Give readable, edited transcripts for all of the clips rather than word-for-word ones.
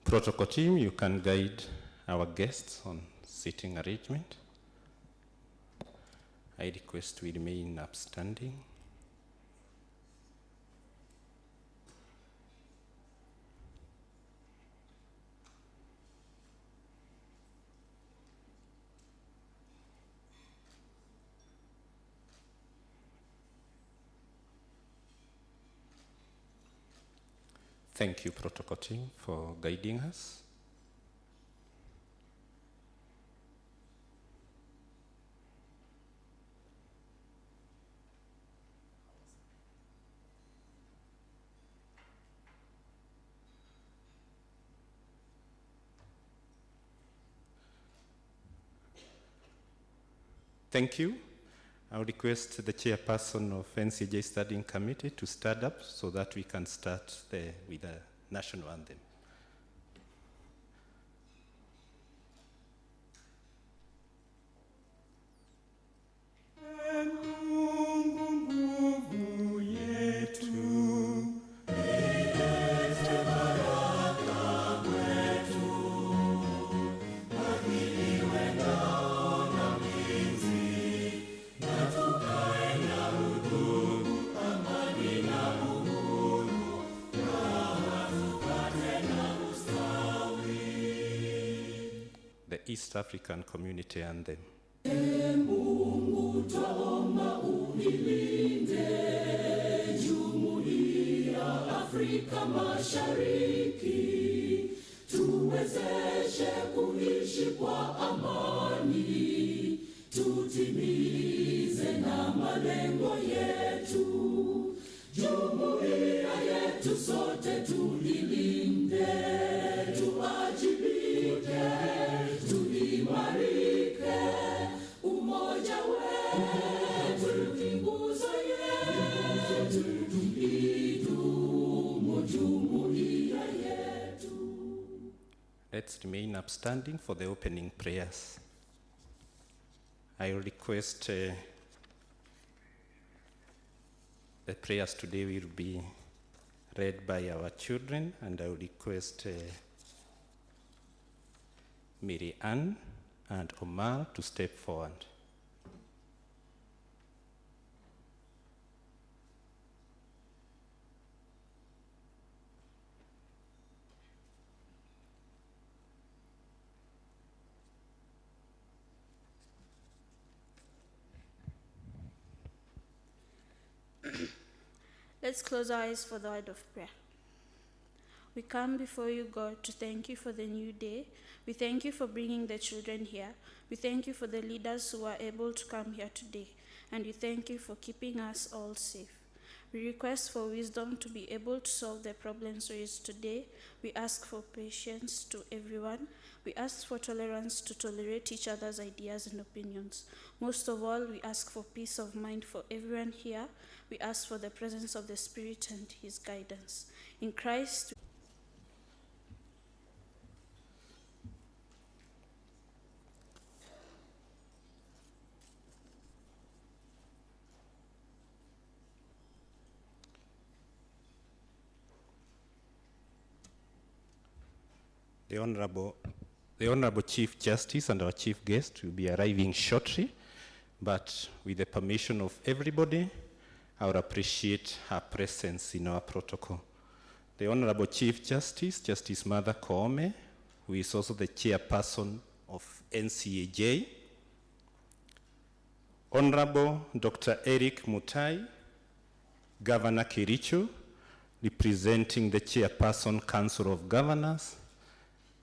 Protocol team, you can guide our guests on seating arrangement. I request we remain upstanding. Thank you, protocol team, for guiding us. Thank you. I would request the chairperson of NCJ Studying Committee to stand up so that we can start with the national anthem. East African Community Anthem. Afrika Mashariki, tuwezeshe kuishi kwa amani, tutimize na malengo yetu, jumuiya yetu sote tulilinde, tuajibike, tuimarike, umoja wetu kinguzo yetu, idumu jumuiya yetu. Let's remain upstanding for the opening prayers. I request the prayers today will be read by our children, and I will request Mary Ann and Omar to step forward. Let's close our eyes for the word of prayer. We come before you, God, to thank you for the new day. We thank you for bringing the children here. We thank you for the leaders who are able to come here today. And we thank you for keeping us all safe. We request for wisdom to be able to solve the problems raised today. We ask for patience to everyone. We ask for tolerance to tolerate each other's ideas and opinions. Most of all, we ask for peace of mind for everyone here. We ask for the presence of the Spirit and his guidance. In Christ, The Honorable Chief Justice and our Chief Guest will be arriving shortly, but with the permission of everybody, I would appreciate her presence in our protocol. The Honorable Chief Justice, Justice Martha Koome, who is also the chairperson of NCAJ. Honorable Dr. Eric Mutai, Governor Kericho, representing the chairperson, Council of Governors.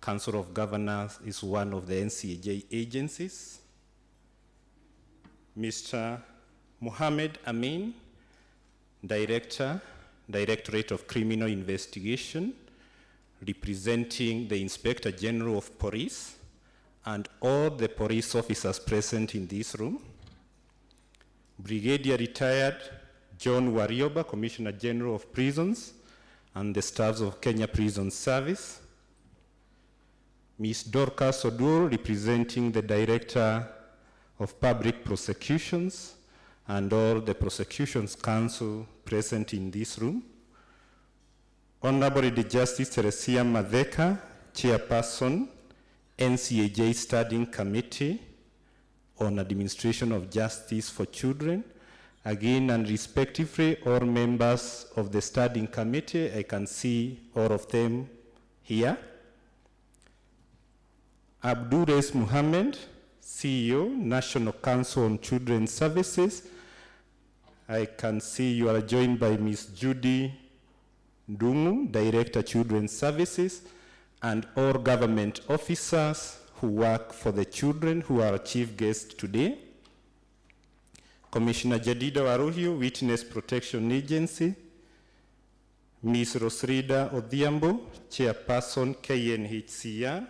Council of Governors is one of the NCAJ agencies. Mr. Mohammed Amin, Directorate of Criminal Investigation, representing the Inspector General of Police and all the police officers present in this room. Brigadier Retired John Warioba, Commissioner General of Prisons and the staffs of Kenya Prison Service. Ms. Dorcas Odur, representing the Director of Public Prosecutions and all the Prosecutions Council present in this room. Honorable Lady Justice Teresia Madheka, Chairperson, NCAJ Studying Committee on Administration of Justice for Children. Again, and respectively, all members of the Studying Committee, I can see all of them here. Abdures Muhammad, CEO, National Council on Children's Services. I can see you are joined by Ms. Judy Dungu, Director, Children's Services, and all government officers who work for the children who are chief guests today. Commissioner Jadida Waruhio, Witness Protection Agency. Ms. Rosrida Odhiambo, Chairperson, KNHCR.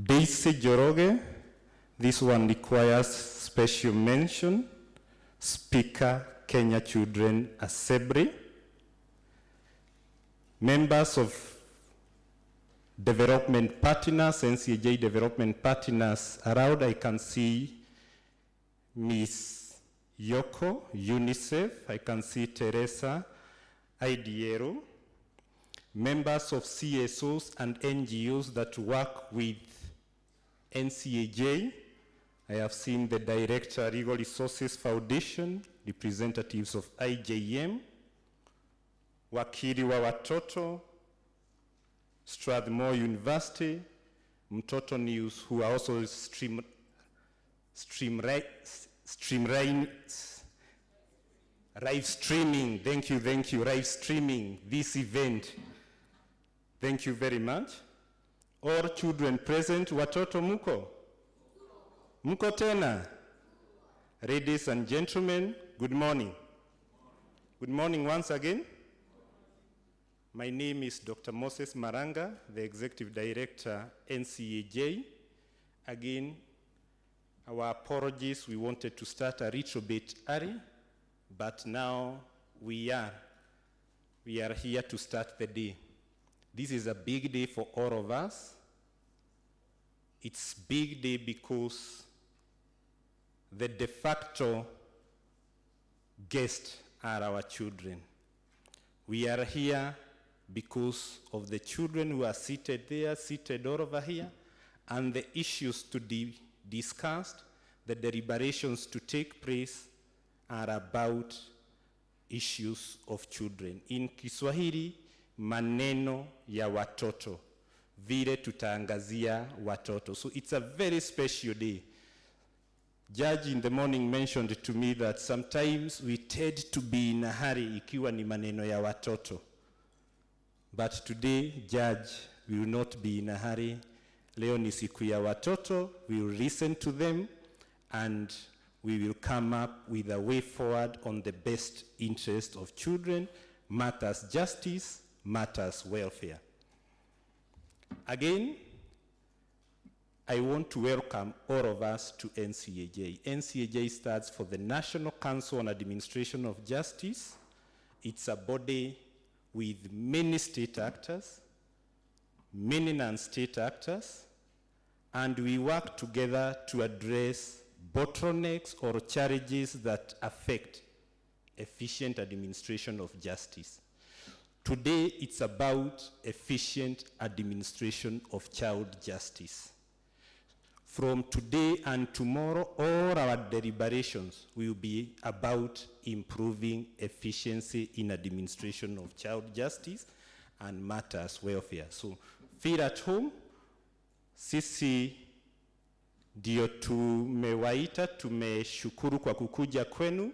Daisy Joroge, this one requires special mention, Speaker, Kenya Children Assembly. Members of development partners, NCAJ development partners around, I can see Ms. Yoko, UNICEF, I can see Teresa Idiero. Members of CSOs and NGOs that work with NCAJ, I have seen the Director, Legal Resources Foundation, representatives of IJM, Wakili wa Watoto, Strathmore University, Mtoto News, who are also live streaming, thank you, live streaming this event. Thank you very much. All children present, watoto muko? Muko tena? Ladies and gentlemen, good morning. Good morning once again. My name is Dr. Moses Maranga, the Executive Director, NCAJ. Again, our apologies, we wanted to start a little bit early, but now we are here to start the day. This is a big day for all of us. It's a big day because the de facto guests are our children. We are here because of the children who are seated there, seated all over here, and the issues to be discussed, the deliberations to take place are about issues of children. In Kiswahili, maneno ya watoto, vile tutaangazia watoto. So it's a very special day. Judge in the morning mentioned to me that sometimes we tend to be in a hurry ikiwa ni maneno ya watoto. But today, Judge, we will not be in a hurry. Leo ni siku ya watoto, we will listen to them, and we will come up with a way forward on the best interest of children, matters justice, matters welfare. Again, I want to welcome all of us to NCAJ. NCAJ stands for the National Council on Administration of Justice. It's a body with many state actors, many non-state actors, and we work together to address bottlenecks or challenges that affect efficient administration of justice. Today, it's about efficient administration of child justice. From today and tomorrow, all our deliberations will be about improving efficiency in administration of child justice and matters welfare. So feel at home. Sisi ndio tumewaita, tumeshukuru kwa kukuja kwenu,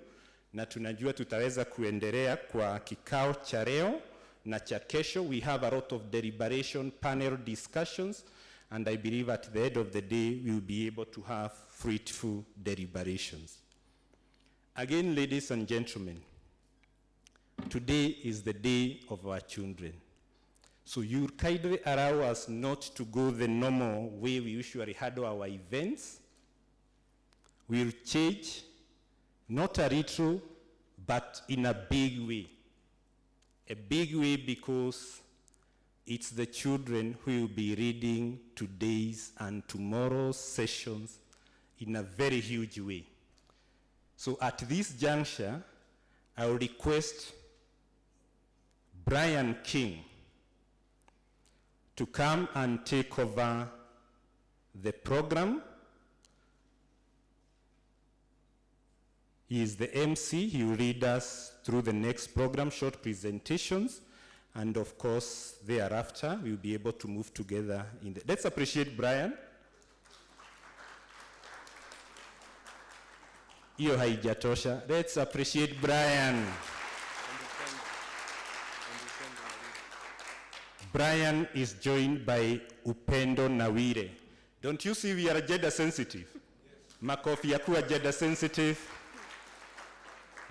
na tunajua tutaweza kuendelea kwa kikao cha leo na cha kesho. We have a lot of deliberation panel discussions, and I believe at the end of the day, we will be able to have fruitful deliberations. Again, ladies and gentlemen, today is the day of our children. So you kindly allow us not to go the normal way we usually handle our events. We'll change, not a little, but in a big way. A big way because it's the children who will be reading today's and tomorrow's sessions in a very huge way. So at this juncture, I will request Brian King to come and take over the program. He is the MC. He will lead us through the next program, short presentations, and of course, thereafter, we'll be able to move together. Let's appreciate Brian. Iyo haijatosha. Let's appreciate Brian. Brian is joined by Upendo Nawire. Don't you see we are gender sensitive? Yes. Makofi ya kuwa gender sensitive.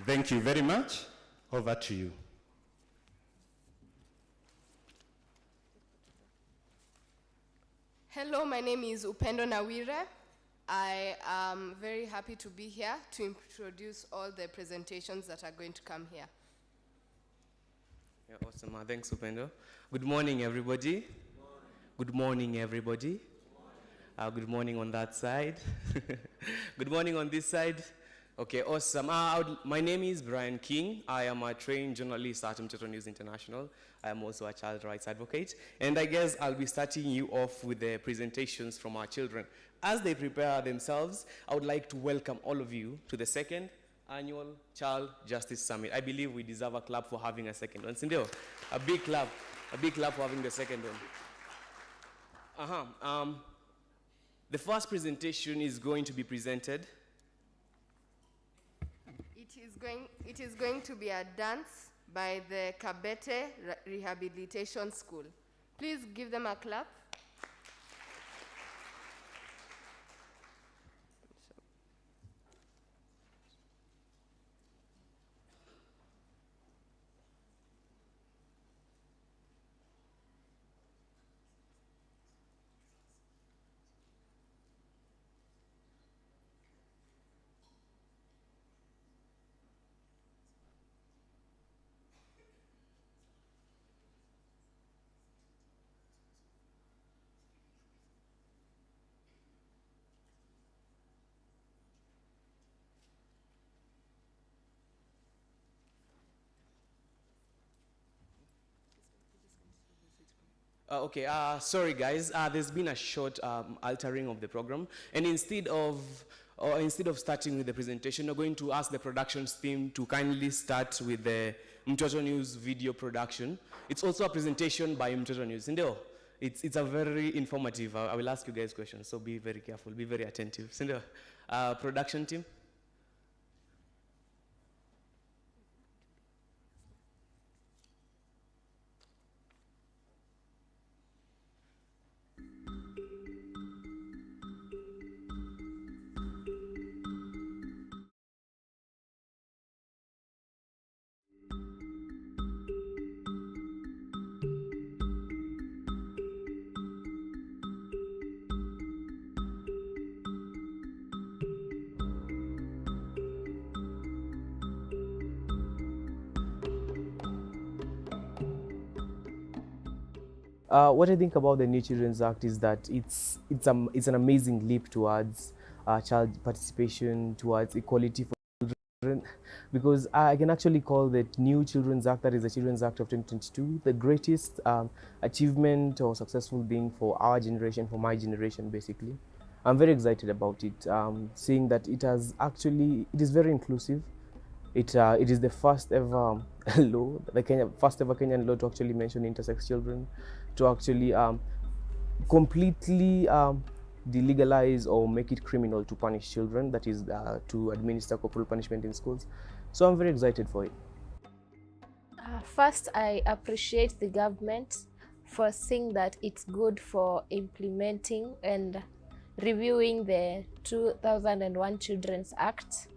Thank you very much. Over to you. Hello, my name is Upendo Nawire. I am very happy to be here to introduce all the presentations that are going to come here. Yeah, awesome. Thanks, Upendo. Good morning, everybody. Good morning, everybody. Good morning on that side. Good morning on this side. Okay, awesome. My name is Brian King. I am a trained journalist at Mtoto News International. I am also a child rights advocate. And I guess I'll be starting you off with the presentations from our children. As they prepare themselves, I would like to welcome all of you to the second annual Child Justice Summit. I believe we deserve a clap for having a second one. Sindio, a big clap for having the second one. The first presentation is going to be presented. It is going to be a dance by the Kabete Rehabilitation School. Please give them a clap. Sorry guys, there's been a short altering of the program, and instead of starting with the presentation, we're going to ask the productions team to kindly start with the Mtoto News video production. It's also a presentation by Mtoto News. Sindio? It's a very informative. I will ask you guys questions, so be very careful, be very attentive. Sindio? Production team. What I think about the New Children's Act is that it's an amazing leap towards child participation, towards equality for children, because I can actually call the New Children's Act, that is the Children's Act of 2022, the greatest achievement or successful thing for our generation, for my generation basically. I'm very excited about it, seeing that it is very inclusive. It is the first ever law, first ever Kenyan law to actually mention intersex children, to actually completely delegalize or make it criminal to punish children, that is to administer corporal punishment in schools. So I'm very excited for it. First, I appreciate the government for seeing that it's good for implementing and reviewing the 2001 Children's Act.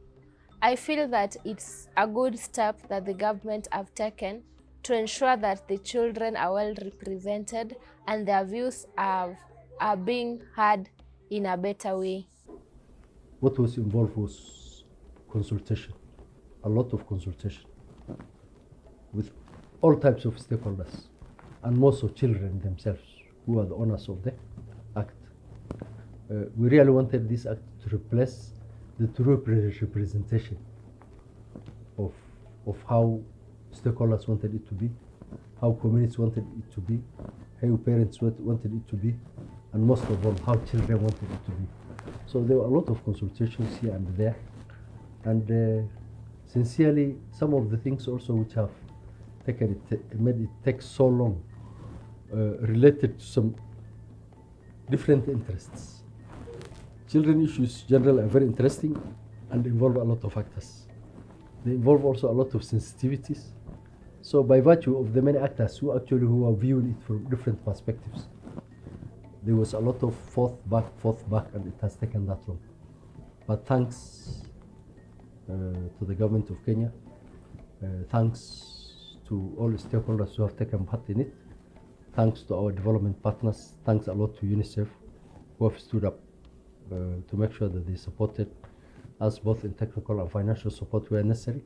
I feel that it's a good step that the government have taken to ensure that the children are well represented and their views are being heard in a better way. What was involved was consultation, a lot of consultation with all types of stakeholders, and most of children themselves who are the owners of the act. We really wanted this act to replace the true representation of how stakeholders wanted it to be, how communities wanted it to be, how parents wanted it to be, and most of all, how children wanted it to be. So there were a lot of consultations here and there, and sincerely, some of the things also which have made it take so long related to some different interests. Children issues generally are very interesting and involve a lot of factors. They involve also a lot of sensitivities. So by virtue of the many actors who are viewing it from different perspectives, there was a lot of forth back, and it has taken that long. But thanks to the government of Kenya, thanks to all the stakeholders who have taken part in it, thanks to our development partners, thanks a lot to UNICEF who have stood up to make sure that they supported us both in technical and financial support where necessary,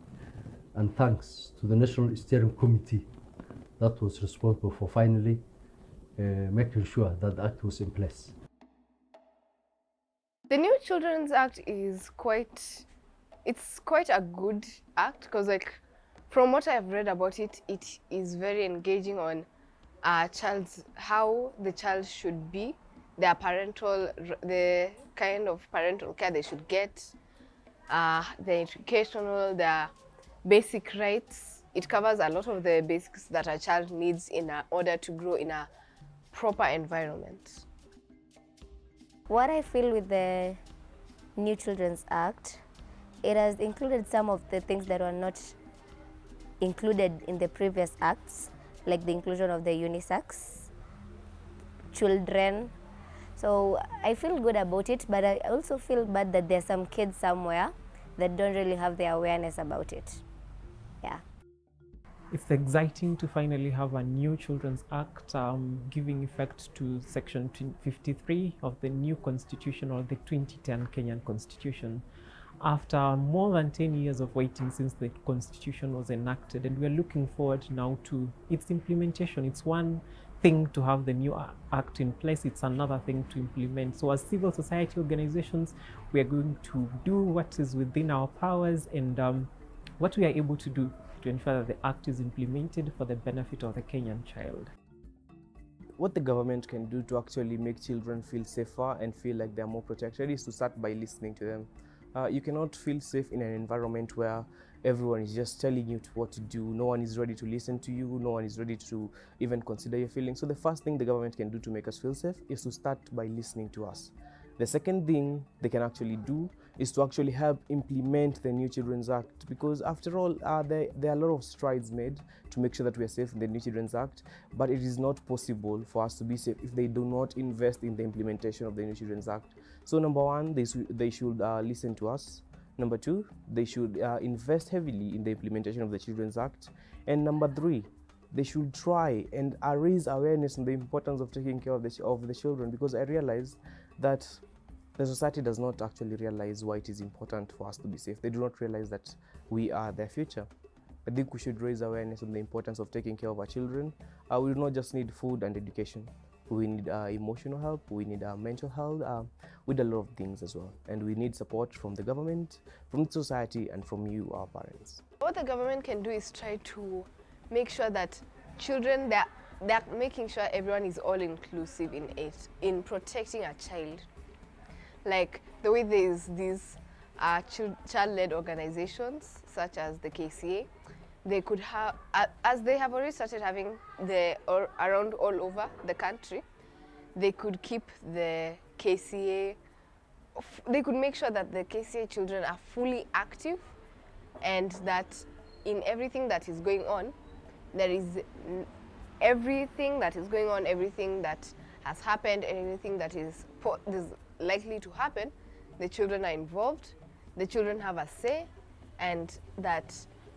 and thanks to the National Steering Committee that was responsible for finally making sure that the act was in place. The new Children's Act is quite a good act because, like, from what I've read about it, it is very engaging on how the child should be, the kind of parental care they should get, the educational, their basic rights. It covers a lot of the basics that a child needs in order to grow in a proper environment. What I feel with the New Children's Act, it has included some of the things that were not included in the previous acts, like the inclusion of the unisex children. So I feel good about it, but I also feel bad that there's some kids somewhere that don't really have the awareness about it. Yeah. It's exciting to finally have a new Children's Act giving effect to Section 53 of the new Constitution, or the 2010 Kenyan Constitution. After more than 10 years of waiting since the Constitution was enacted, and we're looking forward now to its implementation. It's one thing to have the new act in place, it's another thing to implement. So as civil society organizations, we are going to do what is within our powers and what we are able to do to ensure that the act is implemented for the benefit of the Kenyan child. What the government can do to actually make children feel safer and feel like they're more protected is to start by listening to them. You cannot feel safe in an environment where everyone is just telling you what to do. No one is ready to listen to you. No one is ready to even consider your feelings. So the first thing the government can do to make us feel safe is to start by listening to us. The second thing they can actually do is to actually help implement the New Children's Act, because after all, there are a lot of strides made to make sure that we are safe in the New Children's Act, but it is not possible for us to be safe if they do not invest in the implementation of the New Children's Act. So number one, they should listen to us. Number two, they should invest heavily in the implementation of the Children's Act. And number three, they should try and raise awareness on the importance of taking care of the children, because I realize that the society does not actually realize why it is important for us to be safe. They do not realize that we are their future. I think we should raise awareness on the importance of taking care of our children. We do not just need food and education. We need emotional help, we need mental health, we need a lot of things as well. And we need support from the government, from the society, and from you, our parents. What the government can do is try to make sure that children, they're making sure everyone is all inclusive in protecting a child. Like the way there's these child-led organizations such as the KCA, they could have, as they have already started having around all over the country, they could keep the KCA, they could make sure that the KCA children are fully active, and that in everything that is going on, everything that has happened, and anything that is likely to happen, the children are involved, the children have a say, and that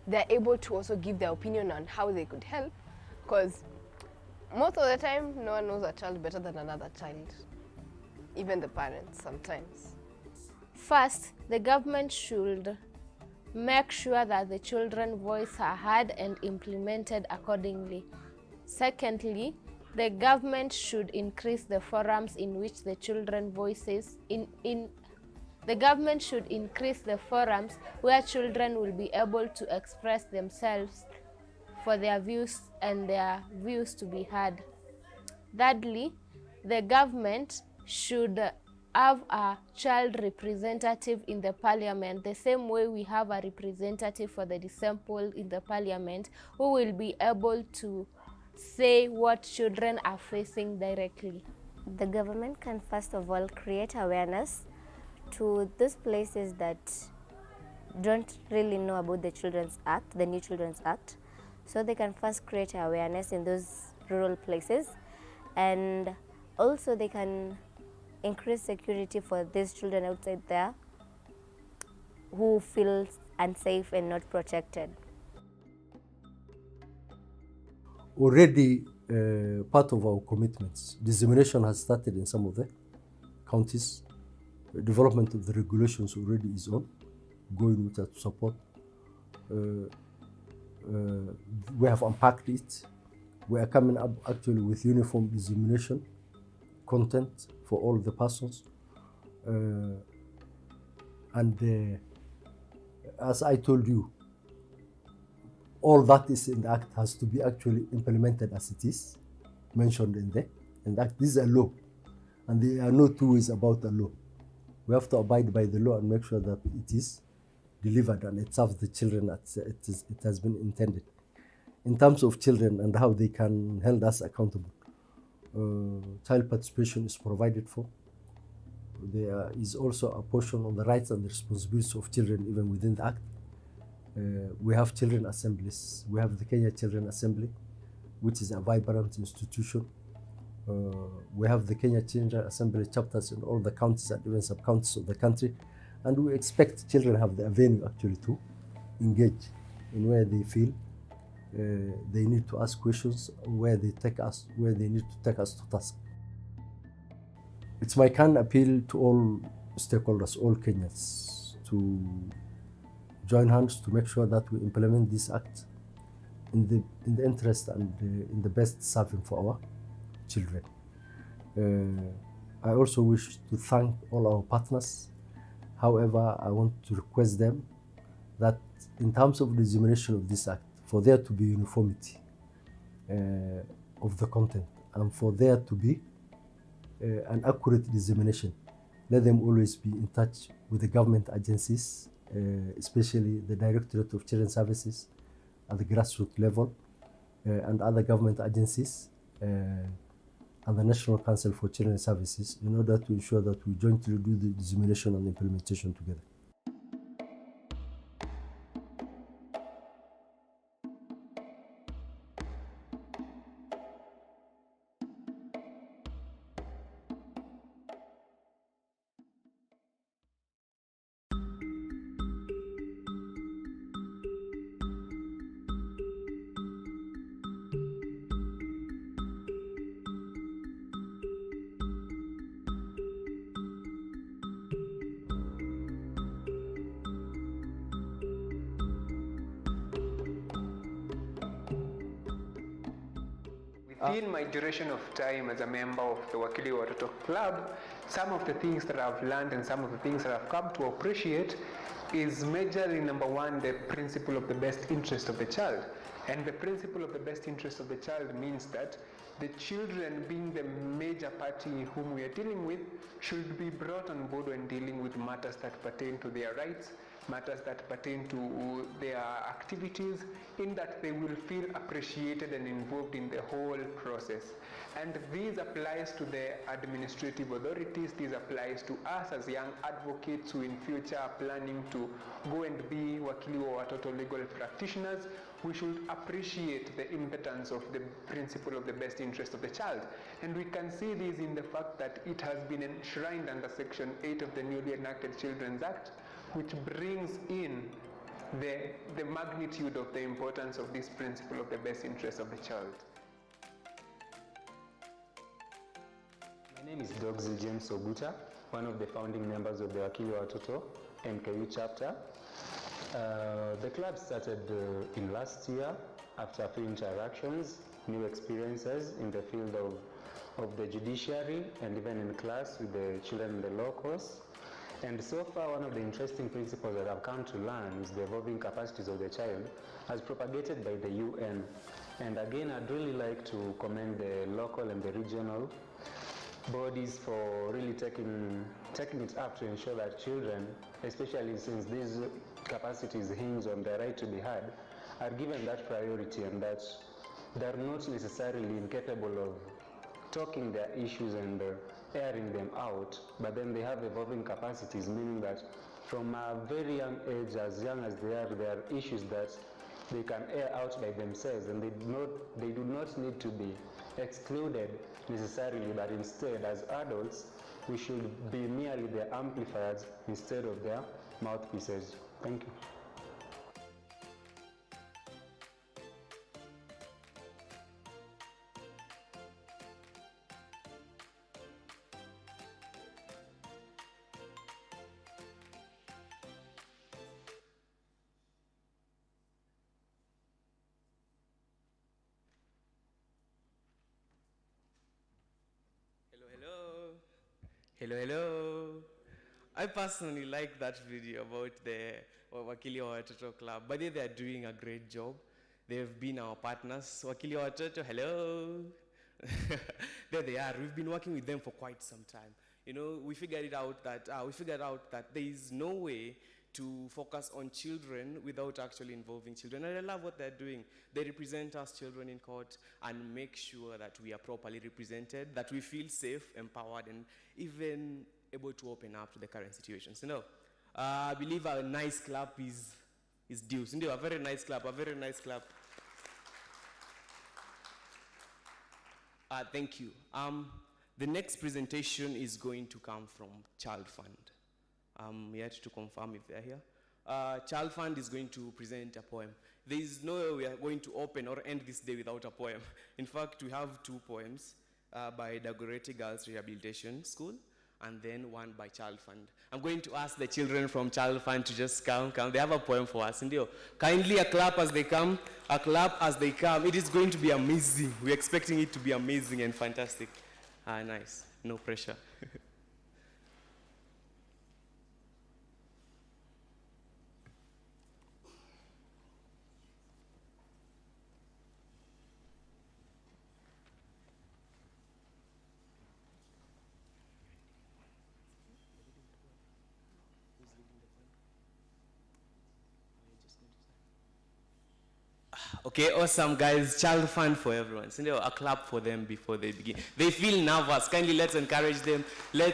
they're able to also give their opinion on how they could help, because most of the time, no one knows a child better than another child, even the parents sometimes. First, the government should make sure that the children's voices are heard and implemented accordingly. Secondly, the government should increase the forums in which the children's voices the government should increase the forums where children will be able to express themselves for their views and their views to be heard. Thirdly, the government should have a child representative in the parliament, the same way we have a representative for the disabled in the parliament, who will be able to say what children are facing directly. The government can first of all create awareness to those places that don't really know about the Children's Act, the new Children's Act. So they can first create awareness in those rural places, and also they can increase security for these children outside there who feel unsafe and not protected. Already part of our commitments, dissemination has started in some of the counties. Development of the regulations already is on, going with that support. We have unpacked it. We are coming up actually with uniform dissemination content for all the persons. As I told you, all that is in the Act has to be actually implemented as it is mentioned in the Act. This is a law, and there are no two ways about the law. We have to abide by the law and make sure that it is delivered and it serves the children as it has been intended. In terms of children and how they can hold us accountable, child participation is provided for. There is also a portion on the rights and the responsibilities of children even within the Act. We have children assemblies. We have the Kenya Children Assembly, which is a vibrant institution. We have the Kenya Children Assembly chapters in all the counties and even sub-counties of the country. And we expect children have the avenue actually to engage in where they feel they need to ask questions, where they need to take us to task. It's my kind appeal to all stakeholders, all Kenyans, to join hands to make sure that we implement this Act in the interest and in the best serving for our children. I also wish to thank all our partners. However, I want to request them that in terms of dissemination of this Act, for there to be uniformity of the content and for there to be an accurate dissemination, let them always be in touch with the government agencies, especially the Directorate of Children's Services at the grassroots level and other government agencies and the National Council for Children's Services, in order to ensure that we jointly do the dissemination and implementation together. Within my duration of time as a member of the Wakili Watoto Club, some of the things that I've learned and some of the things that I've come to appreciate is majorly, number one, the principle of the best interest of the child. And the principle of the best interest of the child means that the children, being the major party whom we are dealing with, should be brought on board when dealing with matters that pertain to their rights, matters that pertain to their activities, in that they will feel appreciated and involved in the whole process. And this applies to the administrative authorities, this applies to us as young advocates who in future are planning to go and be Wakili wa Watoto legal practitioners. We should appreciate the importance of the principle of the best interest of the child. And we can see this in the fact that it has been enshrined under Section 8 of the newly enacted Children's Act, which brings in the magnitude of the importance of this principle of the best interest of the child. My name is Dogzil James Oguta, one of the founding members of the Wakili wa Watoto MKU chapter. The club started in last year after a few interactions, new experiences in the field of the judiciary and even in class with the children in the law course. And so far, one of the interesting principles that I've come to learn is the evolving capacities of the child as propagated by the UN. And again, I'd really like to commend the local and the regional bodies for really taking it up to ensure that children, especially since these capacities hinge on the right to be heard, are given that priority, and that they're not necessarily incapable of talking their issues and airing them out, but then they have evolving capacities, meaning that from a very young age, as young as they are, there are issues that they can air out by themselves, and they do not need to be excluded necessarily, but instead, as adults, we should be merely their amplifiers instead of their mouthpieces. Thank you. Hello. I personally like that video about the Wakili wa Watoto Club. But they are doing a great job. They've been our partners. Wakili wa Watoto, hello. There they are. We've been working with them for quite some time. You know, we figured out that there is no way to focus on children without actually involving children. And I love what they're doing. They represent us children in court and make sure that we are properly represented, that we feel safe, empowered, and even able to open up to the current situations. You know, I believe a nice clap is due. A very nice clap. Thank you. The next presentation is going to come from Child Fund. I'm yet to confirm if they're here. Child Fund is going to present a poem. There is no way we are going to open or end this day without a poem. In fact, we have 2 poems by Dagoretti Girls Rehabilitation School, and then one by Child Fund. I'm going to ask the children from Child Fund to just come. They have a poem for us. Indio. Kindly a clap as they come. A clap as they come. It is going to be amazing. We're expecting it to be amazing and fantastic. Nice. No pressure. Okay, awesome, guys. Child Fund for everyone. Send a clap for them before they begin. They feel nervous. Kindly, let's encourage them. You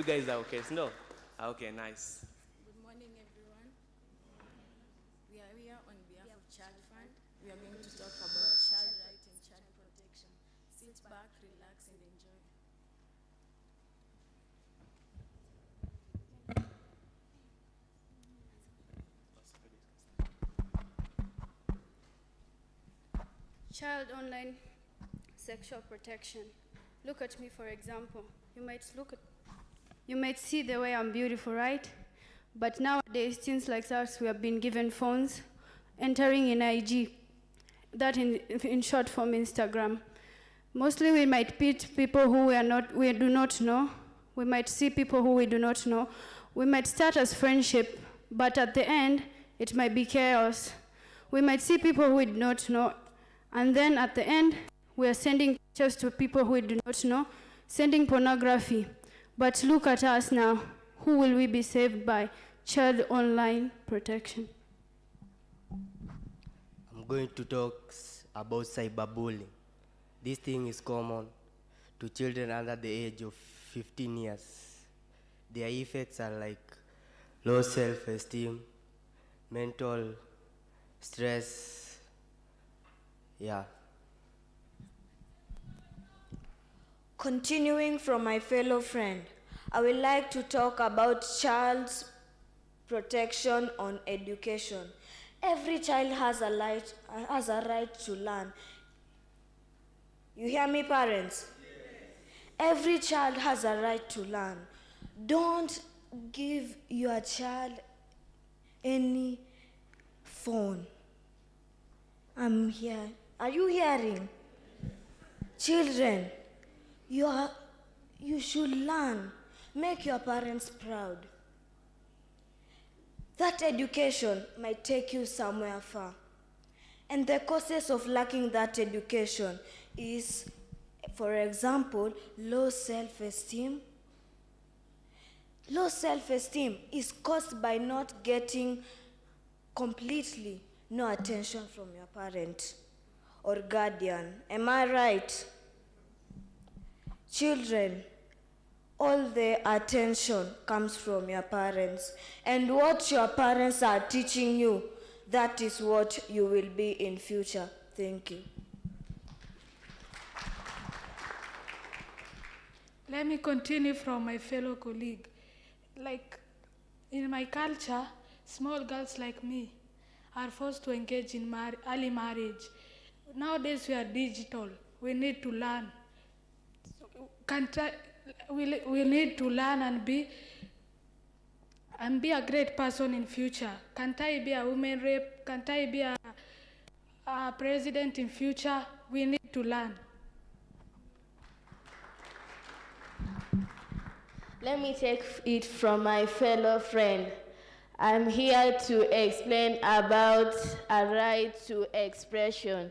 guys are okay. No? Okay, nice. Good morning, everyone. We are here on behalf of Child Fund. We are going to talk about child rights and child protection. Sit back, relax, and enjoy. Child online sexual protection. Look at me, for example. You might see the way I'm beautiful, right? But nowadays, teens like us, we have been given phones, entering in IG, that in short form Instagram. Mostly we might meet people who we do not know. We might see people who we do not know. We might start as friendship, but at the end, it might be chaos. We might see people who we do not know, and then at the end, we are sending pictures to people who we do not know, sending pornography. But look at us now. Who will we be saved by? Child online protection. I'm going to talk about cyberbullying. This thing is common to children under the age of 15 years. Their effects are like low self-esteem, mental stress. Yeah. Continuing from my fellow friend, I would like to talk about child's protection on education. Every child has a right to learn. You hear me, parents? Yes. Every child has a right to learn. Don't give your child any phone. I'm here. Are you hearing? Children, you should learn. Make your parents proud. That education might take you somewhere far. And the causes of lacking that education is, for example, low self-esteem. Low self-esteem is caused by not getting completely no attention from your parent or guardian. Am I right? Children, all the attention comes from your parents. And what your parents are teaching you, that is what you will be in future. Thank you. Let me continue from my fellow colleague. Like, in my culture, small girls like me are forced to engage in early marriage. Nowadays we are digital. We need to learn. We need to learn and be a great person in future. Can't I be a women rep? Can't I be a president in future? We need to learn. Let me take it from my fellow friend. I'm here to explain about a right to expression.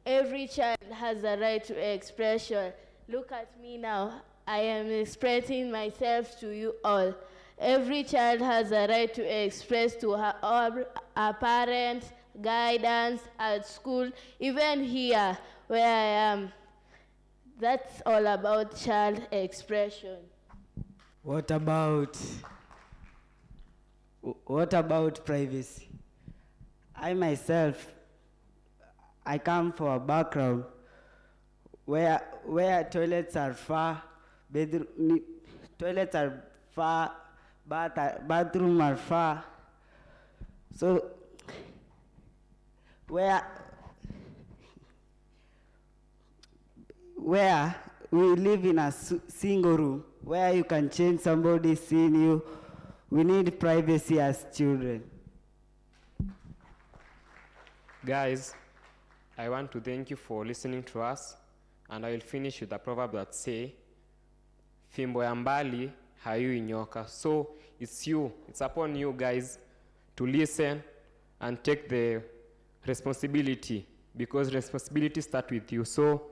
Every child has a right to expression. Look at me now. I am expressing myself to you all. Every child has a right to express to her parents, guidance, at school, even here where I am. That's all about child expression. What about privacy? I myself, I come from a background where toilets are far, toilets are far, bathroom are far. So where we live in a single room, where you can change somebody seeing you. We need privacy as children. Guys, I want to thank you for listening to us, and I will finish with a proverb that say, fimbo ya mbali hayui nyoka. So it's upon you guys to listen and take the responsibility, because responsibility starts with you. So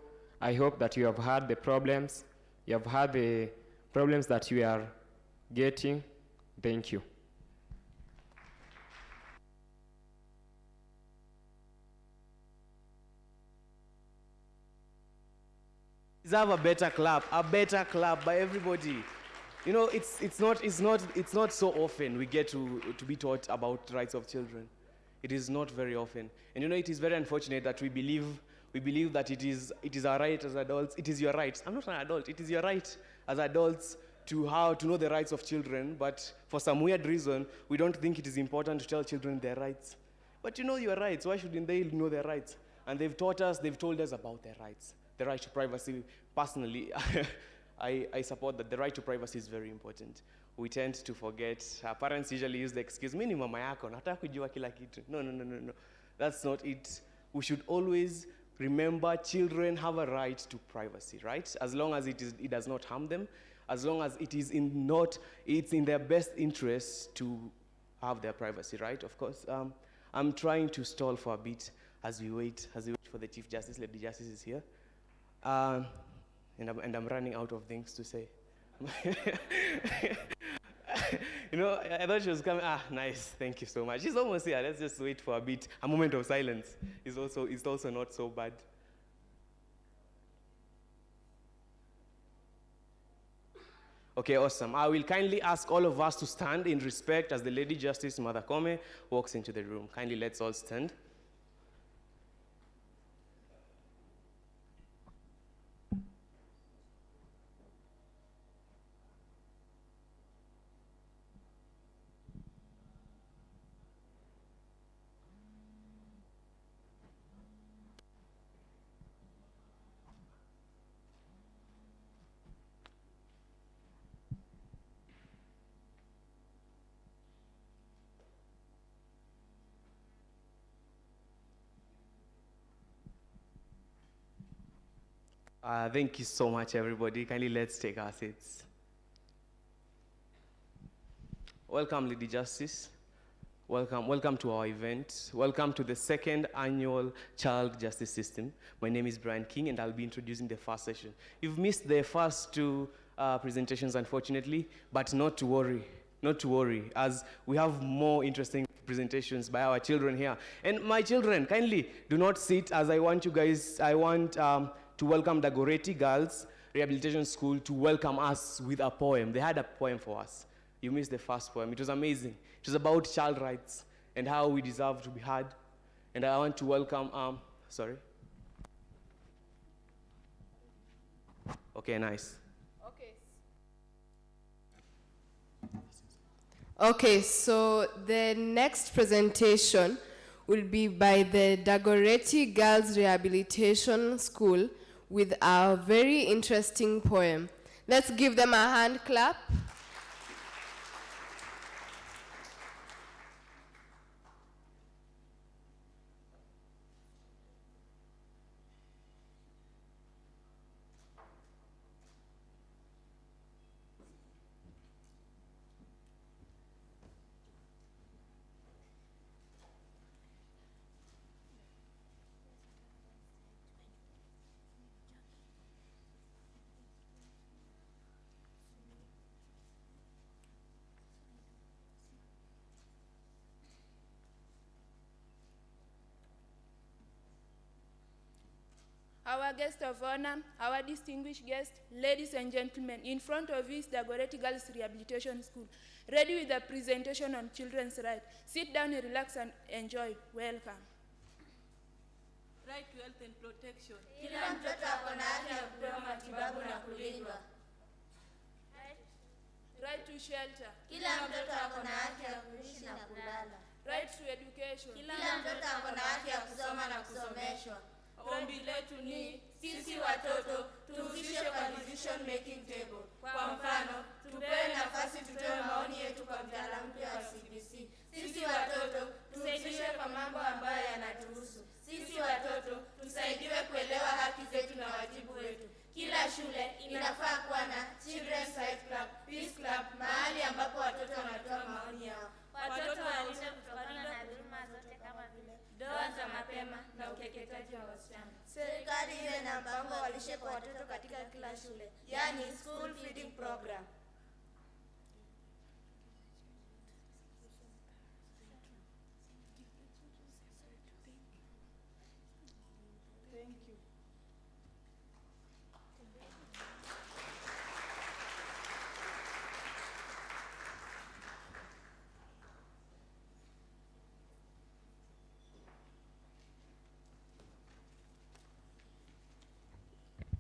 I hope that you have heard the problems, you have heard the problems that you are getting. Thank you. Deserve a better clap by everybody. You know, it's not so often we get to be taught about rights of children. It is not very often. And you know, it is very unfortunate that we believe that it is our right as adults. It is your right. I'm not an adult. It is your right as adults to know the rights of children, but for some weird reason, we don't think it is important to tell children their rights. But you know your rights. Why shouldn't they know their rights? And they've told us about their rights. The right to privacy, personally, I support that the right to privacy is very important. We tend to forget. Our parents usually use the excuse, mimi ni mama yako, nataka kujua kila kitu. No. That's not it. We should always remember children have a right to privacy, right? As long as it does not harm them, as long as it's in their best interest to have their privacy, right? Of course. I'm trying to stall for a bit as we wait for the Chief Justice. Lady Justice is here. And I'm running out of things to say. You know, I thought she was coming. Nice, thank you so much. She's almost here. Let's just wait for a bit. A moment of silence is also not so bad. Okay, awesome. I will kindly ask all of us to stand in respect as the Lady Justice Mother Kome walks into the room. Kindly let's all stand. Thank you so much, everybody. Kindly let's take our seats. Welcome, Lady Justice. Welcome to our event. Welcome to the second annual Child Justice System. My name is Brian King, and I'll be introducing the first session. You've missed the first two presentations, unfortunately, but not to worry, as we have more interesting presentations by our children here. And my children, kindly do not sit, as I want to welcome the Goretti Girls Rehabilitation School to welcome us with a poem. They had a poem for us. You missed the first poem. It was amazing. It was about child rights and how we deserve to be heard. And I want to welcome, Okay, nice. Okay, so the next presentation will be by the Dagoretti Girls Rehabilitation School with a very interesting poem. Let's give them a hand clap. Our guest of honor, our distinguished guest, ladies and gentlemen, in front of you is the Goretti Girls Rehabilitation School, ready with a presentation on children's rights. Sit down and relax and enjoy. Welcome. Right to health and protection. Kila mtoto ako na haki ya kupewa matibabu na kulindwa. Right to shelter. Kila mtoto ako na haki ya kuishi na kulala. Right to education. Kila mtoto ako na haki ya kusoma na kusomeshwa. Ombi letu ni sisi watoto tuhusishwe kwa decision making table. Kwa mfano, tupewe nafasi tutoe maoni yetu kwa mtaala mpya wa CBC. Sisi watoto tusaidiwe kwa mambo ambayo yanatuhusu. Sisi watoto tusaidiwe kuelewa haki zetu na wajibu wetu. Kila shule inafaa kuwa na Children's Rights Club, Peace Club, mahali ambapo watoto wanatoa maoni yao. Watoto walinde kutokana na dhuluma zote kama vile ndoa za mapema na ukeketaji wa wasichana. Serikali iwe na mpango wa lishe kwa watoto katika kila shule, yani school feeding program. Thank you.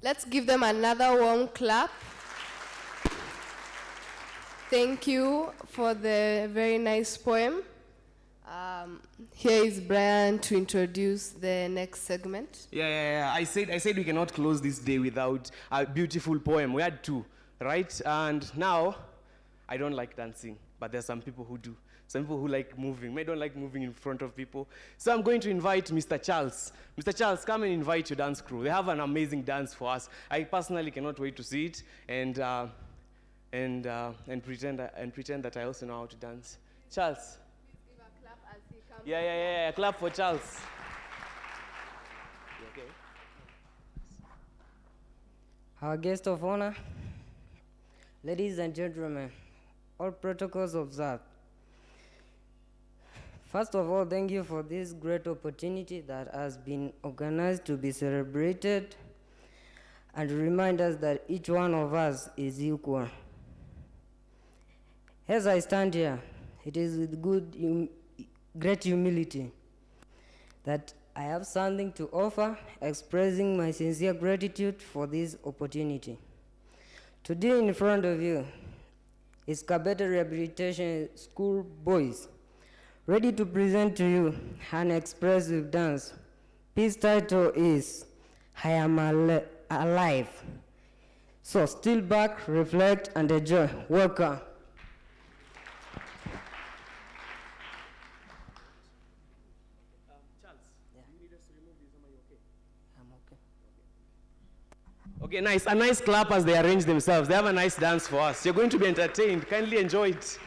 Let's give them another warm clap. Thank you for the very nice poem. Here is Brian to introduce the next segment. Yeah. I said we cannot close this day without a beautiful poem. We had two, right? And now, I don't like dancing, but there are some people who do. Some people who like moving. I don't like moving in front of people. So I'm going to invite Mr. Charles. Mr. Charles, come and invite your dance crew. They have an amazing dance for us. I personally cannot wait to see it and pretend that I also know how to dance. Charles. Please give a clap as he comes. Yeah. Clap for Charles. You okay? Our guest of honor, ladies and gentlemen, all protocols observed. First of all, thank you for this great opportunity that has been organized to be celebrated and remind us that each one of us is equal. As I stand here, it is with great humility that I have something to offer, expressing my sincere gratitude for this opportunity. Today in front of you is Kabete Rehabilitation School boys, ready to present to you an expressive dance. This title is I Am Alive. So still back, reflect, and enjoy. Welcome. Okay, nice. A nice clap as they arrange themselves. They have a nice dance for us. You're going to be entertained. Kindly enjoy it.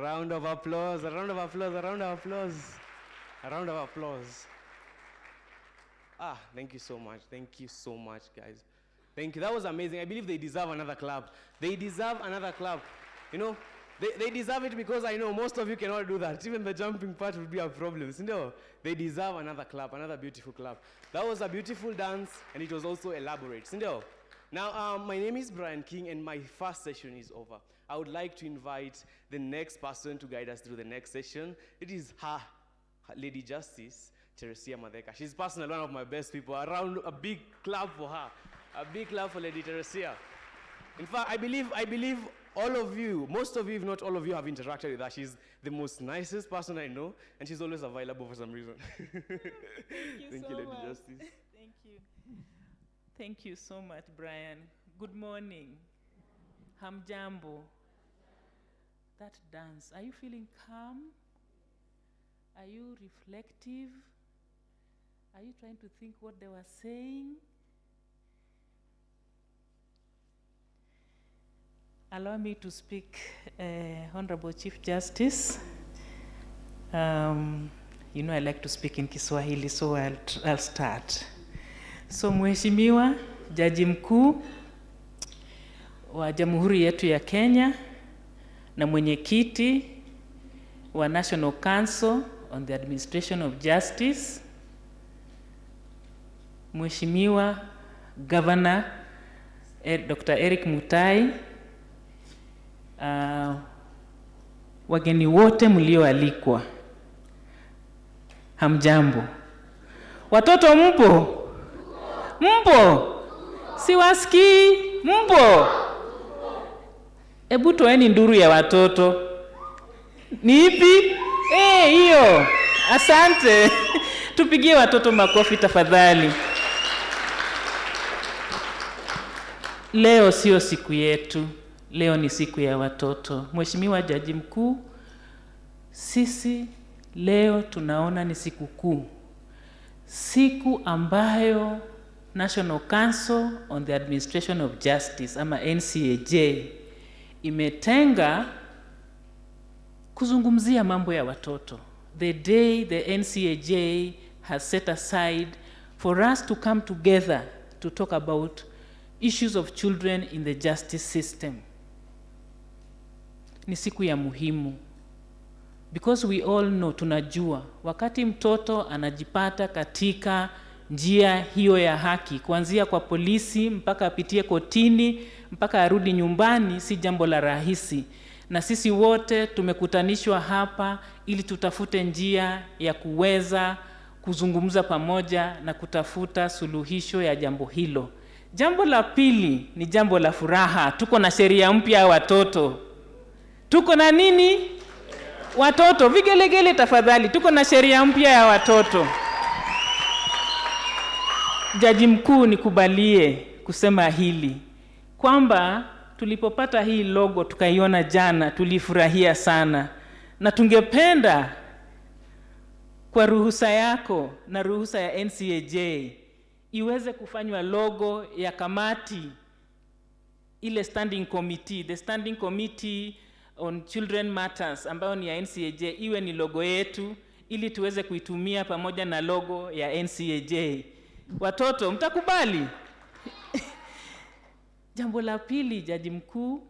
round of applause, a round of applause, a round of applause, a round of applause. Thank you so much. Thank you so much, guys. Thank you. That was amazing. I believe they deserve another clap. They deserve another clap. You know, they deserve it because I know most of you cannot do that. Even the jumping part would be a problem. You know, they deserve another clap, another beautiful clap. That was a beautiful dance, and it was also elaborate. You know, now, my name is Brian King, and my first session is over. I would like to invite the next person to guide us through the next session. It is her Lady Justice, Teresia Madeka. She's personally one of my best people. Around a big clap for her. A big clap for Lady Teresia. In fact, I believe all of you, most of you, if not all of you, have interacted with her. She's the most nicest person I know, and she's always available for some reason. Thank you, Lady Justice. Thank you. Thank you so much, Brian. Good morning. Hamjambo. That dance, are you feeling calm? Are you reflective? Are you trying to think what they were saying? Allow me to speak, Honorable Chief Justice. You know I like to speak in Kiswahili, so I'll start. So Mheshimiwa Jaji Mkuu wa Jamhuri yetu ya Kenya na mwenyekiti wa National Council on the Administration of Justice, Mheshimiwa Governor Dr. Eric Mutai, wageni wote mlioalikwa, hamjambo. Watoto mpo? Mpo? Siwasikii? Mpo? Ebu toeni nduru ya watoto. Ni ipi? Hiyo. Asante. Tupigie watoto makofi tafadhali. Leo sio siku yetu. Leo ni siku ya watoto. Mheshimiwa Jaji Mkuu, sisi leo tunaona ni siku kuu. Siku ambayo National Council on the Administration of Justice ama NCAJ imetenga kuzungumzia mambo ya watoto. The day the NCAJ has set aside for us to come together to talk about issues of children in the justice system. Ni siku ya muhimu. Because we all know, tunajua, wakati mtoto anajipata katika njia hiyo ya haki, kuanzia kwa polisi, mpaka apitie kotini, mpaka arudi nyumbani, si jambo la rahisi. Na sisi wote tumekutanishwa hapa ili tutafute njia ya kuweza kuzungumza pamoja na kutafuta suluhisho ya jambo hilo. Jambo la pili ni jambo la furaha. Tuko na sheria mpya ya watoto. Tuko na nini? Watoto, vigelegele tafadhali. Tuko na sheria mpya ya watoto. Jaji Mkuu, nikubalie kusema hili kwamba tulipopata hii logo tukaiona jana, tulifurahia sana, na tungependa kwa ruhusa yako na ruhusa ya NCAJ iweze kufanywa logo ya kamati ile standing committee, the standing committee on children matters ambayo ni ya NCAJ, iwe ni logo yetu ili tuweze kuitumia pamoja na logo ya NCAJ. Watoto, mtakubali? Jambo la pili, Jaji Mkuu,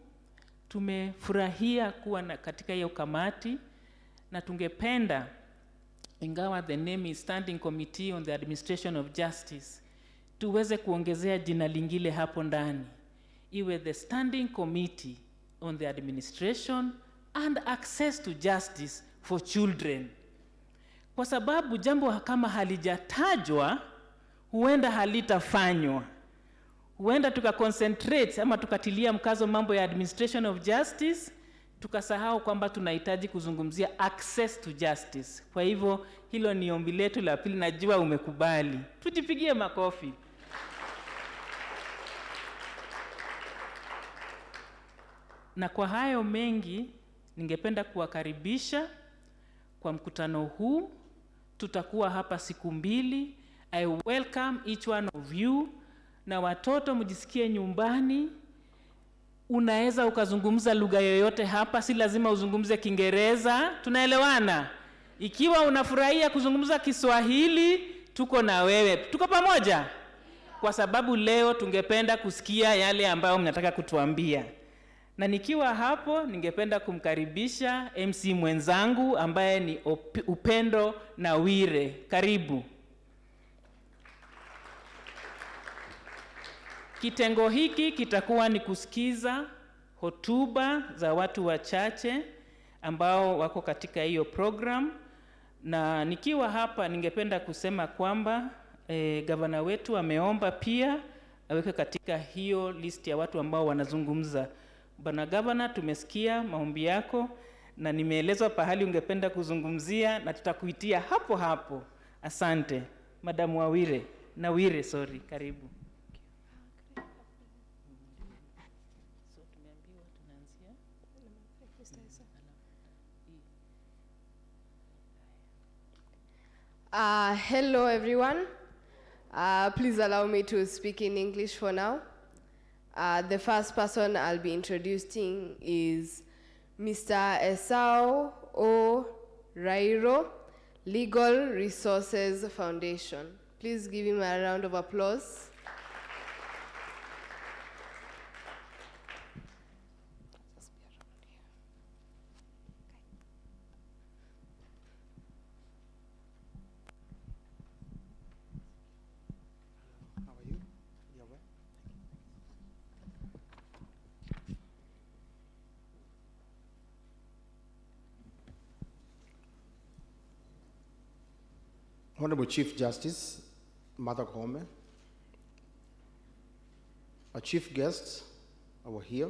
tumefurahia kuwa katika hiyo kamati, na tungependa, ingawa the name is Standing Committee on the Administration of Justice, tuweze kuongezea jina lingine hapo ndani, iwe the Standing Committee on the Administration and Access to Justice for Children. Kwa sababu jambo kama halijatajwa, huenda halitafanywa. Huenda tukaconcentrate ama tukatilia mkazo mambo ya administration of justice, tukasahau kwamba tunahitaji kuzungumzia access to justice. Kwa hivyo hilo ni ombi letu la pili, najua umekubali. Tujipigie makofi. Na kwa hayo mengi, ningependa kuwakaribisha kwa mkutano huu. Tutakuwa hapa siku 2. I welcome each one of you. Na watoto mjisikie nyumbani. unaweza ukazungumza lugha yoyote hapa, si lazima uzungumze Kiingereza. Tunaelewana? Ikiwa unafurahia kuzungumza Kiswahili, tuko na wewe. Tuko pamoja? Kwa sababu leo tungependa kusikia yale ambayo mnataka kutuambia. Na nikiwa hapo, ningependa kumkaribisha MC mwenzangu ambaye ni Upendo na Wire. Karibu. Kitengo hiki kitakuwa ni kusikiza hotuba za watu wachache ambao wako katika hiyo program. Na nikiwa hapa ningependa kusema kwamba gavana wetu ameomba pia aweke katika hiyo list ya watu ambao wanazungumza. Bwana Gavana, tumesikia maombi yako na nimeelezwa pahali ungependa kuzungumzia na tutakuitia hapo hapo. Asante. Madam Nawire, sorry, karibu. Hello everyone. Please allow me to speak in English for now. The first person I'll be introducing is Mr. Esau O. Rairo, Legal Resources Foundation. Please give him a round of applause. Honorable Chief Justice Martha Koome, our chief guests over here,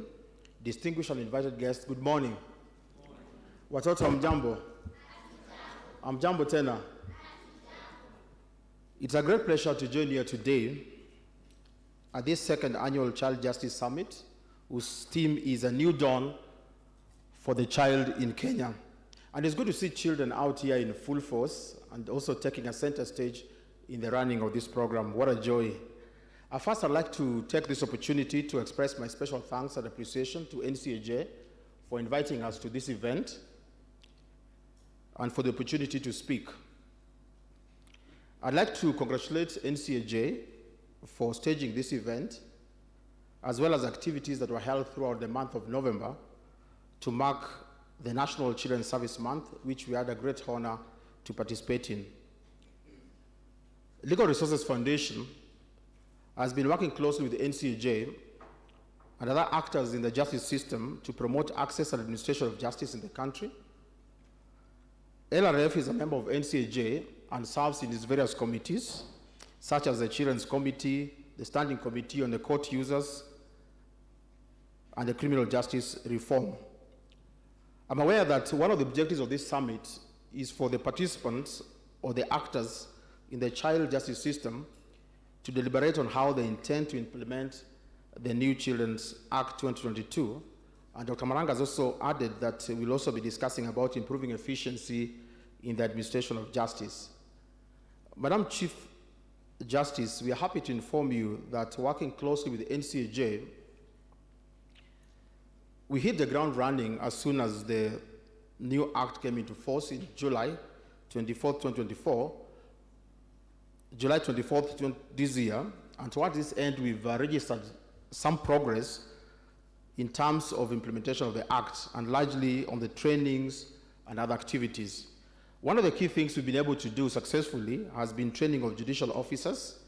distinguished and invited guests, good morning. Watoto amjambo? Amjambo tena? It's a great pleasure to join you today at this second annual Child Justice Summit, whose theme is A New Dawn for the Child in Kenya. And it's good to see children out here in full force and also taking a center stage in the running of this program. What a joy. First, I'd like to take this opportunity to express my special thanks and appreciation to NCAJ for inviting us to this event and for the opportunity to speak. I'd like to congratulate NCAJ for staging this event, as well as activities that were held throughout the month of November to mark the National Children's Service Month, which we had a great honor to participate in. Legal Resources Foundation has been working closely with the NCAJ and other actors in the justice system to promote access and administration of justice in the country. LRF is a member of NCAJ and serves in its various committees, such as the Children's Committee, the Standing Committee on the Court Users, and the Criminal Justice Reform. I'm aware that one of the objectives of this summit is for the participants or the actors in the child justice system to deliberate on how they intend to implement the new Children's Act 2022. And Dr. Maranga has also added that we'll also be discussing about improving efficiency in the administration of justice. Madam Chief Justice, we are happy to inform you that working closely with the NCAJ, we hit the ground running as soon as the new act came into force in July 24th, 2024, July 24th this year, and towards this end, we've registered some progress in terms of implementation of the act, and largely on the trainings and other activities. One of the key things we've been able to do successfully has been training of judicial officers.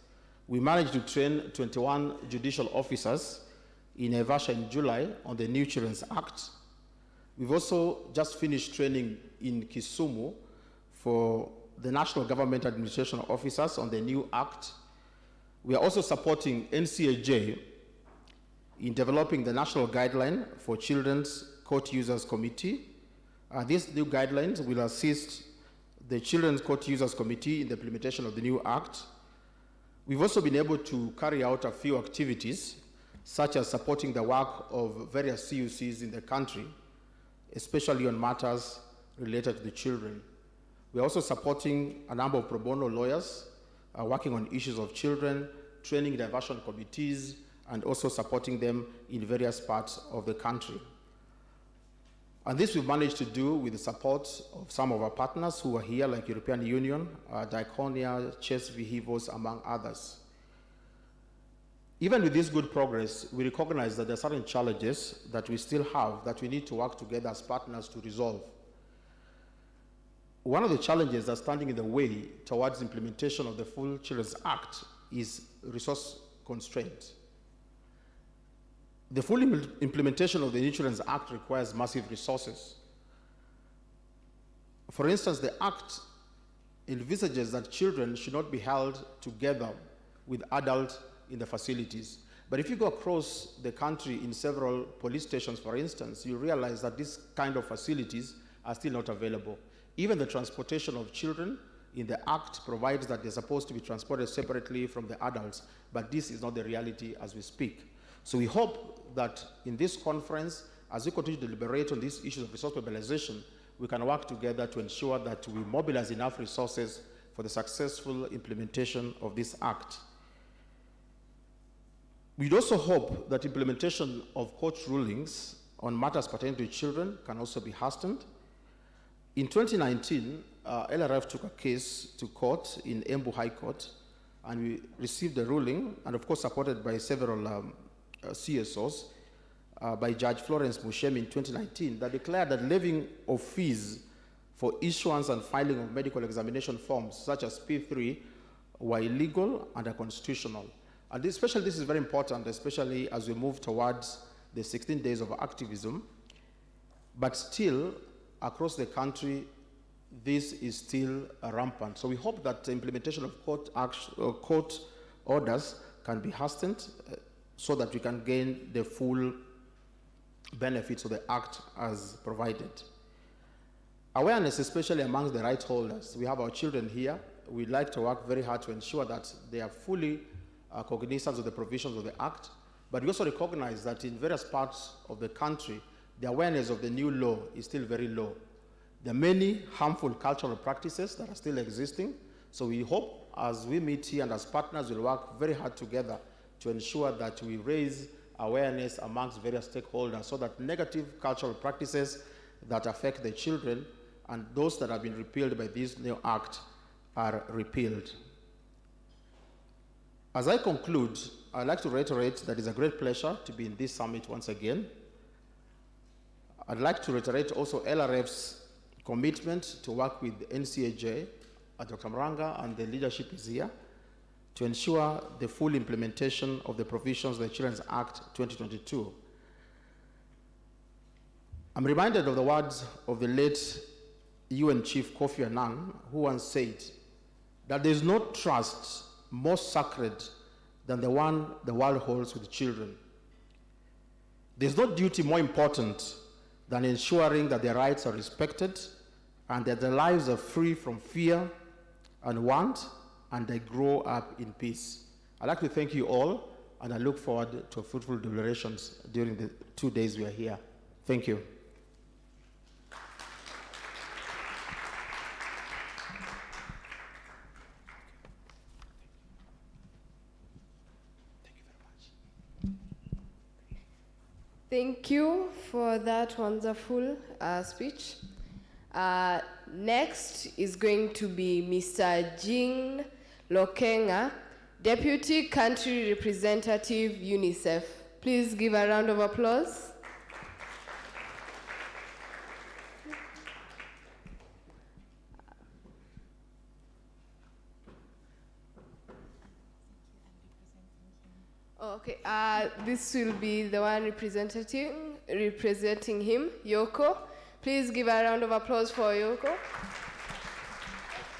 We managed to train 21 judicial officers in Naivasha in July on the new Children's Act. We've also just finished training in Kisumu for the National Government Administration Officers on the new Act. We are also supporting NCAJ in developing the National Guideline for Children's Court Users Committee. These new guidelines will assist the Children's Court Users Committee in the implementation of the new Act. We've also been able to carry out a few activities, such as supporting the work of various CUCs in the country, especially on matters related to the children. We're also supporting a number of pro bono lawyers working on issues of children, training diversion committees, and also supporting them in various parts of the country. And this we've managed to do with the support of some of our partners who are here, like European Union, Diaconia, Chess Vihivos, among others. Even with this good progress, we recognize that there are certain challenges that we still have that we need to work together as partners to resolve. One of the challenges that's standing in the way towards implementation of the Full Children's Act is resource constraint. The full implementation of the New Children's Act requires massive resources. For instance, the Act envisages that children should not be held together with adults in the facilities. But if you go across the country in several police stations, for instance, you realize that these kind of facilities are still not available. Even the transportation of children in the Act provides that they're supposed to be transported separately from the adults, but this is not the reality as we speak. So we hope that in this conference, as we continue to deliberate on these issues of resource mobilization, we can work together to ensure that we mobilize enough resources for the successful implementation of this Act. We'd also hope that implementation of court rulings on matters pertaining to children can also be hastened. In 2019, LRF took a case to court in Embu High Court, and we received a ruling, and of course supported by several CSOs, by Judge Florence Mushemi in 2019, that declared that levying of fees for issuance and filing of medical examination forms, such as P3, were illegal and unconstitutional. And especially this is very important, especially as we move towards the 16 days of activism. But still, across the country, this is still rampant. So we hope that the implementation of court orders can be hastened so that we can gain the full benefits of the Act as provided. Awareness, especially amongst the right holders. We have our children here. We'd like to work very hard to ensure that they are fully cognizant of the provisions of the Act, but we also recognize that in various parts of the country, the awareness of the new law is still very low. There are many harmful cultural practices that are still existing, so we hope as we meet here and as partners, we'll work very hard together to ensure that we raise awareness amongst various stakeholders so that negative cultural practices that affect the children and those that have been repealed by this new Act are repealed. As I conclude, I'd like to reiterate that it's a great pleasure to be in this summit once again. I'd like to reiterate also LRF's commitment to work with the NCAJ, Dr. Mranga, and the leadership is here to ensure the full implementation of the provisions of the Children's Act 2022. I'm reminded of the words of the late UN Chief Kofi Annan, who once said that there's no trust more sacred than the one the world holds with children. There's no duty more important than ensuring that their rights are respected and that their lives are free from fear and want, and they grow up in peace. I'd like to thank you all, and I look forward to fruitful deliberations during the 2 days we are here. Thank you. Thank you for that wonderful speech. Next is going to be Mr. Jean Lokenga, Deputy Country Representative, UNICEF. Please give a round of applause. Okay, this will be the one representing him, Yoko. Please give a round of applause for Yoko.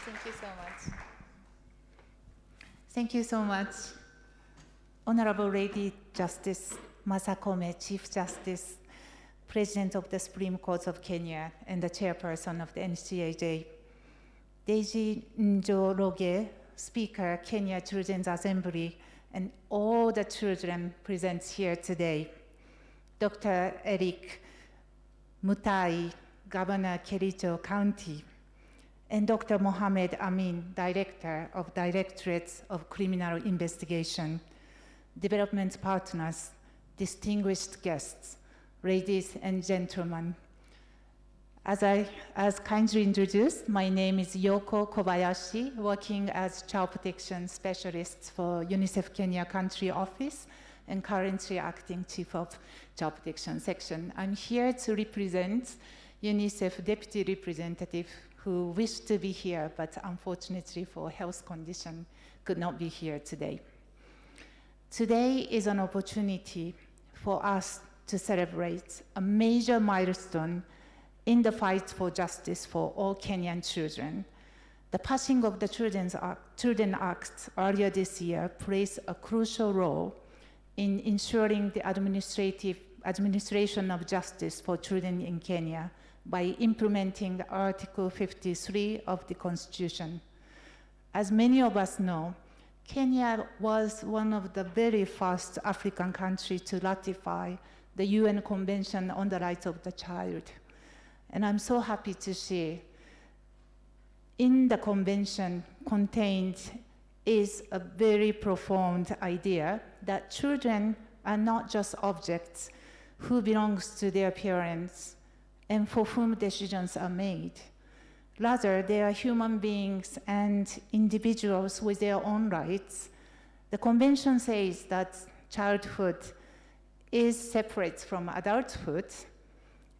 Thank you so much. Thank you so much. Honorable Lady Justice Masakome, Chief Justice, President of the Supreme Court of Kenya, and the Chairperson of the NCAJ. Deji Njoroge, Speaker, Kenya Children's Assembly, and all the children present here today. Dr. Eric Mutai, Governor Kericho County, and Dr. Mohammed Amin, Director of Directorates of Criminal Investigation, development partners, distinguished guests, ladies and gentlemen. As kindly introduced, my name is Yoko Kobayashi, working as child protection specialist for UNICEF Kenya Country Office and currently acting chief of child protection section. I'm here to represent UNICEF deputy representative who wished to be here, but unfortunately for health condition could not be here today. Today is an opportunity for us to celebrate a major milestone in the fight for justice for all Kenyan children. The passing of the Children Act earlier this year plays a crucial role in ensuring the administration of justice for children in Kenya by implementing Article 53 of the Constitution. As many of us know, Kenya was one of the very first African countries to ratify the UN Convention on the Rights of the Child. And I'm so happy to see in the convention contained is a very profound idea that children are not just objects who belongs to their parents and for whom decisions are made. Rather, they are human beings and individuals with their own rights. The convention says that childhood is separate from adulthood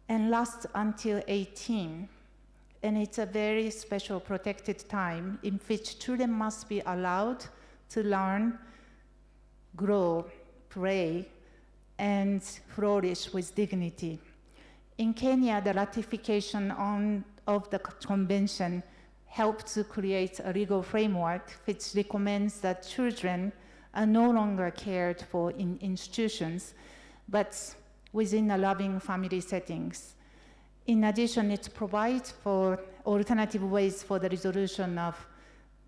and lasts until 18. And it's a very special protected time in which children must be allowed to learn, grow, play, and flourish with dignity. In Kenya, the ratification of the convention helped to create a legal framework which recommends that children are no longer cared for in institutions, but within a loving family settings. In addition, it provides for alternative ways for the resolution of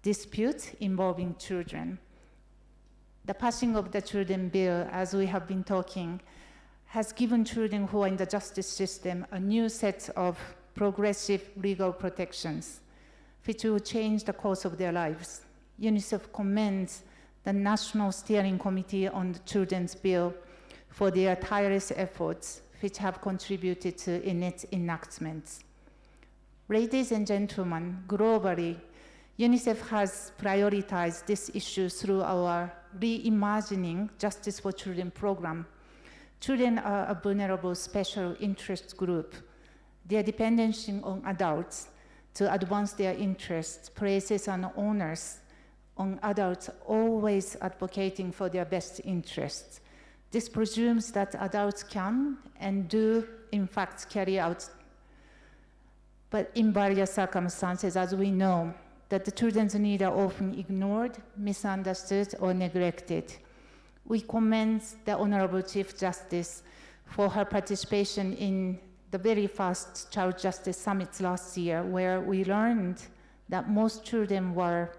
disputes involving children. The passing of the Children Bill, as we have been talking, has given children who are in the justice system a new set of progressive legal protections, which will change the course of their lives. UNICEF commends the National Steering Committee on the Children's Bill for their tireless efforts, which have contributed to in its enactments. Ladies and gentlemen, globally, UNICEF has prioritized this issue through our Reimagining Justice for Children program. Children are a vulnerable special interest group. Their dependency on adults to advance their interests places an onus on adults always advocating for their best interests. This presumes that adults can and do, in fact, carry out, but in various circumstances, as we know, that the children's needs are often ignored, misunderstood, or neglected. We commend the Honorable Chief Justice for her participation in the very first Child Justice Summit last year, where we learned that most children were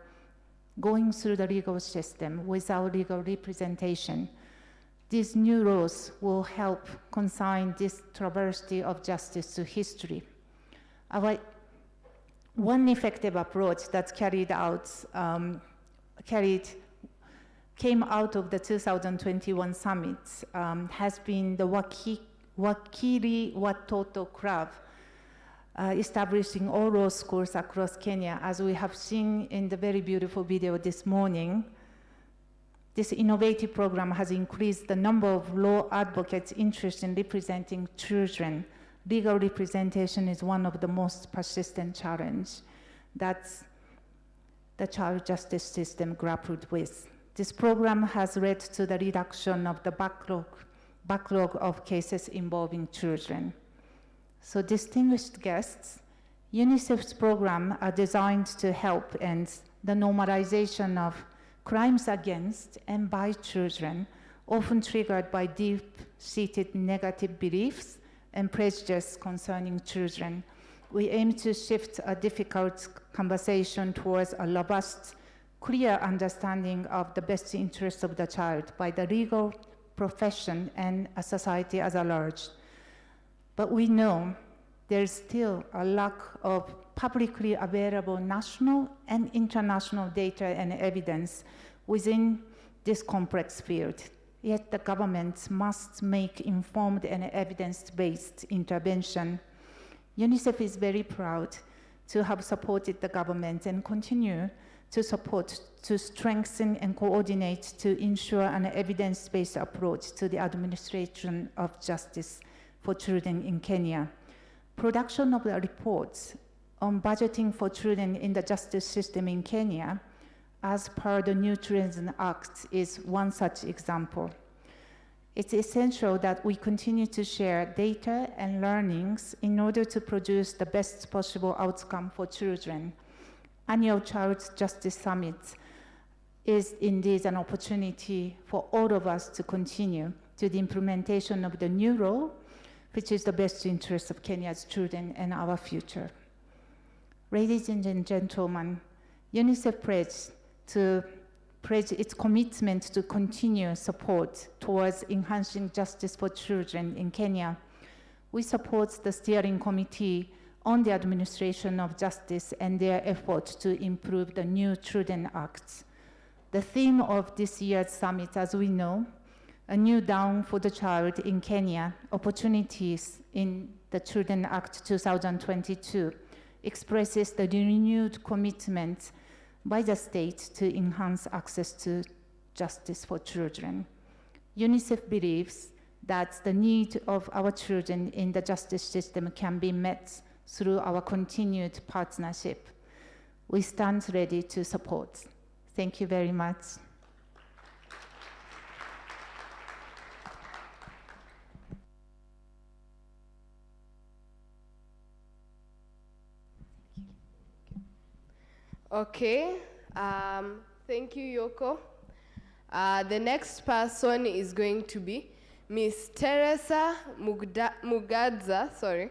going through the legal system without legal representation. These new laws will help consign this traversy of justice to history. One effective approach that came out of the 2021 summit has been the Wakili Watoto Club, establishing all law schools across Kenya, as we have seen in the very beautiful video this morning. This innovative program has increased the number of law advocates interested in representing children. Legal representation is one of the most persistent challenges that the child justice system grappled with. This program has led to the reduction of the backlog of cases involving children. So distinguished guests, UNICEF's programs are designed to help end the normalization of crimes against and by children, often triggered by deep-seated negative beliefs and prejudice concerning children. We aim to shift a difficult conversation towards a robust, clear understanding of the best interests of the child by the legal profession and a society as a large. But we know there's still a lack of publicly available national and international data and evidence within this complex field. yet the government must make informed and evidence-based intervention. UNICEF is very proud to have supported the government and continue to support, to strengthen and coordinate to ensure an evidence-based approach to the administration of justice for children in Kenya. Production of the reports on budgeting for children in the justice system in Kenya, as per the New Children's Act, is one such example. It's essential that we continue to share data and learnings in order to produce the best possible outcome for children. Annual Child Justice Summit is indeed an opportunity for all of us to continue to the implementation of the new law, which is the best interest of Kenya's children and our future. Ladies and gentlemen, UNICEF pledged its commitment to continue support towards enhancing justice for children in Kenya. We support the steering committee on the administration of justice and their efforts to improve the new Children Act. The theme of this year's summit, as we know, a new dawn for the child in Kenya, opportunities in the Children Act 2022, expresses the renewed commitment by the state to enhance access to justice for children. UNICEF believes that the need of our children in the justice system can be met through our continued partnership. We stand ready to support. Thank you very much. Okay, thank you, Yoko. The next person is going to be Miss Teresa Mugadza,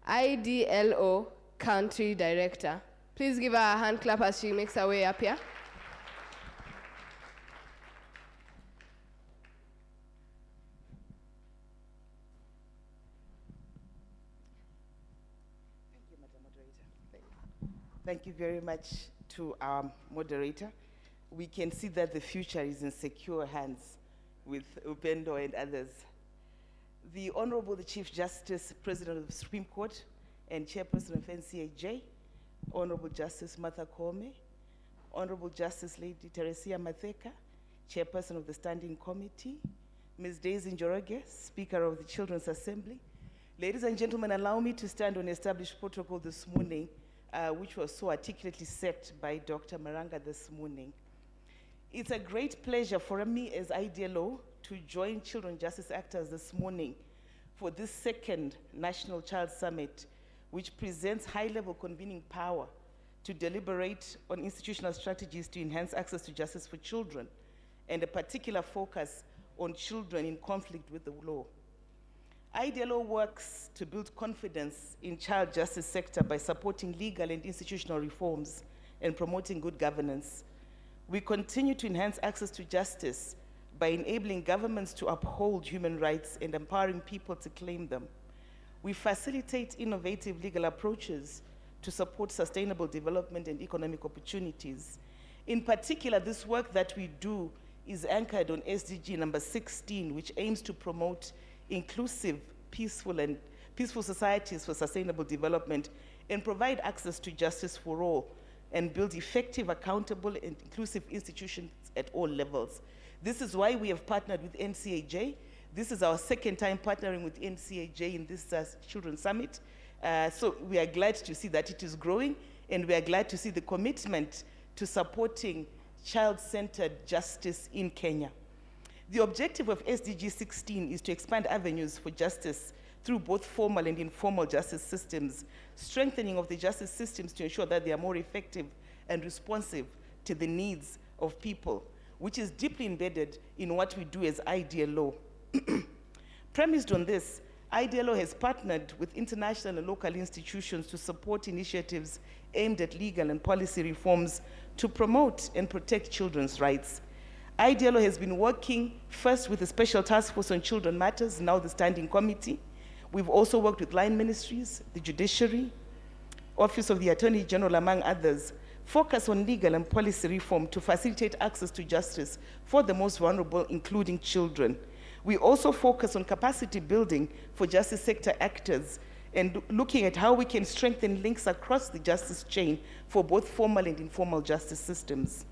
IDLO Country Director. Please give her a hand clap as she makes her way up here. Thank you very much to our moderator. We can see that the future is in secure hands with Upendo and others. The Honorable Chief Justice, President of the Supreme Court and Chairperson of NCAJ, Honorable Justice Martha Koome, Honorable Justice Lady Teresia Matheka, Chairperson of the Standing Committee, Ms. Daisy Njoroge, Speaker of the Children's Assembly. Ladies and gentlemen, allow me to stand on established protocol this morning, which was so articulately set by Dr. Maranga this morning. It's a great pleasure for me as IDLO to join children justice actors this morning for this second National Child Summit, which presents high-level convening power to deliberate on institutional strategies to enhance access to justice for children, and a particular focus on children in conflict with the law. IDLO works to build confidence in child justice sector by supporting legal and institutional reforms and promoting good governance. We continue to enhance access to justice by enabling governments to uphold human rights and empowering people to claim them. We facilitate innovative legal approaches to support sustainable development and economic opportunities. In particular, this work that we do is anchored on SDG number 16, which aims to promote inclusive, peaceful societies for sustainable development and provide access to justice for all and build effective, accountable, and inclusive institutions at all levels. This is why we have partnered with NCAJ. This is our second time partnering with NCAJ in this Children's Summit. So we are glad to see that it is growing, and we are glad to see the commitment to supporting child-centered justice in Kenya. The objective of SDG 16 is to expand avenues for justice through both formal and informal justice systems, strengthening of the justice systems to ensure that they are more effective and responsive to the needs of people, which is deeply embedded in what we do as IDLO. Premised on this, IDLO has partnered with international and local institutions to support initiatives aimed at legal and policy reforms to promote and protect children's rights. IDLO has been working first with the Special Task Force on Children Matters, now the Standing Committee. We've also worked with line ministries, the judiciary, Office of the Attorney General, among others, focus on legal and policy reform to facilitate access to justice for the most vulnerable, including children. We also focus on capacity building for justice sector actors and looking at how we can strengthen links across the justice chain for both formal and informal justice systems.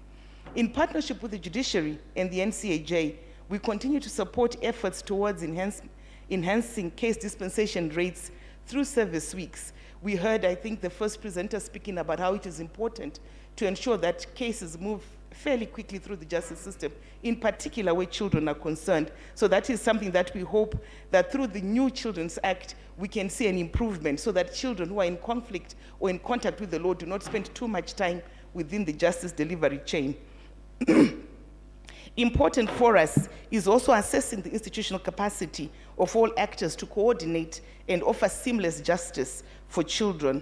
In partnership with the judiciary and the NCAJ, we continue to support efforts towards enhancing case dispensation rates through service weeks. We heard, I think, the first presenter speaking about how it is important to ensure that cases move fairly quickly through the justice system, in particular where children are concerned. So that is something that we hope that through the new Children's Act, we can see an improvement so that children who are in conflict or in contact with the law do not spend too much time within the justice delivery chain. Important for us is also assessing the institutional capacity of all actors to coordinate and offer seamless justice for children.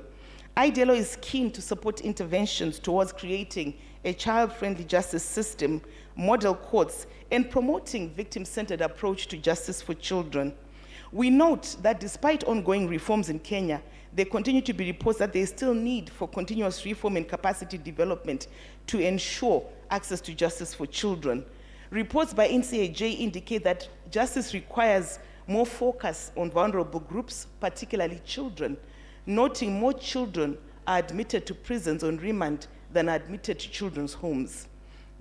IDLO is keen to support interventions towards creating a child-friendly justice system, model courts, and promoting victim-centered approach to justice for children. We note that despite ongoing reforms in Kenya, there continue to be reports that there is still need for continuous reform and capacity development to ensure access to justice for children. Reports by NCAJ indicate that justice requires more focus on vulnerable groups, particularly children, noting more children are admitted to prisons on remand than are admitted to children's homes.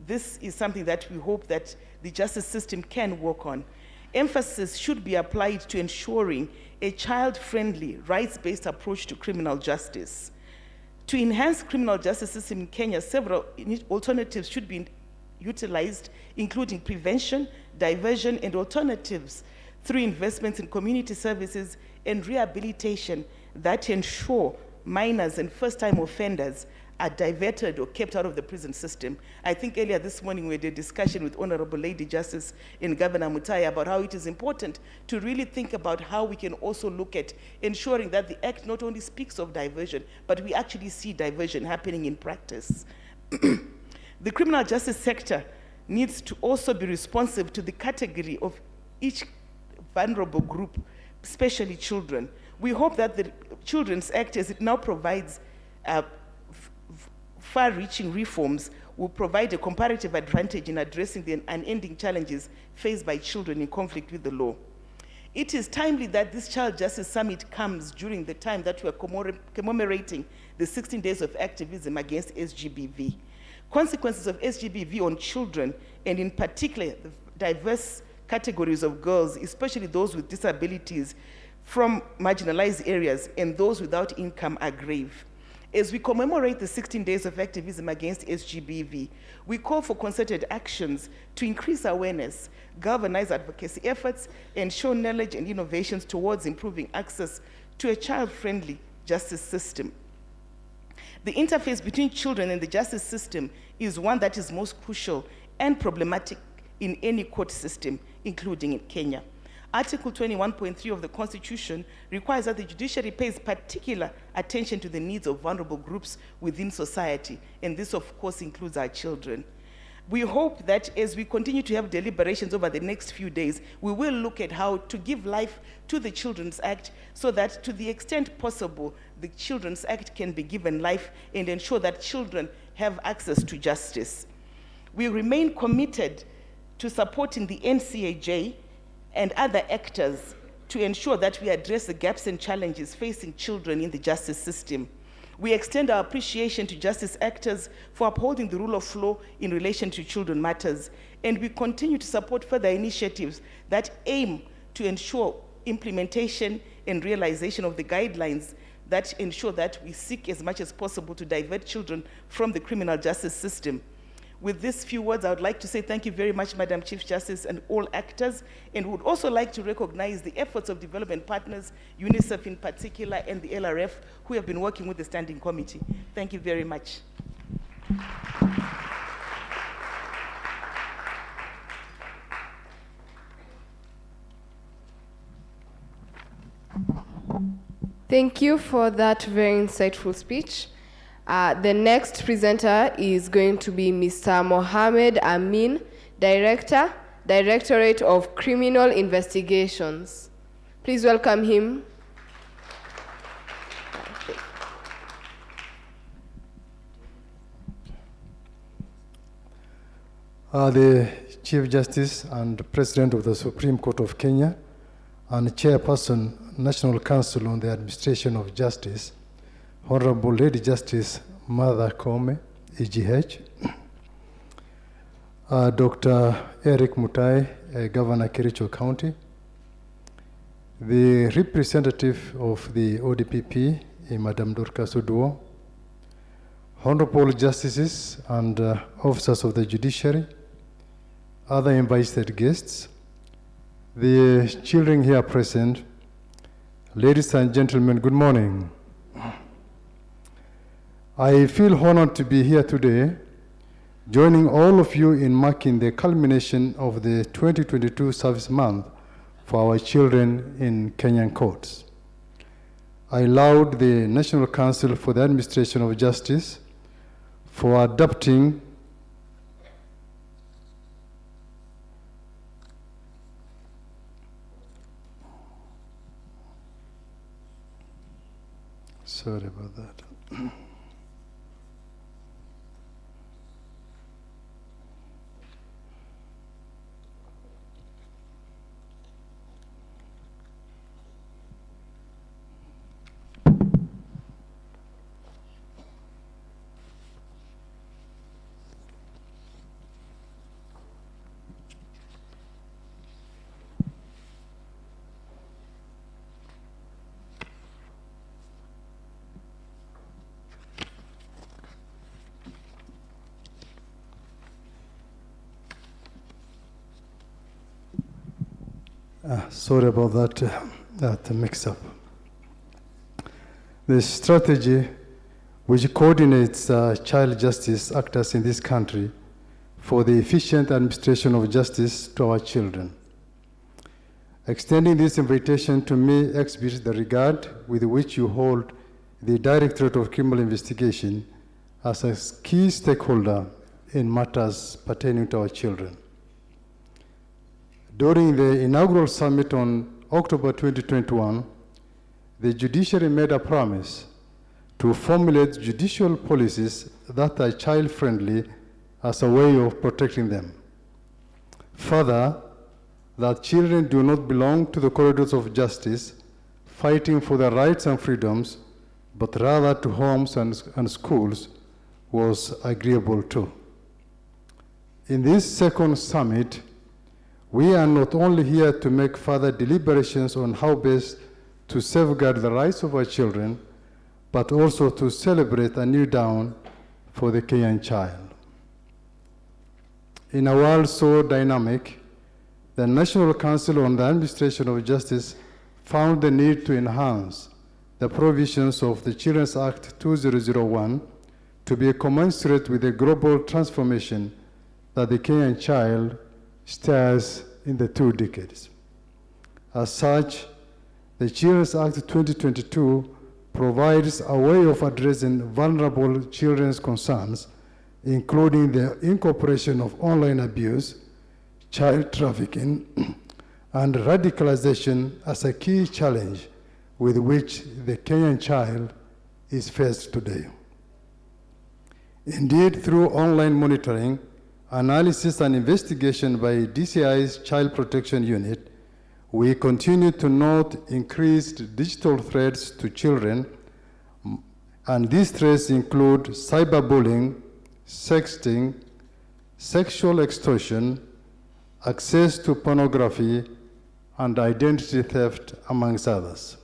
This is something that we hope that the justice system can work on. Emphasis should be applied to ensuring a child-friendly, rights-based approach to criminal justice. To enhance criminal justice system in Kenya, several alternatives should be utilized, including prevention, diversion, and alternatives through investments in community services and rehabilitation that ensure minors and first-time offenders are diverted or kept out of the prison system. I think earlier this morning we had a discussion with Honorable Lady Justice and Governor Mutai about how it is important to really think about how we can also look at ensuring that the Act not only speaks of diversion, but we actually see diversion happening in practice. The criminal justice sector needs to also be responsive to the category of each vulnerable group, especially children. We hope that the Children's Act, as it now provides far-reaching reforms, will provide a comparative advantage in addressing the unending challenges faced by children in conflict with the law. It is timely that this Child Justice Summit comes during the time that we are commemorating the 16 days of activism against SGBV. Consequences of SGBV on children, and in particular the diverse categories of girls, especially those with disabilities from marginalized areas and those without income, are grave. As we commemorate the 16 days of activism against SGBV, we call for concerted actions to increase awareness, galvanize advocacy efforts, and show knowledge and innovations towards improving access to a child-friendly justice system. The interface between children and the justice system is one that is most crucial and problematic in any court system, including in Kenya. Article 21.3 of the Constitution requires that the judiciary pays particular attention to the needs of vulnerable groups within society, and this, of course, includes our children. We hope that as we continue to have deliberations over the next few days, we will look at how to give life to the Children's Act so that, to the extent possible, the Children's Act can be given life and ensure that children have access to justice. We remain committed to supporting the NCAJ and other actors to ensure that we address the gaps and challenges facing children in the justice system. We extend our appreciation to justice actors for upholding the rule of law in relation to children matters, and we continue to support further initiatives that aim to ensure implementation and realization of the guidelines that ensure that we seek as much as possible to divert children from the criminal justice system. With these few words, I would like to say thank you very much, Madam Chief Justice, and all actors, and would also like to recognize the efforts of development partners, UNICEF in particular, and the LRF, who have been working with the Standing Committee. Thank you very much. Thank you for that very insightful speech. The next presenter is going to be Mr. Mohammed Amin, Directorate of Criminal Investigations. Please welcome him. The Chief Justice and President of the Supreme Court of Kenya and Chairperson, National Council on the Administration of Justice, Honorable Lady Justice Martha Koome, EGH, Dr. Eric Mutai, Governor Kericho County, the representative of the ODPP, Madam Dorcas Oduor, Honorable Justices and officers of the judiciary, other invited guests, the children here present, ladies and gentlemen, good morning. I feel honored to be here today, joining all of you in marking the culmination of the 2022 Service Month for our children in Kenyan courts. I laud the National Council for the Administration of Justice for adopting sorry about that. Sorry about that mix-up. The strategy which coordinates child justice actors in this country for the efficient administration of justice to our children. Extending this invitation to me exhibits the regard with which you hold the Directorate of Criminal Investigation as a key stakeholder in matters pertaining to our children. During the inaugural summit on October 2021, the judiciary made a promise to formulate judicial policies that are child-friendly as a way of protecting them. Further, that children do not belong to the corridors of justice, fighting for their rights and freedoms, but rather to homes and schools was agreeable too. In this second summit, we are not only here to make further deliberations on how best to safeguard the rights of our children, but also to celebrate a new dawn for the Kenyan child. In a world so dynamic, the National Council on the Administration of Justice found the need to enhance the provisions of the Children's Act 2001 to be commensurate with the global transformation that the Kenyan child stares in the 2 decades. As such, the Children's Act 2022 provides a way of addressing vulnerable children's concerns, including the incorporation of online abuse, child trafficking, and radicalization as a key challenge with which the Kenyan child is faced today. Indeed, through online monitoring, analysis and investigation by DCI's Child Protection Unit, we continue to note increased digital threats to children, and these threats include cyberbullying, sexting, sexual extortion, access to pornography, and identity theft, amongst others.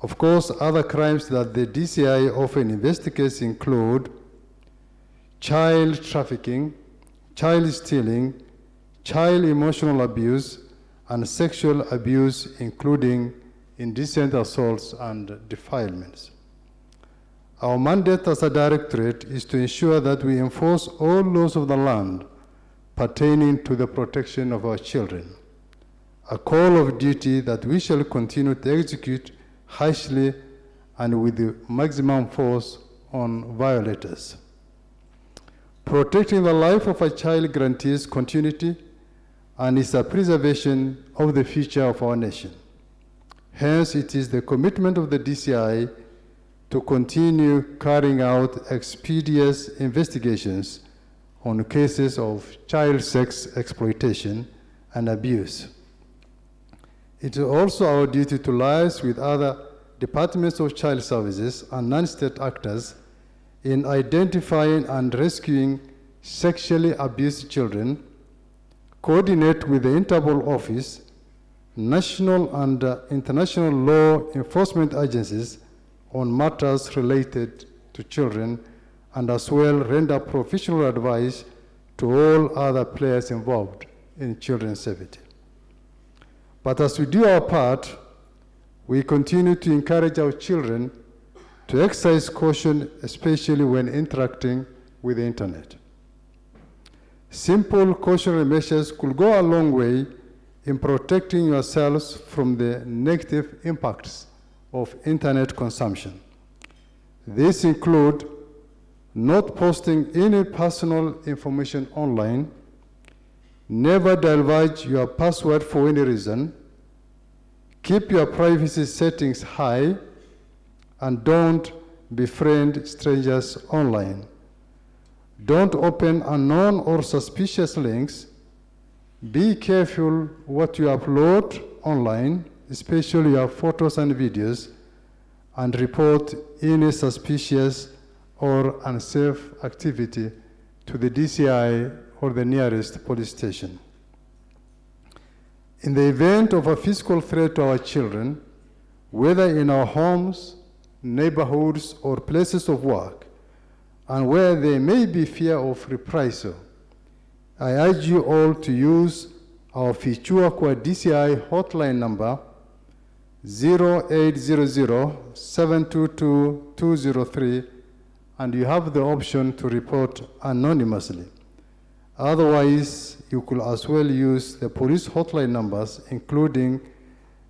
Of course, other crimes that the DCI often investigates include child trafficking, child stealing, child emotional abuse, and sexual abuse, including indecent assaults and defilements. Our mandate as a directorate is to ensure that we enforce all laws of the land pertaining to the protection of our children, a call of duty that we shall continue to execute harshly and with the maximum force on violators. Protecting the life of a child guarantees continuity and is a preservation of the future of our nation. Hence, it is the commitment of the DCI to continue carrying out expeditious investigations on cases of child sex exploitation and abuse. It is also our duty to liaise with other departments of child services and non-state actors in identifying and rescuing sexually abused children, coordinate with the Interpol Office, national and international law enforcement agencies on matters related to children, and as well render professional advice to all other players involved in children's safety. But as we do our part, we continue to encourage our children to exercise caution, especially when interacting with the internet. Simple cautionary measures could go a long way in protecting yourselves from the negative impacts of internet consumption. These include not posting any personal information online, never divulge your password for any reason, keep your privacy settings high, and don't befriend strangers online. Don't open unknown or suspicious links. Be careful what you upload online, especially your photos and videos, and report any suspicious or unsafe activity to the DCI or the nearest police station. In the event of a physical threat to our children, whether in our homes, neighborhoods, or places of work, and where there may be fear of reprisal, I urge you all to use our Fichuakwa DCI hotline number 0800-722-203, and you have the option to report anonymously. Otherwise, you could as well use the police hotline numbers, including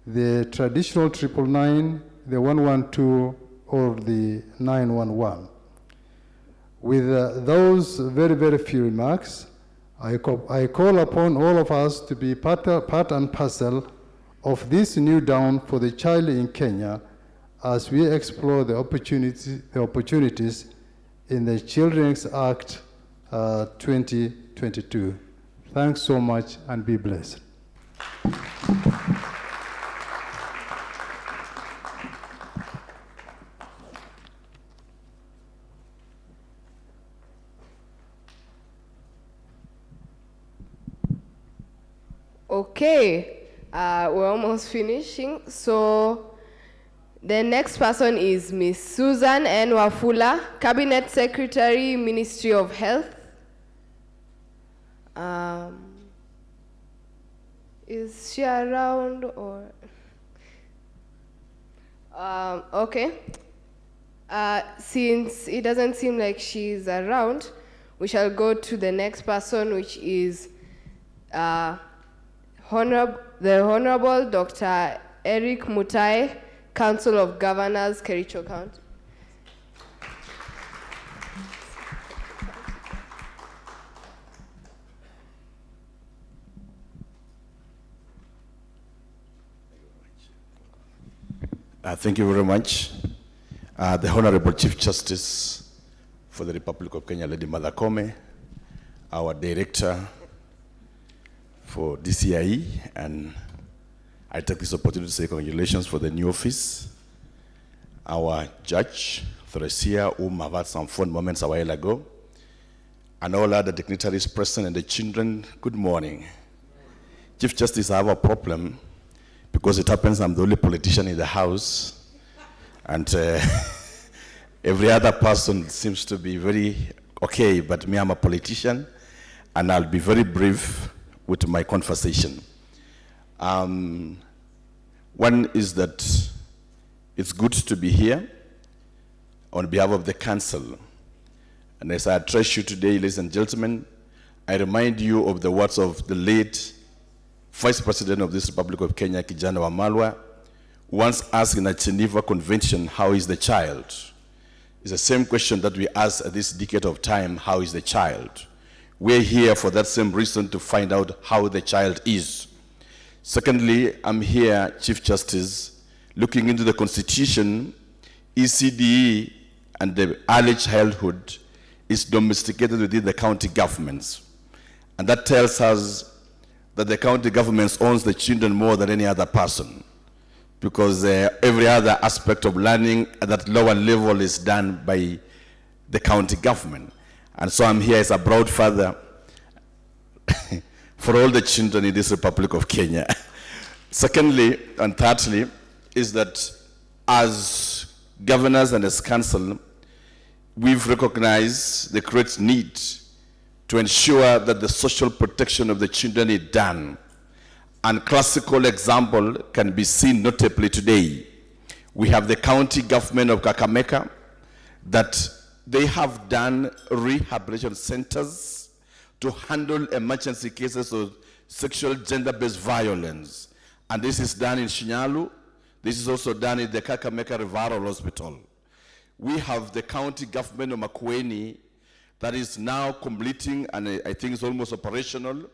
the traditional 999, the 112, or the 911. With those very, very few remarks, I call upon all of us to be part and parcel of this new dawn for the child in Kenya as we explore the opportunities in the Children's Act 2022. Thanks so much and be blessed. Okay, we're almost finishing. So the next person is Miss Susan N. Wafula, Cabinet Secretary, Ministry of Health. Is she around or? Okay. Since it doesn't seem like she's around, we shall go to the next person, which is the Honorable Dr. Eric Mutai, Council of Governors, Kericho County. Thank you very much. The Honorable Chief Justice for the Republic of Kenya, Lady Martha Koome, our Director for DCIE, and I take this opportunity to say congratulations for the new office. Our Judge, Theresia, whom I've had some fond moments a while ago, and all other dignitaries present and the children, good morning. Chief Justice, I have a problem because it happens I'm the only politician in the house, and every other person seems to be very okay, but me, I'm a politician, and I'll be very brief with my conversation. One is that it's good to be here on behalf of the council. And as I address you today, ladies and gentlemen, I remind you of the words of the late Vice President of this Republic of Kenya, Kijana Wamalwa, who once asked in a Geneva Convention, how is the child? It's the same question that we ask at this decade of time, how is the child? We're here for that same reason, to find out how the child is. Secondly, I'm here, Chief Justice, looking into the Constitution, ECDE, and the early childhood is domesticated within the county governments. And that tells us that the county governments owns the children more than any other person, because every other aspect of learning at that lower level is done by the county government. And so I'm here as a proud father for all the children in this Republic of Kenya. Secondly, and thirdly, is that as governors and as council, we've recognized the great need to ensure that the social protection of the children is done. And classical example can be seen notably today. We have the county government of Kakamega that they have done rehabilitation centers to handle emergency cases of sexual gender-based violence. And this is done in Shinyalu. This is also done in the Kakamega Referral Hospital. We have the county government of Makueni that is now completing, and I think it's almost operational,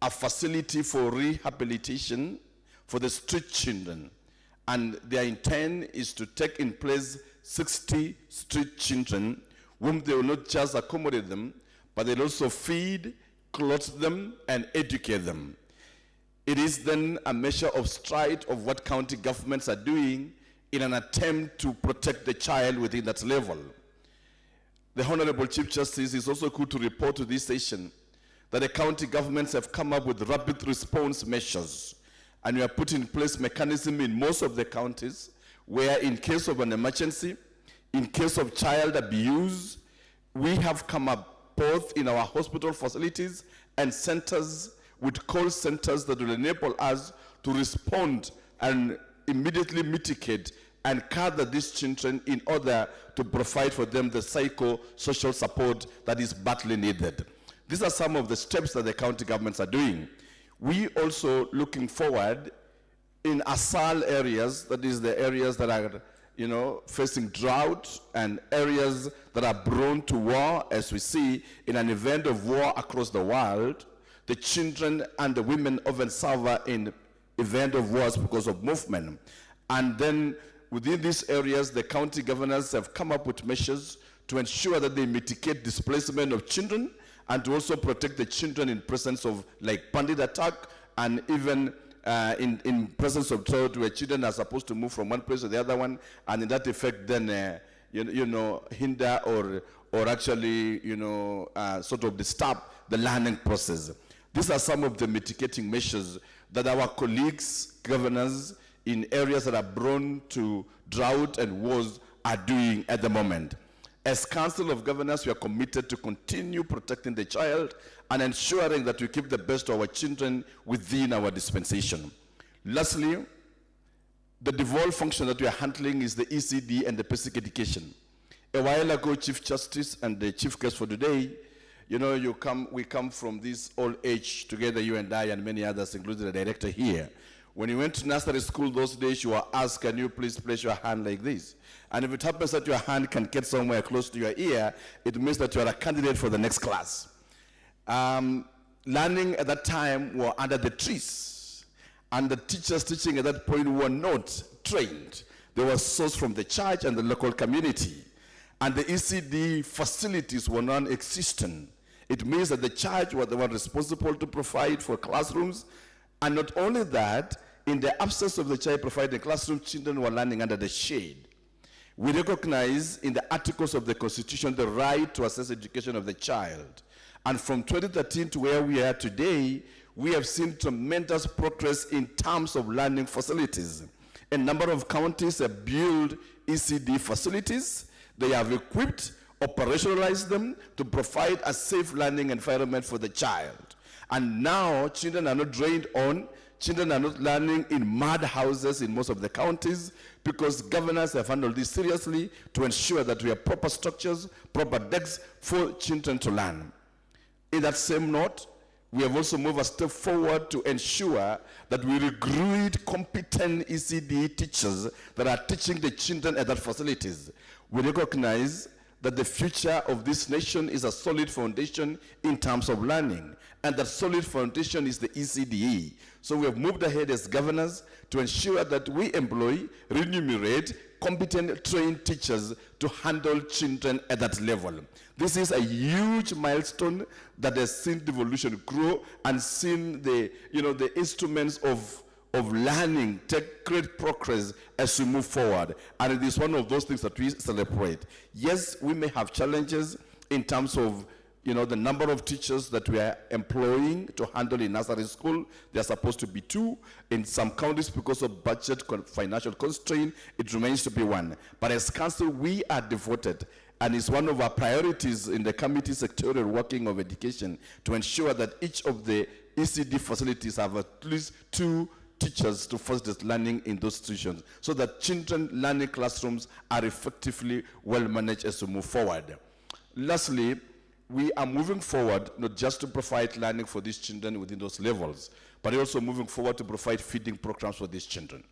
a facility for rehabilitation for the street children. And their intent is to take in place 60 street children whom they will not just accommodate them, but they'll also feed, clothe them, and educate them. It is then a measure of stride of what county governments are doing in an attempt to protect the child within that level. The Honorable Chief Justice is also good to report to this session that the county governments have come up with rapid response measures, and we have put in place mechanism in most of the counties where in case of an emergency, in case of child abuse, we have come up both in our hospital facilities and centers with call centers that will enable us to respond and immediately mitigate and gather these children in order to provide for them the psycho-social support that is badly needed. These are some of the steps that the county governments are doing. We also looking forward in ASAL areas, that is the areas that are facing drought and areas that are prone to war, as we see in an event of war across the world. The children and the women often suffer in event of wars because of movement. And then within these areas, the county governors have come up with measures to ensure that they mitigate displacement of children and to also protect the children in presence of like bandit attack and even in presence of threat where children are supposed to move from one place to the other one, and in that effect then hinder or actually sort of disturb the learning process. These are some of the mitigating measures that our colleagues, governors in areas that are prone to drought and wars are doing at the moment. As Council of Governors, we are committed to continue protecting the child and ensuring that we keep the best of our children within our dispensation. Lastly, the devolved function that we are handling is the ECD and the basic education. A while ago, Chief Justice and the Chief Guest for today, we come from this old age together, you and I and many others, including the director here. When you went to nursery school those days, you were asked, can you please place your hand like this? And if it happens that your hand can get somewhere close to your ear, it means that you are a candidate for the next class. Learning at that time were under the trees, and the teachers teaching at that point were not trained. They were sourced from the church and the local community. And the ECD facilities were non-existent. It means that the church was the one responsible to provide for classrooms. And not only that, in the absence of the child providing classroom, children were learning under the shade. We recognize in the articles of the Constitution the right to access education of the child. And from 2013 to where we are today, we have seen tremendous progress in terms of learning facilities. A number of counties have built ECD facilities. They have equipped, operationalized them to provide a safe learning environment for the child. And now children are not drained on, children are not learning in mud houses in most of the counties because governors have handled this seriously to ensure that we have proper structures, proper decks for children to learn. In that same note, we have also moved a step forward to ensure that we recruit competent ECD teachers that are teaching the children at that facilities. We recognize that the future of this nation is a solid foundation in terms of learning, and that solid foundation is the ECDE. So we have moved ahead as governors to ensure that we employ, remunerate, competent, trained teachers to handle children at that level. This is a huge milestone that has seen devolution grow and seen the instruments of learning take great progress as we move forward. And it is one of those things that we celebrate. Yes, we may have challenges in terms of the number of teachers that we are employing to handle in nursery school. They are supposed to be 2. In some counties, because of budget financial constraint, it remains to be 1. But as council, we are devoted, and it's one of our priorities in the committee sectorial working of education to ensure that each of the ECD facilities have at least 2 teachers to foster learning in those institutions, so that children learning classrooms are effectively well managed as we move forward. Lastly, we are moving forward not just to provide learning for these children within those levels, but also moving forward to provide feeding programs for these children.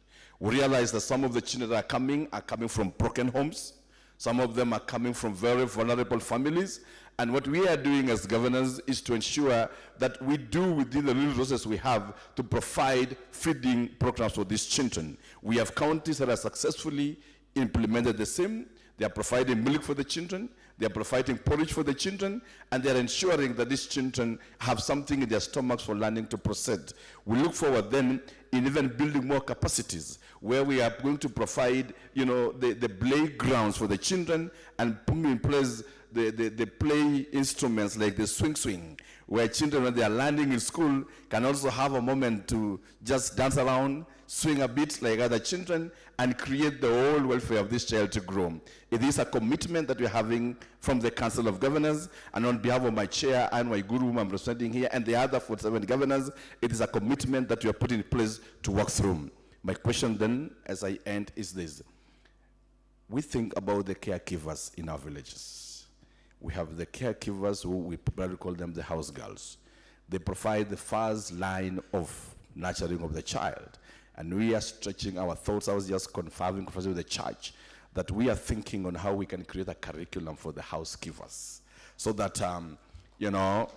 We realize that some of the children that are coming from broken homes. Some of them are coming from very vulnerable families. And what we are doing as governors is to ensure that we do within the resources we have to provide feeding programs for these children. We have counties that have successfully implemented the same. They are providing milk for the children. They are providing porridge for the children, and they are ensuring that these children have something in their stomachs for learning to proceed. We look forward then in even building more capacities, where we are going to provide, the playgrounds for the children and putting in place the play instruments like the swing, where children, when they are learning in school, can also have a moment to just dance around, swing a bit like other children, and create the whole welfare of this child to grow. It is a commitment that we're having from the Council of Governors, and on behalf of my chair and my guru whom I'm representing here, and the other 47 governors, it is a commitment that we are putting in place to work through. My question then, as I end, is this. We think about the caregivers in our villages. We have the caregivers who we probably call them the house girls. They provide the first line of nurturing of the child. And we are stretching our thoughts. I was just confirming with the church that we are thinking on how we can create a curriculum for the housekeepers, so that,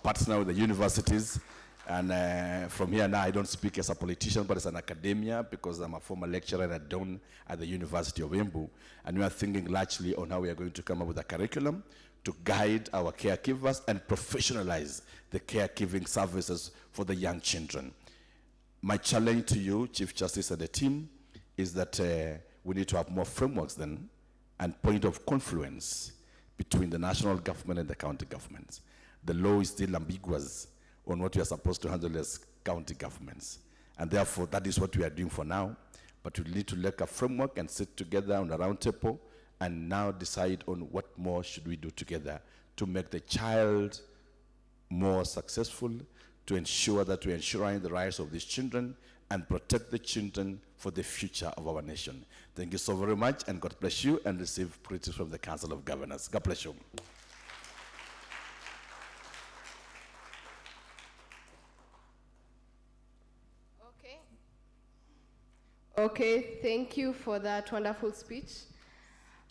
partner with the universities. And from here now, I don't speak as a politician, but as an academia, because I'm a former lecturer at Dawn at the University of Embu. And we are thinking largely on how we are going to come up with a curriculum to guide our caregivers and professionalize the caregiving services for the young children. My challenge to you, Chief Justice and the team, is that we need to have more frameworks then and point of confluence between the national government and the county governments. The law is still ambiguous on what we are supposed to handle as county governments. And therefore, that is what we are doing for now. But we need to look at a framework and sit together on a round table and now decide on what more should we do together to make the child more successful, to ensure that we're ensuring the rights of these children and protect the children for the future of our nation. Thank you so very much, and God bless you, and receive greetings from the Council of Governors. God bless you. Okay, thank you for that wonderful speech.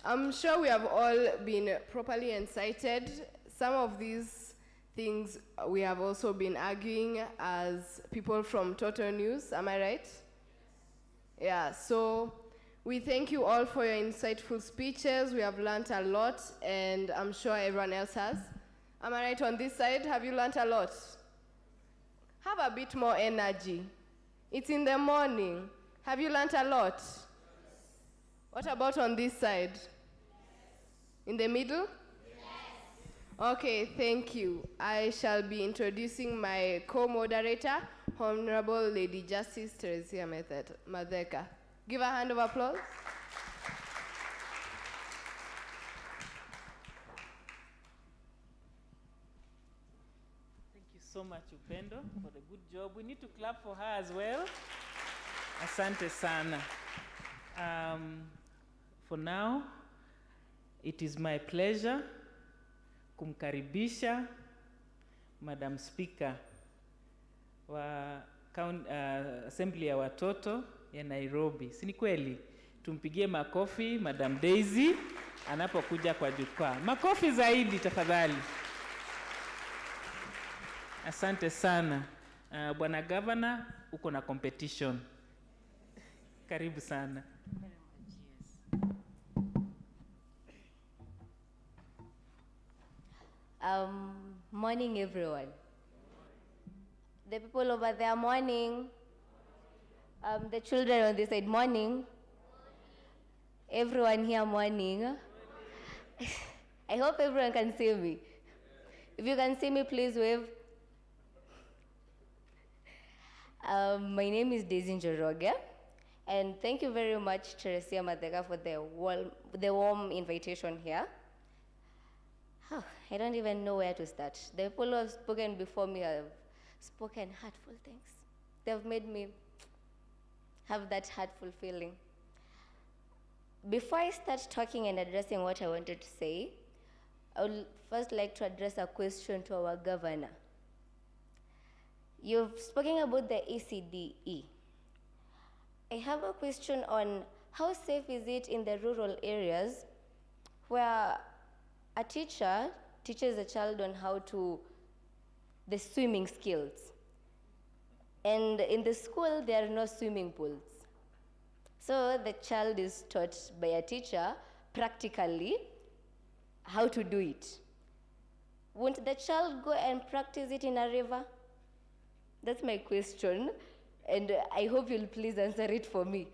I'm sure we have all been properly incited. Some of these things we have also been arguing as people from Total News, am I right? Yeah, so we thank you all for your insightful speeches. We have learned a lot, and I'm sure everyone else has. Am I right on this side? Have you learned a lot? Have a bit more energy. It's in the morning. Have you learned a lot? Yes. What about on this side? Yes. In the middle? Yes. Okay, thank you. I shall be introducing my co-moderator, Honorable Lady Justice Teresia Madeka. Give a hand of applause. Thank you so much, Upendo, for the good job. We need to clap for her as well. Asante sana. For now, it is my pleasure kumkaribisha Madam Speaker wa Assembly ya watoto ya Nairobi. Si ni kweli? Tumpigie makofi Madam Daisy anapokuja kwa jukwaa. Makofi zaidi tafadhali. Asante sana. Bwana Governor, uko na competition. Karibu sana. Morning, everyone. The people over there, morning. The children on this side, morning. Everyone here, morning. I hope everyone can see me. If you can see me, please wave. My name is Daisy Njoroge, and thank you very much, Teresia Mateka, for the warm invitation here. I don't even know where to start. The people who have spoken before me have spoken hurtful things. They've made me have that hurtful feeling. Before I start talking and addressing what I wanted to say, I would first like to address a question to our governor. You've spoken about the ECDE. I have a question on how safe is it in the rural areas where a teacher teaches a child on the swimming skills. And in the school, there are no swimming pools. So the child is taught by a teacher practically how to do it. Won't the child go and practice it in a river? That's my question, and I hope you'll please answer it for me.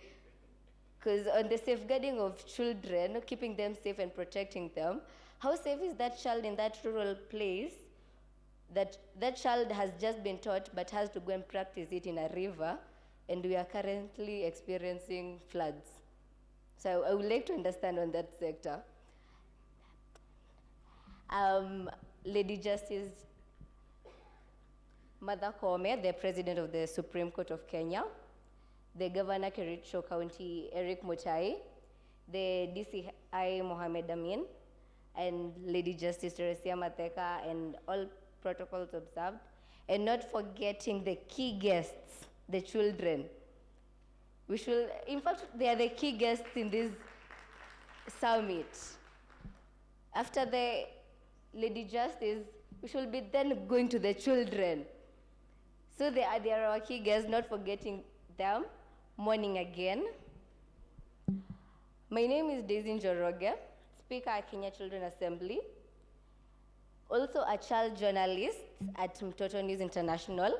Because on the safeguarding of children, keeping them safe and protecting them, how safe is that child in that rural place that child has just been taught but has to go and practice it in a river, and we are currently experiencing floods? So I would like to understand on that sector. Lady Justice Martha Koome, the President of the Supreme Court of Kenya, the Governor Kericho County Eric Mutai, the DCI Mohamed Amin, and Lady Justice Teresia Mateka, and all protocols observed, and not forgetting the key guests, the children. In fact, they are the key guests in this summit. After the Lady Justice, we should be then going to the children. So they are our key guests, not forgetting them. Morning again. My name is Daisy Njoroge, Speaker at Kenya Children Assembly, also a child journalist at Mtoto News International,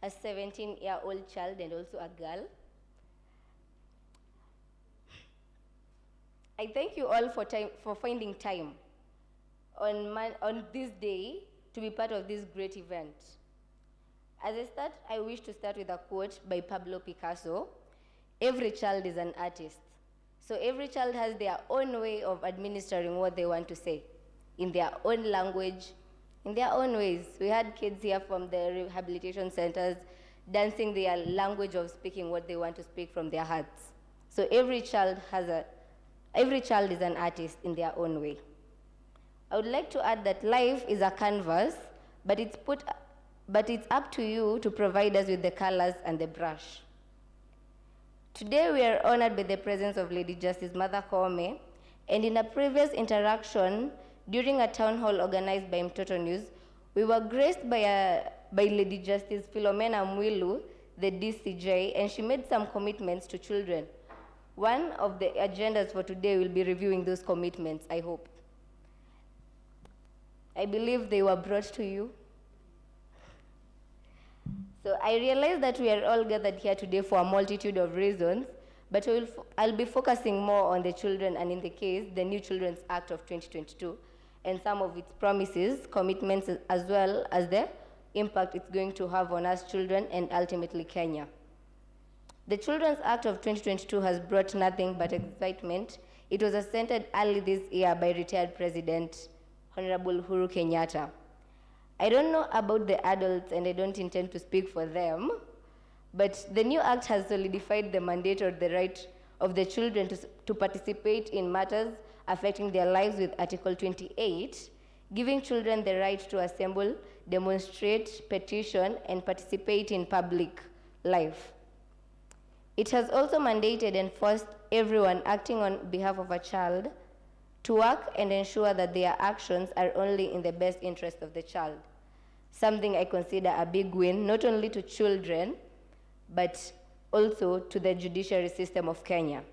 a 17-year-old child and also a girl. I thank you all for finding time on this day to be part of this great event. As I start, I wish to start with a quote by Pablo Picasso: "Every child is an artist." So every child has their own way of administering what they want to say, in their own language, in their own ways. We had kids here from the rehabilitation centers dancing their language of speaking what they want to speak from their hearts. So every child is an artist in their own way. I would like to add that life is a canvas, but it's up to you to provide us with the colors and the brush. Today we are honored by the presence of Lady Justice Martha Koome, and in a previous interaction during a town hall organized by Mtoto News, we were graced by Lady Justice Philomena Mwilu, the DCJ, and she made some commitments to children. One of the agendas for today will be reviewing those commitments, I hope. I believe they were brought to you. So I realize that we are all gathered here today for a multitude of reasons, but I'll be focusing more on the children, and in the case, the new Children's Act of 2022, and some of its promises, commitments, as well as the impact it's going to have on us children and ultimately Kenya. The Children's Act of 2022 has brought nothing but excitement. It was assented early this year by retired President Honorable Uhuru Kenyatta. I don't know about the adults, and I don't intend to speak for them, but the new act has solidified the mandate or the right of the children to participate in matters affecting their lives with Article 28, giving children the right to assemble, demonstrate, petition, and participate in public life. It has also mandated and forced everyone acting on behalf of a child to work and ensure that their actions are only in the best interest of the child. Something I consider a big win, not only to children, but also to the judiciary system of Kenya.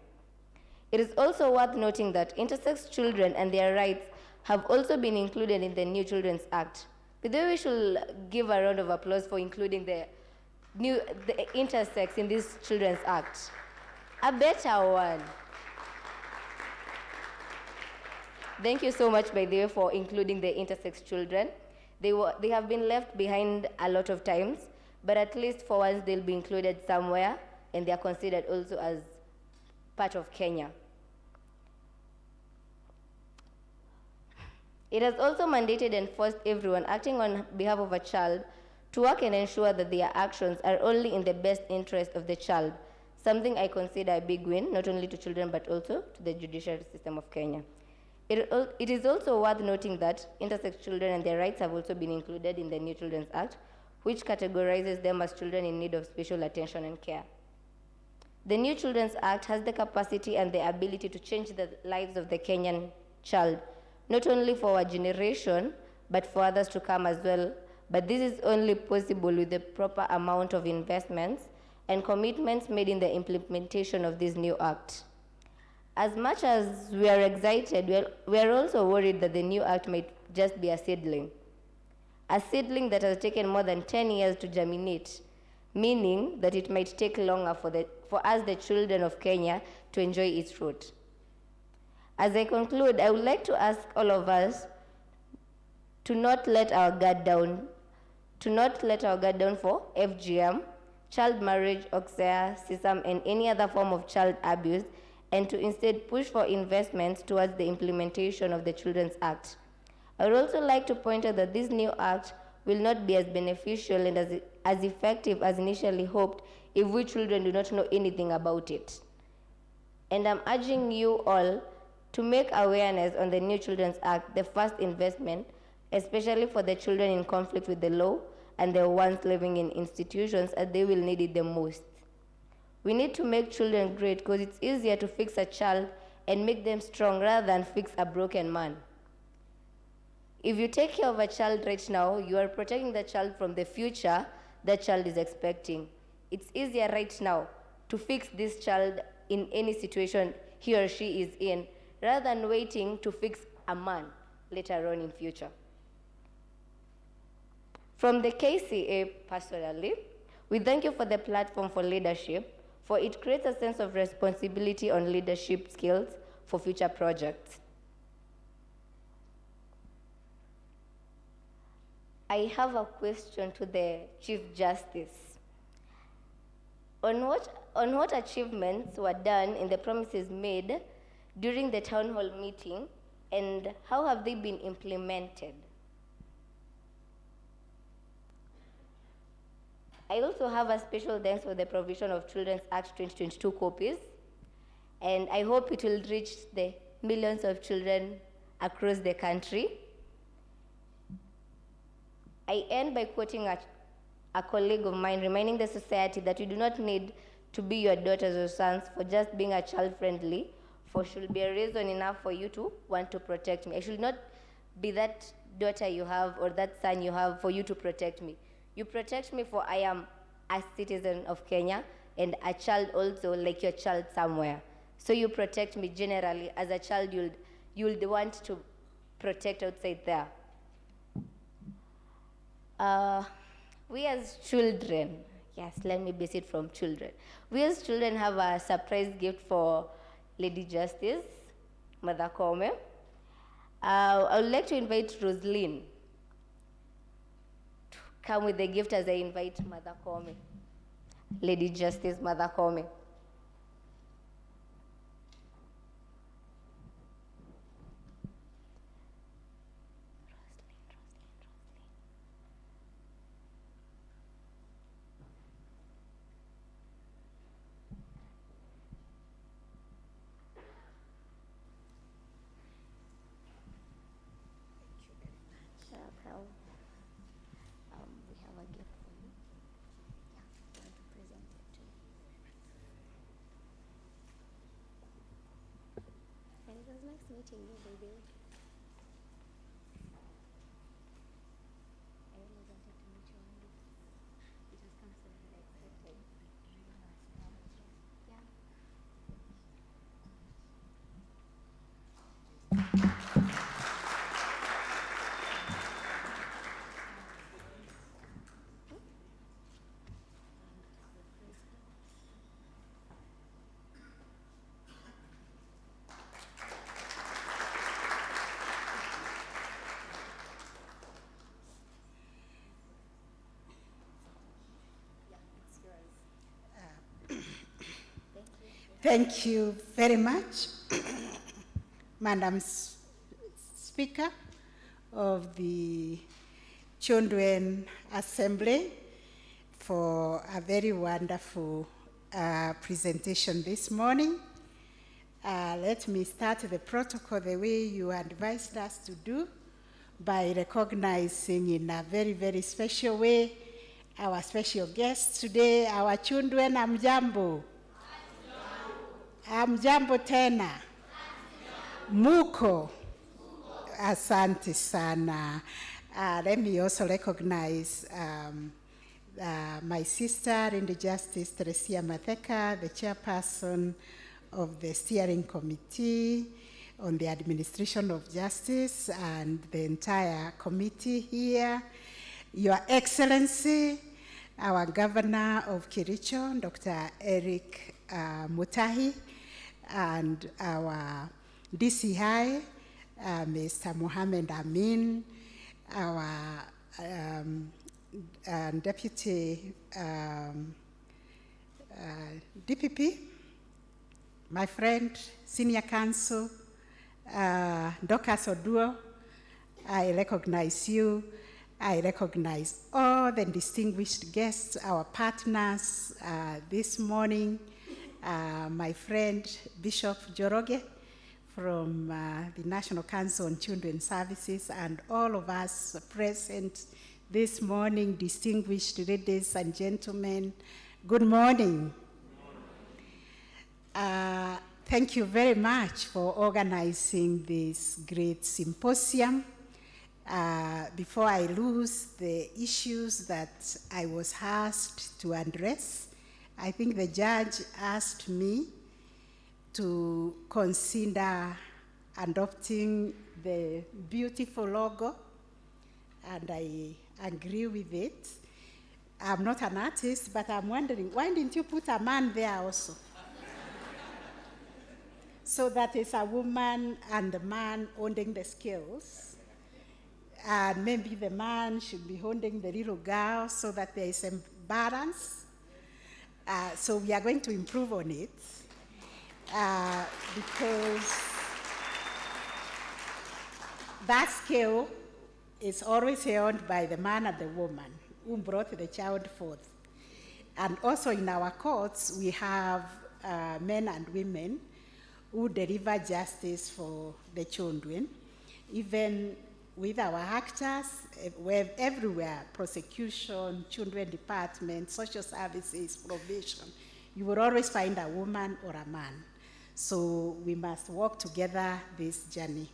It is also worth noting that intersex children and their rights have also been included in the new Children's Act. With that, we should give a round of applause for including the intersex in this Children's Act. A better one. Thank you so much, by the way, for including the intersex children. They have been left behind a lot of times, but at least for once they'll be included somewhere, and they are considered also as part of Kenya. It has also mandated and forced everyone acting on behalf of a child to work and ensure that their actions are only in the best interest of the child, something I consider a big win, not only to children but also to the judicial system of Kenya. It is also worth noting that intersex children and their rights have also been included in the new Children's Act, which categorizes them as children in need of special attention and care. The new Children's Act has the capacity and the ability to change the lives of the Kenyan child, not only for our generation, but for others to come as well. But this is only possible with the proper amount of investments and commitments made in the implementation of this new act. As much as we are excited, we are also worried that the new act might just be a seedling that has taken more than 10 years to germinate, meaning that it might take longer for us, the children of Kenya, to enjoy its fruit. As I conclude, I would like to ask all of us to not let our guard down, for FGM, child marriage, Oxea, SISAM, and any other form of child abuse, and to instead push for investments towards the implementation of the Children's Act. I would also like to point out that this new act will not be as beneficial and as effective as initially hoped if we children do not know anything about it. And I'm urging you all to make awareness on the new Children's Act the first investment, especially for the children in conflict with the law and the ones living in institutions, as they will need it the most. We need to make children great because it's easier to fix a child and make them strong rather than fix a broken man. If you take care of a child right now, you are protecting the child from the future that child is expecting. It's easier right now to fix this child in any situation he or she is in, rather than waiting to fix a man later on in future. From the KCA personally, we thank you for the platform for leadership, for it creates a sense of responsibility on leadership skills for future projects. I have a question to the Chief Justice. On what achievements were done in the promises made during the town hall meeting, and how have they been implemented? I also have a special thanks for the provision of Children's Act 2022 copies, and I hope it will reach the millions of children across the country. I end by quoting a colleague of mine, reminding the society that you do not need to be your daughters or sons for just being a child-friendly, for should be a reason enough for you to want to protect me. I should not be that daughter you have or that son you have for you to protect me. You protect me for I am a citizen of Kenya and a child also, like your child somewhere. So you protect me generally. As a child, you'll want to protect outside there. We as children, yes, let me base it from children. We as children have a surprise gift for Lady Justice, Mother Kome. I would like to invite Rosaline to come with the gift as I invite Mother Kome. Lady Justice, Mother Kome. We have a gift for you. Yeah, I want to present it to you. And it was nice meeting you, baby. I really wanted to meet you only. It has come sooner than I expected. Yeah. Thank you very much, Madam Speaker of the Children Assembly, for a very wonderful presentation this morning. Let me start the protocol the way you advised us to do, by recognizing in a very, very special way our special guests today, our children. Amjambo. Amjambo tena. Muko. Asante sana. Let me also recognize my sister in the Justice, Teresia Matheka, the chairperson of the steering committee on the administration of justice, and the entire committee here. Your Excellency, our Governor of Kericho, Dr. Eric Mutahi, and our DCI, Mr. Mohammed Amin, our Deputy DPP, my friend, Senior Counsel, Dorcas Oduo, I recognize you. I recognize all the distinguished guests, our partners this morning, my friend Bishop Joroge from the National Council on Children's Services, and all of us present this morning, distinguished ladies and gentlemen, good morning. Thank you very much for organizing this great symposium. Before I lose the issues that I was asked to address, I think the judge asked me to consider adopting the beautiful logo, and I agree with it. I'm not an artist, but I'm wondering, why didn't you put a man there also? So that it's a woman and the man holding the scales. And maybe the man should be holding the little girl so that there is a balance. So we are going to improve on it because that scale is always held by the man and the woman who brought the child forth. And also in our courts, we have men and women who deliver justice for the children, even with our actors, everywhere, prosecution, children department, social services, probation, you will always find a woman or a man. So we must work together this journey.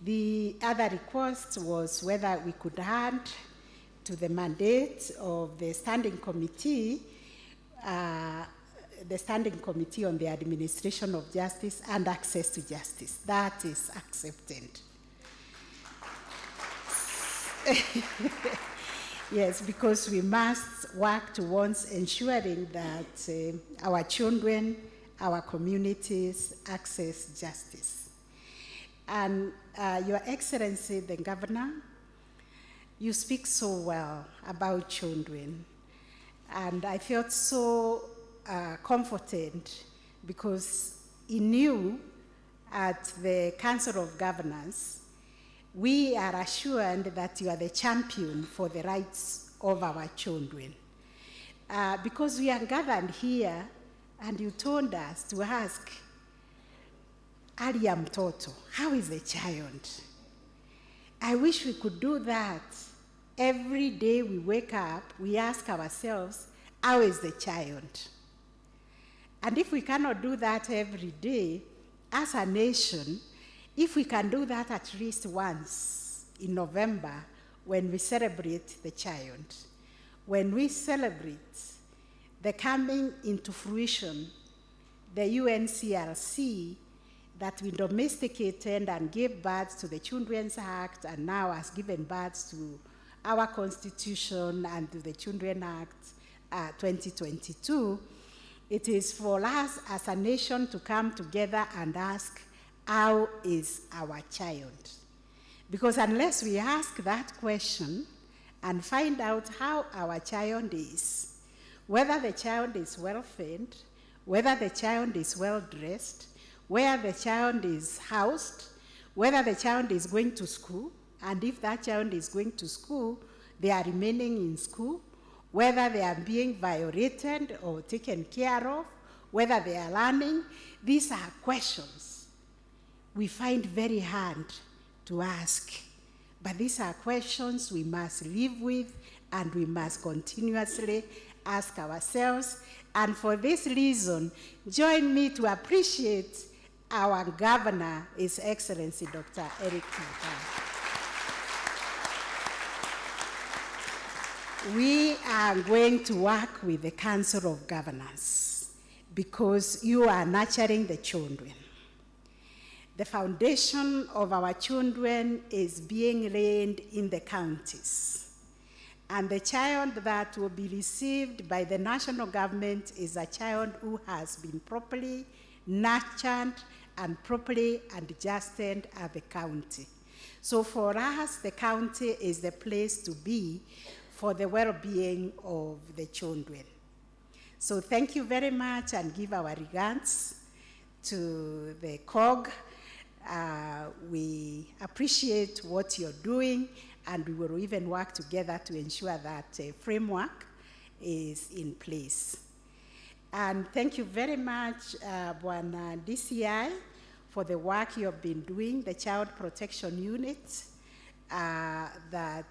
The other request was whether we could add to the mandate of the standing committee, the Standing Committee on the Administration of Justice and Access to Justice. That is accepted. Yes, because we must work towards ensuring that our children, our communities access justice. And Your Excellency, the Governor, you speak so well about children. And I felt so comforted because in you at the Council of Governors, we are assured that you are the champion for the rights of our children. Because we are gathered here and you told us to ask, Aliam Toto, how is the child? I wish we could do that. Every day we wake up, we ask ourselves, how is the child? And if we cannot do that every day, as a nation, if we can do that at least once in November, when we celebrate the child, when we celebrate the coming into fruition, the UNCRC that we domesticated and gave birth to the Children's Act and now has given birth to our Constitution and to the Children's Act 2022, it is for us as a nation to come together and ask, how is our child? Because unless we ask that question and find out how our child is, whether the child is well fed, whether the child is well dressed, where the child is housed, whether the child is going to school, and if that child is going to school, they are remaining in school, whether they are being violated or taken care of, whether they are learning. These are questions we find very hard to ask. But these are questions we must live with and we must continuously ask ourselves. And for this reason, join me to appreciate our Governor, His Excellency Dr. Eric Mutanga. We are going to work with the Council of Governors because you are nurturing the children. The foundation of our children is being laid in the counties. And the child that will be received by the national government is a child who has been properly nurtured and properly adjusted at the county. So for us, the county is the place to be for the well-being of the children. So thank you very much and give our regards to the COG. We appreciate what you're doing, and we will even work together to ensure that a framework is in place. And thank you very much, Bwana DCI, for the work you have been doing, the Child Protection Unit, that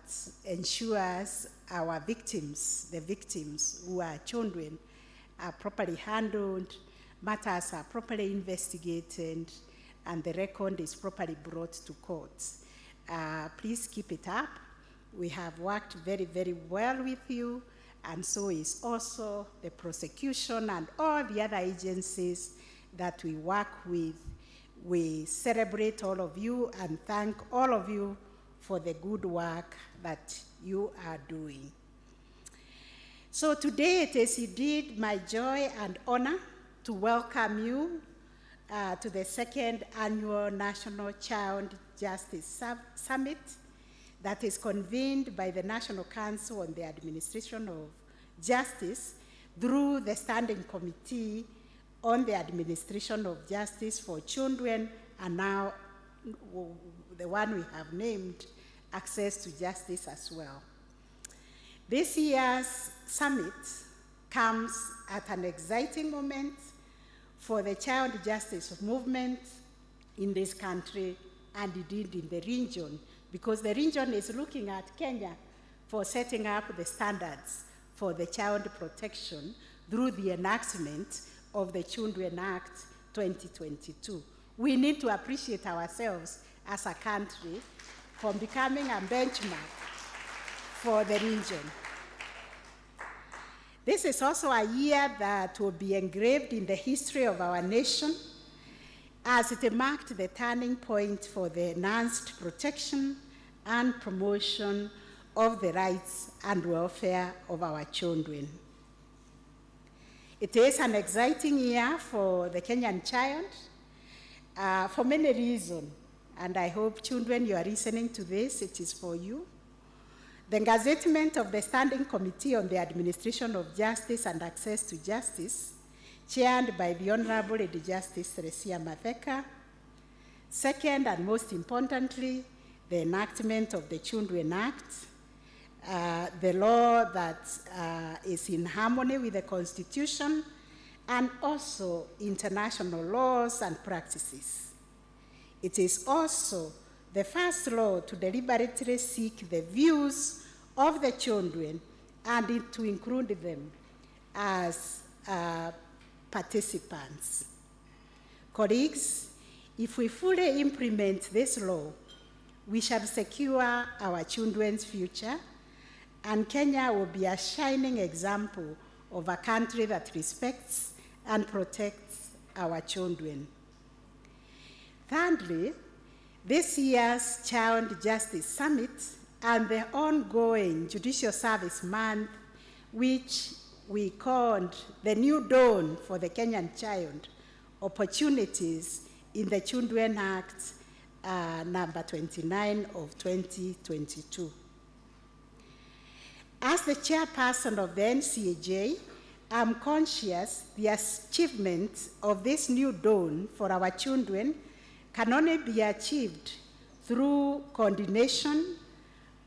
ensures our victims, the victims who are children, are properly handled, matters are properly investigated, and the record is properly brought to court. Please keep it up. We have worked very, very well with you, and so is also the prosecution and all the other agencies that we work with. We celebrate all of you and thank all of you for the good work that you are doing. So today it is indeed my joy and honor to welcome you to the second annual National Child Justice Summit that is convened by the National Council on the Administration of Justice through the Standing Committee on the Administration of Justice for Children, and now the one we have named Access to Justice as well. This year's summit comes at an exciting moment for the child justice movement in this country and indeed in the region, because the region is looking at Kenya for setting up the standards for the child protection through the enactment of the Children Act 2022. We need to appreciate ourselves as a country for becoming a benchmark for the region. This is also a year that will be engraved in the history of our nation, as it marked the turning point for the enhanced protection and promotion of the rights and welfare of our children. It is an exciting year for the Kenyan child for many reasons, and I hope, children, you are listening to this, it is for you. The gazettement of the Standing Committee on the Administration of Justice and Access to Justice, chaired by the Honorable Lady Justice Resia Matheka. Second, and most importantly, the enactment of the Children Act, the law that is in harmony with the Constitution, and also international laws and practices. It is also the first law to deliberately seek the views of the children and to include them as participants. Colleagues, if we fully implement this law, we shall secure our children's future, and Kenya will be a shining example of a country that respects and protects our children. Thirdly, this year's Child Justice Summit and the ongoing Judicial Service Month, which we called the New Dawn for the Kenyan Child, Opportunities in the Children Act number 29 of 2022. As the chairperson of the NCAJ, I'm conscious the achievement of this new dawn for our children can only be achieved through coordination,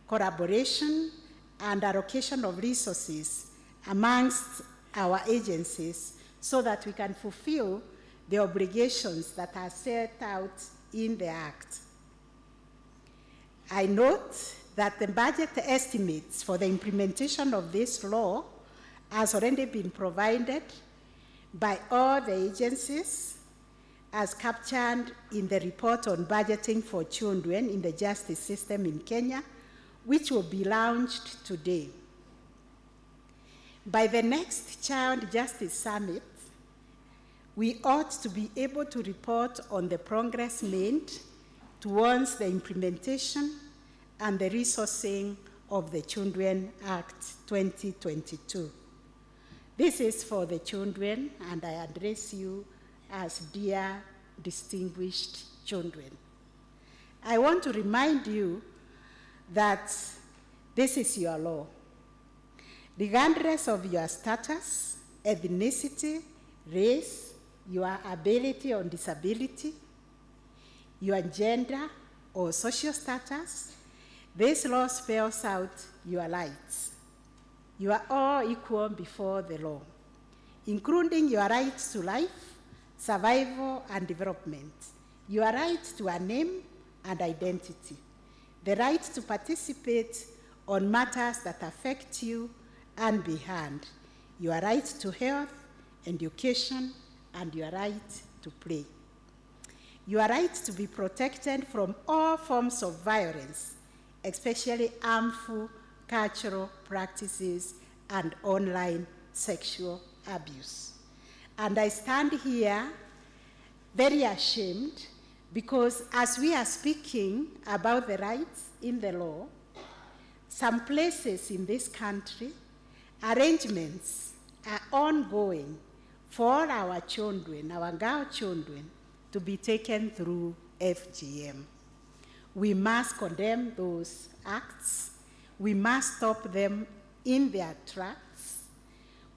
collaboration, and allocation of resources amongst our agencies so that we can fulfill the obligations that are set out in the Act. I note that the budget estimates for the implementation of this law has already been provided by all the agencies as captured in the report on budgeting for children in the justice system in Kenya, which will be launched today. By the next Child Justice Summit, we ought to be able to report on the progress made towards the implementation and the resourcing of the Children Act 2022. This is for the children, and I address you as dear, distinguished children. I want to remind you that this is your law. Regardless of your status, ethnicity, race, your ability or disability, your gender or social status, this law spells out your rights. You are all equal before the law, including your right to life, survival, and development, your right to a name and identity, the right to participate on matters that affect you and be heard, your right to health, education, and your right to play. Your right to be protected from all forms of violence, especially harmful cultural practices and online sexual abuse. And I stand here very ashamed because as we are speaking about the rights in the law, some places in this country, arrangements are ongoing for our children, our girl children, to be taken through FGM. We must condemn those acts. We must stop them in their tracks.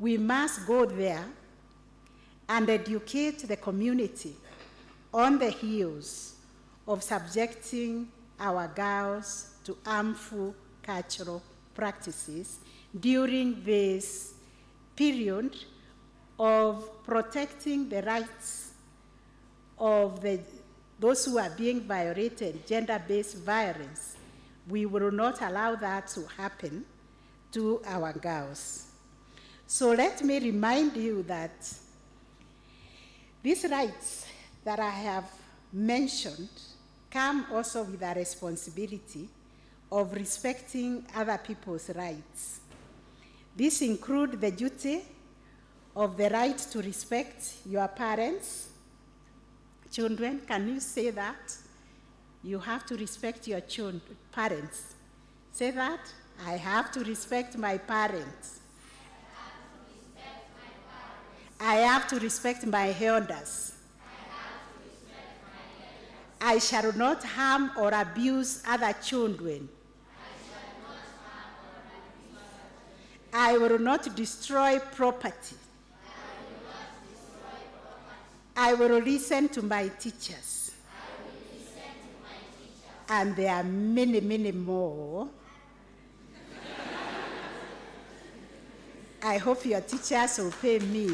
We must go there and educate the community on the heels of subjecting our girls to harmful cultural practices during this period of protecting the rights of those who are being violated, gender-based violence. We will not allow that to happen to our girls. So let me remind you that these rights that I have mentioned come also with a responsibility of respecting other people's rights. These include the duty of the right to respect your parents. Children, can you say that? You have to respect your parents. Say that. I have to respect my parents. I have to respect my elders. I shall not harm or abuse other children. I will not destroy property. I will listen to my teachers. And there are many, many more. I hope your teachers will pay me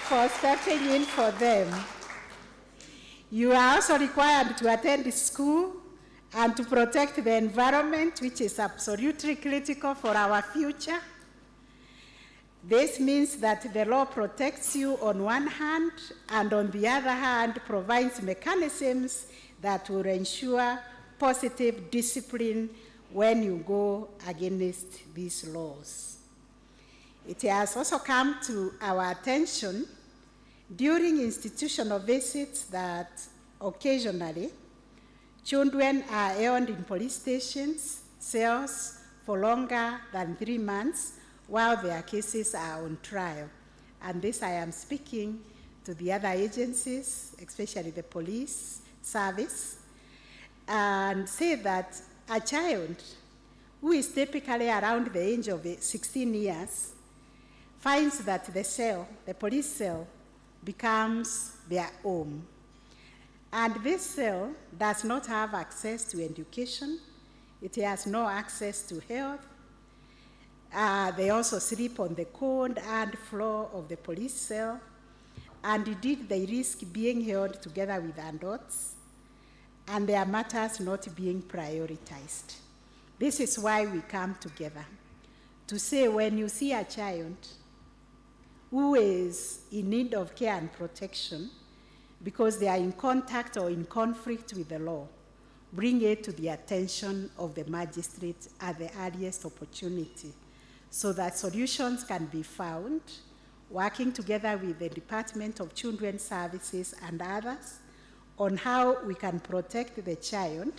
for stepping in for them. You are also required to attend school and to protect the environment, which is absolutely critical for our future. This means that the law protects you on one hand, and on the other hand, provides mechanisms that will ensure positive discipline when you go against these laws. It has also come to our attention during institutional visits that occasionally children are held in police stations, cells, for longer than 3 months while their cases are on trial. And this I am speaking to the other agencies, especially the police service, and say that a child who is typically around the age of 16 years, finds that the police cell, becomes their home. And this cell does not have access to education. It has no access to health. They also sleep on the cold hard floor of the police cell. And indeed, they risk being held together with adults and their matters not being prioritized. This is why we come together to say, when you see a child who is in need of care and protection because they are in contact or in conflict with the law, bring it to the attention of the magistrate at the earliest opportunity so that solutions can be found, working together with the Department of Children's Services and others on how we can protect the child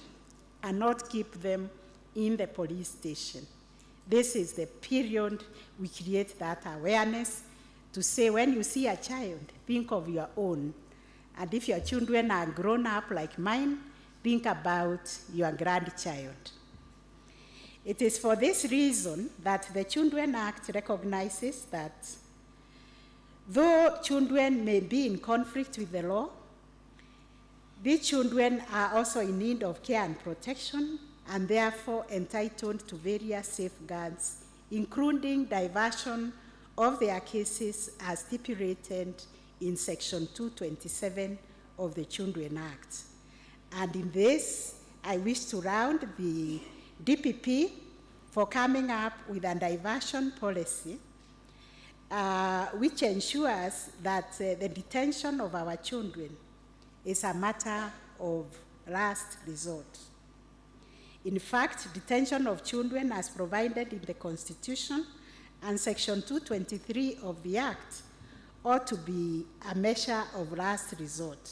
and not keep them in the police station. This is the period we create that awareness to say, when you see a child, think of your own. And if your children are grown up like mine, think about your grandchild. It is for this reason that the Children Act recognizes that though children may be in conflict with the law, these children are also in need of care and protection and therefore entitled to various safeguards, including diversion of their cases as stipulated in Section 227 of the Children Act. And in this, I wish to round the DPP for coming up with a diversion policy which ensures that the detention of our children is a matter of last resort. In fact, detention of children as provided in the Constitution and Section 223 of the Act ought to be a measure of last resort.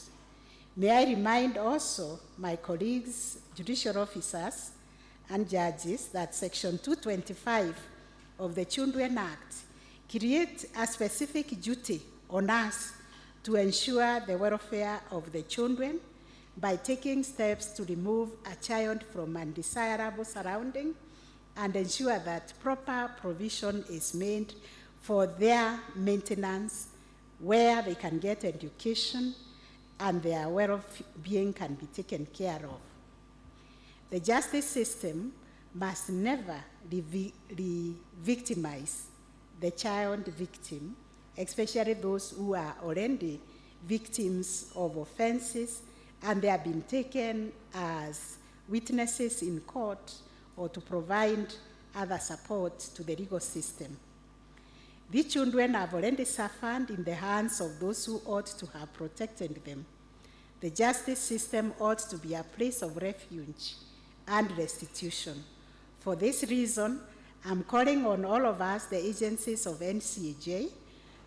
May I remind also my colleagues, judicial officers, and judges that Section 225 of the Children Act creates a specific duty on us to ensure the welfare of the children by taking steps to remove a child from undesirable surroundings and ensure that proper provision is made for their maintenance where they can get education and their well-being can be taken care of. The justice system must never re-victimize the child victim, especially those who are already victims of offenses and they have been taken as witnesses in court or to provide other support to the legal system. These children have already suffered in the hands of those who ought to have protected them. The justice system ought to be a place of refuge and restitution. For this reason, I'm calling on all of us, the agencies of NCAJ,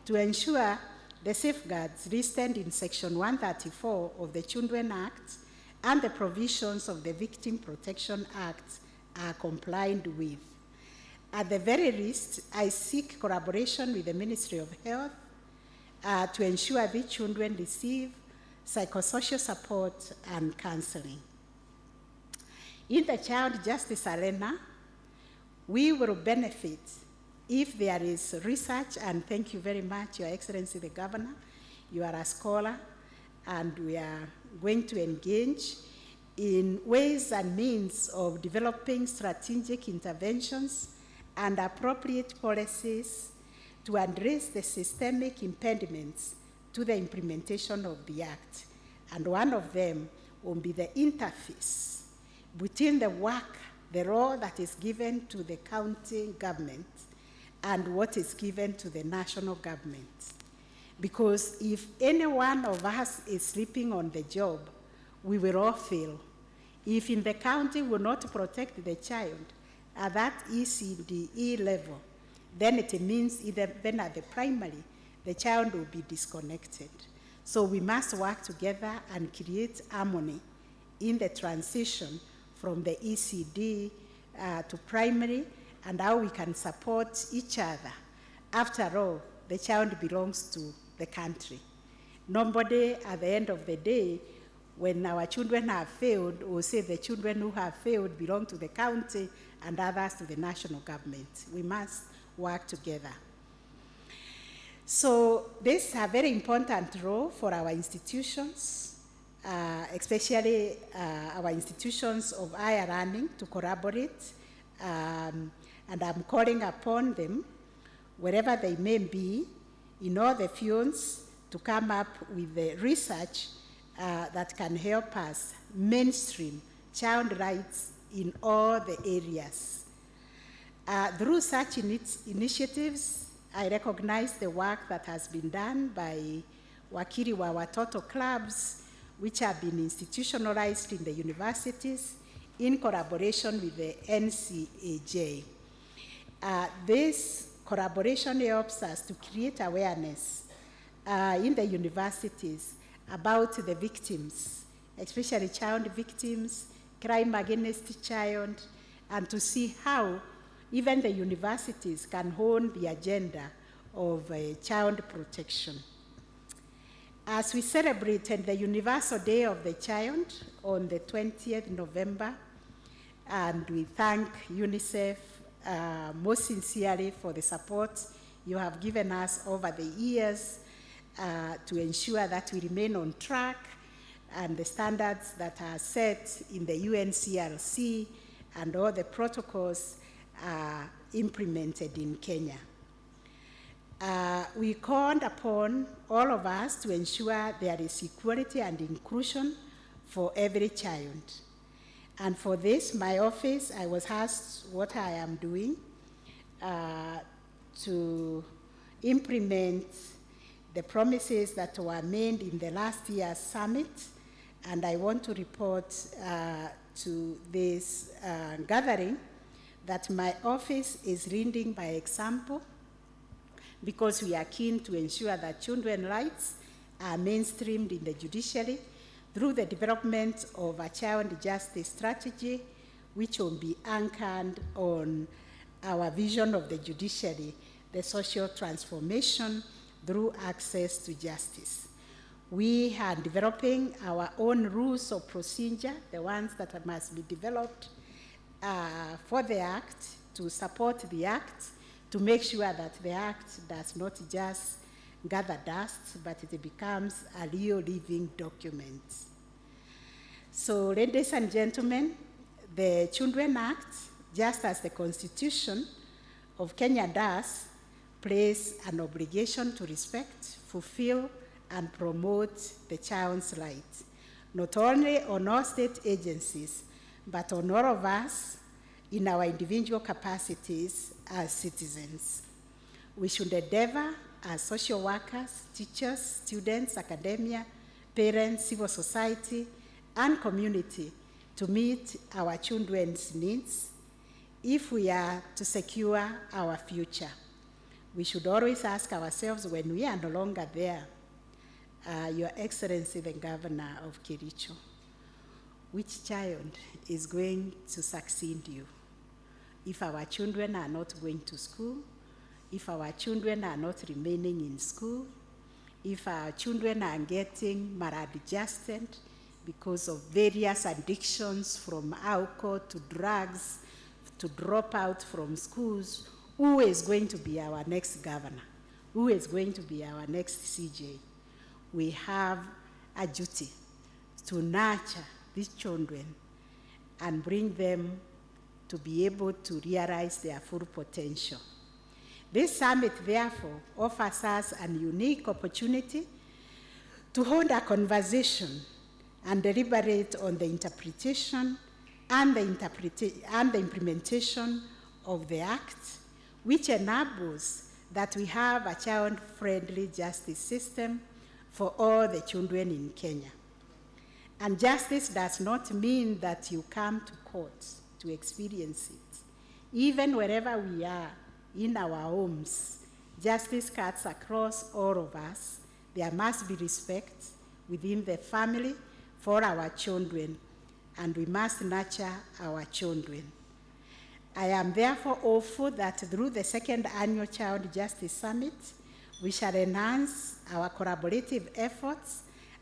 to ensure the safeguards listed in Section 134 of the Children Act and the provisions of the Victim Protection Act are complied with. At the very least, I seek collaboration with the Ministry of Health to ensure these children receive psychosocial support and counseling. In the child justice arena, we will benefit if there is research, and thank you very much, Your Excellency the Governor. You are a scholar, and we are going to engage in ways and means of developing strategic interventions and appropriate policies to address the systemic impediments to the implementation of the Act. And one of them will be the interface between the work, the role that is given to the county government and what is given to the national government. Because if any one of us is sleeping on the job, we will all fail. If in the county we will not protect the child at that ECDE level, then it means then at the primary, the child will be disconnected. So we must work together and create harmony in the transition from the ECD to primary and how we can support each other. After all, the child belongs to the country. Nobody at the end of the day when our children have failed, or say the children who have failed belong to the county and others to the national government. We must work together. So this is a very important role for our institutions, especially our institutions of higher learning to collaborate, and I'm calling upon them, wherever they may be, in all the fields, to come up with the research that can help us mainstream child rights in all the areas. Through such initiatives, I recognize the work that has been done by Wakili wa Watoto clubs, which have been institutionalized in the universities in collaboration with the NCAJ. This collaboration helps us to create awareness in the universities about the victims, especially child victims, crime against child, and to see how even the universities can hone the agenda of child protection. As we celebrated the Universal Day of the Child on the 20th November, and we thank UNICEF most sincerely for the support you have given us over the years to ensure that we remain on track and the standards that are set in the UNCRC and all the protocols are implemented in Kenya. We called upon all of us to ensure there is equality and inclusion for every child. And for this, my office, I was asked what I am doing to implement the promises that were made in the last year's summit, and I want to report to this gathering that my office is leading by example, because we are keen to ensure that children's rights are mainstreamed in the judiciary through the development of a child justice strategy, which will be anchored on our vision of the judiciary, the social transformation through access to justice. We are developing our own rules of procedure, the ones that must be developed for the Act, to support the Act, to make sure that the Act does not just gather dust, but it becomes a real living document. So, ladies and gentlemen, the Children Act, just as the Constitution of Kenya does, place an obligation to respect, fulfill, and promote the child's rights, not only on all state agencies, but on all of us in our individual capacities as citizens. We should endeavor as social workers, teachers, students, academia, parents, civil society, and community to meet our children's needs if we are to secure our future. We should always ask ourselves when we are no longer there, Your Excellency the Governor of Kericho, which child is going to succeed you? If our children are not going to school, if our children are not remaining in school, if our children are getting maladjusted because of various addictions from alcohol to drugs, to drop out from schools, who is going to be our next governor? Who is going to be our next CJ? We have a duty to nurture these children and bring them to be able to realize their full potential. This summit, therefore, offers us a unique opportunity to hold a conversation and deliberate on the interpretation and the implementation of the Act, which enables that we have a child-friendly justice system for all the children in Kenya. And justice does not mean that you come to court to experience it. Even wherever we are in our homes, justice cuts across all of us. There must be respect within the family for our children, and we must nurture our children. I am therefore hopeful that through the second annual Child Justice Summit, we shall enhance our collaborative efforts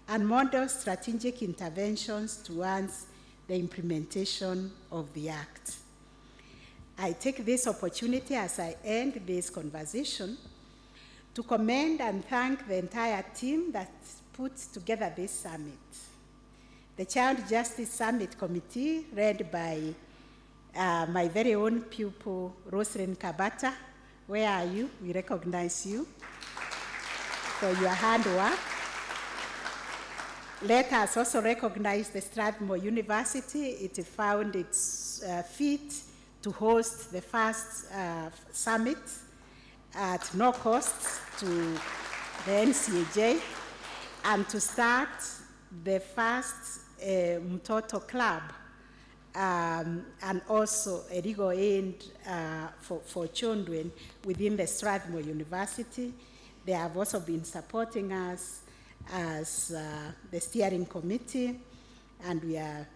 and model strategic interventions towards the implementation of the Act. I take this opportunity as I end this conversation to commend and thank the entire team that put together this summit. The Child Justice Summit Committee, led by my very own pupil, Roslyn Kabata. Where are you? We recognize you for your hard work. Let us also recognize the Strathmore University. It found its fit to host the first summit at no cost to the NCAJ, and to start the first Mtoto Club, and also a legal aid for children within the Strathmore University. They have also been supporting us as the steering committee, and we are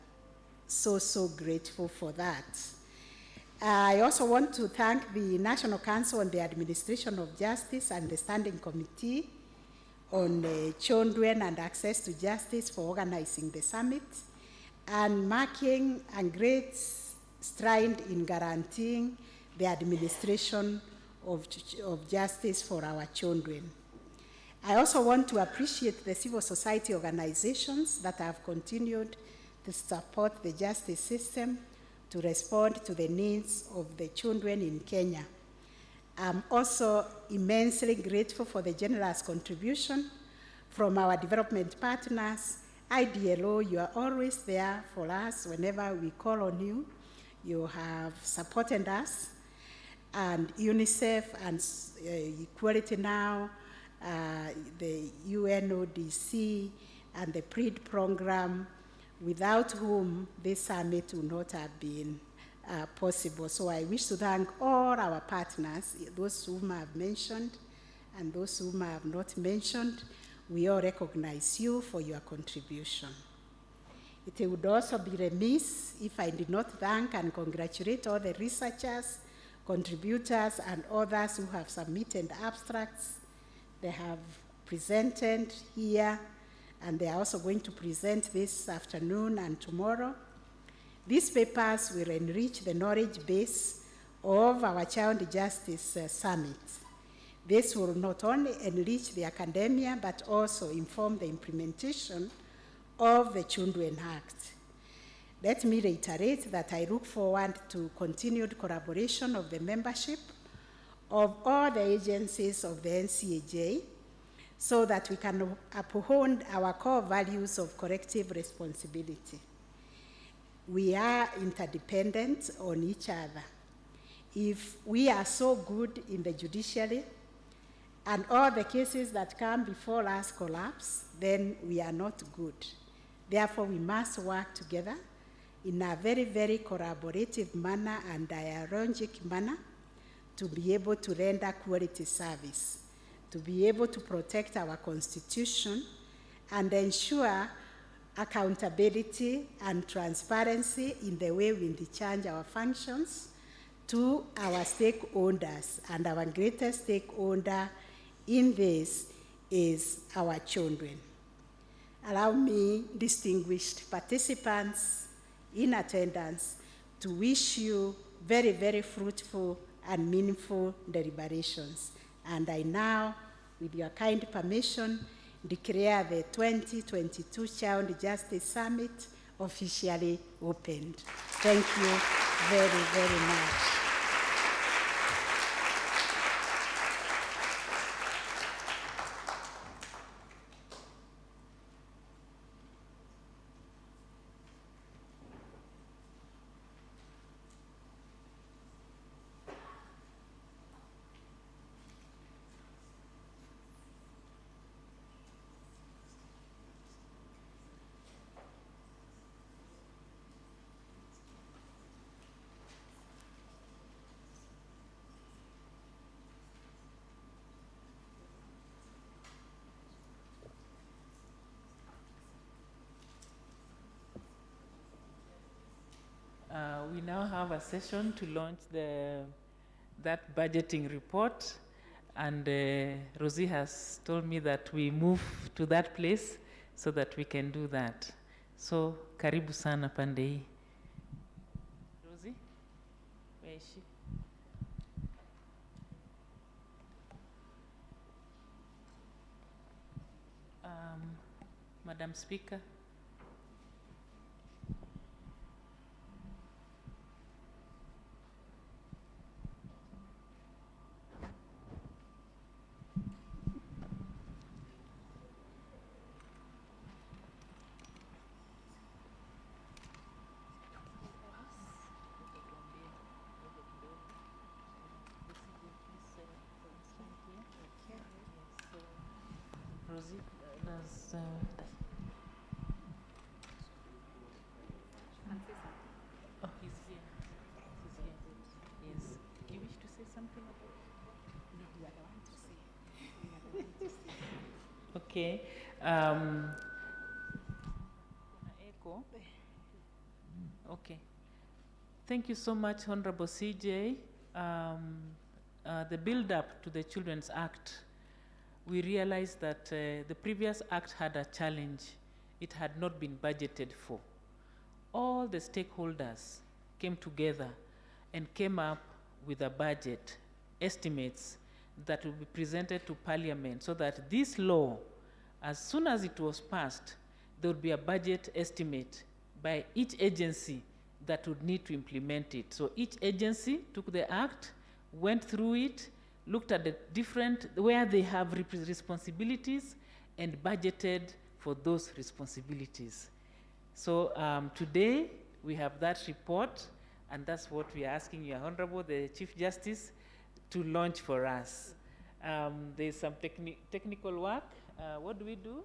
so, so grateful for that. I also want to thank the National Council on the Administration of Justice and the Standing Committee on Children and Access to Justice for organizing the summit and marking a great stride in guaranteeing the administration of justice for our children. I also want to appreciate the civil society organizations that have continued to support the justice system to respond to the needs of the children in Kenya. I'm also immensely grateful for the generous contribution from our development partners. IDLO, you are always there for us whenever we call on you. You have supported us. And UNICEF and Equality Now, the UNODC, and the PRID program, without whom this summit would not have been possible. So I wish to thank all our partners, those whom I have mentioned and those whom I have not mentioned. We all recognize you for your contribution. It would also be remiss if I did not thank and congratulate all the researchers, contributors, and others who have submitted abstracts. They have presented here, and they are also going to present this afternoon and tomorrow. These papers will enrich the knowledge base of our Child Justice Summit. This will not only enrich the academia, but also inform the implementation of the Children Act. Let me reiterate that I look forward to continued collaboration of the membership of all the agencies of the NCAJ so that we can uphold our core values of collective responsibility. We are interdependent on each other. If we are so good in the judiciary and all the cases that come before us collapse, then we are not good. Therefore, we must work together in a very, very collaborative manner and dialogic manner to be able to render quality service, to be able to protect our Constitution and ensure accountability and transparency in the way we discharge our functions to our stakeholders. And our greatest stakeholder in this is our children. Allow me, distinguished participants in attendance, to wish you very, very fruitful and meaningful deliberations. And I now, with your kind permission, declare the 2022 Child Justice Summit officially opened. Thank you very, very much. We now have a session to launch that budgeting report, and Rosie has told me that we move to that place so that we can do that. So karibu sana pande hii. Rosie, where is she? Madam Speaker. Rosie, does oh, he's here. He's here. Yes. You wish to say something about it? No, you are the one to say. You are the one to say. Okay. Echo. Okay. Thank you so much, Honorable CJ. The build-up to the Children's Act, we realized that the previous act had a challenge. It had not been budgeted for. All the stakeholders came together and came up with a budget, estimates that will be presented to Parliament so that this law, as soon as it was passed, there would be a budget estimate by each agency that would need to implement it. So each agency took the act, went through it, looked at the different, where they have responsibilities, and budgeted for those responsibilities. So today, we have that report, and that's what we are asking Your Honorable, the Chief Justice, to launch for us. There's some technical work. What do we do?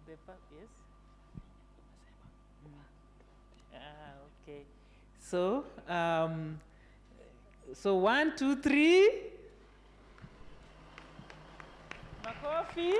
Yes? Okay. So, so 1, 2, 3. Makofi.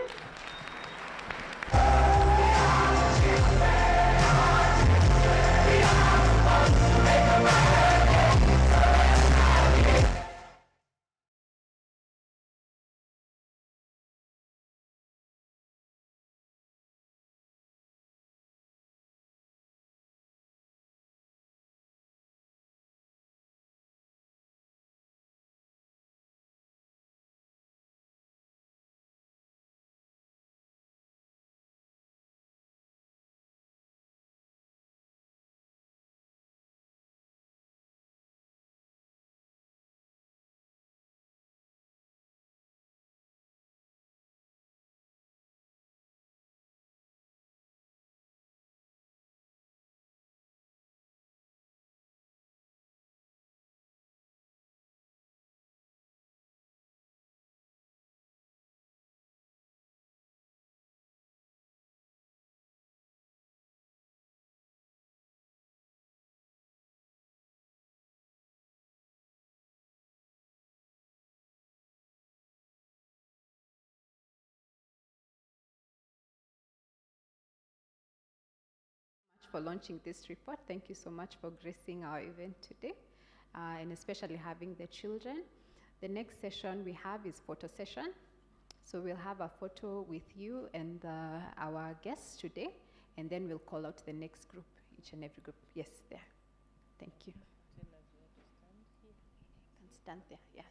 For launching this report. Thank you so much for gracing our event today, and especially having the children. The next session we have is photo session. So we'll have a photo with you and our guests today, and then we'll call out the next group, each and every group. Yes, there. Thank you. You can stand there, yeah.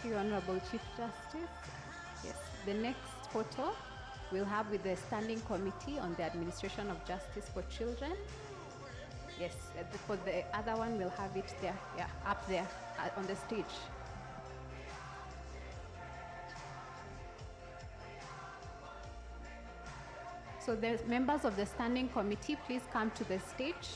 Thank you, Honorable Chief Justice. Yes, the next photo we'll have with the Standing Committee on the Administration of Justice for Children. Yes, for the other one we'll have it there, yeah, up there on the stage. So the members of the Standing Committee, please come to the stage.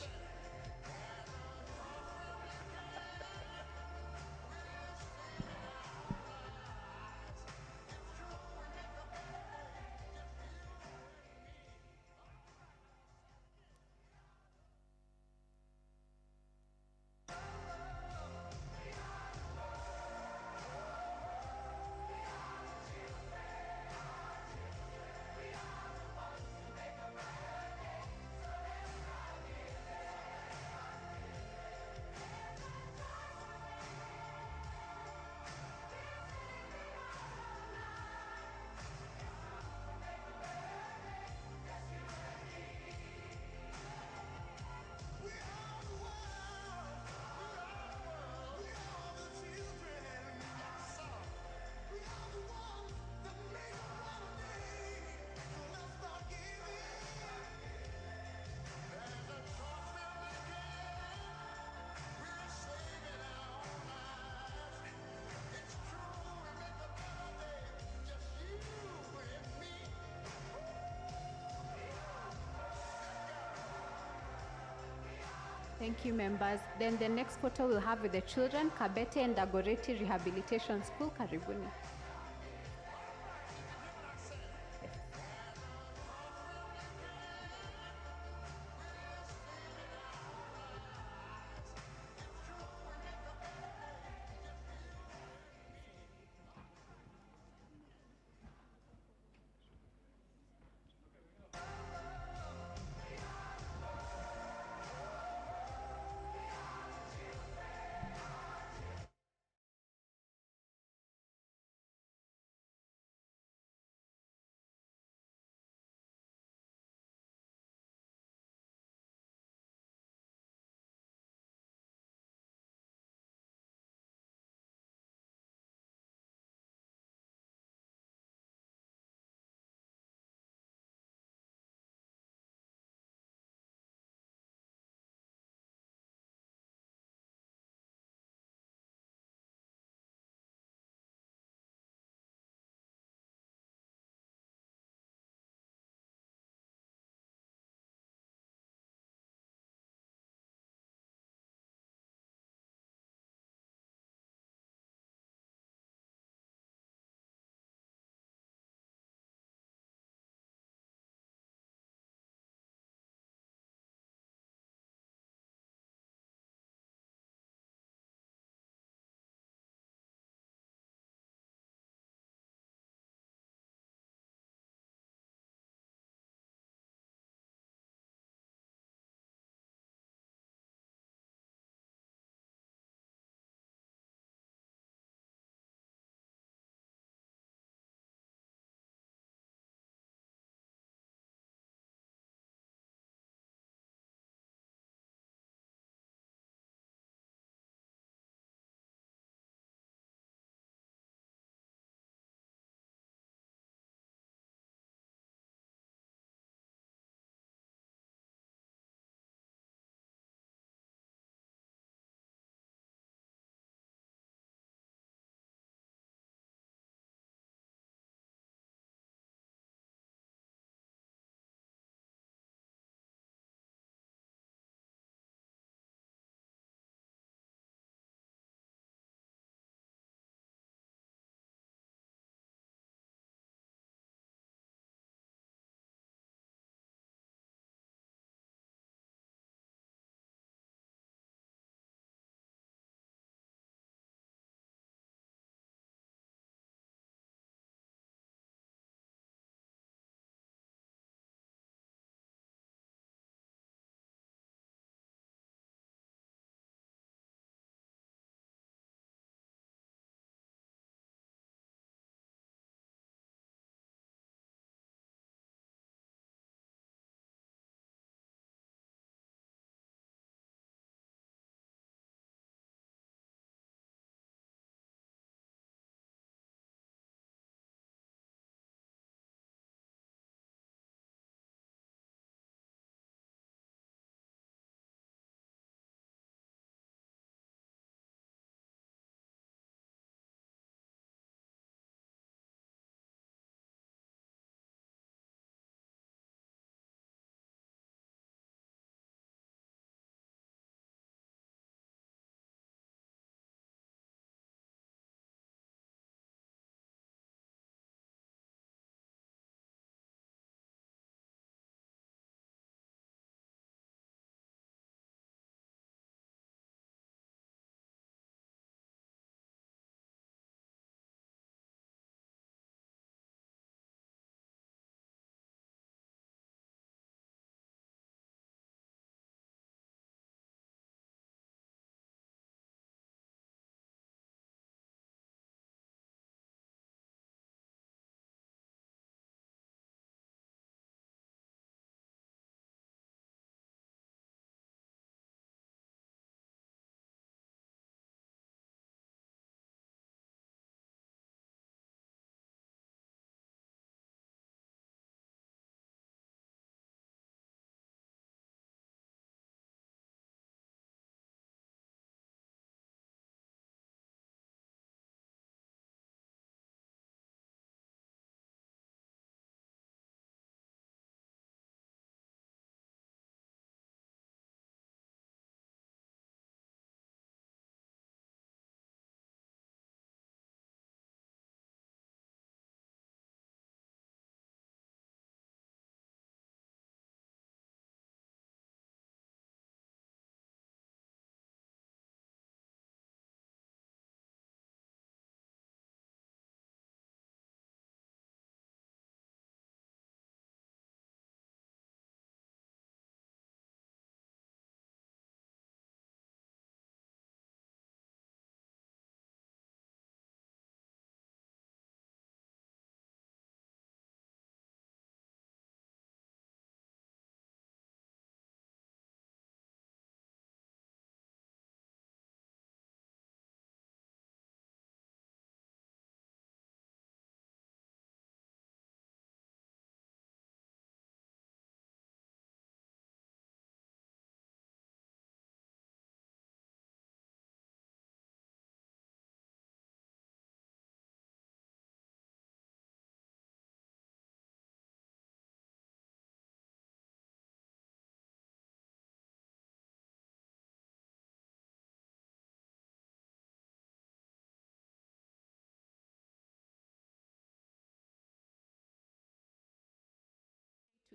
Thank you, members. Then the next photo we'll have with the children, Kabete and Dagoretti Rehabilitation School, Karibuni.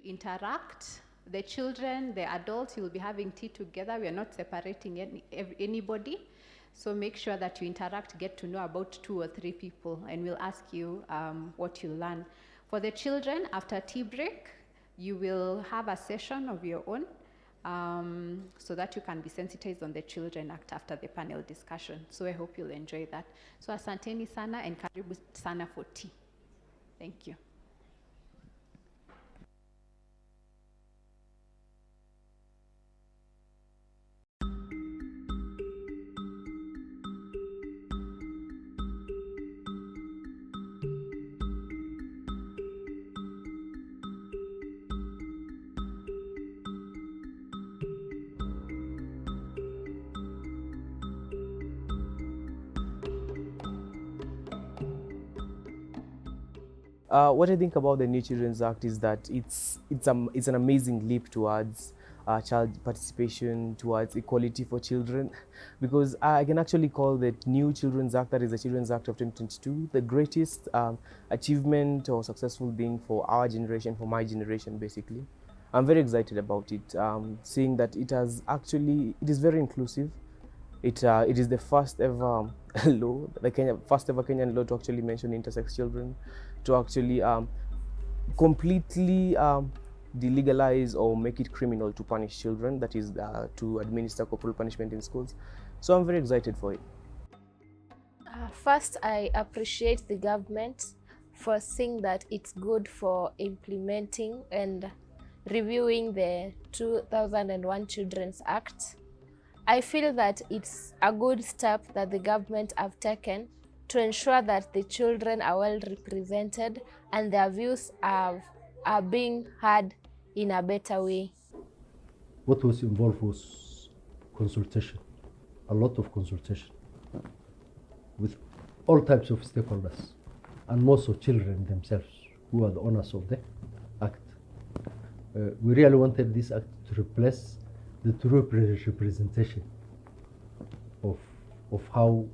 interact. The children, the adults, you'll be having tea together. We are not separating anybody. So make sure that you interact, get to know about 2 or 3 people, and we'll ask you what you learn. For the children, after tea break, you will have a session of your own so that you can be sensitized on the Children Act after the panel discussion. So I hope you'll enjoy that. So asanteni sana and karibu sana for tea. Thank you. What I think about the New Children's Act is that it's an amazing leap towards child participation, towards equality for children, because I can actually call the New Children's Act, that is the Children's Act of 2022, the greatest achievement or successful thing for our generation, for my generation basically. I'm very excited about it, seeing that it is very inclusive. It is the first ever law, first ever Kenyan law to actually mention intersex children, to actually completely delegalize or make it criminal to punish children, that is to administer corporal punishment in schools. So I'm very excited for it. First, I appreciate the government for seeing that it's good for implementing and reviewing the 2001 Children's Act. I feel that it's a good step that the government have taken to ensure that the children are well represented and their views are being heard in a better way. What was involved was consultation, a lot of consultation with all types of stakeholders and most of children themselves who are the owners of the act. We really wanted this act to replace the true representation of how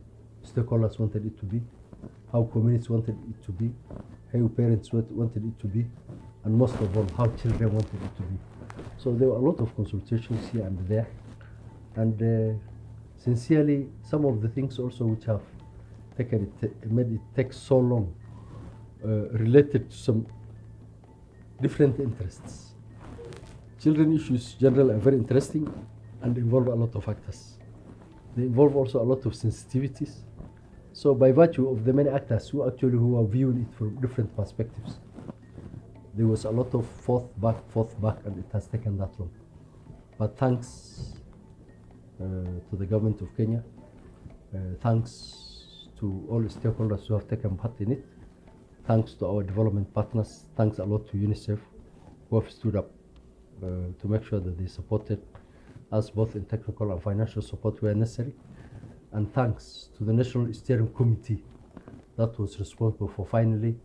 stakeholders wanted it to be, how communities wanted it to be, how parents wanted it to be, and most of all, how children wanted it to be. So there were a lot of consultations here and there, and sincerely, some of the things also which have made it take so long related to some different interests. Children issues generally are very interesting and involve a lot of factors. They involve also a lot of sensitivities. So by virtue of the many actors who are viewing it from different perspectives, there was a lot of forth back, and it has taken that long. But thanks to the government of Kenya, thanks to all the stakeholders who have taken part in it, thanks to our development partners, thanks a lot to UNICEF who have stood up to make sure that they supported us both in technical and financial support where necessary, and thanks to the National Steering Committee that was responsible for finally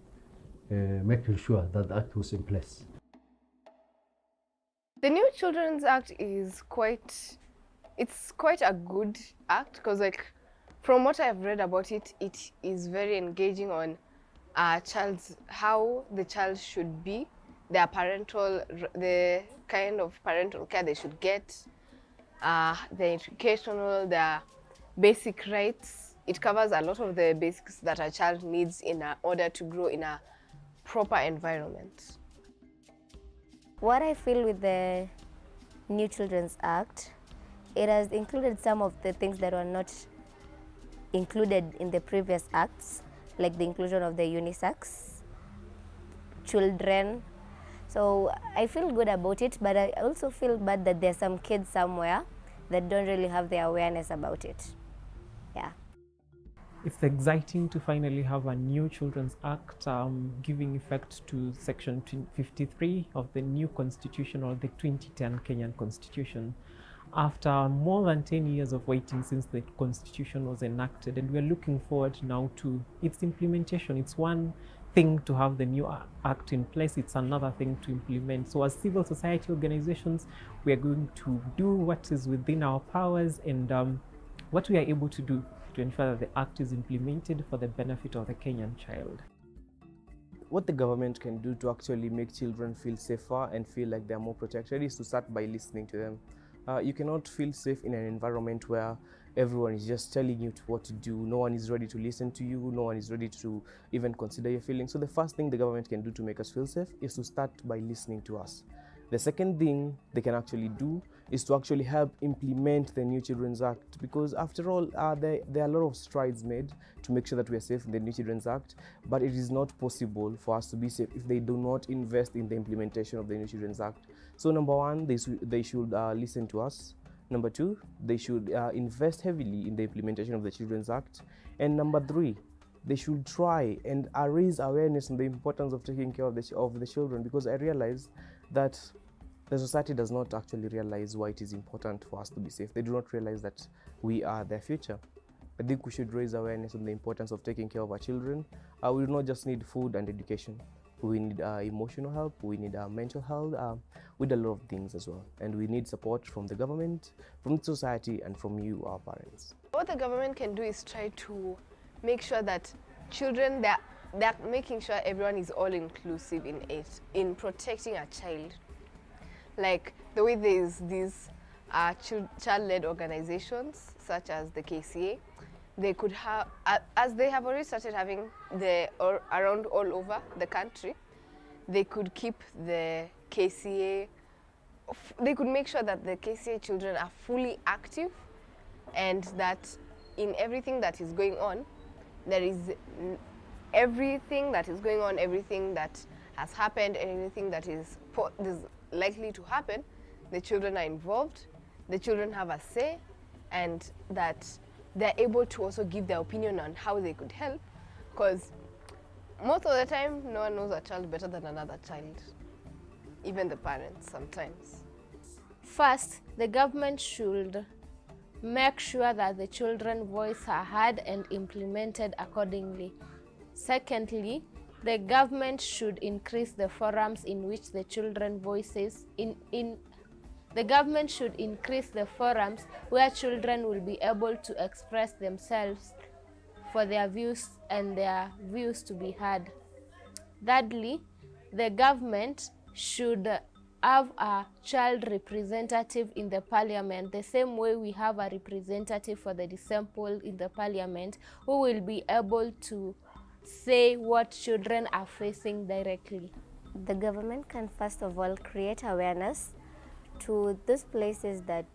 making sure that the act was in place. The New Children's Act is quite a good act, because from what I've read about it, it is very engaging on how the child should be, the kind of parental care they should get, the educational, their basic rights. It covers a lot of the basics that a child needs in order to grow in a proper environment. What I feel with the New Children's Act, it has included some of the things that were not included in the previous acts, like the inclusion of the unisex children. So I feel good about it, but I also feel bad that there's some kids somewhere that don't really have the awareness about it. Yeah. It's exciting to finally have a new Children's Act giving effect to Section 53 of the new Constitution, or the 2010 Kenyan Constitution. After more than 10 years of waiting since the Constitution was enacted, and we're looking forward now to its implementation. It's one thing to have the new act in place, it's another thing to implement. So as civil society organizations, we are going to do what is within our powers and what we are able to do to ensure that the act is implemented for the benefit of the Kenyan child. what the government can do to actually make children feel safer and feel like they're more protected is to start by listening to them. You cannot feel safe in an environment where everyone is just telling you what to do. No one is ready to listen to you. No one is ready to even consider your feelings. So the first thing the government can do to make us feel safe is to start by listening to us. The second thing they can actually do is to actually help implement the New Children's Act, because after all, there are a lot of strides made to make sure that we are safe in the New Children's Act, but it is not possible for us to be safe if they do not invest in the implementation of the New Children's Act. So number one, they should listen to us. Number two, they should invest heavily in the implementation of the Children's Act. And number three, they should try and raise awareness on the importance of taking care of the children, because I realize that the society does not actually realize why it is important for us to be safe. They do not realize that we are their future. I think we should raise awareness on the importance of taking care of our children. We do not just need food and education. We need emotional help, we need mental health, we need a lot of things as well. And we need support from the government, from the society, and from you, our parents. What the government can do is try to make sure that children, they're making sure everyone is all inclusive in it, in protecting a child. Like the way there's these child-led organizations such as the KCA, they could have, as they have already started having around all over the country, they could keep the KCA, they could make sure that the KCA children are fully active, and that in everything that is going on, there is everything that is going on, everything that has happened, and anything that is likely to happen, the children are involved, the children have a say, and that they're able to also give their opinion on how they could help, because most of the time, no one knows a child better than another child, even the parents sometimes. First, the government should make sure that the children's voices are heard and implemented accordingly. Secondly, the government should increase the forums in which the children's voices the government should increase the forums where children will be able to express themselves for their views and their views to be heard. Thirdly, the government should have a child representative in the parliament, the same way we have a representative for the disabled in the parliament, who will be able to say what children are facing directly. The government can first of all create awareness to those places that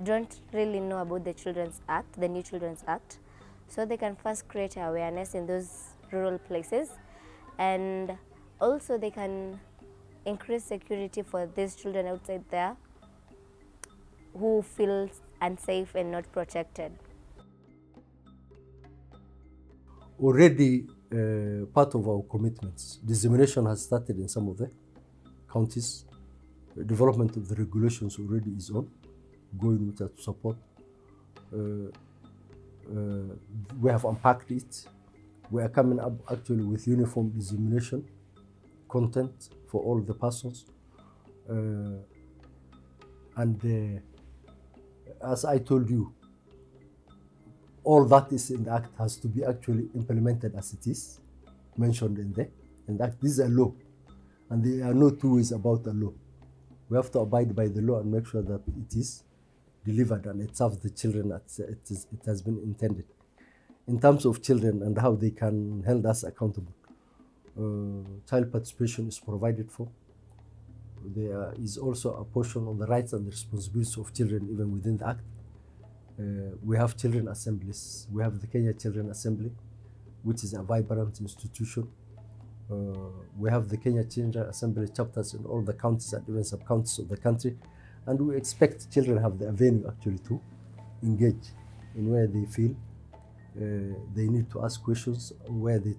don't really know about the Children's Act, the New Children's Act. So they can first create awareness in those rural places, and also they can increase security for these children outside there who feel unsafe and not protected. Already part of our commitments, dissemination has started in some of the counties. Development of the regulations already is on, going with that support. We have unpacked it. We are coming up actually with uniform dissemination content for all the persons. As I told you, all that is in the Act has to be actually implemented as it is mentioned in the Act. This is a law, and there are no two ways about the law. We have to abide by the law and make sure that it is delivered and it serves the children as it has been intended. In terms of children and how they can hold us accountable, child participation is provided for. There is also a portion on the rights and the responsibilities of children even within the Act. We have children assemblies. We have the Kenya Children Assembly, which is a vibrant institution. We have the Kenya Children Assembly chapters in all the counties and even sub-counties of the country. And we expect children have the avenue actually to engage in where they feel they need to ask questions, where they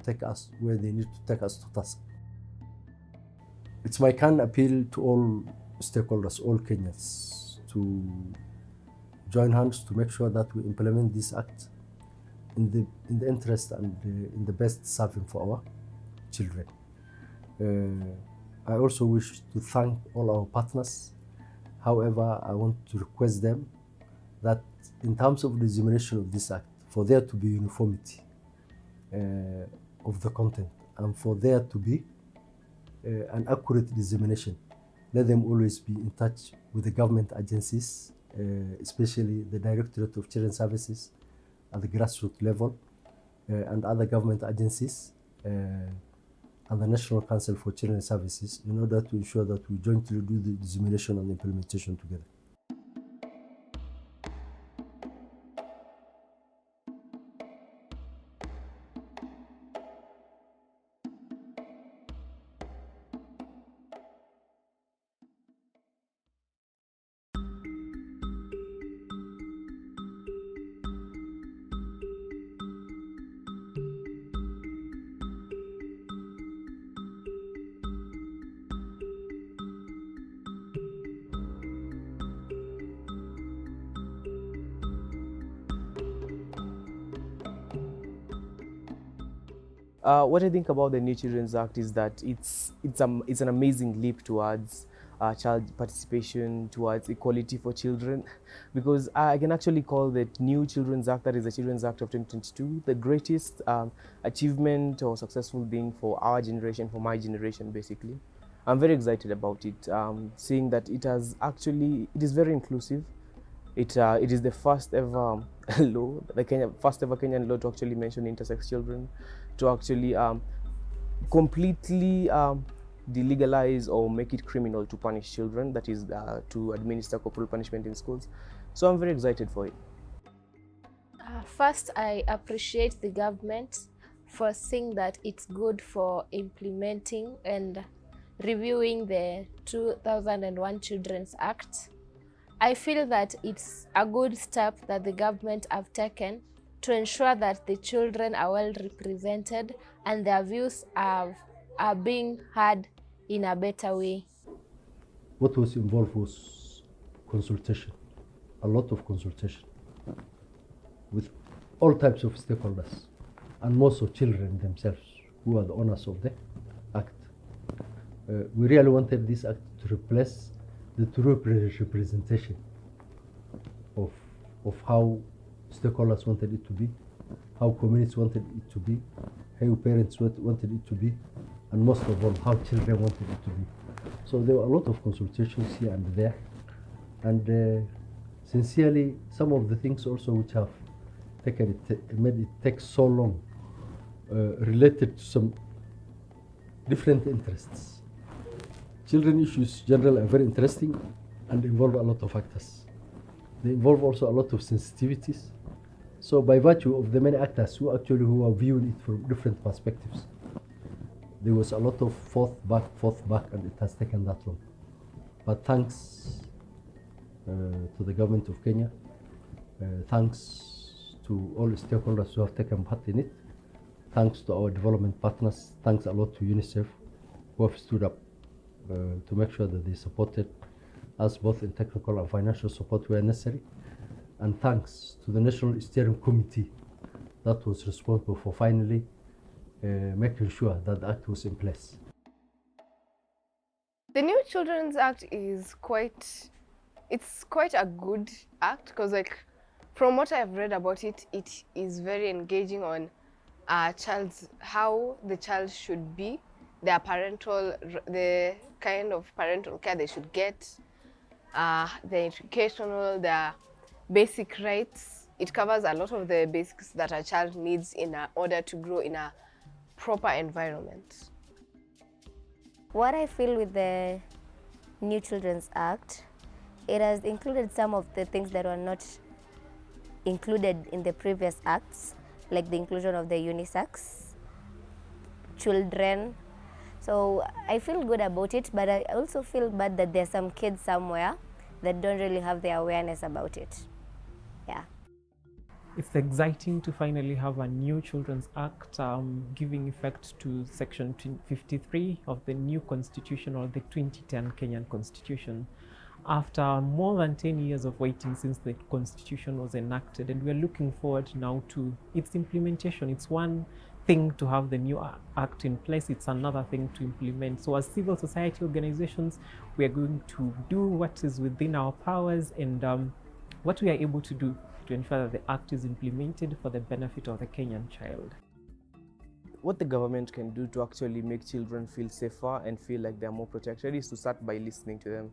need to take us to task. It's my kind appeal to all stakeholders, all Kenyans, to join hands to make sure that we implement this act in the interest and in the best serving for our children. I also wish to thank all our partners. However, I want to request them that in terms of dissemination of this act, for there to be uniformity of the content and for there to be an accurate dissemination. Let them always be in touch with the government agencies, especially the Directorate of Children's Services at the grassroots level, and other government agencies, and the National Council for Children's Services, in order to ensure that we jointly do the dissemination and implementation together. What I think about the New Children's Act is that it's an amazing leap towards child participation, towards equality for children, because I can actually call the New Children's Act, that is the Children's Act of 2022, the greatest achievement or successful thing for our generation, for my generation basically. I'm very excited about it, seeing that it is very inclusive. It is the first ever law, first ever Kenyan law to actually mention intersex children, to actually completely delegalize or make it criminal to punish children, that is to administer corporal punishment in schools. So I'm very excited for it. First, I appreciate the government for seeing that it's good for implementing and reviewing the 2001 Children's Act. I feel that it's a good step that the government have taken to ensure that the children are well represented and their views are being heard in a better way. What was involved was consultation, a lot of consultation with all types of stakeholders, and most of children themselves, who are the owners of the act. We really wanted this act to replace the true representation of how stakeholders wanted it to be, how communities wanted it to be, how parents wanted it to be, and most of all, how children wanted it to be. So there were a lot of consultations here and there, and sincerely, some of the things also which have made it take so long related to some different interests. Children issues generally are very interesting and involve a lot of factors. They involve also a lot of sensitivities. So by virtue of the many actors who are viewing it from different perspectives, there was a lot of forth back, and it has taken that long. But thanks to the government of Kenya, thanks to all the stakeholders who have taken part in it, thanks to our development partners, thanks a lot to UNICEF, who have stood up to make sure that they supported us both in technical and financial support where necessary, and thanks to the National Steering Committee that was responsible for finally making sure that the act was in place. The New Children's Act is quite a good act, because from what I've read about it, it is very engaging on how the child should be, the kind of parental care they should get, the educational, their basic rights. It covers a lot of the basics that a child needs in order to grow in a proper environment. What I feel with the New Children's Act, it has included some of the things that were not included in the previous acts, like the inclusion of the unisex children. So I feel good about it, but I also feel bad that there's some kids somewhere that don't really have the awareness about it. Yeah. It's exciting to finally have a new Children's Act giving effect to Section 53 of the new constitution, or the 2010 Kenyan Constitution. After more than 10 years of waiting since the constitution was enacted, and we're looking forward now to its implementation. It's one thing to have the new act in place, it's another thing to implement. So as civil society organizations, we are going to do what is within our powers and what we are able to do to ensure that the act is implemented for the benefit of the Kenyan child. what the government can do to actually make children feel safer and feel like they're more protected is to start by listening to them.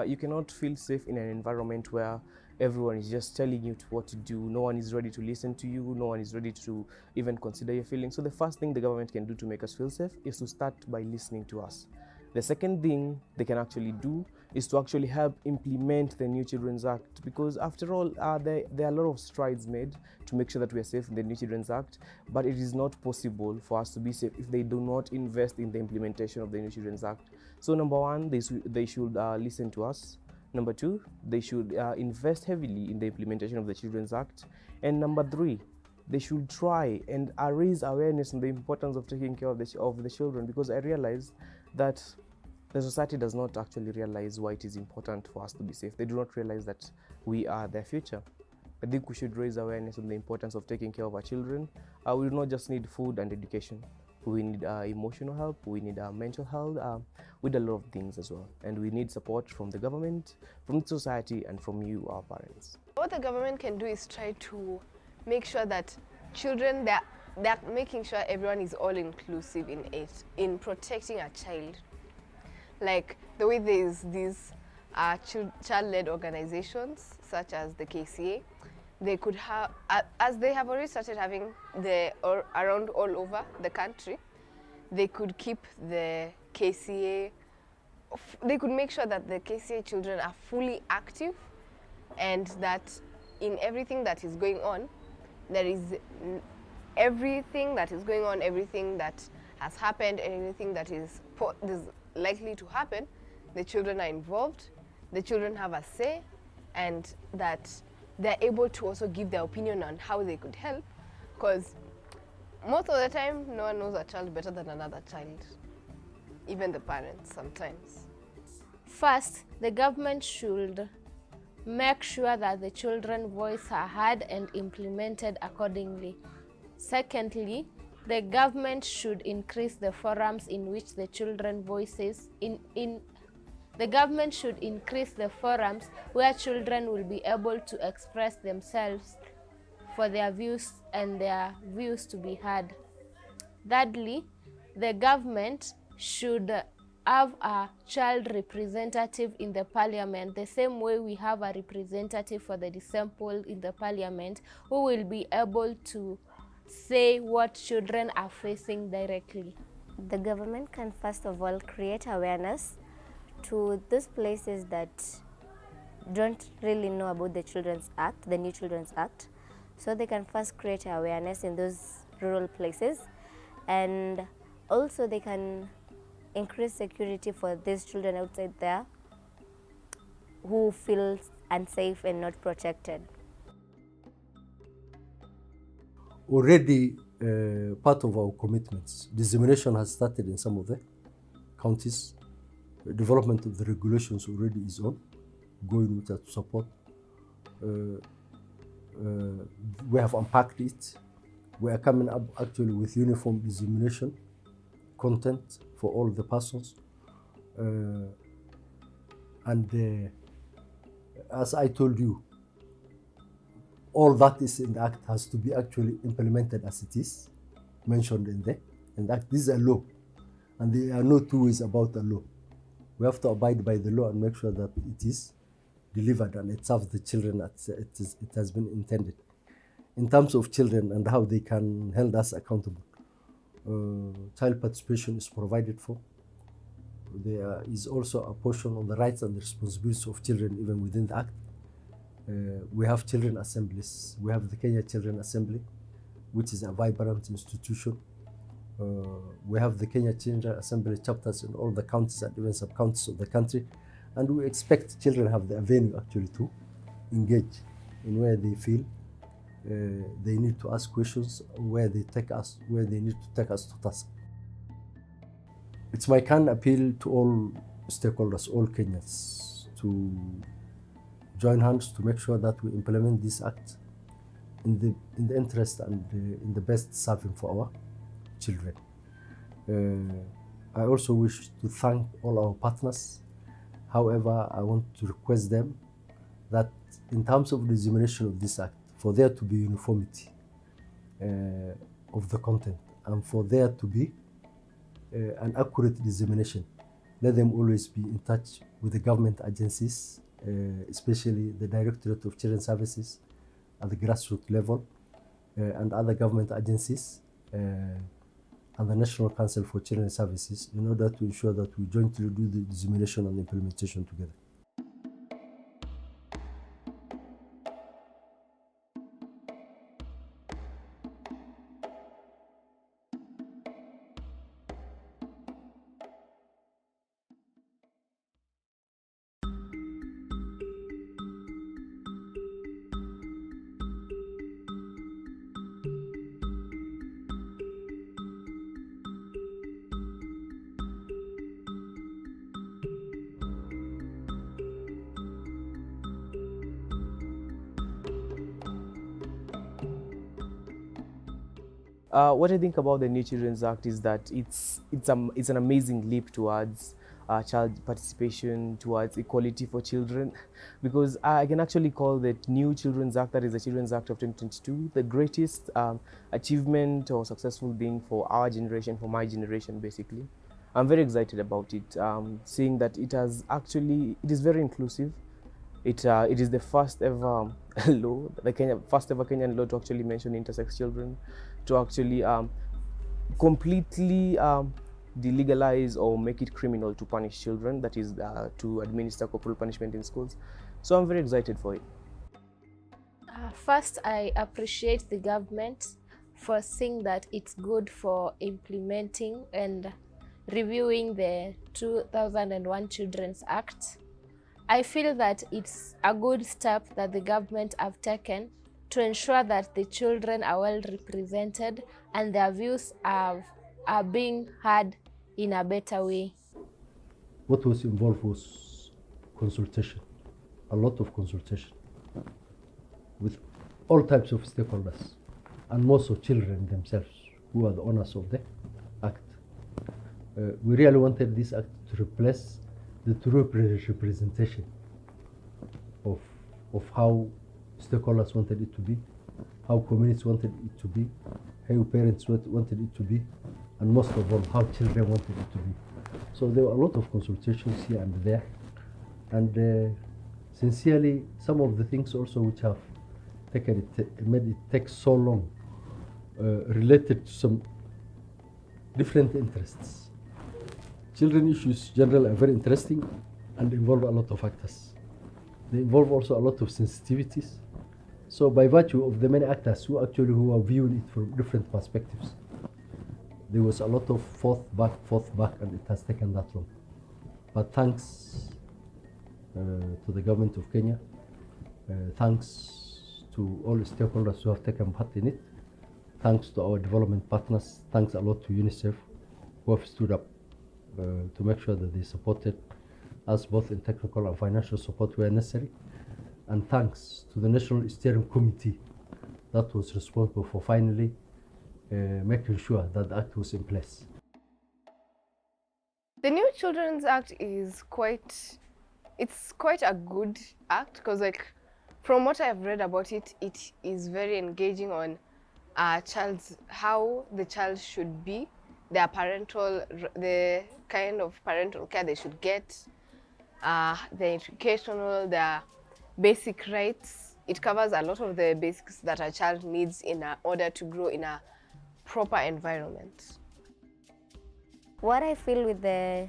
You cannot feel safe in an environment where everyone is just telling you what to do. No one is ready to listen to you. No one is ready to even consider your feelings. So the first thing the government can do to make us feel safe is to start by listening to us. The second thing they can actually do is to actually help implement the New Children's Act, because after all, there are a lot of strides made to make sure that we are safe in the New Children's Act, but it is not possible for us to be safe if they do not invest in the implementation of the New Children's Act. So number one, they should listen to us. Number two, they should invest heavily in the implementation of the Children's Act. And number three, they should try and raise awareness on the importance of taking care of the children, because I realize that the society does not actually realize why it is important for us to be safe. They do not realize that we are their future. I think we should raise awareness on the importance of taking care of our children. We do not just need food and education. We need emotional help, we need mental health, we need a lot of things as well. And we need support from the government, from the society, and from you, our parents. What the government can do is try to make sure that children, they're making sure everyone is all inclusive in it, in protecting a child. Like the way there's these child-led organizations such as the KCA, they could have, as they have already started having around all over the country, they could keep the KCA, they could make sure that the KCA children are fully active, and that in everything that is going on, there is everything that is going on, everything that has happened, and anything that is likely to happen, the children are involved, the children have a say, and that they're able to also give their opinion on how they could help, because most of the time, no one knows a child better than another child, even the parents sometimes. First, the government should make sure that the children's voices are heard and implemented accordingly. Secondly, the government should increase the forums in which the children's voices the government should increase the forums where children will be able to express themselves for their views and their views to be heard. Thirdly, the government should have a child representative in the parliament, the same way we have a representative for the disabled in the parliament, who will be able to say what children are facing directly. The government can first of all create awareness to those places that don't really know about the Children's Act, the New Children's Act. So they can first create awareness in those rural places, and also they can increase security for these children outside there who feel unsafe and not protected. Already part of our commitments, dissemination has started in some of the counties. Development of the regulations already is on, going with that support. We have unpacked it. We are coming up actually with uniform dissemination content for all the persons. As I told you, all that is in the Act has to be actually implemented as it is mentioned in the Act. This is a law, and there are no two ways about the law. We have to abide by the law and make sure that it is delivered and it serves the children as it has been intended. In terms of children and how they can hold us accountable, child participation is provided for. There is also a portion on the rights and the responsibilities of children even within the Act. We have children assemblies. We have the Kenya Children Assembly, which is a vibrant institution. We have the Kenya Children Assembly chapters in all the counties and even sub-counties of the country. And we expect children have the avenue actually to engage in where they feel they need to ask questions, where they need to take us to task. It's my kind appeal to all stakeholders, all Kenyans, to join hands to make sure that we implement this act in the interest and in the best serving for our children. I also wish to thank all our partners. However, I want to request them that in terms of dissemination of this act, for there to be uniformity of the content and for there to be an accurate dissemination. Let them always be in touch with the government agencies, especially the Directorate of Children's Services at the grassroots level, and other government agencies, and the National Council for Children's Services, in order to ensure that we jointly do the dissemination and implementation together. What I think about the New Children's Act is that it's an amazing leap towards child participation, towards equality for children, because I can actually call the New Children's Act, that is the Children's Act of 2022, the greatest achievement or successful thing for our generation, for my generation basically. I'm very excited about it, seeing that it is very inclusive. It is the first ever law, the first ever Kenyan law to actually mention intersex children, to actually completely delegalize or make it criminal to punish children, that is to administer corporal punishment in schools. So I'm very excited for it. First, I appreciate the government for seeing that it's good for implementing and reviewing the 2001 Children's Act. I feel that it's a good step that the government have taken to ensure that the children are well represented and their views are being heard in a better way. What was involved was consultation, a lot of consultation with all types of stakeholders, and most of children themselves who are the owners of the act. We really wanted this act to replace the true representation of how stakeholders wanted it to be, how communities wanted it to be, how parents wanted it to be, and most of all, how children wanted it to be. So there were a lot of consultations here and there, and sincerely, some of the things also which have made it take so long, related to some different interests. Children issues generally are very interesting and involve a lot of factors. They involve also a lot of sensitivities. So by virtue of the many actors who are viewing it from different perspectives, there was a lot of forth back, and it has taken that long. But thanks to the government of Kenya, thanks to all the stakeholders who have taken part in it, thanks to our development partners, thanks a lot to UNICEF who have stood up to make sure that they supported us both in technical and financial support where necessary, and thanks to the National Steering Committee that was responsible for finally making sure that the act was in place. The New Children's Act is quite a good act, because from what I've read about it, it is very engaging on how the child should be, the kind of parental care they should get, the educational, their basic rights. It covers a lot of the basics that a child needs in order to grow in a proper environment. What I feel with the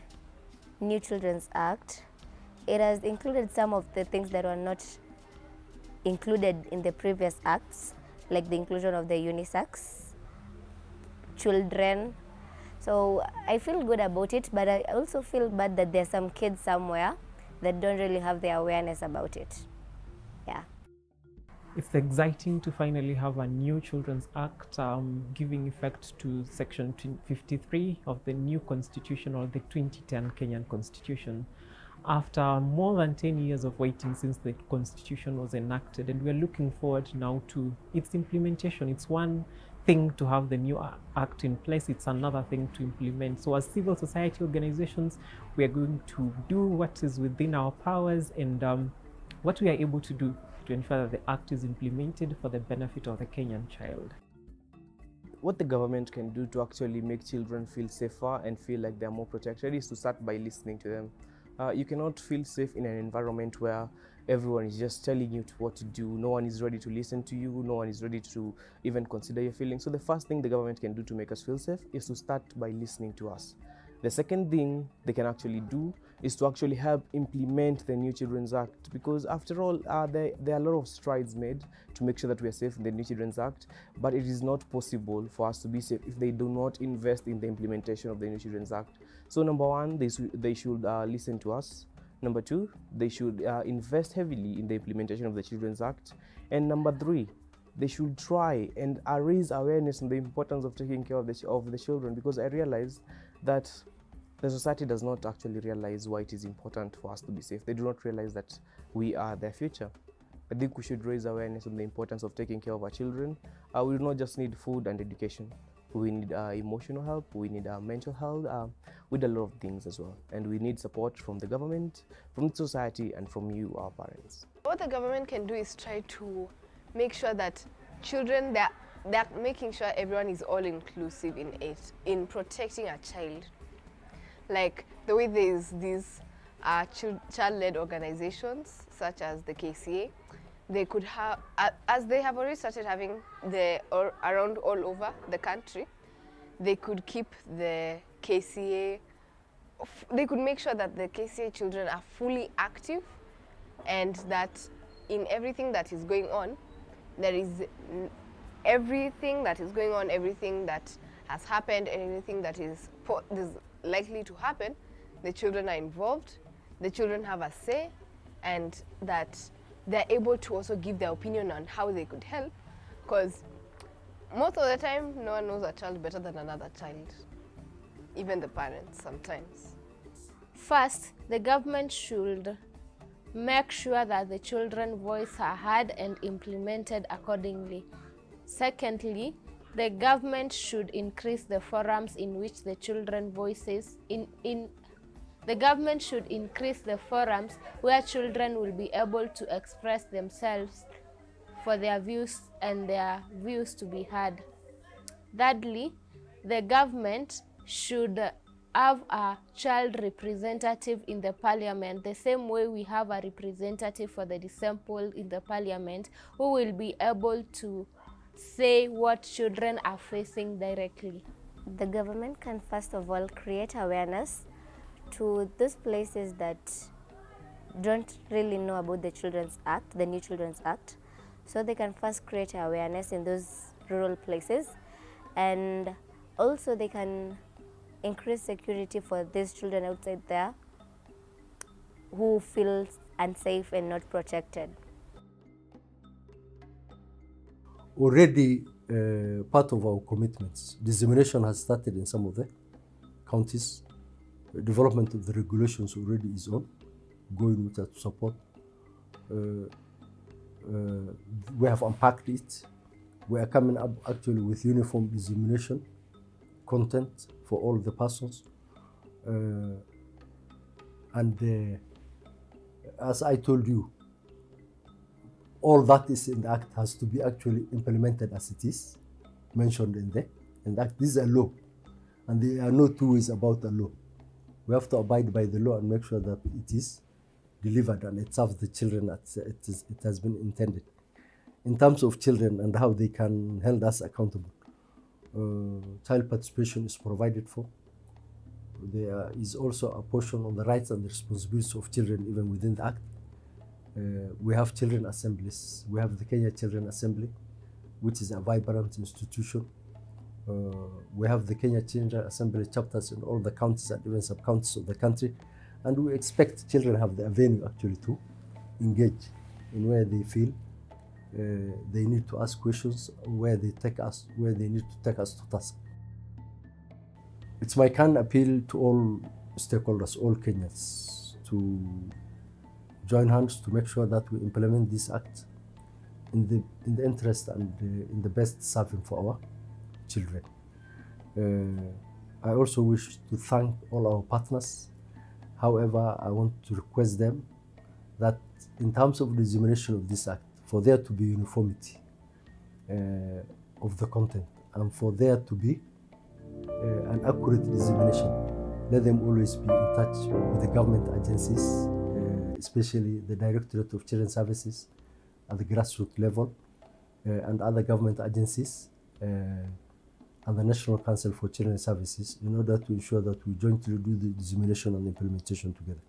New Children's Act, it has included some of the things that were not included in the previous acts, like the inclusion of the unisex children. So I feel good about it, but I also feel bad that there's some kids somewhere that don't really have the awareness about it. Yeah. It's exciting to finally have a new Children's Act giving effect to Section 53 of the new constitution, or the 2010 Kenyan Constitution. After more than 10 years of waiting since the constitution was enacted, and we're looking forward now to its implementation. It's one thing to have the new act in place, it's another thing to implement. So as civil society organizations, we are going to do what is within our powers and what we are able to do to ensure that the act is implemented for the benefit of the Kenyan child. what the government can do to actually make children feel safer and feel like they're more protected is to start by listening to them. You cannot feel safe in an environment where everyone is just telling you what to do. No one is ready to listen to you. No one is ready to even consider your feelings. So the first thing the government can do to make us feel safe is to start by listening to us. The second thing they can actually do is to actually help implement the New Children's Act, because after all, there are a lot of strides made to make sure that we are safe in the New Children's Act, but it is not possible for us to be safe if they do not invest in the implementation of the New Children's Act. So number one, they should listen to us. Number two, they should invest heavily in the implementation of the Children's Act. And number three, they should try and raise awareness on the importance of taking care of the children, because I realize that the society does not actually realize why it is important for us to be safe. They do not realize that we are their future. I think we should raise awareness on the importance of taking care of our children. We do not just need food and education. We need emotional help, we need mental health, we need a lot of things as well. And we need support from the government, from the society, and from you, our parents. What the government can do is try to make sure that children, they're making sure everyone is all inclusive in protecting a child. Like the way there's these child-led organizations such as the KCA, they could have, as they have already started having around all over the country, they could keep the KCA, they could make sure that the KCA children are fully active, and that in everything that is going on, there is everything that is going on, everything that has happened, and anything that is likely to happen, the children are involved, the children have a say, and that they're able to also give their opinion on how they could help, because most of the time, no one knows a child better than another child, even the parents sometimes. First, the government should make sure that the children's voices are heard and implemented accordingly. Secondly, the government should increase the forums in which the children's voices the government should increase the forums where children will be able to express themselves for their views and their views to be heard. Thirdly, the government should have a child representative in the parliament, the same way we have a representative for the disabled in the parliament, who will be able to say what children are facing directly. The government can first of all create awareness to those places that don't really know about the Children's Act, the New Children's Act. So they can first create awareness in those rural places, and also they can increase security for these children outside there who feel unsafe and not protected. Already part of our commitments, dissemination has started in some of the counties. Development of the regulations already is on, going with that support. We have unpacked it. We are coming up actually with uniform dissemination content for all the persons. As I told you, all that is in the Act has to be actually implemented as it is mentioned in the Act. This is a law, and there are no two ways about the law. We have to abide by the law and make sure that it is delivered and it serves the children as it has been intended. In terms of children and how they can hold us accountable, child participation is provided for. There is also a portion on the rights and the responsibilities of children even within the Act. We have children assemblies. We have the Kenya Children Assembly, which is a vibrant institution. We have the Kenya Children Assembly chapters in all the counties and even sub-counties of the country, and we expect children have the avenue actually to engage in where they feel they need to ask questions, where they need to take us to task. It's my kind appeal to all stakeholders, all Kenyans, to join hands to make sure that we implement this act in the interest and in the best serving for our children. I also wish to thank all our partners. However, I want to request them that in terms of dissemination of this act, for there to be uniformity of the content and for there to be an accurate dissemination. Let them always be in touch with the government agencies, especially the Directorate of Children's Services at the grassroots level, and other government agencies, and the National Council for Children's Services, in order to ensure that we jointly do the dissemination and implementation together.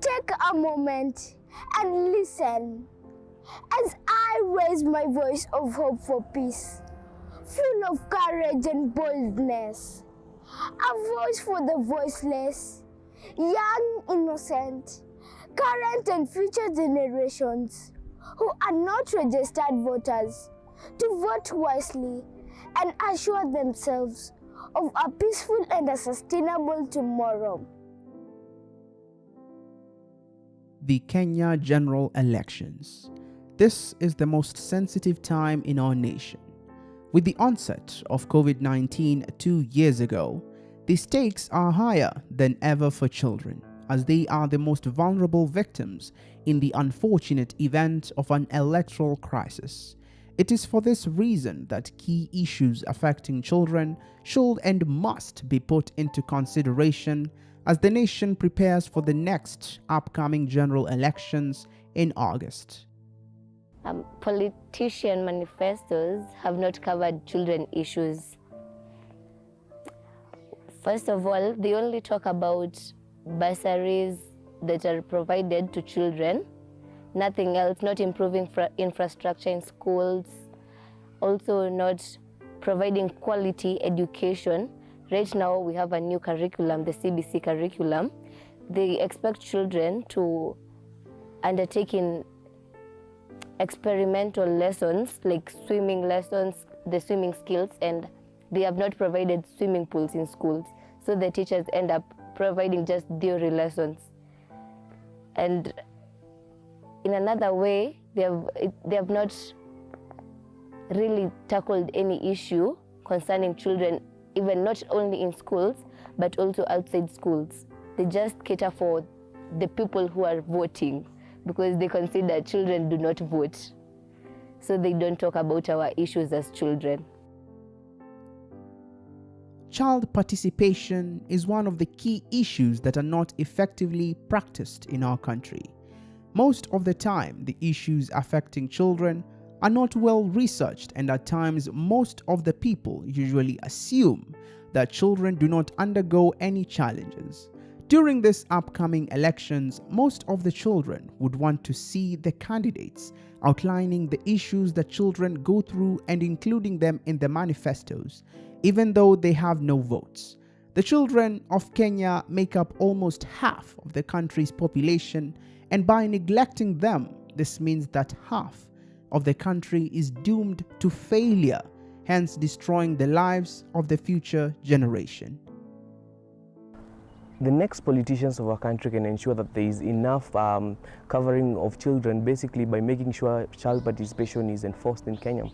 Take a moment and listen as I raise my voice of hope for peace, full of courage and boldness, a voice for the voiceless, young, innocent, current and future generations who are not registered voters, to vote wisely and assure themselves of a peaceful and a sustainable tomorrow. The Kenya general elections. This is the most sensitive time in our nation. With the onset of COVID-19 2 years ago, the stakes are higher than ever for children, as they are the most vulnerable victims in the unfortunate event of an electoral crisis. It is for this reason that key issues affecting children should and must be put into consideration as the nation prepares for the next upcoming general elections in August. Politician manifestos have not covered children issues. First of all, they only talk about bursaries that are provided to children, nothing else, not improving infrastructure in schools, also not providing quality education. Right now we have a new curriculum, the CBC curriculum. They expect children to undertake in experimental lessons like swimming lessons, the swimming skills, and they have not provided swimming pools in schools. So the teachers end up providing just theory lessons. And in another way, they have not really tackled any issue concerning children, even not only in schools, but also outside schools. They just cater for the people who are voting because they consider children do not vote. So they don't talk about our issues as children. Child participation is one of the key issues that are not effectively practiced in our country. Most of the time, the issues affecting children are not well researched, and at times most of the people usually assume that children do not undergo any challenges. During these upcoming elections, most of the children would want to see the candidates outlining the issues that children go through and including them in the manifestos, even though they have no votes. The children of Kenya make up almost half of the country's population, and by neglecting them, this means that half of the country is doomed to failure, hence destroying the lives of the future generation. The next politicians of our country can ensure that there is enough covering of children, basically by making sure child participation is enforced in Kenya.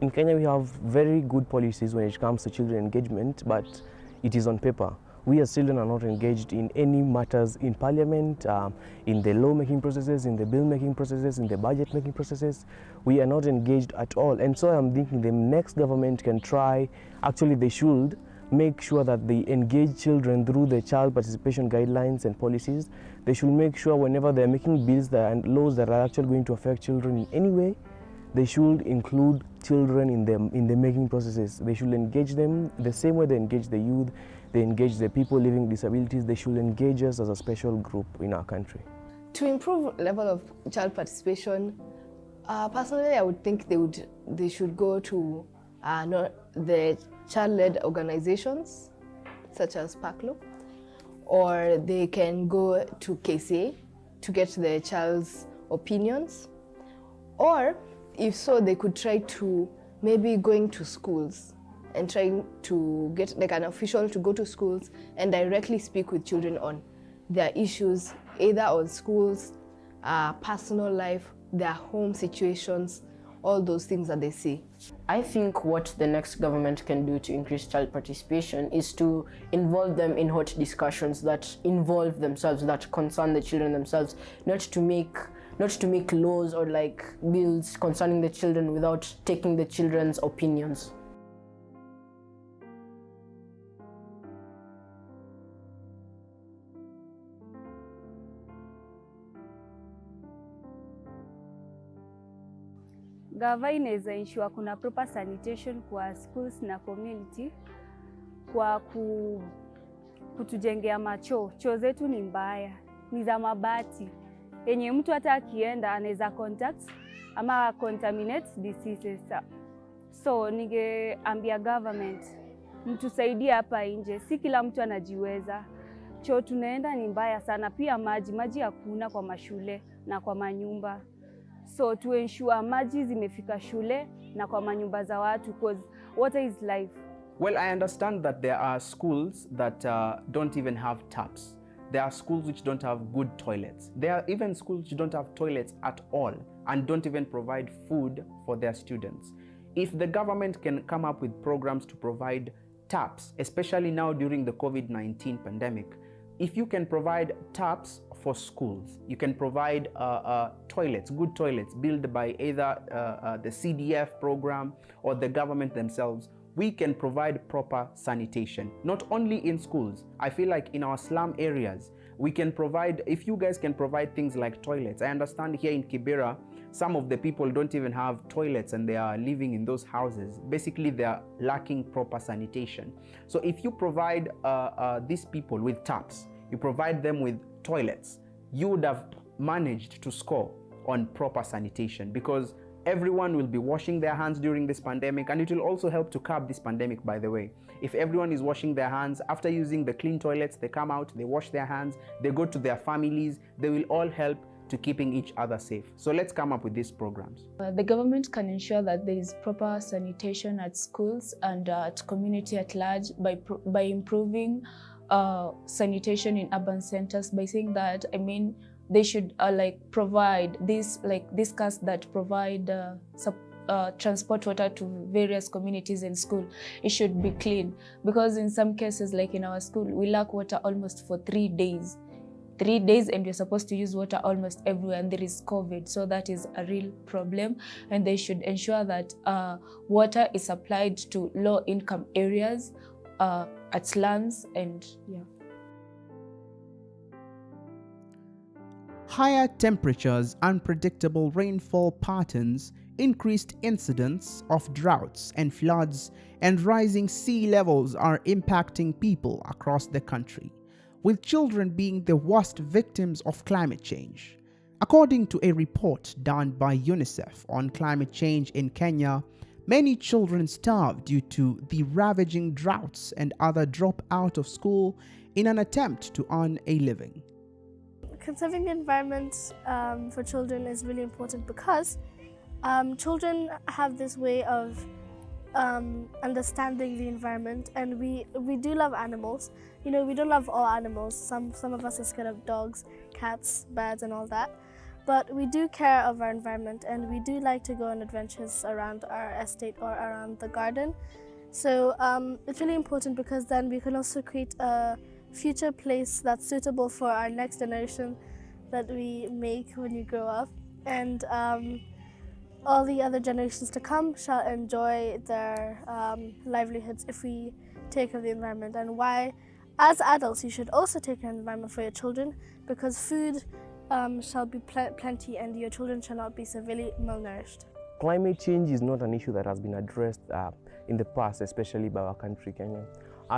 In Kenya, we have very good policies when it comes to children engagement, but it is on paper. We as children are not engaged in any matters in parliament, in the law-making processes, in the bill-making processes, in the budget-making processes. We are not engaged at all. And so I'm thinking the next government can try, actually they should, make sure that they engage children through the child participation guidelines and policies. They should make sure whenever they're making bills and laws that are actually going to affect children in any way, they should include children in the making processes. They should engage them the same way they engage the youth, they engage the people living with disabilities. They should engage us as a special group in our country. To improve level of child participation, personally I would think they should go to the child-led organizations such as PACLO, or they can go to KCA to get the child's opinions, or if so, they could try to maybe going to schools and trying to get like an official to go to schools and directly speak with children on their issues, either on schools, personal life, their home situations, all those things that they see. I think what the next government can do to increase child participation is to involve them in hot discussions that involve themselves, that concern the children themselves, not to make laws or like bills concerning the children without taking the children's opinions. Gava inaweza ensure kuna proper sanitation kwa schools na community kwa kutujengea machoo. Choo zetu ni mbaya, ni za mabati yenye mtu hata akienda anaweza contact ama contaminate diseases. So ningeambia government mtusaidie hapa nje, si kila mtu anajiweza. Choo tunaenda ni mbaya sana, pia maji hakuna kwa mashule na kwa manyumba. So to ensure maji zimefika shule na kwa manyumba za watu, because water is life. Well, I understand that there are schools that don't even have taps. There are schools which don't have good toilets. There are even schools which don't have toilets at all and don't even provide food for their students. If the government can come up with programs to provide taps, especially now during the COVID-19 pandemic, if you can provide taps for schools, you can provide toilets, good toilets built by either the CDF program or the government themselves, we can provide proper sanitation, not only in schools. I feel like in our slum areas, we can provide, if you guys can provide things like toilets. I understand here in Kibera, some of the people don't even have toilets and they are living in those houses. Basically, they are lacking proper sanitation. So if you provide these people with taps, you provide them with toilets, you would have managed to score on proper sanitation, because everyone will be washing their hands during this pandemic, and it will also help to curb this pandemic, by the way. If everyone is washing their hands, after using the clean toilets, they come out, they wash their hands, they go to their families, they will all help to keeping each other safe. So let's come up with these programs. The government can ensure that there is proper sanitation at schools and at community at large by improving sanitation in urban centers, by saying that, I mean, they should provide this, discuss that provide transport water to various communities in school. It should be clean, because in some cases, like in our school, we lack water almost for 3 days. 3 days, and we're supposed to use water almost everywhere, and there is COVID. So that is a real problem, and they should ensure that water is supplied to low-income areas, at slums, and yeah. Higher temperatures, unpredictable rainfall patterns, increased incidence of droughts and floods, and rising sea levels are impacting people across the country, with children being the worst victims of climate change. According to a report done by UNICEF on climate change in Kenya, many children starve due to the ravaging droughts and other drop out of school in an attempt to earn a living. Conserving the environment for children is really important, because children have this way of understanding the environment, and we do love animals. You know, we don't love all animals. Some of us are scared of dogs, cats, birds, and all that. But we do care of our environment, and we do like to go on adventures around our estate or around the garden. So it's really important, because then we can also create a future place that's suitable for our next generation that we make when we grow up. And all the other generations to come shall enjoy their livelihoods if we take care of the environment. And why, as adults, you should also take care of the environment for your children, because food shall be plenty and your children shall not be severely malnourished. Climate change is not an issue that has been addressed in the past, especially by our country, Kenya.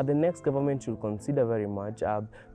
The next government should consider very much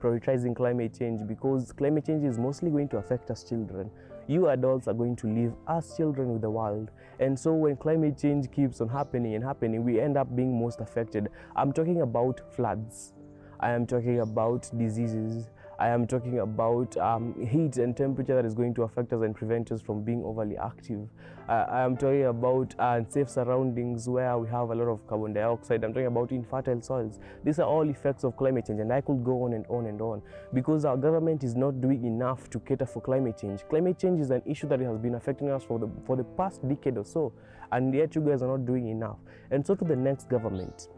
prioritizing climate change, because climate change is mostly going to affect us children. You adults are going to live as children with the world. And so when climate change keeps on happening and happening, we end up being most affected. I'm talking about floods. I am talking about diseases. I am talking about heat and temperature that is going to affect us and prevent us from being overly active. I am talking about unsafe surroundings where we have a lot of carbon dioxide. I'm talking about infertile soils. These are all effects of climate change, and I could go on and on and on, because our government is not doing enough to cater for climate change. Climate change is an issue that has been affecting us for the past decade or so, and yet you guys are not doing enough. And so to the next government,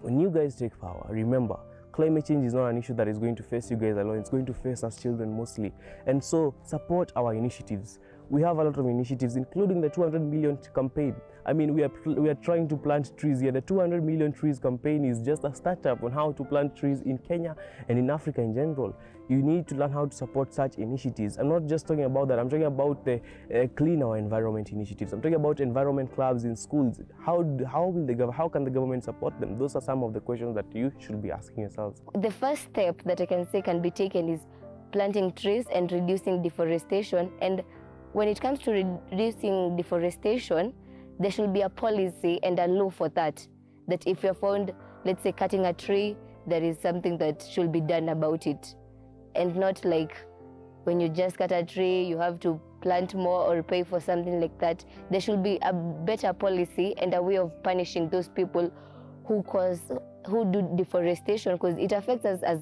when you guys take power, remember, climate change is not an issue that is going to face you guys alone. It's going to face us children mostly. And so support our initiatives. We have a lot of initiatives, including the 200 million campaign. I mean, we are trying to plant trees here. The 200 million trees campaign is just a startup on how to plant trees in Kenya and in Africa in general. You need to learn how to support such initiatives. I'm not just talking about that. I'm talking about the clean our environment initiatives. I'm talking about environment clubs in schools. How can the government support them? Those are some of the questions that you should be asking yourselves. The first step that I can say can be taken is planting trees and reducing deforestation. And when it comes to reducing deforestation, there should be a policy and a law for that. That if you're found, let's say, cutting a tree, there is something that should be done about it. And not like when you just cut a tree, you have to plant more or pay for something like that. There should be a better policy and a way of punishing those people who do deforestation, because it affects us as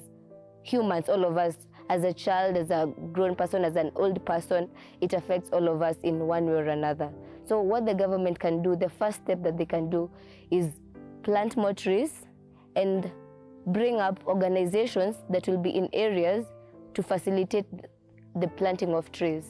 humans, all of us. As a child, as a grown person, as an old person, it affects all of us in one way or another. So what the government can do, the first step that they can do is plant more trees and bring up organizations that will be in areas to facilitate the planting of trees.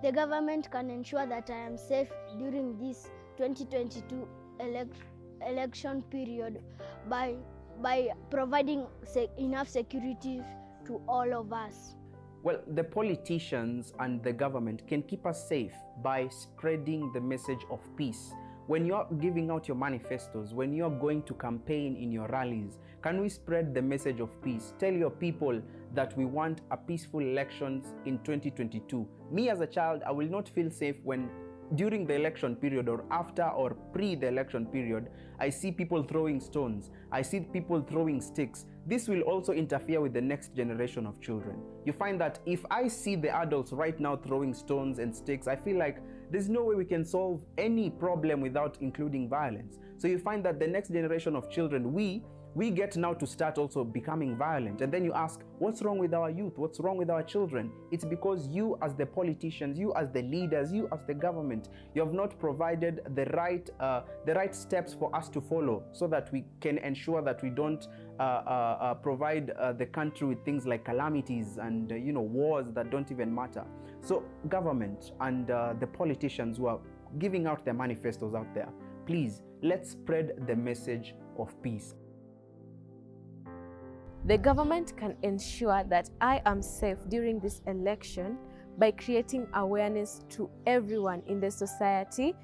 The government can ensure that I am safe during this 2022 election period by providing enough security to all of us. Well, the politicians and the government can keep us safe by spreading the message of peace. When you're giving out your manifestos, when you're going to campaign in your rallies, can we spread the message of peace? Tell your people that we want a peaceful elections in 2022. Me as a child, I will not feel safe when during the election period or after or pre the election period, I see people throwing stones, I see people throwing sticks. This will also interfere with the next generation of children. You find that if I see the adults right now throwing stones and sticks, I feel like there's no way we can solve any problem without including violence. So you find that the next generation of children, we get now to start also becoming violent. And then you ask, what's wrong with our youth? What's wrong with our children? It's because you as the politicians, you as the leaders, you as the government, you have not provided the right steps for us to follow so that we can ensure that we don't provide the country with things like calamities and wars that don't even matter. So government and the politicians who are giving out their manifestos out there, please, let's spread the message of peace. The government can ensure that I am safe during this election by creating awareness to everyone in the society,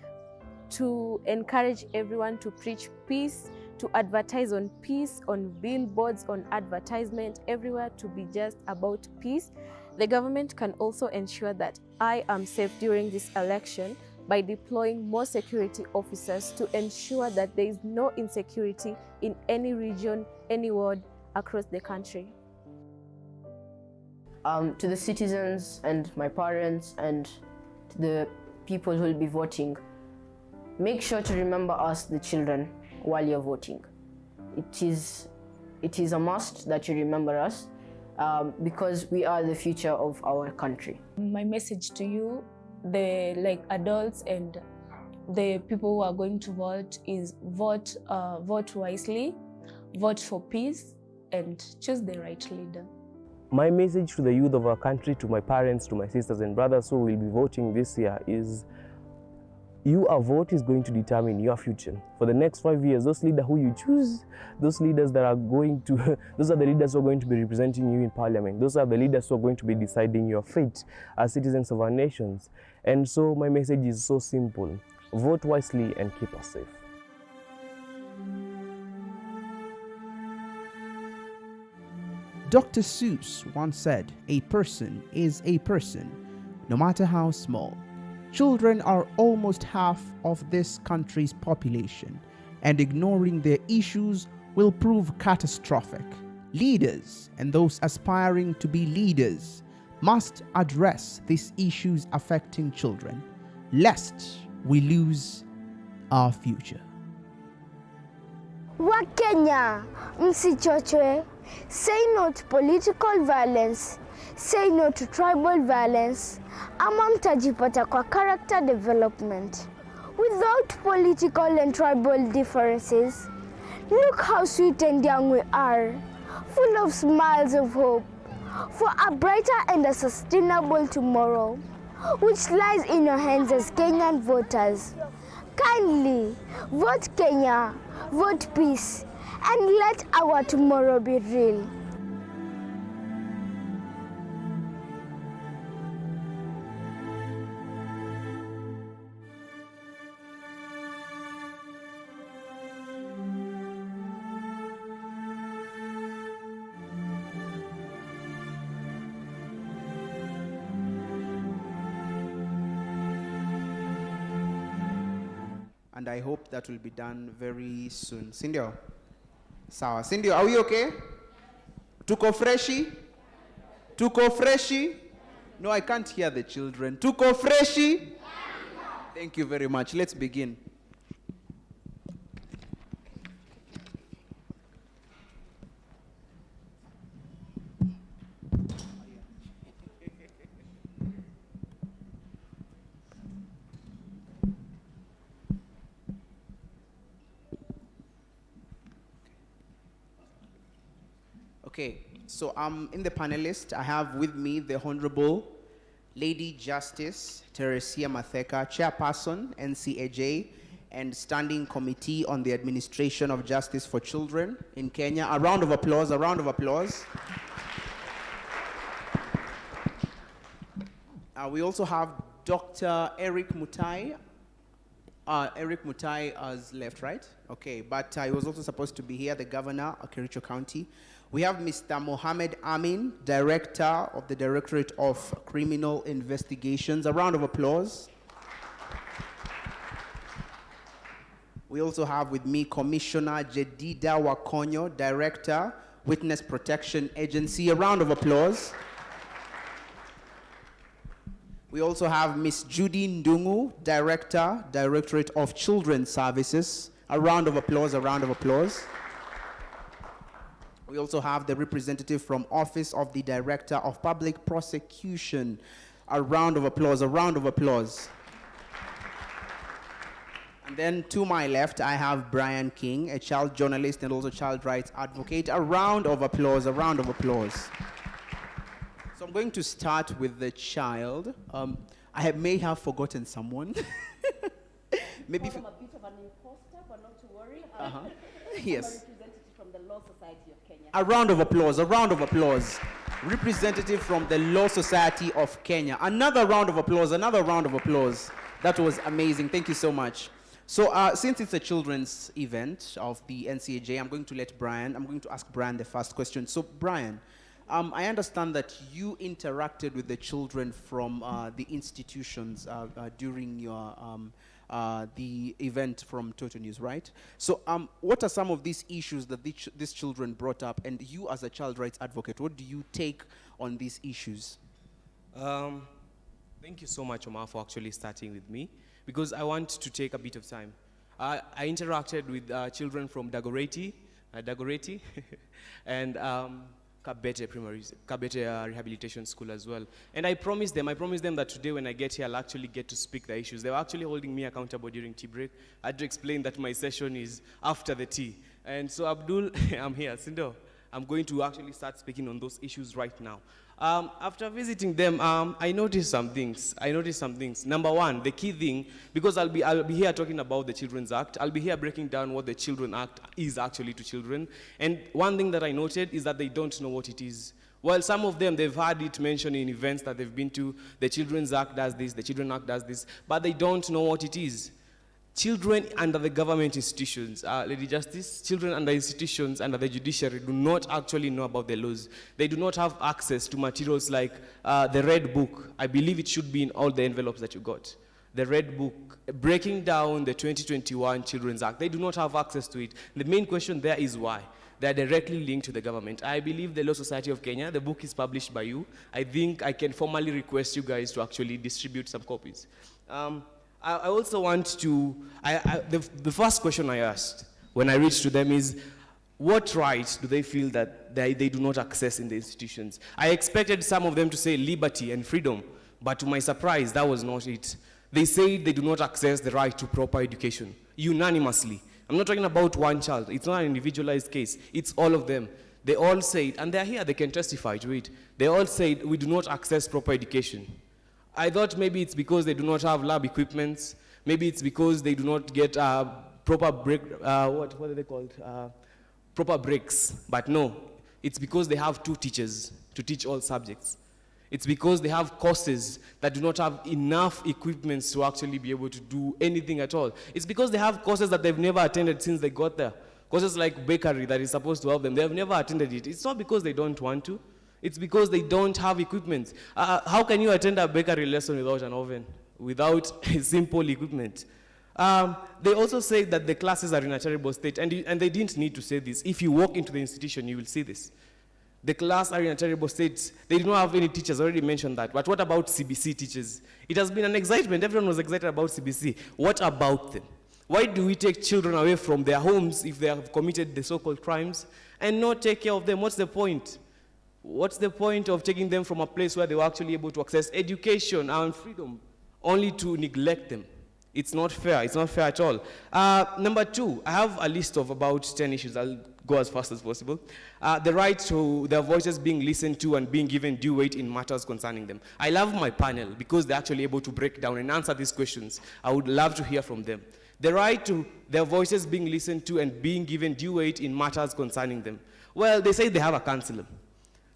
to encourage everyone to preach peace, to advertise on peace, on billboards, on advertisement, everywhere to be just about peace. The government can also ensure that I am safe during this election by deploying more security officers to ensure that there is no insecurity in any region, any ward, across the country. To the citizens and my parents and to the people who will be voting, make sure to remember us, the children, while you're voting. It is a must that you remember us because we are the future of our country. My message to you, the adults and the people who are going to vote is vote wisely, vote for peace, and choose the right leader. My message to the youth of our country, to my parents, to my sisters and brothers who will be voting this year is, your vote is going to determine your future. For the next 5 years, those leaders who you choose, those leaders that are going to, those are the leaders who are going to be representing you in parliament. Those are the leaders who are going to be deciding your fate as citizens of our nations. And so my message is so simple. Vote wisely and keep us safe. Dr. Seuss once said, "A person is a person, no matter how small." Children are almost half of this country's population, and ignoring their issues will prove catastrophic. Leaders and those aspiring to be leaders must address these issues affecting children, lest we lose our future. Wakenya, msichochwe. Say no to political violence. Say no to tribal violence. Ama mtajipata kwa character development. Without political and tribal differences, look how sweet and young we are, full of smiles of hope for a brighter and a sustainable tomorrow, which lies in your hands as Kenyan voters. Kindly vote Kenya, vote peace, and let our tomorrow be real. And I hope that will be done very soon. Sindio? Sawa. Sindio, are we okay? Tuko freshi? Tuko freshi? No, I can't hear the children. Tuko freshi? Thank you very much. Let's begin. Okay, so in the panelist, I have with me the Honorable Lady Justice Teresia Matheka, Chairperson, NCAJ, and Standing Committee on the Administration of Justice for Children in Kenya. A round of applause, a round of applause. We also have Dr. Eric Mutai. Eric Mutai has left, right? Okay, but he was also supposed to be here, the governor of Kericho County. We have Mr. Mohammed Amin, Director of the Directorate of Criminal Investigations. A round of applause. We also have with me Commissioner Jedida Wakonyo, Director, Witness Protection Agency. A round of applause. We also have Ms. Judy Ndungu, Director, Directorate of Children's Services. A round of applause, a round of applause. We also have the representative from Office of the Director of Public Prosecution. A round of applause, a round of applause. And then to my left, I have Brian King, a child journalist and also child rights advocate. A round of applause, a round of applause. So I'm going to start with the child. I may have forgotten someone. Maybe I'm a bit of an imposter, but not to worry. Yes. I'm a representative from the Law Society of Kenya. A round of applause, a round of applause. Representative from the Law Society of Kenya. Another round of applause, another round of applause. That was amazing. Thank you so much. So since it's a children's event of the NCAJ, I'm going to ask Brian the first question. So Brian, I understand that you interacted with the children from the institutions during your the event from Toto News, right? So what are some of these issues that these children brought up, and you as a child rights advocate, what do you take on these issues? Thank you so much, Omar, for actually starting with me, because I want to take a bit of time. I interacted with children from Dagoretti, and Kabete Rehabilitation School as well. And I promised them that today when I get here, I'll actually get to speak the issues. They were actually holding me accountable during tea break. I had to explain that my session is after the tea. And so Abdul, I'm here. Sindo, I'm going to actually start speaking on those issues right now. After visiting them, I noticed some things. Number one, the key thing, because I'll be here talking about the Children's Act. I'll be here breaking down what the Children's Act is actually to children. And one thing that I noted is that they don't know what it is. Well, some of them, they've heard it mentioned in events that they've been to. The Children's Act does this, the Children's Act does this, but they don't know what it is. Children under the government institutions, Lady Justice, children under institutions under the judiciary do not actually know about the laws. They do not have access to materials like the Red Book. I believe it should be in all the envelopes that you got. the Red Book, breaking down the 2021 Children's Act. They do not have access to it. The main question there is why. They are directly linked to the government. I believe the Law Society of Kenya, the book is published by you. I think I can formally request you guys to actually distribute some copies. I also want to, the first question I asked when I reached to them is, what rights do they feel that they do not access in the institutions? I expected some of them to say liberty and freedom, but to my surprise, that was not it. They say they do not access the right to proper education, unanimously. I'm not talking about one child. It's not an individualized case. It's all of them. They all say it, and they're here, they can testify to it. They all say we do not access proper education. I thought maybe it's because they do not have lab equipments. Maybe it's because they do not get proper break, what are they called? Proper breaks. But no, it's because they have 2 teachers to teach all subjects. It's because they have courses that do not have enough equipments to actually be able to do anything at all. It's because they have courses that they've never attended since they got there. Courses like bakery that is supposed to help them, they have never attended it. It's not because they don't want to. It's because they don't have equipment. How can you attend a bakery lesson without an oven, without simple equipment? They also say that the classes are in a terrible state, and they didn't need to say this. If you walk into the institution, you will see this. The class are in a terrible state. They do not have any teachers, I already mentioned that. But what about CBC teachers? It has been an excitement. Everyone was excited about CBC. What about them? Why do we take children away from their homes if they have committed the so-called crimes and not take care of them? What's the point? What's the point of taking them from a place where they were actually able to access education and freedom only to neglect them? It's not fair. It's not fair at all. Number 2, I have a list of about 10 issues. I'll go as fast as possible. The right to their voices being listened to and being given due weight in matters concerning them. I love my panel because they're actually able to break down and answer these questions. I would love to hear from them. The right to their voices being listened to and being given due weight in matters concerning them. Well, they say they have a counselor.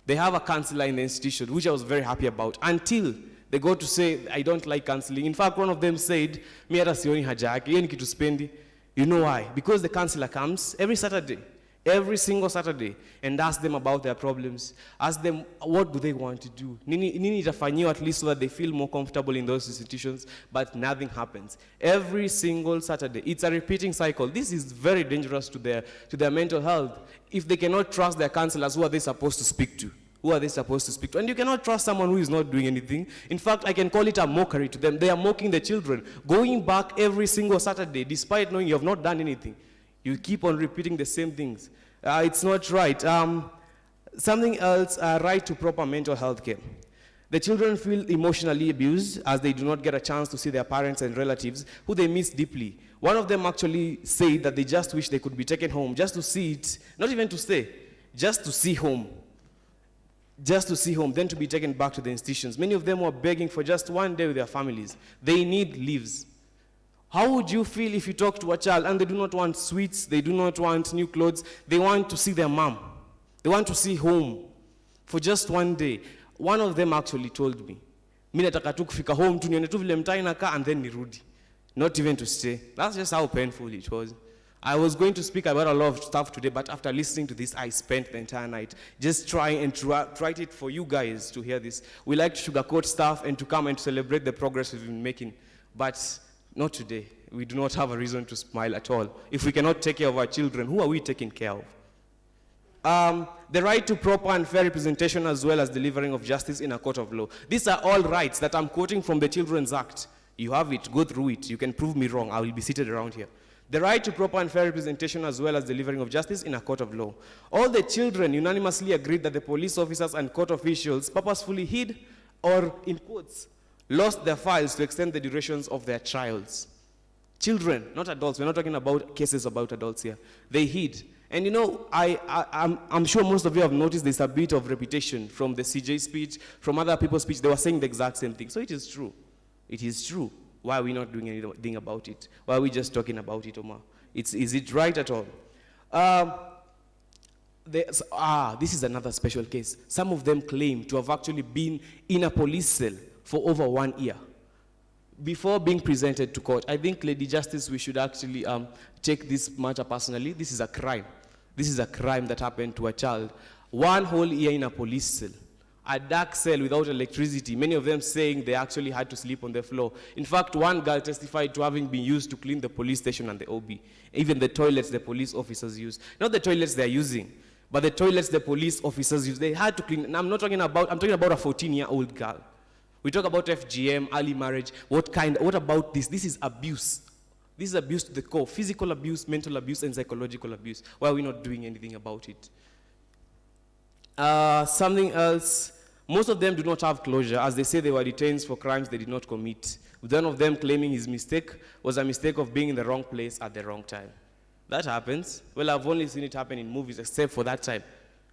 They have a counselor in the institution, which I was very happy about, until they go to say, I don't like counseling. In fact, one of them said, mi hata sioni haja yake, yeye ni kitu spendi. You know why? Because the counselor comes every Saturday, every single Saturday, and asks them about their problems. Ask them, what do they want to do? Nini itafanyiwa at least so that they feel more comfortable in those institutions, but nothing happens. Every single Saturday. It's a repeating cycle. This is very dangerous to their mental health. If they cannot trust their counselors, who are they supposed to speak to? Who are they supposed to speak to? And you cannot trust someone who is not doing anything. In fact, I can call it a mockery to them. They are mocking the children, going back every single Saturday, despite knowing you have not done anything. You keep on repeating the same things. It's not right. Something else, right to proper mental health care. The children feel emotionally abused as they do not get a chance to see their parents and relatives who they miss deeply. One of them actually said that they just wish they could be taken home just to see it, not even to stay, just to see home. Just to see home, then to be taken back to the institutions. Many of them were begging for just one day with their families. They need leaves. How would you feel if you talk to a child and they do not want sweets, they do not want new clothes, they want to see their mom. They want to see home for just one day. One of them actually told me, mimi nataka tu kufika home tu nione tu vile mtaa inakaa and then nirudi. Not even to stay. That's just how painful it was. I was going to speak about a lot of stuff today, but after listening to this, I spent the entire night just trying and to write it for you guys to hear this. We like to sugarcoat stuff and to come and celebrate the progress we've been making, but not today. We do not have a reason to smile at all. If we cannot take care of our children, who are we taking care of? The right to proper and fair representation as well as delivering of justice in a court of law. These are all rights that I'm quoting from the Children's Act. You have it, go through it. You can prove me wrong. I will be seated around here. The right to proper and fair representation as well as delivering of justice in a court of law. All the children unanimously agreed that the police officers and court officials purposefully hid or, in quotes, lost their files to extend the durations of their trials. Children, not adults. We're not talking about cases about adults here. They hid. And you know, I'm sure most of you have noticed there's a bit of repetition from the CJ speech, from other people's speech. They were saying the exact same thing. So it is true. It is true. Why are we not doing anything about it? Why are we just talking about it, Omar? Is it right at all? This is another special case. Some of them claim to have actually been in a police cell for over 1 year before being presented to court. I think, Lady Justice, we should actually take this matter personally. This is a crime. This is a crime that happened to a child. 1 whole year in a police cell. a dark cell without electricity, many of them saying they actually had to sleep on the floor. In fact, one girl testified to having been used to clean the police station and the OB, even the toilets the police officers use. Not the toilets they're using, but the toilets the police officers use. They had to clean. And I'm talking about a 14-year-old girl. We talk about FGM, early marriage. What about this? This is abuse. This is abuse to the core. Physical abuse, mental abuse, and psychological abuse. Why are we not doing anything about it? Something else, most of them do not have closure, as they say they were detained for crimes they did not commit. With one of them claiming his mistake was a mistake of being in the wrong place at the wrong time. That happens. Well, I've only seen it happen in movies, except for that time.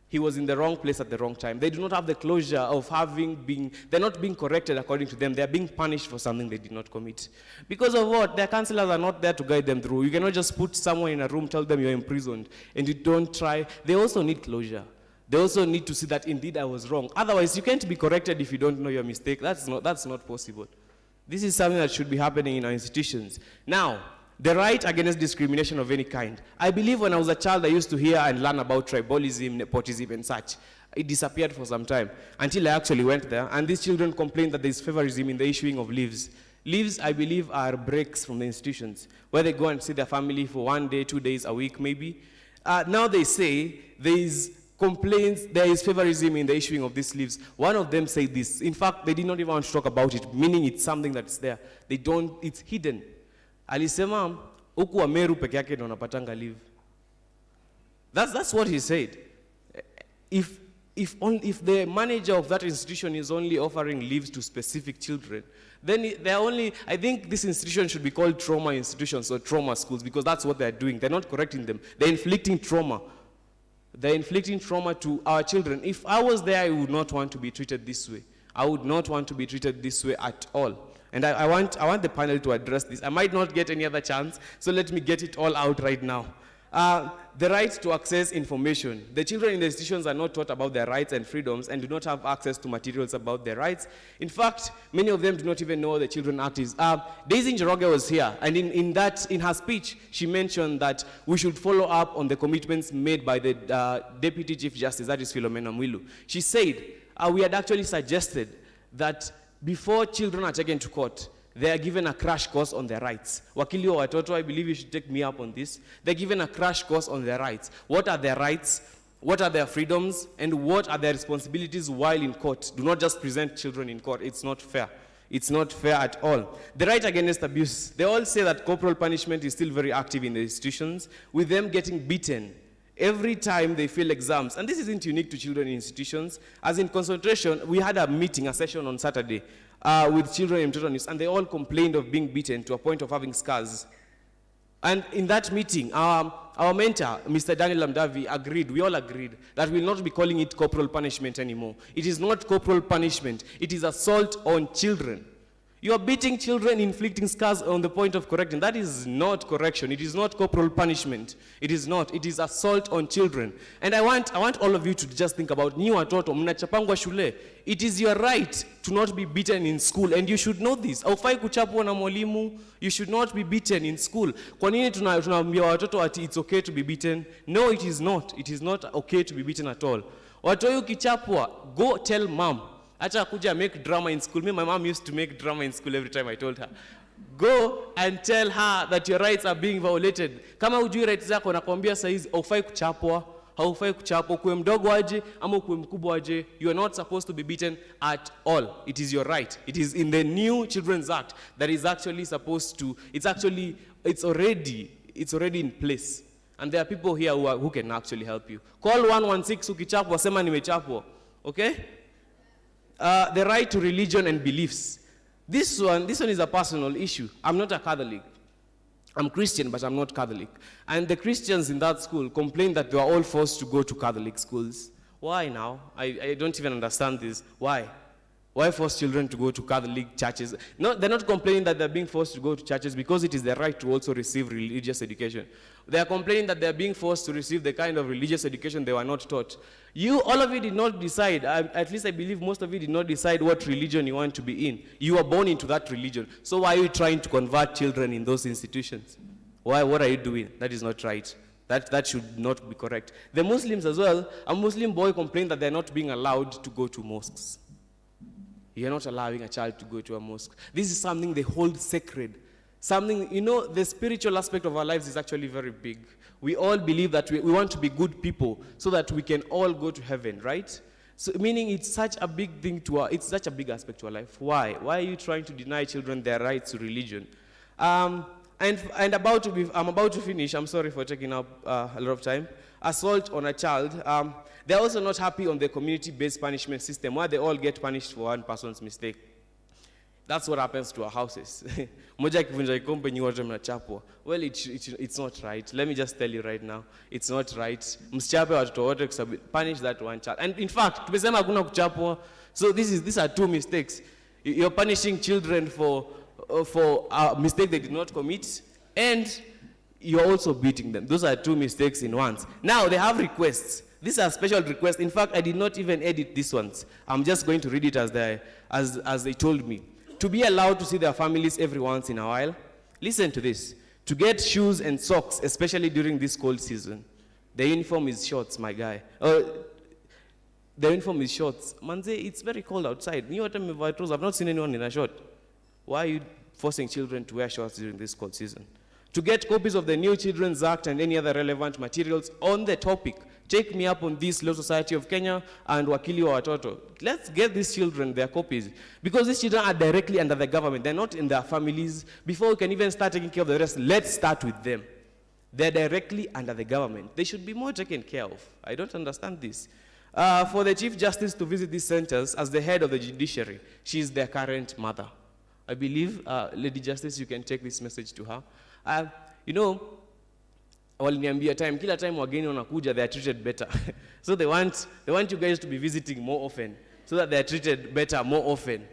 He was in the wrong place at the wrong time. They do not have the closure of they're not being corrected according to them. They're being punished for something they did not commit. Because of what? Their counselors are not there to guide them through. You cannot just put someone in a room, tell them you're imprisoned, and you don't try. They also need closure. They also need to see that indeed I was wrong. Otherwise, you can't be corrected if you don't know your mistake. That's not possible. This is something that should be happening in our institutions. Now, the right against discrimination of any kind. I believe when I was a child, I used to hear and learn about tribalism, nepotism, and such. It disappeared for some time until I actually went there. And these children complained that there's favorism in the issuing of leaves. Leaves, I believe, are breaks from the institutions, where they go and see their family for 1 day, 2 days, a week, maybe. Now they say there is favorism in the issuing of these leaves. One of them said this. In fact, they did not even want to talk about it, meaning it's something that's there. It's hidden. Alisema, huku wa Meru peke yake ndo unapatanga leave. That's what he said. If the manager of that institution is only offering leaves to specific children, then I think this institution should be called trauma institutions or trauma schools, because that's what they're doing. They're not correcting them. They're inflicting trauma. They're inflicting trauma to our children. If I was there, I would not want to be treated this way. I would not want to be treated this way at all. And I want the panel to address this. I might not get any other chance, so let me get it all out right now. The right to access information. The children in the institutions are not taught about their rights and freedoms and do not have access to materials about their rights. In fact, many of them do not even know what the Children Act is. Daisy Njoroge was here, and in her speech, she mentioned that we should follow up on the commitments made by the Deputy Chief Justice, that is Philomena Mwilu. She said, we had actually suggested that before children are taken to court, they are given a crash course on their rights. Wakili wa watoto, I believe you should take me up on this. They're given a crash course on their rights. What are their rights? What are their freedoms? And what are their responsibilities while in court? Do not just present children in court. It's not fair. It's not fair at all. The right against abuse. They all say that corporal punishment is still very active in the institutions, with them getting beaten every time they fail exams. And this isn't unique to children in institutions. As in concentration, we had a session on Saturday with children in Mtoto News, and they all complained of being beaten to a point of having scars. And in that meeting, our mentor, Mr. Daniel Lamdavi, we all agreed that we will not be calling it corporal punishment anymore. It is not corporal punishment. It is assault on children. You are beating children, inflicting scars on the point of correcting. That is not correction. It is not corporal punishment. It is not. It is assault on children. And I want all of you to just think about nyi watoto mnachapangwa shule. It is your right to not be beaten in school, and you should know this. Haufai kuchapwa na mwalimu. You should not be beaten in school. Kwa nini tunaambia watoto ati it's okay to be beaten? No, it is not. It is not okay to be beaten at all. Watoto ukichapwa, go tell mom. Acha kuja make drama in school. My mom used to make drama in school every time I told her. Go and tell her that your rights are being violated. Kama hujui rights zako, nakwambia saizi haufai kuchapwa, haufai kuchapwa, kuwe mdogo aje ama kuwe mkubwa aje. You are not supposed to be beaten at all. It is your right. It is in the new Children's Act that is actually supposed to, it's already in place. And there are people here who can actually help you. Call 116 ukichapwa, sema nimechapwa. Okay? The right to religion and beliefs. This one is a personal issue. I'm not a Catholic. I'm Christian, but I'm not Catholic. And the Christians in that school complained that they were all forced to go to Catholic schools. Why now? I don't even understand this. Why? Why force children to go to Catholic churches? No, they're not complaining that they're being forced to go to churches because it is their right to also receive religious education. They are complaining that they're being forced to receive the kind of religious education they were not taught. All of you did not decide, at least I believe most of you did not decide what religion you want to be in. You were born into that religion. So why are you trying to convert children in those institutions? Why? What are you doing? That is not right. That should not be correct. The Muslims as well, a Muslim boy complained that they're not being allowed to go to mosques. You're not allowing a child to go to a mosque. This is something they hold sacred. Something, the spiritual aspect of our lives is actually very big. We all believe that we want to be good people so that we can all go to heaven, right? So meaning it's such a big thing it's such a big aspect to our life. Why? Why are you trying to deny children their rights to religion? I'm about to finish. I'm sorry for taking up a lot of time. Assault on a child. They're also not happy on the community-based punishment system where they all get punished for one person's mistake. That's what happens to our houses. Well, it's not right. Let me just tell you right now, it's not right. Punish that one child. And in fact, so these are two mistakes. You're punishing children for a mistake they did not commit, and you're also beating them. Those are two mistakes in once. Now they have requests. These are special requests. In fact, I did not even edit these ones. I'm just going to read it as they told me. To be allowed to see their families every once in a while. Listen to this. To get shoes and socks, especially during this cold season. The uniform is shorts, my guy. The uniform is shorts. Manze, it's very cold outside. I've not seen anyone in a short. Why are you forcing children to wear shorts during this cold season? To get copies of the new Children's Act and any other relevant materials on the topic, take me up on this Law Society of Kenya and Wakili wa Watoto. Let's get these children their copies. Because these children are directly under the government. They're not in their families. Before we can even start taking care of the rest, let's start with them. They're directly under the government. They should be more taken care of. I don't understand this. For the Chief Justice to visit these centers as the head of the judiciary, she is their current mother. I believe, Lady Justice, you can take this message to her. Waliniambia kila time wageni wanakuja, they are treated better. So they want you guys to be visiting more often so that they are treated better more often.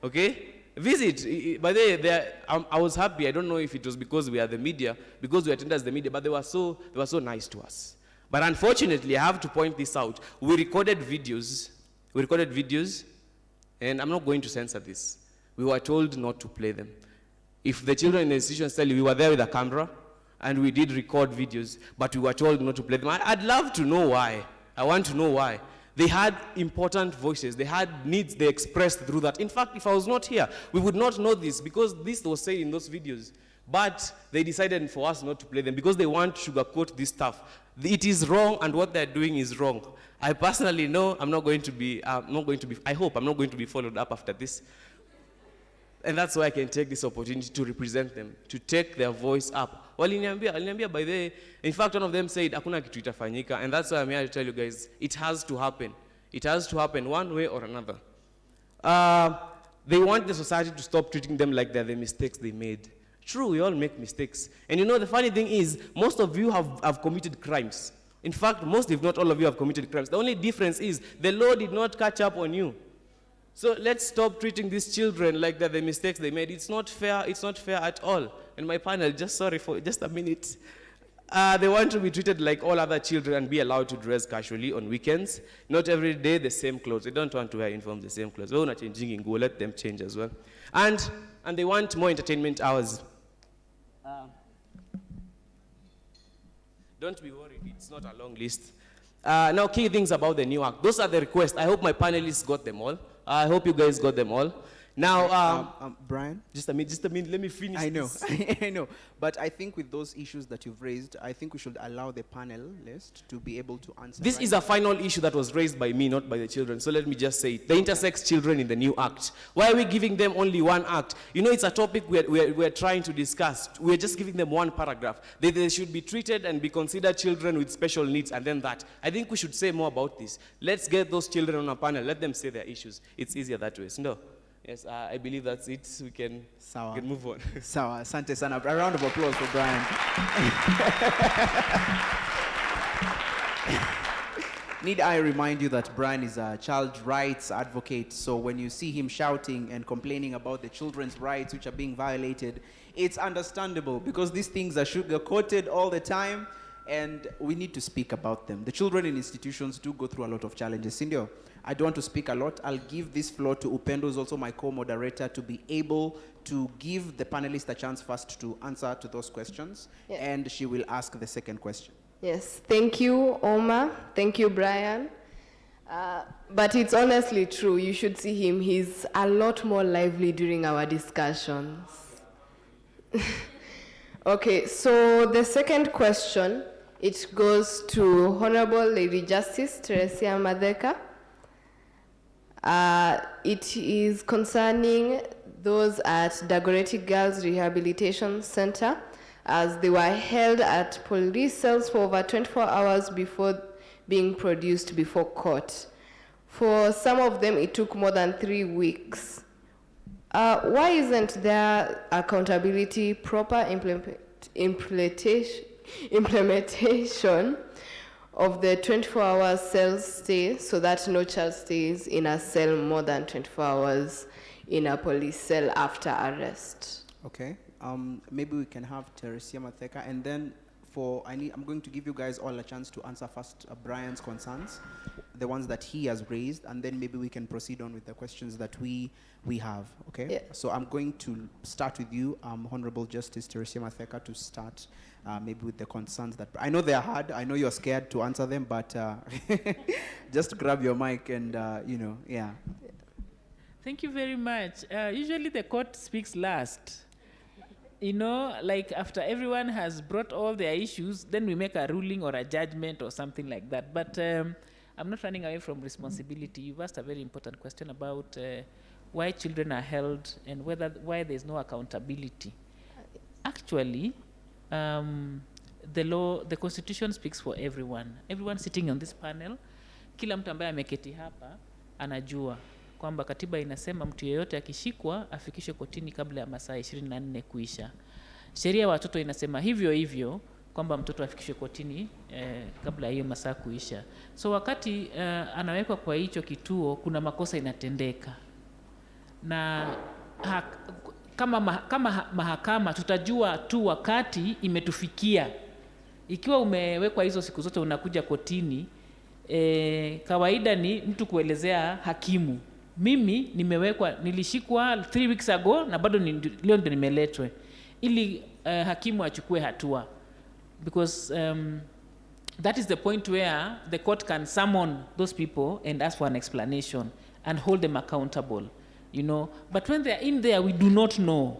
Okay? Visit. By the way, I was happy. I don't know if it was because we are the media, because we attended as the media, but they were so nice to us. But unfortunately, I have to point this out. We recorded videos, and I'm not going to censor this. We were told not to play them. If the children in the institution tell you, we were there with a camera, and we did record videos, but we were told not to play them. I'd love to know why. I want to know why. They had important voices. They had needs they expressed through that. In fact, if I was not here, we would not know this because this was said in those videos. But they decided for us not to play them because they want to sugarcoat this stuff. It is wrong, and what they're doing is wrong. I personally know I hope I'm not going to be followed up after this. And that's why I can take this opportunity to represent them, to take their voice up. Waliniambia by the way, in fact, one of them said, hakuna kitu itafanyika, and that's why I'm here to tell you guys, it has to happen. It has to happen one way or another. They want the society to stop treating them like they're the mistakes they made. True, we all make mistakes. And the funny thing is, most of you have committed crimes. In fact, most, if not all of you, have committed crimes. The only difference is the law did not catch up on you. So let's stop treating these children like they're the mistakes they made. It's not fair. It's not fair at all. And my panel, sorry for just a minute. They want to be treated like all other children and be allowed to dress casually on weekends. Not every day the same clothes. They don't want to wear uniforms, the same clothes. We're not changing in go. Let them change as well. And they want more entertainment hours. Don't be worried. It's not a long list. Now, key things about the new act. Those are the requests. I hope my panelists got them all. I hope you guys got them all. Now, Brian? Just a minute, let me finish I know, this. I know. But I think with those issues that you've raised, I think we should allow the panelists to be able to answer. This is a final issue that was raised by me, not by the children. So let me just say it. The intersex children in the new act. Why are we giving them only one act? It's a topic we're trying to discuss. We're just giving them one paragraph. They should be treated and be considered children with special needs, and then that. I think we should say more about this. Let's get those children on a panel. Let them say their issues. It's easier that way. No. Yes, I believe that's it. We can move on. Sawa, asante sana. A round of applause for Brian. Need I remind you that Brian is a child rights advocate, so when you see him shouting and complaining about the children's rights which are being violated, it's understandable because these things are sugar-coated all the time and we need to speak about them. The children in institutions do go through a lot of challenges. Sindio, I don't want to speak a lot. I'll give this floor to Upendo, who's also my co-moderator, to be able to give the panelists a chance first to answer to those questions, and she will ask the second question. Yes, thank you, Oma. Thank you, Brian. But it's honestly true. You should see him. He's a lot more lively during our discussions. Okay, so the second question, it goes to Honorable Lady Justice Teresia Madeka. It is concerning those at Dagoretti Girls Rehabilitation Center, as they were held at police cells for over 24 hours before being produced before court. For some of them, it took more than 3 weeks. Why isn't there accountability, proper implementation of the 24-hour cell stay so that no child stays in a cell more than 24 hours in a police cell after arrest? Okay, maybe we can have Teresia Matheka, and then I'm going to give you guys all a chance to answer first Brian's concerns, the ones that he has raised, and then maybe we can proceed on with the questions that we have, okay? Yeah. So I'm going to start with you, Honorable Justice Teresia Matheka, to start maybe with the concerns that, I know they're hard, I know you're scared to answer them, but just grab your mic and, yeah. Thank you very much. Usually the court speaks last. Like after everyone has brought all their issues, then we make a ruling or a judgment or something like that. But I'm not running away from responsibility. You've asked a very important question about why children are held and why there's no accountability. Actually, the Constitution speaks for everyone. Everyone sitting on this panel, kila mtu ambaye ameketi hapa anajua kwamba katiba inasema mtu yeyote akishikwa afikishwe kotini kabla ya masaa 24 kuisha. Sheria ya watoto inasema hivyo kwamba mtoto afikishwe kotini kabla hiyo masaa kuisha. So wakati anawekwa kwa hicho kituo, kuna makosa inatendeka. Na kama mahakama tutajua tu wakati imetufikia. Ikiwa umewekwa hizo siku zote unakuja kotini, kawaida ni mtu kuelezea hakimu, mimi nilishikwa 3 weeks ago na bado leo ndio nimeletwe, ili hakimu achukue hatua, because that is the point where the court can summon those people and ask for an explanation and hold them accountable, but when they are in there we do not know,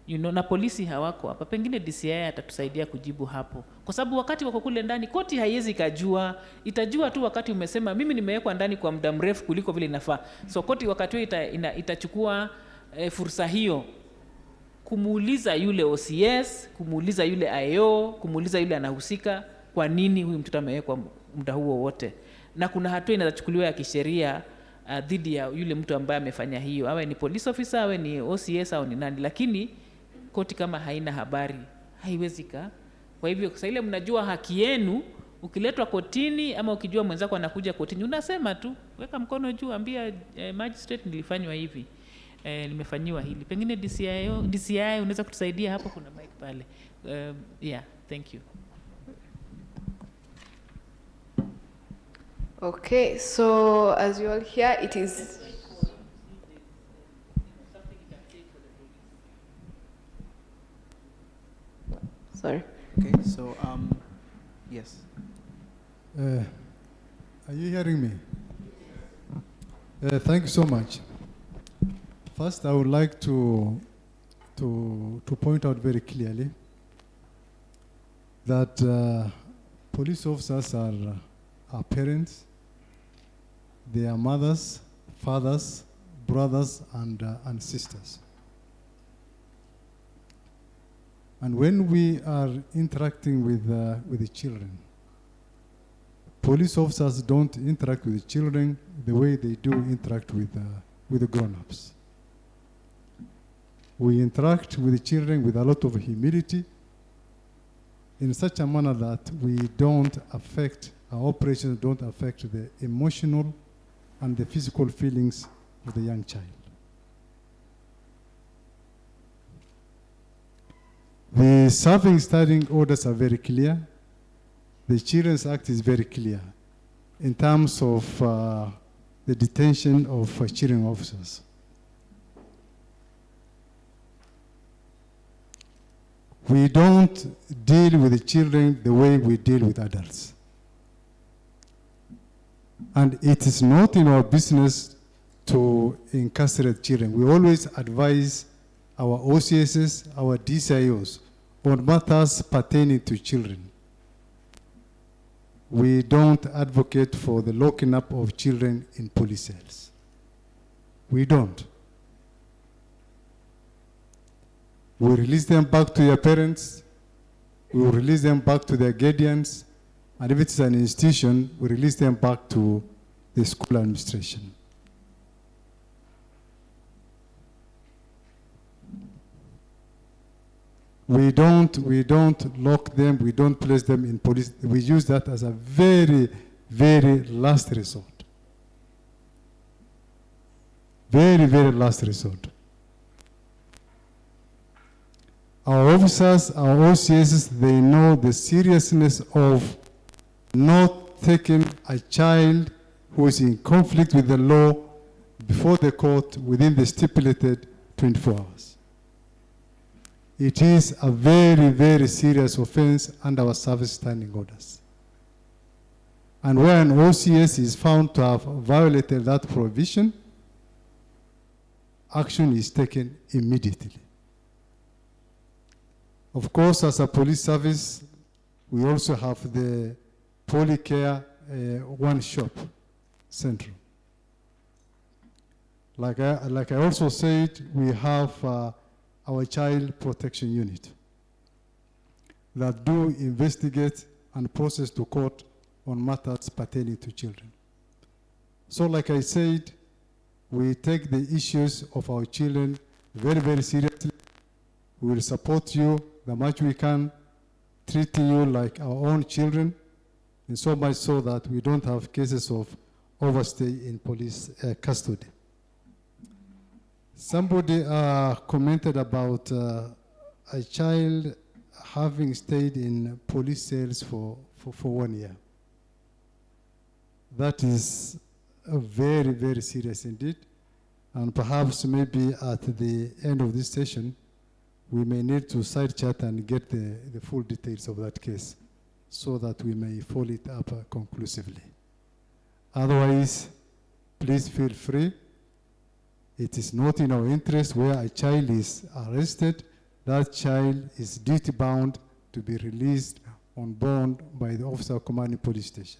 na polisi hawako hapa, pengine DCI atatusaidia kujibu hapo, kwa sababu wakati wako kule ndani koti haiwezi kujua, itajua tu wakati umesema mimi nimewekwa ndani kwa muda mrefu kuliko vile inafaa. So koti wakati itachukua fursa hiyo kumuuliza yule OCS, kumuuliza yule IO, kumuuliza yule anahusika kwa nini huyu mtoto amewekwa muda huo wote, na kuna hatua inachukuliwa ya kisheria dhidi ya yule mtu ambaye amefanya hiyo, awe ni police officer, awe ni OCS au ni nani, lakini koti kama haina habari haiwezi ka. Kwa hivyo sasa ile mnajua haki yenu, ukiletwa kotini ama ukijua mwenzako anakuja kotini, unasema tu, weka mkono juu, ambia magistrate nilifanywa hivi, nimefanyiwa hili. Pengine DCI unaweza kutusaidia hapo, kuna mic pale. Yeah, thank you. Okay, so as you all hear, it is... Sorry. Okay, so, yes. Are you hearing me? Thank you so much. First, I would like to point out very clearly that police officers are parents, they are mothers, fathers, brothers, and sisters. And when we are interacting with the children, police officers don't interact with the children the way they do interact with the grown-ups. We interact with the children with a lot of humility, in such a manner that our operations don't affect the emotional and the physical feelings of the young child. The serving standing orders are very clear. The Children's Act is very clear in terms of the detention of children officers. We don't deal with the children the way we deal with adults. And it is not in our business to incarcerate children. We always advise our OCSs, our DCIOs on matters pertaining to children. We don't advocate for the locking up of children in police cells. We don't. We release them back to their parents. We will release them back to their guardians. And if it's an institution, we release them back to the school administration. We don't lock them, we don't place them in police. We use that as a very, very last resort. Very, very last resort. Our officers, our OCSs, they know the seriousness of not taking a child who is in conflict with the law before the court within the stipulated 24 hours. It is a very, very serious offense under our service standing orders. And where an OCS is found to have violated that provision, action is taken immediately. Of course, as a police service, we also have the Polycare one-shop central. Like I also said, we have our child protection unit that do investigate and process to court on matters pertaining to children. So like I said, we take the issues of our children very, very seriously. We will support you the much we can, treating you like our own children, and so much so that we don't have cases of overstay in police custody. Somebody commented about a child having stayed in police cells for 1 year. That is very, very serious indeed. And perhaps maybe at the end of this session, we may need to side chat and get the full details of that case so that we may follow it up conclusively. Otherwise, please feel free. It is not in our interest where a child is arrested, that child is duty bound to be released on bond by the officer commanding police station.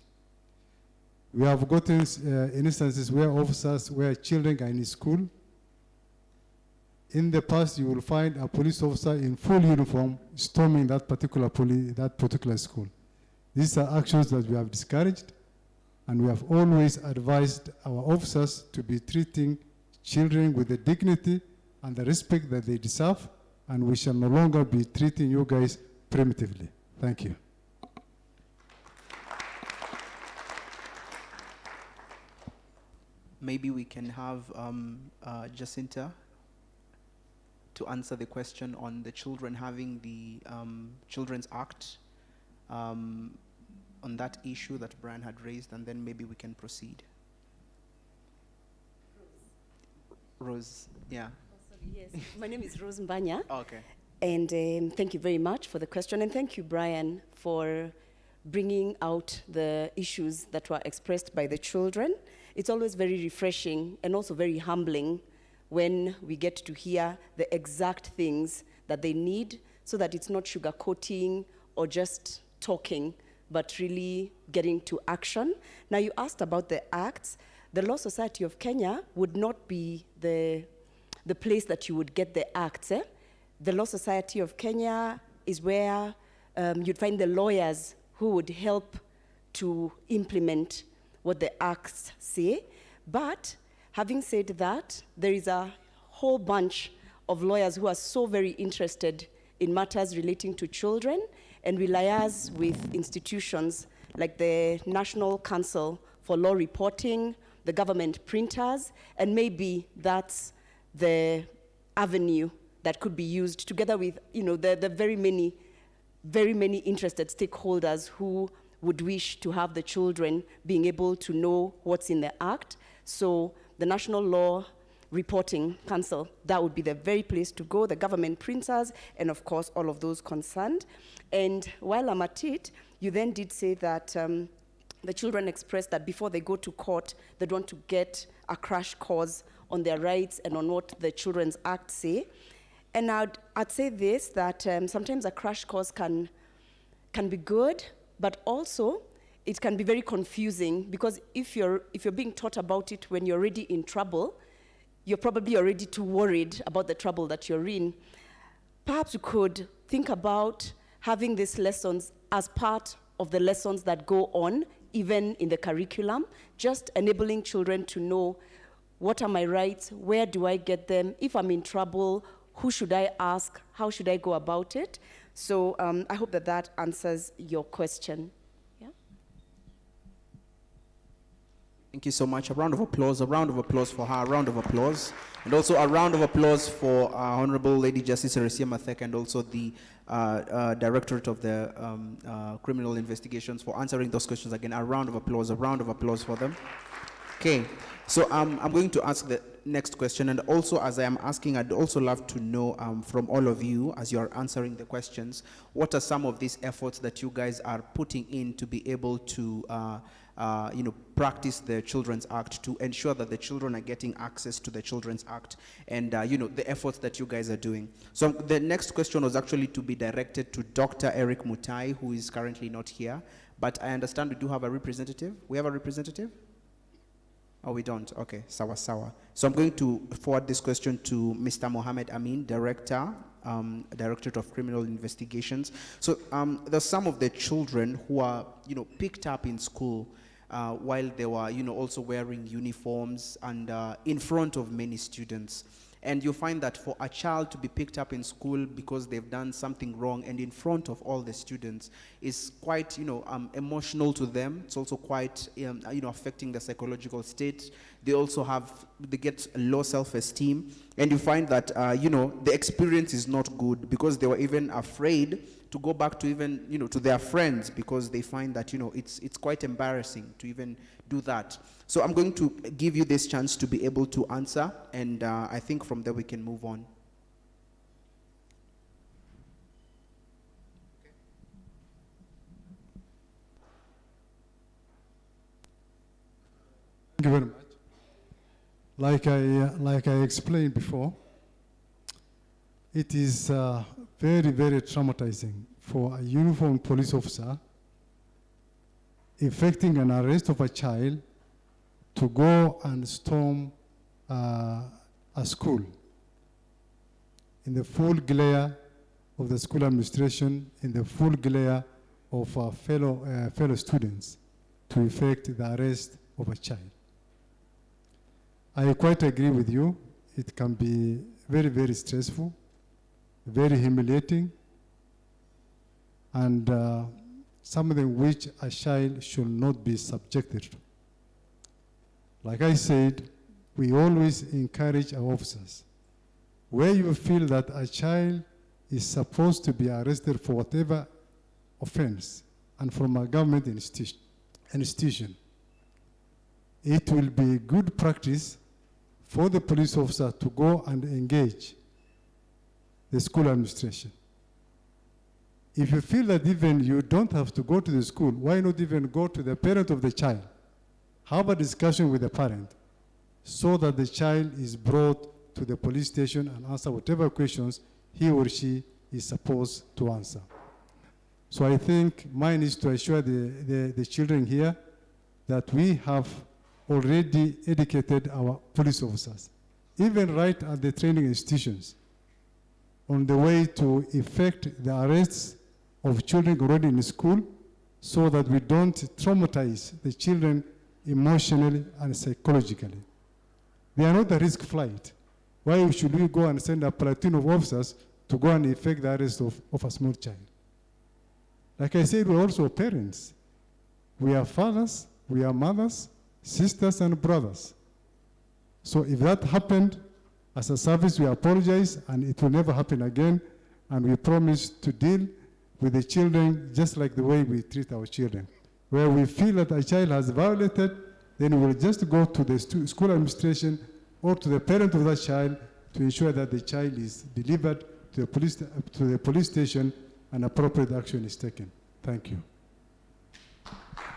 We have gotten instances where children are in school. In the past, you will find a police officer in full uniform storming that particular school. These are actions that we have discouraged, and we have always advised our officers to be treating children with the dignity and the respect that they deserve, and we shall no longer be treating you guys primitively. Thank you. Maybe we can have Jacinta to answer the question on the children having the Children's Act, on that issue that Brian had raised, and then maybe we can proceed. Rose, yeah. Yes, my name is Rose Mbanya. Okay. And thank you very much for the question, and thank you, Brian, for bringing out the issues that were expressed by the children. It's always very refreshing and also very humbling when we get to hear the exact things that they need, so that it's not sugarcoating or just talking, but really getting to action. Now, you asked about the acts. The Law Society of Kenya would not be the place that you would get the acts. The Law Society of Kenya is where you'd find the lawyers who would help to implement what the acts say. But having said that, there is a whole bunch of lawyers who are so very interested in matters relating to children, and we liaise with institutions like the National Council for Law Reporting, the government printers, and maybe that's the avenue that could be used together with the very many interested stakeholders who would wish to have the children being able to know what's in the act. So the National Law reporting council. That would be the very place to go, the government printers, and of course, all of those concerned. And while I'm at it, you then did say that the children expressed that before they go to court, they'd want to get a crash course on their rights and on what the Children's Act say. And I'd say this, that sometimes a crash course can be good, but also it can be very confusing, because if you're being taught about it when you're already in trouble, you're probably already too worried about the trouble that you're in. Perhaps you could think about having these lessons as part of the lessons that go on, even in the curriculum, just enabling children to know, what are my rights, where do I get them, if I'm in trouble, who should I ask, how should I go about it? So I hope that that answers your question. Yeah? Thank you so much. A round of applause for her, a round of applause. And also a round of applause for Honorable Lady Justice Eresia Mathek and also the Directorate of the Criminal Investigations for answering those questions. Again, a round of applause for them. Okay, so I'm going to ask the next question, and also as I am asking, I'd also love to know from all of you, as you are answering the questions, what are some of these efforts that you guys are putting in to be able to practice the Children's Act, to ensure that the children are getting access to the Children's Act, and the efforts that you guys are doing. So the next question was actually to be directed to Dr. Eric Mutai, who is currently not here, but I understand we do have a representative. We have a representative? Oh, we don't. Okay, sawa sawa. So I'm going to forward this question to Mr. Mohammed Amin, Director, Directorate of Criminal Investigations. So there's some of the children who are, picked up in school while they were, also wearing uniforms and in front of many students. And you find that for a child to be picked up in school because they've done something wrong and in front of all the students is quite, emotional to them. It's also quite, affecting the psychological state. They get low self-esteem. And you find that, the experience is not good because they were even afraid to go back to even, to their friends because they find that, it's quite embarrassing to even do that. So I'm going to give you this chance to be able to answer, and I think from there we can move on. Thank you very much. Like I explained before, it is very, very traumatizing for a uniformed police officer effecting an arrest of a child to go and storm a school in the full glare of the school administration, in the full glare of fellow students, to effect the arrest of a child. I quite agree with you. It can be very, very stressful, very humiliating, and something which a child should not be subjected to. Like I said, we always encourage our officers, where you feel that a child is supposed to be arrested for whatever offense and from a government institution, it will be good practice for the police officer to go and engage the school administration. If you feel that even you don't have to go to the school, why not even go to the parent of the child? Have a discussion with the parent so that the child is brought to the police station and answer whatever questions he or she is supposed to answer. So I think mine is to assure the children here that we have already educated our police officers, even right at the training institutions, on the way to effect the arrests of children already in school so that we don't traumatize the children emotionally and psychologically. They are not a risk flight. Why should we go and send a platoon of officers to go and effect the arrest of a small child? Like I said, we're also parents. We are fathers, we are mothers, sisters and brothers. So if that happened, as a service, we apologize, and it will never happen again, and we promise to deal with the children just like the way we treat our children. Where we feel that a child has violated, then we'll just go to the school administration or to the parent of that child to ensure that the child is delivered to the police station and appropriate action is taken. Thank you.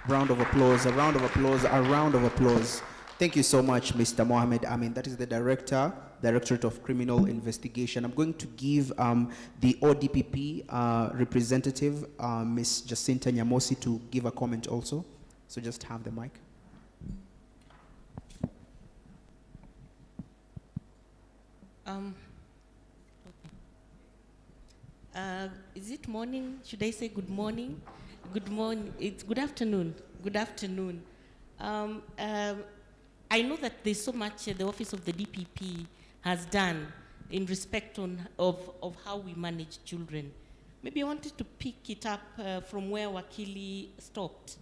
Round of applause, a round of applause, a round of applause. Thank you so much, Mr. Mohammed Amin. That is the Directorate of Criminal Investigation. I'm going to give the ODPP representative, Ms. Jacinta Nyamosi, to give a comment also. So just have the mic. Is it morning? Should I say good morning? Good morning. It's good afternoon. Good afternoon. I know that there's so much the Office of the DPP has done in respect of how we manage children. Maybe I wanted to pick it up from where Wakili stopped.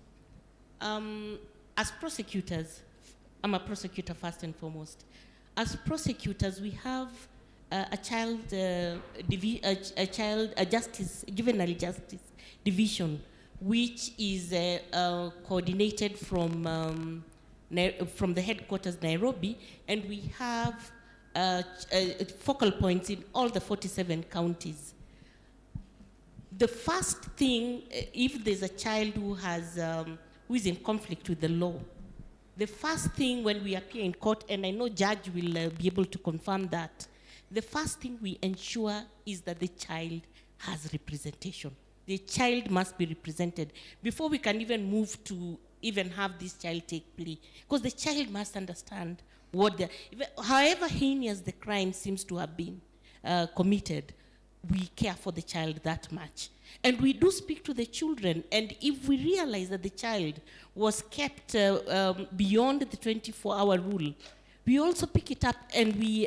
As prosecutors, I'm a prosecutor first and foremost. As prosecutors, we have a juvenile justice division, which is coordinated from the headquarters Nairobi, and we have focal points in all the 47 counties. The first thing, if there's a child who is in conflict with the law, the first thing when we appear in court, and I know judge will be able to confirm that, the first thing we ensure is that the child has representation. The child must be represented before we can even move to even have this child take plea. Because the child must understand however heinous the crime seems to have been committed, we care for the child that much. And we do speak to the children, and if we realize that the child was kept beyond the 24-hour rule, we also pick it up, and we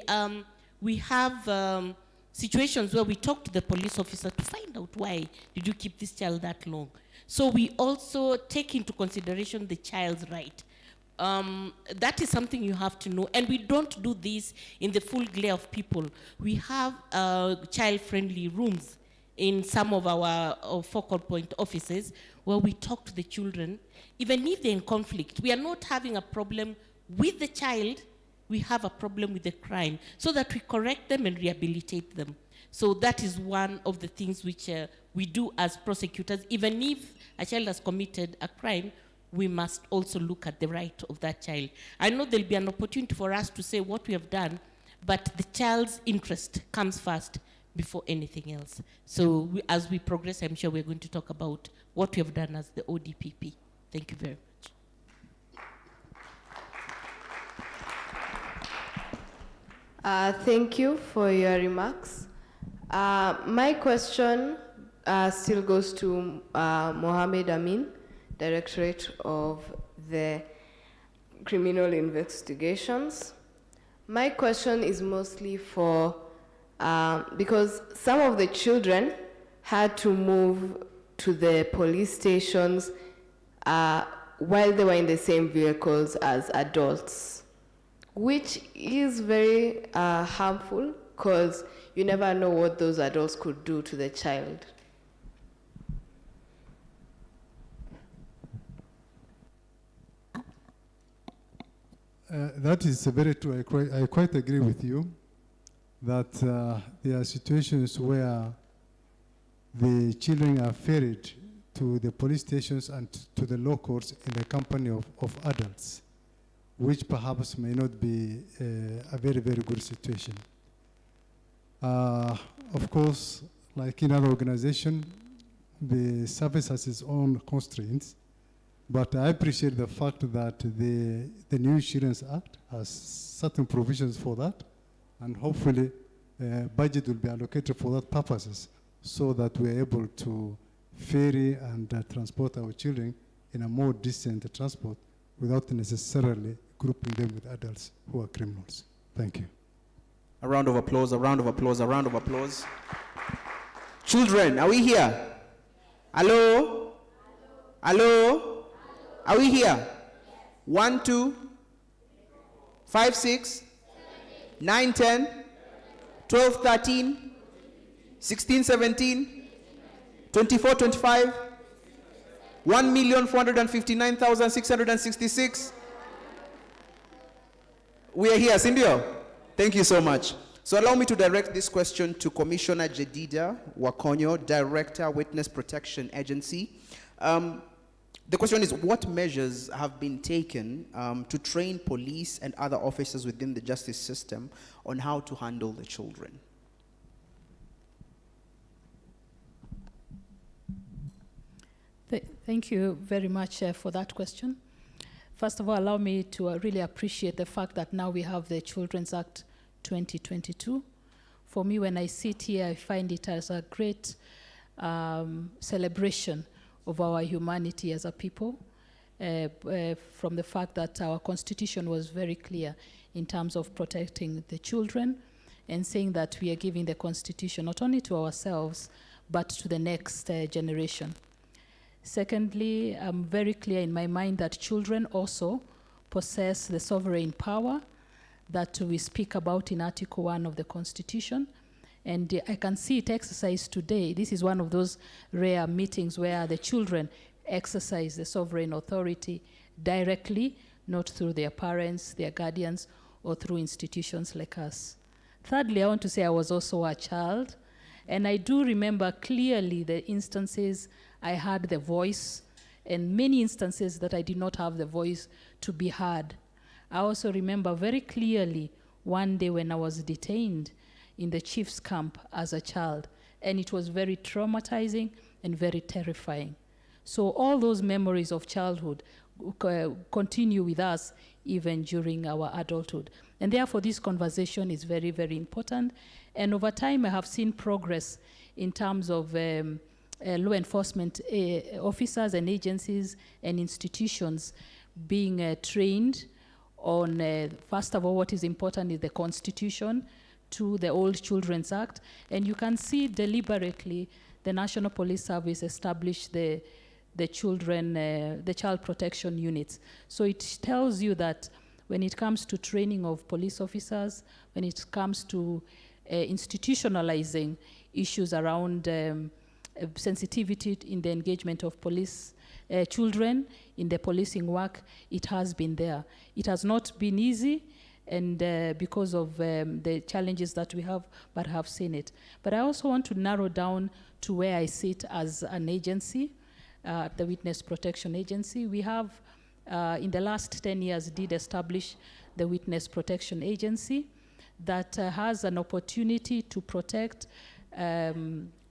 have situations where we talk to the police officer to find out why did you keep this child that long. So we also take into consideration the child's right. That is something you have to know. And we don't do this in the full glare of people. We have child-friendly rooms in some of our focal point offices where we talk to the children. Even if they're in conflict, we are not having a problem with the child, we have a problem with the crime, so that we correct them and rehabilitate them. So that is one of the things which we do as prosecutors. Even if a child has committed a crime, we must also look at the right of that child. I know there'll be an opportunity for us to say what we have done, but the child's interest comes first before anything else. So as we progress, I'm sure we're going to talk about what we have done as the ODPP. Thank you very much. Thank you for your remarks. My question still goes to Mohammed Amin, Directorate of the Criminal Investigations. My question is mostly for, because some of the children had to move to the police stations while they were in the same vehicles as adults, which is very harmful, because you never know what those adults could do to the child. That is very true. I quite agree with you that there are situations where the children are ferried to the police stations and to the law courts in the company of adults, which perhaps may not be a very, very good situation. Of course, like in other organizations, the service has its own constraints, but I appreciate the fact that the new Insurance Act has certain provisions for that, and hopefully budget will be allocated for that purposes, so that we're able to ferry and transport our children in a more decent transport without necessarily grouping them with adults who are criminals. Thank you. A round of applause, a round of applause, a round of applause. Children, are we here? Hello? Hello? Are we here? 1, 2, 5, 6, 9, 10, 12, 13, 16, 17, 24, 25, 1,459,666. We are here, Cindy. Thank you so much. So allow me to direct this question to Commissioner Jedida Wakonyo, Director, Witness Protection Agency. The question is, what measures have been taken to train police and other officers within the justice system on how to handle the children? Thank you very much for that question. First of all, allow me to really appreciate the fact that now we have the Children's Act 2022. For me, when I sit here, I find it as a great celebration of our humanity as a people, from the fact that our constitution was very clear in terms of protecting the children and saying that we are giving the constitution not only to ourselves, but to the next generation. Secondly, I'm very clear in my mind that children also possess the sovereign power that we speak about in Article 1 of the Constitution. And I can see it exercised today. This is one of those rare meetings where the children exercise the sovereign authority directly, not through their parents, their guardians, or through institutions like us. Thirdly, I want to say I was also a child, and I do remember clearly the instances I had the voice, and many instances that I did not have the voice to be heard. I also remember very clearly one day when I was detained in the chief's camp as a child, and it was very traumatizing and very terrifying. So all those memories of childhood continue with us even during our adulthood. And therefore this conversation is very, very important. And over time I have seen progress in terms of law enforcement officers and agencies and institutions being trained on, first of all, what is important is the Constitution, to the Old Children's Act. And you can see deliberately the National Police Service established the child protection units. So it tells you that when it comes to training of police officers, when it comes to institutionalizing issues around sensitivity in the engagement of police children in the policing work, it has been there. It has not been easy, and because of the challenges that we have, but have seen it. But I also want to narrow down to where I sit as an agency, the Witness Protection Agency. We have, in the last 10 years, did establish the Witness Protection Agency that has an opportunity to protect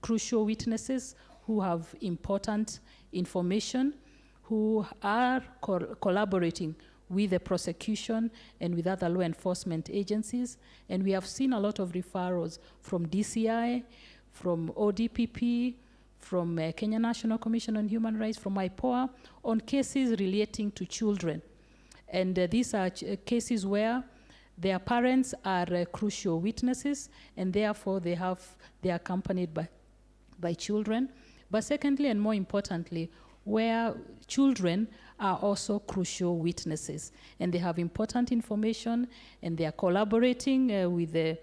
crucial witnesses who have important information, who are collaborating with the prosecution and with other law enforcement agencies. And we have seen a lot of referrals from DCI, from ODPP, from Kenya National Commission on Human Rights, from IPOA, on cases relating to children. And these are cases where their parents are crucial witnesses, and therefore they are accompanied by children. But secondly, and more importantly, where children are also crucial witnesses, and they have important information, and they are collaborating with the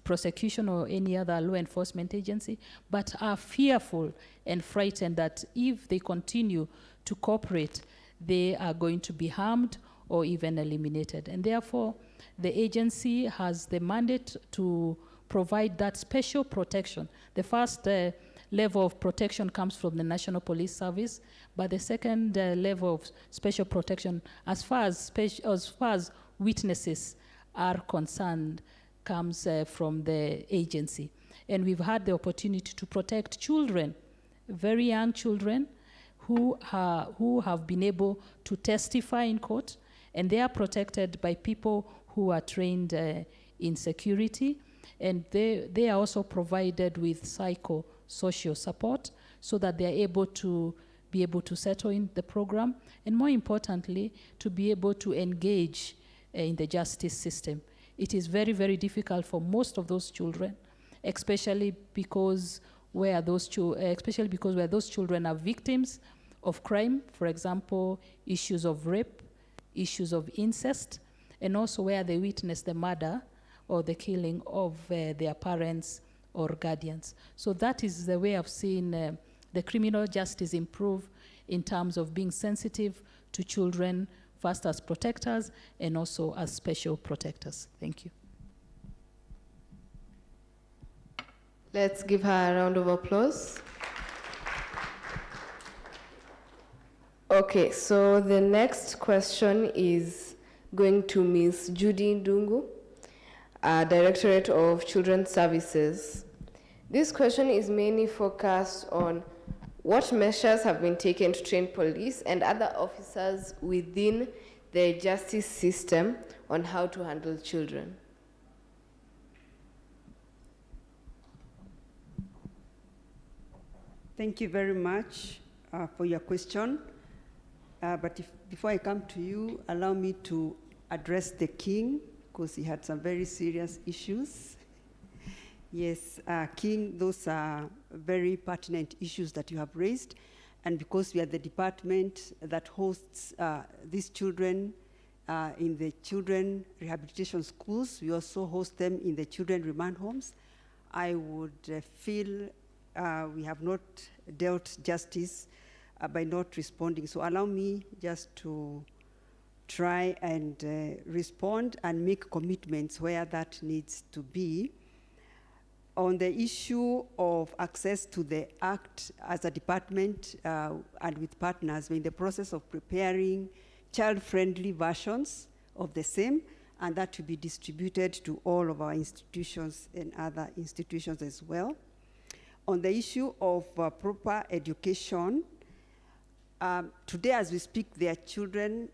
prosecution or any other law enforcement agency, but are fearful and frightened that if they continue to cooperate, they are going to be harmed or even eliminated. And therefore, the agency has the mandate to provide that special protection. The first level of protection comes from the National Police Service, but the second level of special protection, as far as witnesses are concerned, comes from the agency. And we've had the opportunity to protect children, very young children, who have been able to testify in court, and they are protected by people who are trained in security, and they are also provided with psychosocial support so that they are able to settle in the program, and more importantly, to be able to engage in the justice system. It is very, very difficult for most of those children, especially because where those children are victims of crime, for example, issues of rape, issues of incest, and also where they witness the murder or the killing of their parents or guardians. So that is the way I've seen the criminal justice improve in terms of being sensitive to children first as protectors and also as special protectors. Thank you. Let's give her a round of applause. Okay, so the next question is going to Ms. Judy Dungu, Directorate of Children's Services. This question is mainly focused on what measures have been taken to train police and other officers within the justice system on how to handle children. Thank you very much for your question. But before I come to you, allow me to address the King, because he had some very serious issues. Yes, King, those are very pertinent issues that you have raised. And because we are the department that hosts these children in the children rehabilitation schools, we also host them in the children remand homes. I would feel we have not dealt justice by not responding. So allow me just to try and respond and make commitments where that needs to be. On the issue of access to the Act, as a department and with partners, we're in the process of preparing child-friendly versions of the same, and that will be distributed to all of our institutions and other institutions as well. On the issue of proper education, today as we speak, there are children,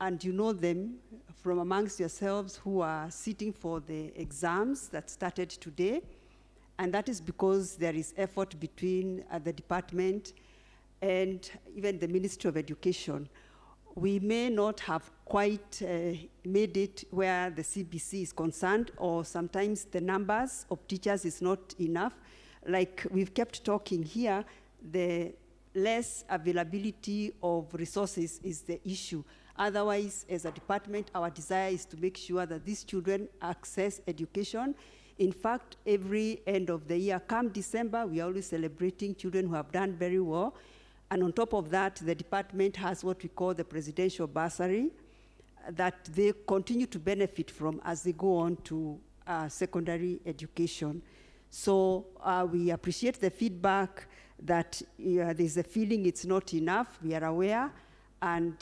and you know them from amongst yourselves, who are sitting for the exams that started today. And that is because there is effort between the department and even the Ministry of Education. We may not have quite made it where the CBC is concerned, or sometimes the numbers of teachers is not enough. Like we've kept talking here, the less availability of resources is the issue. Otherwise, as a department, our desire is to make sure that these children access education. In fact, every end of the year, come December, we are always celebrating children who have done very well. And on top of that, the department has what we call the presidential bursary that they continue to benefit from as they go on to secondary education. So we appreciate the feedback that there's a feeling it's not enough. We are aware, and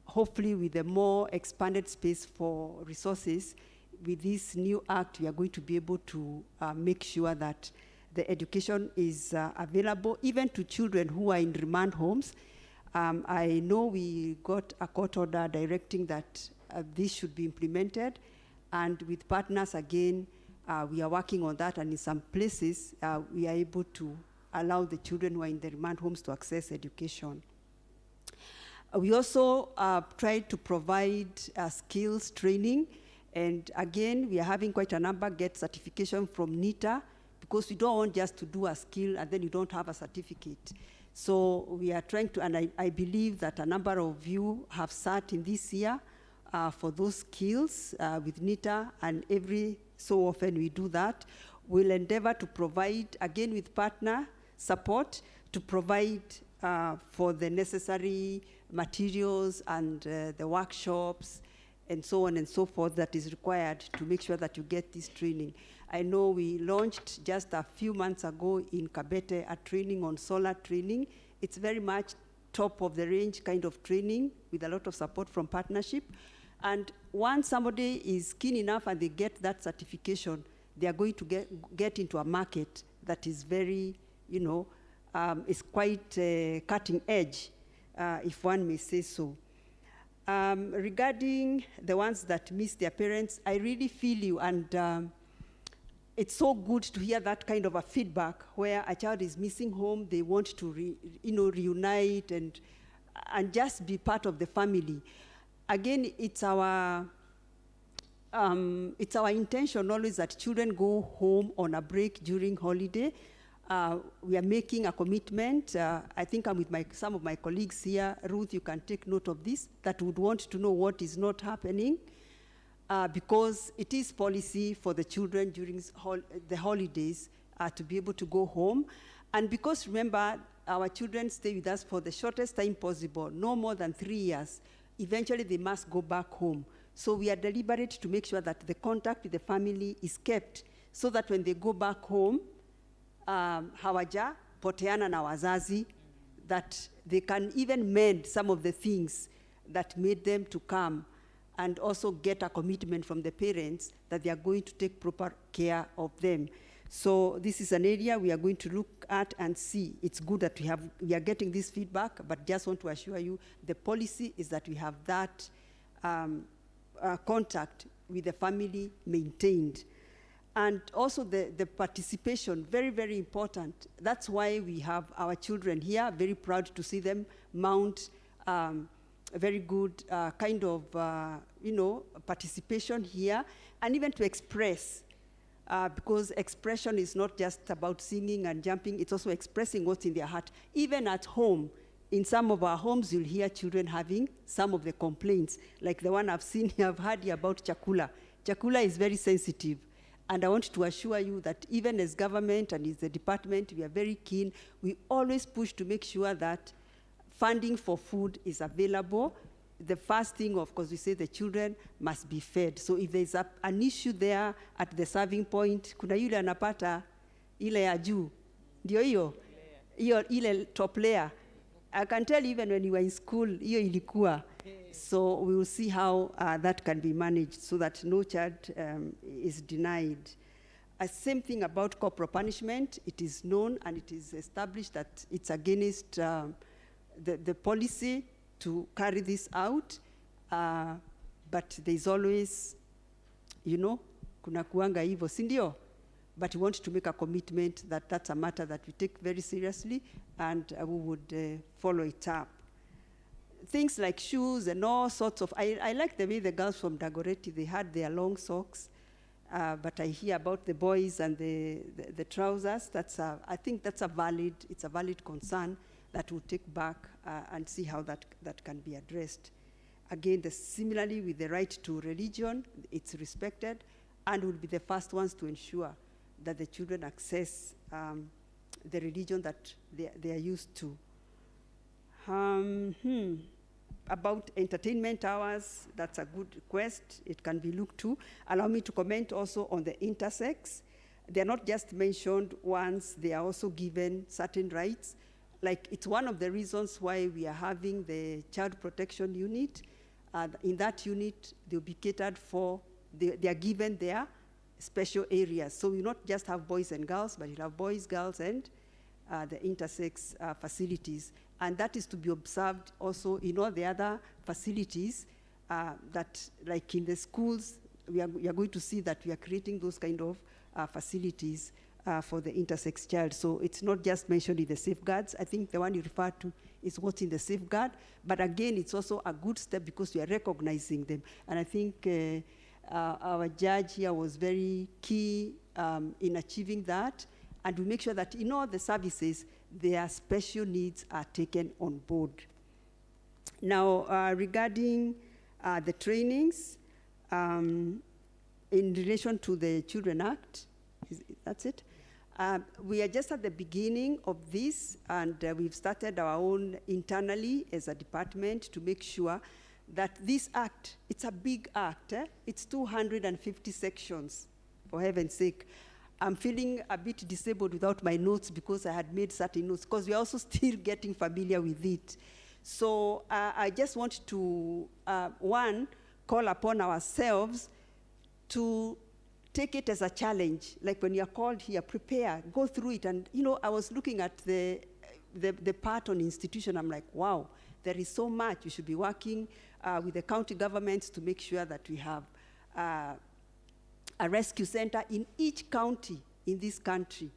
hopefully with a more expanded space for resources, with this new act, we are going to be able to make sure that the education is available even to children who are in remand homes. I know we got a court order directing that this should be implemented, and with partners again, we are working on that, and in some places, we are able to allow the children who are in the remand homes to access education. We also try to provide skills training, and again, we are having quite a number get certification from NITA, because we don't want just to do a skill and then you don't have a certificate. So we are trying to, and I believe that a number of you have sat in this year for those skills with NITA, and every so often we do that. We'll endeavor to provide, again with partner support, to provide for the necessary materials and the workshops and so on and so forth that is required to make sure that you get this training. I know we launched just a few months ago in Kabete a training on solar training. It's very much top of the range kind of training with a lot of support from partnership. And once somebody is keen enough and they get that certification, they are going to get into a market that is very, you know, is quite cutting edge, if one may say so. Regarding the ones that miss their parents, I really feel you, and it's so good to hear that kind of a feedback where a child is missing home, they want to reunite and just be part of the family. Again, it's our intention always that children go home on a break during holiday. We are making a commitment. I think I'm with some of my colleagues here. Ruth, you can take note of this, that would want to know what is not happening, because it is policy for the children during the holidays to be able to go home. And because, remember, our children stay with us for the shortest time possible, no more than 3 years. eventually they must go back home. So we are deliberate to make sure that the contact with the family is kept so that when they go back home, hawaja poteana na wazazi, that they can even mend some of the things that made them to come, and also get a commitment from the parents that they are going to take proper care of them. So this is an area we are going to look at and see. It's good that we are getting this feedback, but just want to assure you the policy is that we have that contact with the family maintained. And also the participation, very, very important. That's why we have our children here, very proud to see them mount a very good kind of, participation here, and even to express, because expression is not just about singing and jumping, it's also expressing what's in their heart. Even at home, in some of our homes, you'll hear children having some of the complaints, like the one I've seen here, I've heard about chakula. Chakula is very sensitive. And I want to assure you that even as government and as the department, we are very keen. We always push to make sure that funding for food is available. The first thing, of course, we say the children must be fed. So if there's an issue there at the serving point, kuna yule anapata ile ya juu, ndio hiyo ile top layer. I can tell even when you were in school, hiyo ilikuwa. So we will see how that can be managed so that no child is denied. Same thing about corporal punishment. It is known and it is established that it's against the policy to carry this out. But there's always, kuna kuanga hivyo, sindio? But we want to make a commitment that that's a matter that we take very seriously, and we would follow it up. Things like shoes and all sorts of, I like the way the girls from Dagoretti, they had their long socks, but I hear about the boys and the trousers. I think it's a valid concern that we'll take back and see how that can be addressed. Again, similarly with the right to religion, it's respected, and we'll be the first ones to ensure that the children access the religion that they are used to. About entertainment hours, that's a good request. It can be looked to. Allow me to comment also on the intersex. They're not just mentioned once, they are also given certain rights. Like, it's one of the reasons why we are having the child protection unit. In that unit, they'll be catered for, they are given their special areas. So we not just have boys and girls, but you'll have boys, girls, and the intersex facilities. And that is to be observed also in all the other facilities that, like in the schools, we are going to see that we are creating those kind of facilities for the intersex child. So it's not just mentioned in the safeguards. I think the one you referred to is what's in the safeguard. But again, it's also a good step because we are recognizing them. And I think our judge here was very key in achieving that. And we make sure that in all the services, their special needs are taken on board. Now, regarding the trainings, in relation to the Children Act, that's it. We are just at the beginning of this, and we've started our own internally as a department to make sure that this act, it's a big act. It's 250 sections, for heaven's sake. I'm feeling a bit disabled without my notes because I had made certain notes, because we're also still getting familiar with it. So I just want to, one, call upon ourselves to take it as a challenge. Like when you're called here, prepare, go through it. And I was looking at the part on institution, I'm like, wow, there is so much. We should be working with the county governments to make sure that we have a rescue center in each county in this country.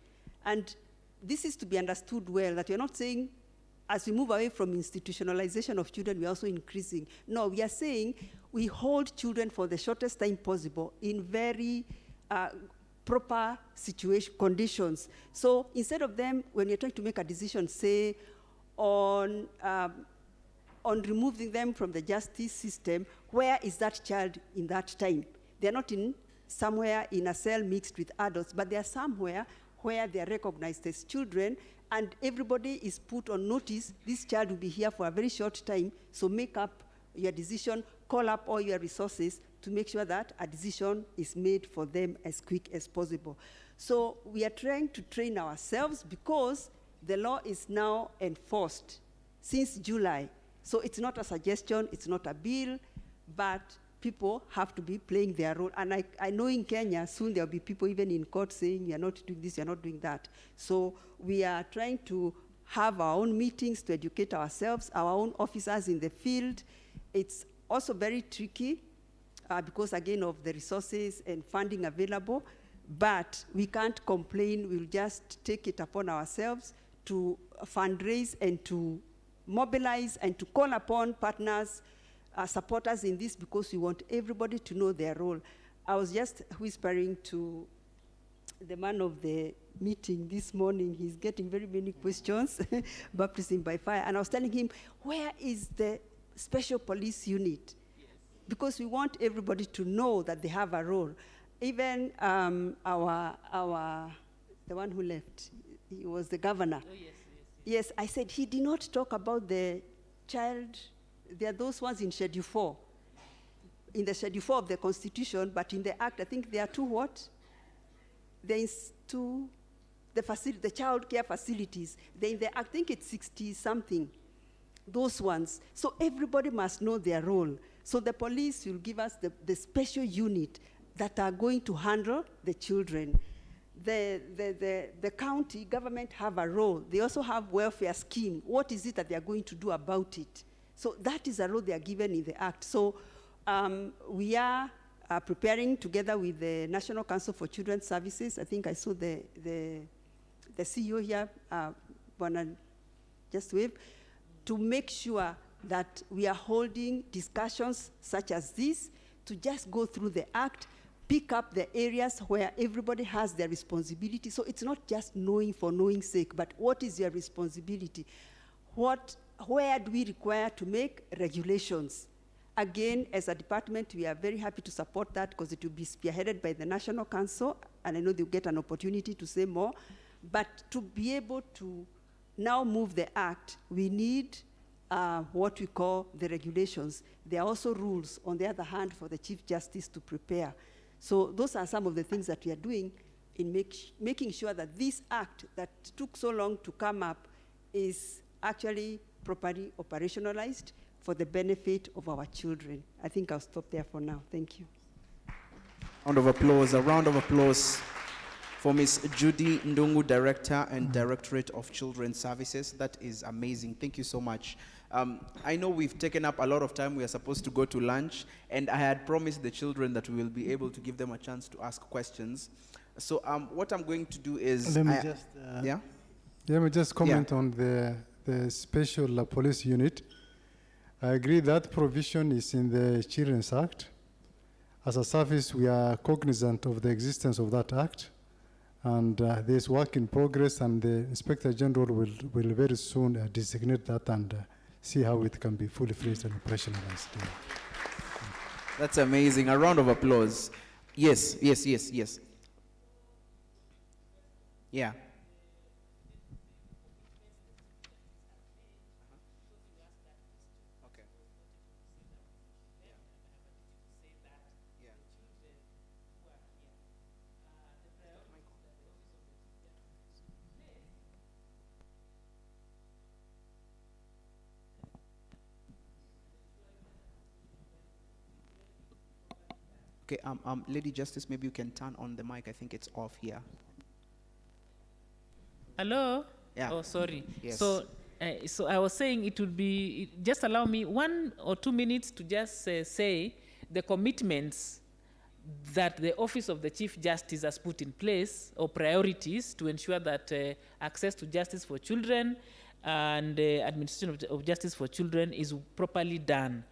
And this is to be understood well, that we're not saying as we move away from institutionalization of children, we're also increasing. No, we are saying we hold children for the shortest time possible in very proper conditions. So instead of them, when you're trying to make a decision, say, on removing them from the justice system, where is that child in that time? They're not somewhere in a cell mixed with adults, but they are somewhere where they are recognized as children, and everybody is put on notice, this child will be here for a very short time, so make up your decision, call up all your resources to make sure that a decision is made for them as quick as possible. So we are trying to train ourselves because the law is now enforced since July. So it's not a suggestion, it's not a bill, but people have to be playing their role. And I know in Kenya, soon there'll be people even in court saying, you're not doing this, you're not doing that. So we are trying to have our own meetings to educate ourselves, our own officers in the field. It's also very tricky because, again, of the resources and funding available, but we can't complain. We'll just take it upon ourselves to fundraise and to mobilize and to call upon partners, supporters in this, because we want everybody to know their role. I was just whispering to the man of the meeting this morning. He's getting very many questions, baptism by fire, and I was telling him, where is the special police unit? Because we want everybody to know that they have a role. Even the one who left, he was the governor. Oh, yes. Yes, I said he did not talk about the child. There are those ones in Schedule 4, in the Schedule 4 of the Constitution, but in the Act, I think there are two what? There is two, the child care facilities. Then in the Act, I think it's 60-something, those ones. So everybody must know their role. So the police will give us the special unit that are going to handle the children. The county government have a role. They also have welfare scheme. What is it that they are going to do about it? So that is a role they are given in the Act. So we are preparing together with the National Council for Children's Services. I think I saw the CEO here, just wave, to make sure that we are holding discussions such as this to just go through the Act, pick up the areas where everybody has their responsibility. So it's not just knowing for knowing's sake, but what is your responsibility? Where do we require to make regulations? Again, as a department, we are very happy to support that because it will be spearheaded by the National Council, and I know they'll get an opportunity to say more. But to be able to now move the Act, we need what we call the regulations. There are also rules, on the other hand, for the Chief Justice to prepare. So those are some of the things that we are doing in making sure that this Act that took so long to come up is actually properly operationalized for the benefit of our children. I think I'll stop there for now. Thank you. A round of applause for Ms. Judy Ndungu, Director and Directorate of Children's Services. That is amazing. Thank you so much. I know we've taken up a lot of time. We are supposed to go to lunch, and I had promised the children that we will be able to give them a chance to ask questions. So what I'm going to do is... Let me just comment on the special police unit. I agree that provision is in the Children's Act. As a service, we are cognizant of the existence of that act, and there's work in progress, and the Inspector General will very soon designate that and see how it can be fully phrased and operationalized. That's amazing. A round of applause. Yes. Yeah. Okay, Lady Justice, maybe you can turn on the mic. I think it's off here. Hello? Yeah. Oh, sorry. Yes. So I was saying it would be, just allow me 1 or 2 minutes to just say the commitments that the Office of the Chief Justice has put in place, or priorities to ensure that access to justice for children and administration of justice for children is properly done.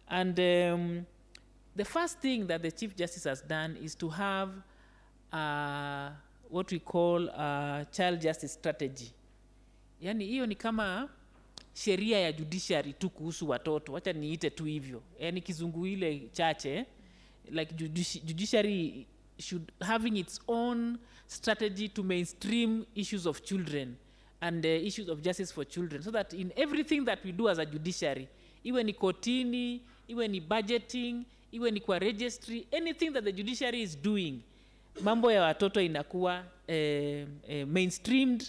And the first thing that the Chief Justice has done is to have what we call a child justice strategy. Yani hiyo ni kama sheria ya judiciary tu kuhusu watoto. Wacha niite tu hivyo. Yani kizungu ile chache, like judiciary should having its own strategy to mainstream issues of children and issues of justice for children, so that in everything that we do as a judiciary, iwe ni kotini, iwe ni budgeting, iwe ni kwa registry, anything that the judiciary is doing, mambo ya watoto inakuwa mainstreamed,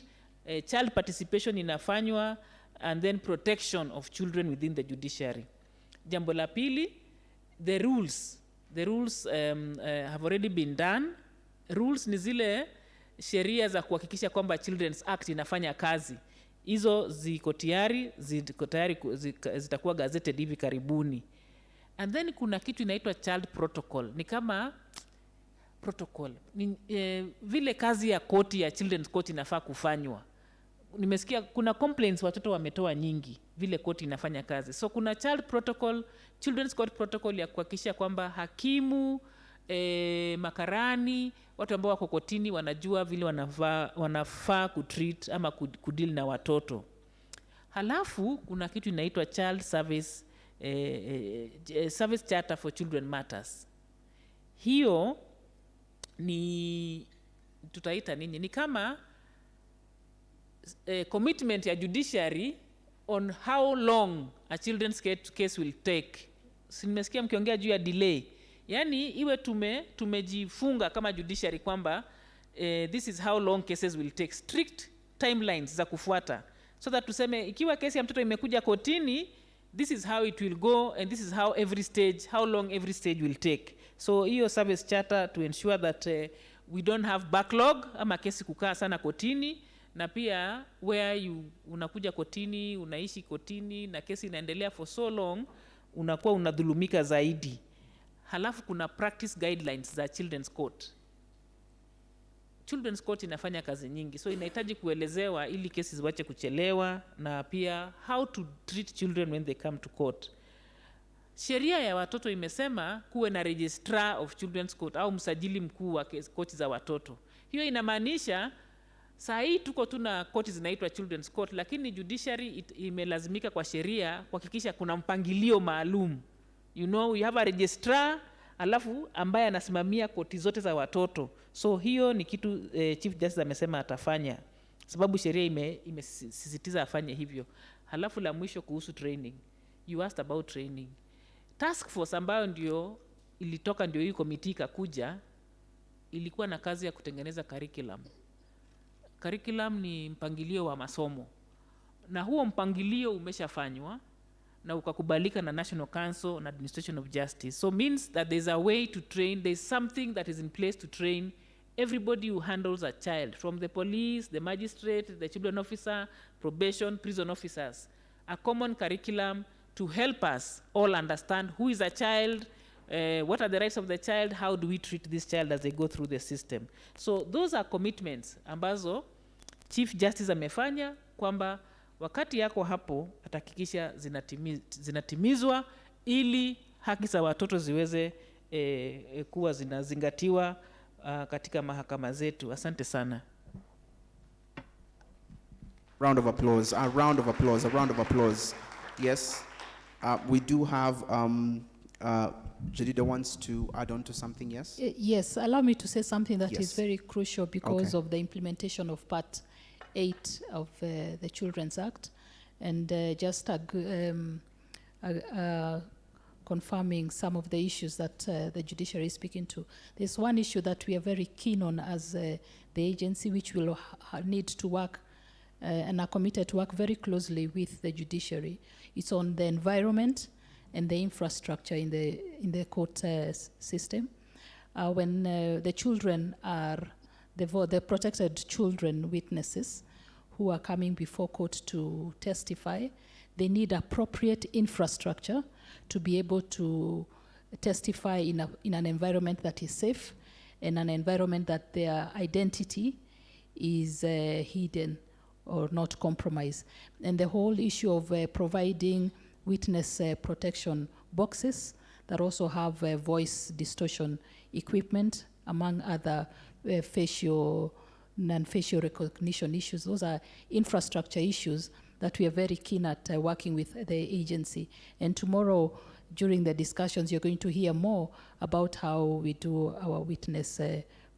child participation inafanywa, and then protection of children within the judiciary. Jambo la pili, the rules have already been done. Rules ni zile sheria za kuhakikisha kwamba Children's Act inafanya kazi. Hizo ziko tayari, zitakuwa gazetted hivi karibuni. And then kuna kitu inaitwa child protocol. Ni kama protocol. Vile kazi ya koti ya Children's Court inafaa kufanywa. Nimesikia kuna complaints watoto wametoa nyingi vile koti inafanya kazi. So kuna child protocol, Children's Court protocol ya kuhakikisha kwamba hakimu, makarani, watu ambao wako kotini wanajua vile wanafaa kutreat ama kudeal na watoto. Halafu kuna kitu inaitwa child service charter for children matters. Hiyo ni tutaita nini? Ni kama commitment ya judiciary on how long a children's case will take. Nimesikia mkiongea juu ya delay. Yani iwe tumejifunga kama judiciary kwamba this is how long cases will take, strict timelines za kufuata, so that tuseme ikiwa kesi ya mtoto imekuja kotini, this is how it will go and this is how long every stage will take. So hiyo service charter to ensure that we don't have backlog ama kesi kukaa sana kotini, na pia where unakuja kotini, unaishi kotini na kesi inaendelea for so long, unakuwa unadhulumika zaidi. Halafu kuna practice guidelines za Children's Court. Children's Court inafanya kazi nyingi, so inahitaji kuelezewa ili kesi ziwache kuchelewa, na pia how to treat children when they come to court. Sheria ya watoto imesema kuwe na registrar of Children's Court au msajili mkuu wa koti za watoto. Hiyo inamaanisha saa hii tuko tuna koti zinaitwa Children's Court, lakini judiciary imelazimika kwa sheria kuhakikisha kuna mpangilio maalum. You know, you have a registrar alafu ambaye anasimamia koti zote za watoto. So hiyo ni kitu Chief Justice amesema atafanya, sababu sheria imesisitiza afanye hivyo. Halafu la mwisho kuhusu training. You asked about training. Task force ambayo ndio ilitoka, ndio hii committee ikakuja, ilikuwa na kazi ya kutengeneza curriculum. Curriculum ni mpangilio wa masomo, na huo mpangilio umeshafanywa na ukakubalika na National Council on Administration of Justice. So means that there's a way to train, there's something that is in place to train everybody who handles a child, from the police, the magistrate, the children officer, probation, prison officers. A common curriculum to help us all understand who is a child, what are the rights of the child, how do we treat this child as they go through the system. So those are commitments ambazo Chief Justice amefanya kwamba wakati yako hapo atahakikisha zinatimizwa ili haki za watoto ziweze kuwa zinazingatiwa katika mahakama zetu. Asante sana. Round of applause, a round of applause, a round of applause. Yes, we do have Jadida wants to add on to something, yes? Yes, allow me to say something that Yes. is very crucial because Okay. of the implementation of Part 8 of the Children's Act, and just confirming some of the issues that the judiciary is speaking to. There's one issue that we are very keen on as the agency, which will need to work and are committed to work very closely with the judiciary. It's on the environment and the infrastructure in the court system. When the children are the protected children witnesses who are coming before court to testify, they need appropriate infrastructure to be able to testify in an environment that is safe, and an environment that their identity is hidden or not compromised. And the whole issue of providing witness protection boxes that also have voice distortion equipment, among other facial, non-facial recognition issues. Those are infrastructure issues that we are very keen at working with the agency. And tomorrow, during the discussions, you're going to hear more about how we do our witness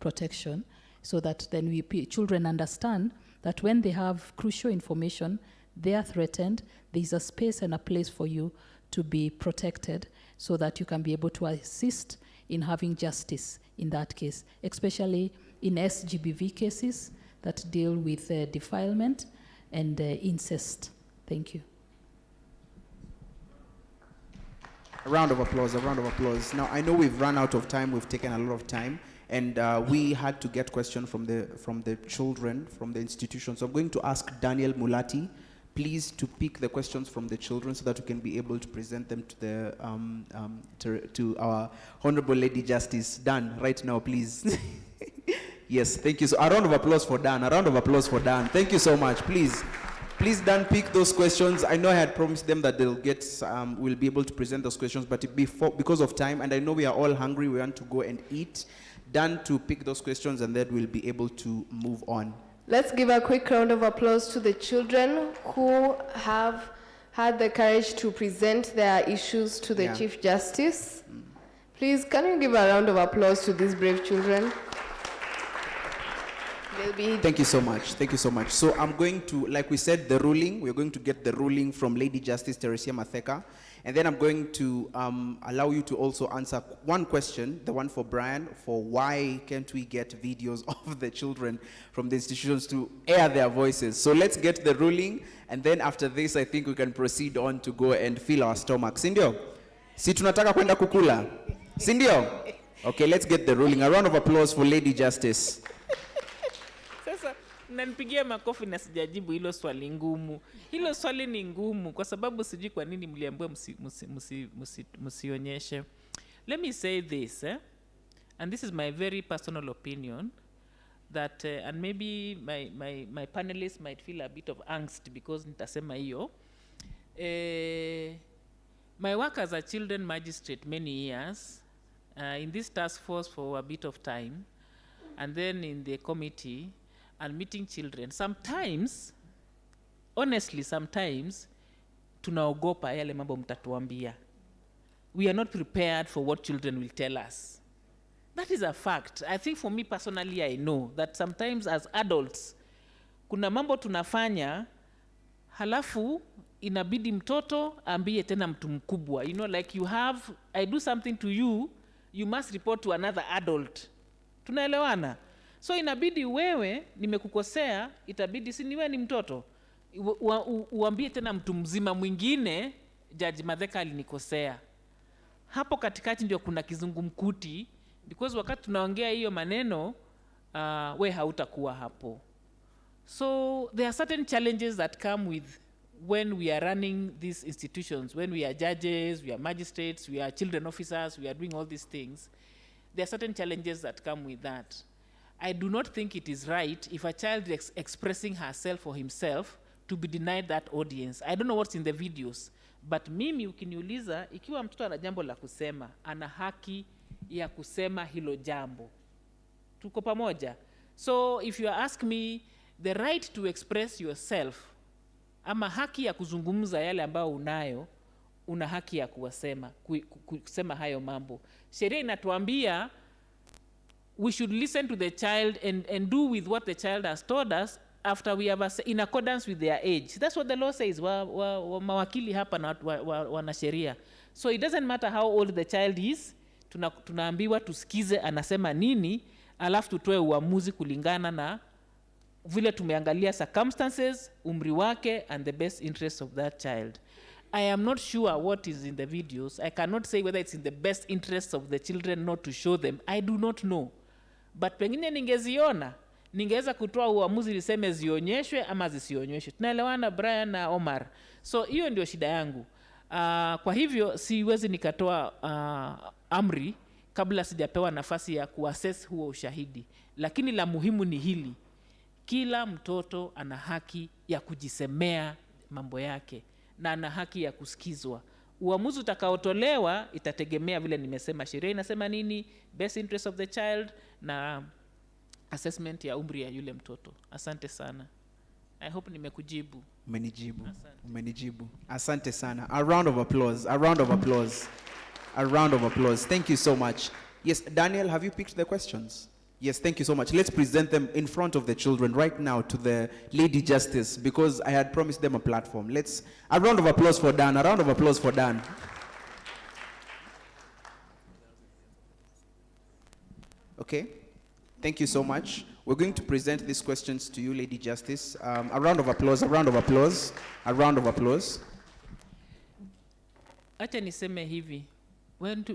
protection, so that then children understand that when they have crucial information, they are threatened, there's a space and a place for you to be protected so that you can be able to assist in having justice in that case, especially in SGBV cases that deal with defilement and incest. Thank you. A round of applause, a round of applause. Now, I know we've run out of time, we've taken a lot of time, and we had to get questions from the children, from the institution. So I'm going to ask Daniel Mulati, please, to pick the questions from the children so that we can be able to present them to the to our Honorable Lady Justice. Dan, right now, please. Yes, thank you. So a round of applause for Dan, a round of applause for Dan. Thank you so much, please. Please, Dan, pick those questions. I know I had promised them that they'll get, we'll be able to present those questions, but because of time, and I know we are all hungry, we want to go and eat, Dan, to pick those questions, and then we'll be able to move on. Let's give a quick round of applause to the children who have had the courage to present their issues to the Chief Justice. Please, can you give a round of applause to these brave children? Thank you so much. Thank you so much. So I'm going to, like we said, the ruling, we're going to get the ruling from Lady Justice Teresia Matheka. And then I'm going to allow you to also answer one question, the one for Brian, for why can't we get videos of the children from the institutions to air their voices. So let's get the ruling. And then after this, I think we can proceed on to go and fill our stomachs. Sindio? Si tunataka kwenda kukula? Sindio? Okay, let's get the ruling. A round of applause for Lady Justice. Mnanipigia makofi na sijajibu hilo swali ngumu. Hilo swali ni ngumu kwa sababu sijui kwa nini mliambiwa msionyeshe. Let me say this, and this is my very personal opinion, that and maybe my panelists might feel a bit of angst because nitasema hiyo. My work as a children magistrate many years, in this task force for a bit of time, and then in the committee, and meeting children, sometimes, honestly, sometimes, tunaogopa yale mambo mtatuambia. We are not prepared for what children will tell us. That is a fact. I think for me personally, I know that sometimes as adults, kuna mambo tunafanya, halafu inabidi mtoto ambie tena mtu mkubwa. You know, like I do something to you, you must report to another adult. Tunaelewana? So inabidi wewe, nimekukosea, itabidi si niwe ni mtoto. Uambie tena mtu mzima mwingine, Judge Matheka alinikosea. Hapo katikati ndio kuna kizungumkuti, because wakati tunaongea hiyo maneno, we hautakuwa hapo. So there are certain challenges that come with when we are running these institutions, when we are judges, we are magistrates, we are children officers, we are doing all these things. There are certain challenges that come with that. I do not think it is right if a child is expressing herself or himself to be denied that audience. I don't know what's in the videos, but mimi ukiniuliza, ikiwa mtoto ana jambo la kusema, ana haki ya kusema hilo jambo. Tuko pamoja? So if you ask me, the right to express yourself, ama haki ya kuzungumza yale ambao unayo, una haki ya kusema hayo mambo. Sheria inatuambia we should listen to the child and do with what the child has told us after we have in accordance with their age. That's what the law says. Mawakili hapa na wanasheria. So it doesn't matter how old the child is, tunaambiwa tusikize anasema nini, alafu tutoe uamuzi kulingana na vile tumeangalia circumstances, umri wake, and the best interest of that child. I am not sure what is in the videos. I cannot say whether it's in the best interest of the children not to show them. I do not know. But pengine ningeziona, ningeweza kutoa uamuzi niseme zionyeshwe ama zisionyeshwe. Tunaelewana Brian na Omar. So hiyo ndio shida yangu. Kwa hivyo siwezi nikatoa amri kabla sijapewa nafasi ya kuassess huo ushahidi. Lakini la muhimu ni hili. Kila mtoto ana haki ya kujisemea mambo yake na ana haki ya kusikizwa. Uamuzi utakaotolewa itategemea vile nimesema sheria inasema nini, best interest of the child na assessment ya umri ya yule mtoto. Asante sana. I hope nimekujibu. Umenijibu. Umenijibu. Asante sana. A round of applause. A round of applause. A round of applause. Thank you so much. Yes, Daniel, have you picked the questions? Yes, thank you so much. Let's present them in front of the children right now to the Lady Justice, because I had promised them a platform. A round of applause for Dan. A round of applause for Dan. Okay, thank you so much. We're going to present these questions to you, Lady Justice. A round of applause, a round of applause, a round of applause. Acha niseme hivi.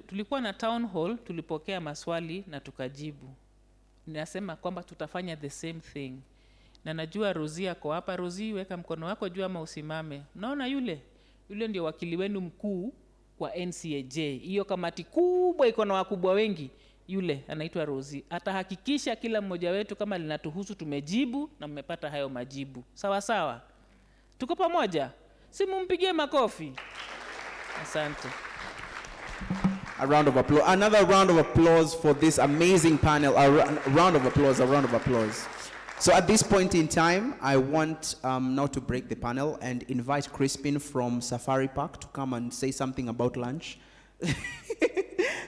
Tulikuwa na town hall, tulipokea maswali na tukajibu. Ninasema kwamba tutafanya the same thing. Na najua Rosie ako hapa. Rosie, weka mkono wako juu ama usimame. Naona yule ndio wakili wenu mkuu kwa NCAJ. Hiyo kamati kubwa iko na wakubwa wengi. Yule anaitwa Rosie. Atahakikisha kila mmoja wetu kama linatuhusu tumejibu na mmepata hayo majibu. Sawa sawa? Tuko pamoja? Simumpigie makofi. Asante. A round of applause. Another round of applause for this amazing panel. A round of applause, a round of applause. So at this point in time, I want now to break the panel and invite Crispin from Safari Park to come and say something about lunch.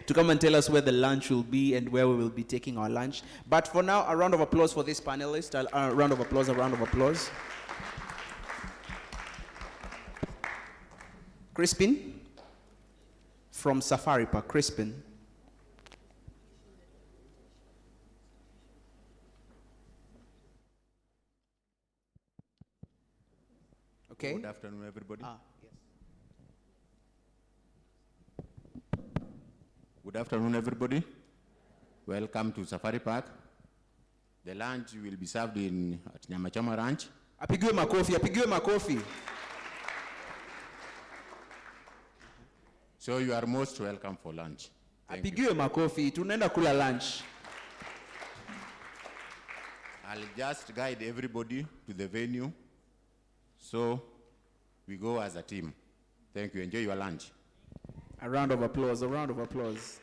To come and tell us where the lunch will be and where we will be taking our lunch. But for now, a round of applause for this panelist. A round of applause, a round of applause. Crispin from Safari Park. Crispin. Okay. Good afternoon, everybody. Yes. Good afternoon, everybody. Welcome to Safari Park. The lunch will be served at Nyamachama Ranch. Apigiwe makofi, apigiwe makofi. So you are most welcome for lunch. Apigiwe makofi, tunaenda kula lunch. I'll just guide everybody to the venue. So we go as a team. Thank you. Enjoy your lunch. A round of applause, a round of applause.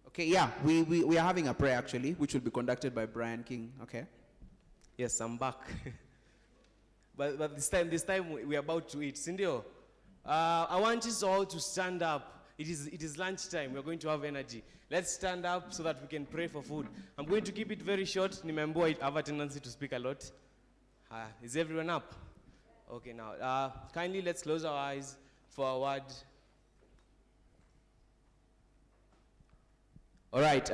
Okay, yeah, we are having a prayer actually, which will be conducted by Brian King, okay? Yes, I'm back. but this time we are about to eat. Sindio, I want you all to stand up. It is lunchtime. We're going to have energy. Let's stand up so that we can pray for food. I'm going to keep it very short. Nimembo, I have a tendency to speak a lot. Is everyone up? Okay, now, kindly let's close our eyes for a word. All right,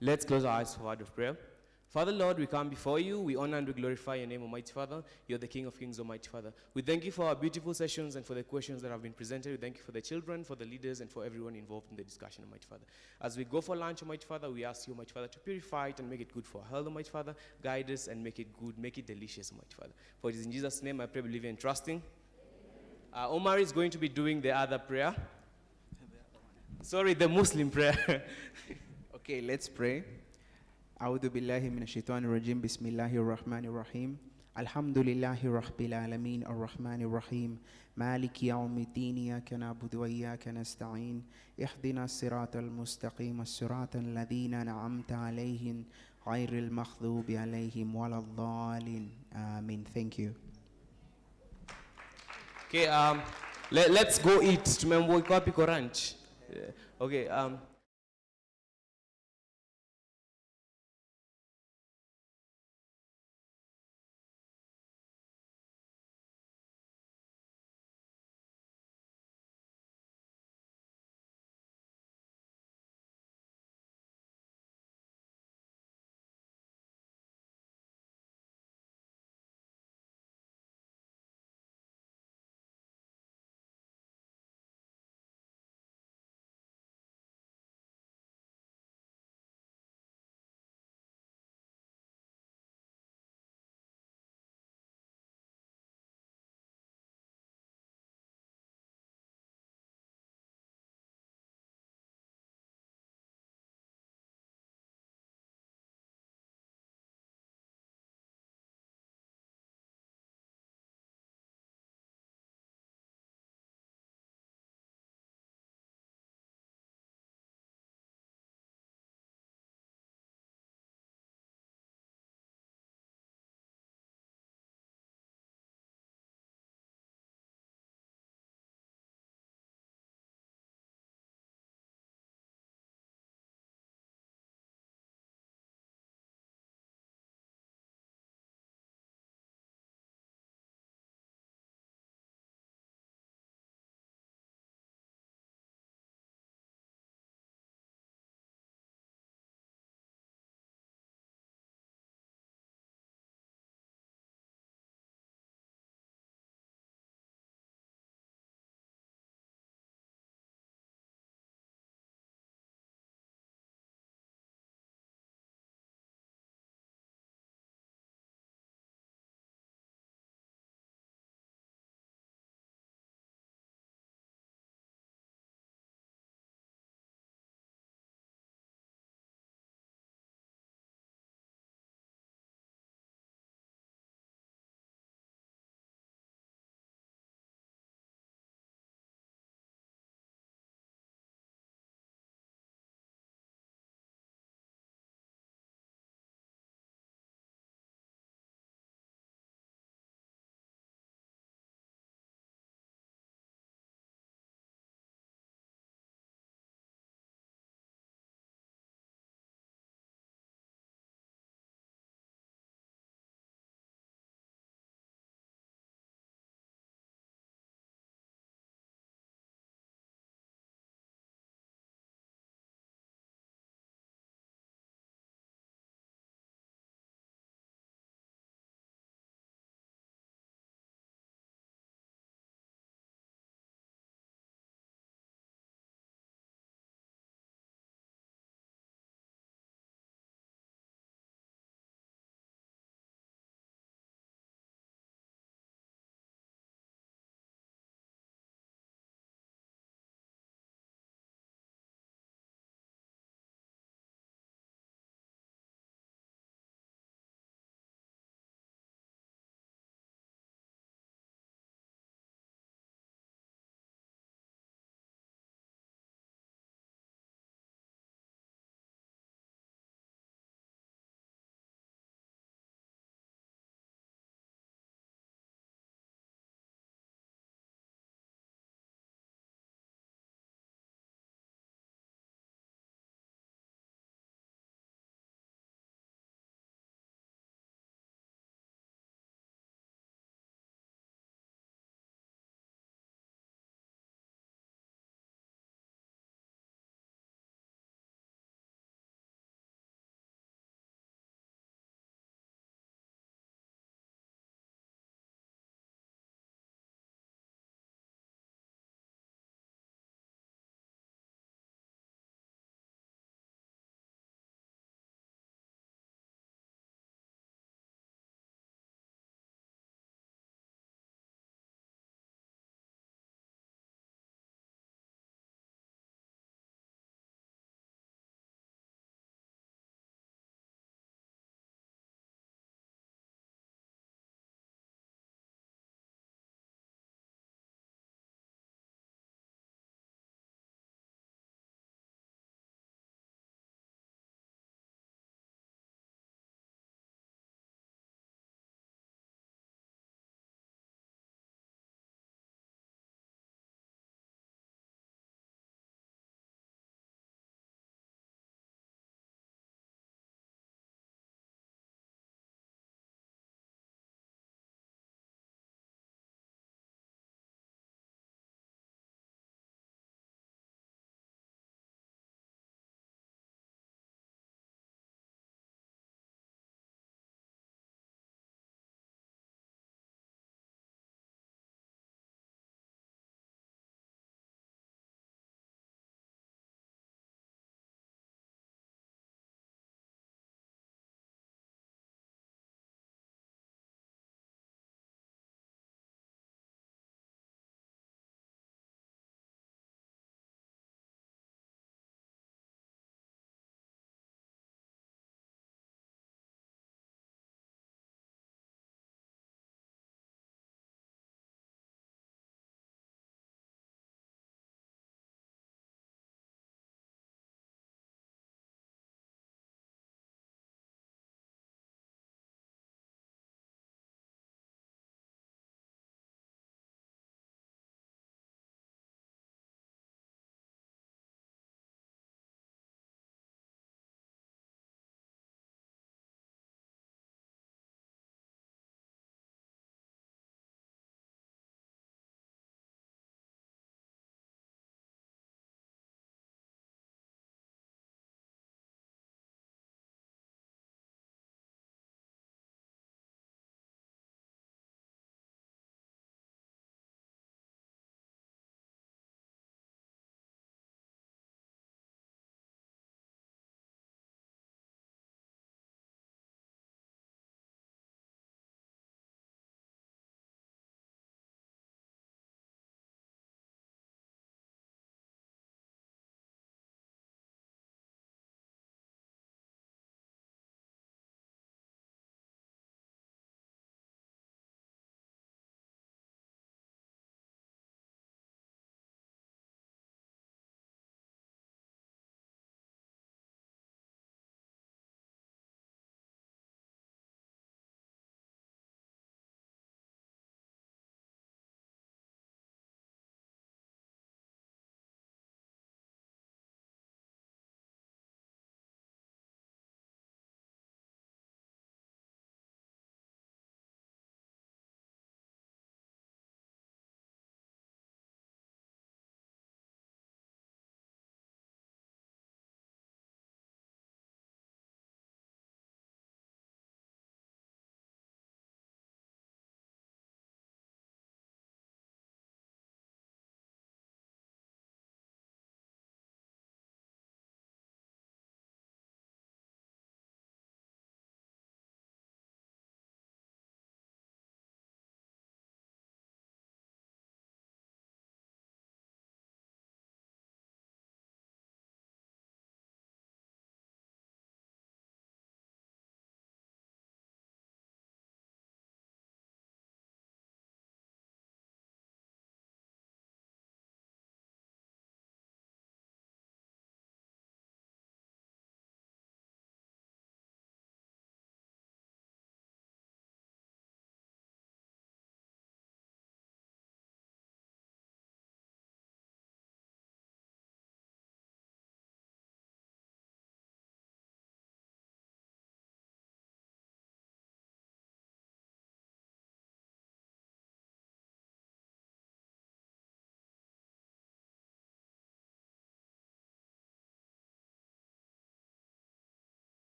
let's close our eyes for a word of prayer. Father, Lord, we come before you. We honor and we glorify your name, Almighty Father. You're the King of Kings, Almighty Father. We thank you for our beautiful sessions and for the questions that have been presented. We thank you for the children, for the leaders, and for everyone involved in the discussion, Almighty Father. As we go for lunch, Almighty Father, we ask you, Almighty Father, to purify it and make it good for our health, Almighty Father. Guide us and make it good, make it delicious, Almighty Father. For it is in Jesus' name I pray, believing, and trusting. Omar is going to be doing the other prayer. Sorry, the Muslim prayer. Okay, let's pray. أعوذ بالله من الشيطان الرجيم بسم الله الرحمن الرحيم الحمد لله رب العالمين الرحمن الرحيم مالك يوم الدين إياك نعبد وإياك نستعين اهدنا الصراط المستقيم الصراط الذين أنعمت عليهم غير المغضوب عليهم ولا الضالين آمين. Thank you. Okay, let's go eat. Tumembo iko wapi kwa ranch? Okay,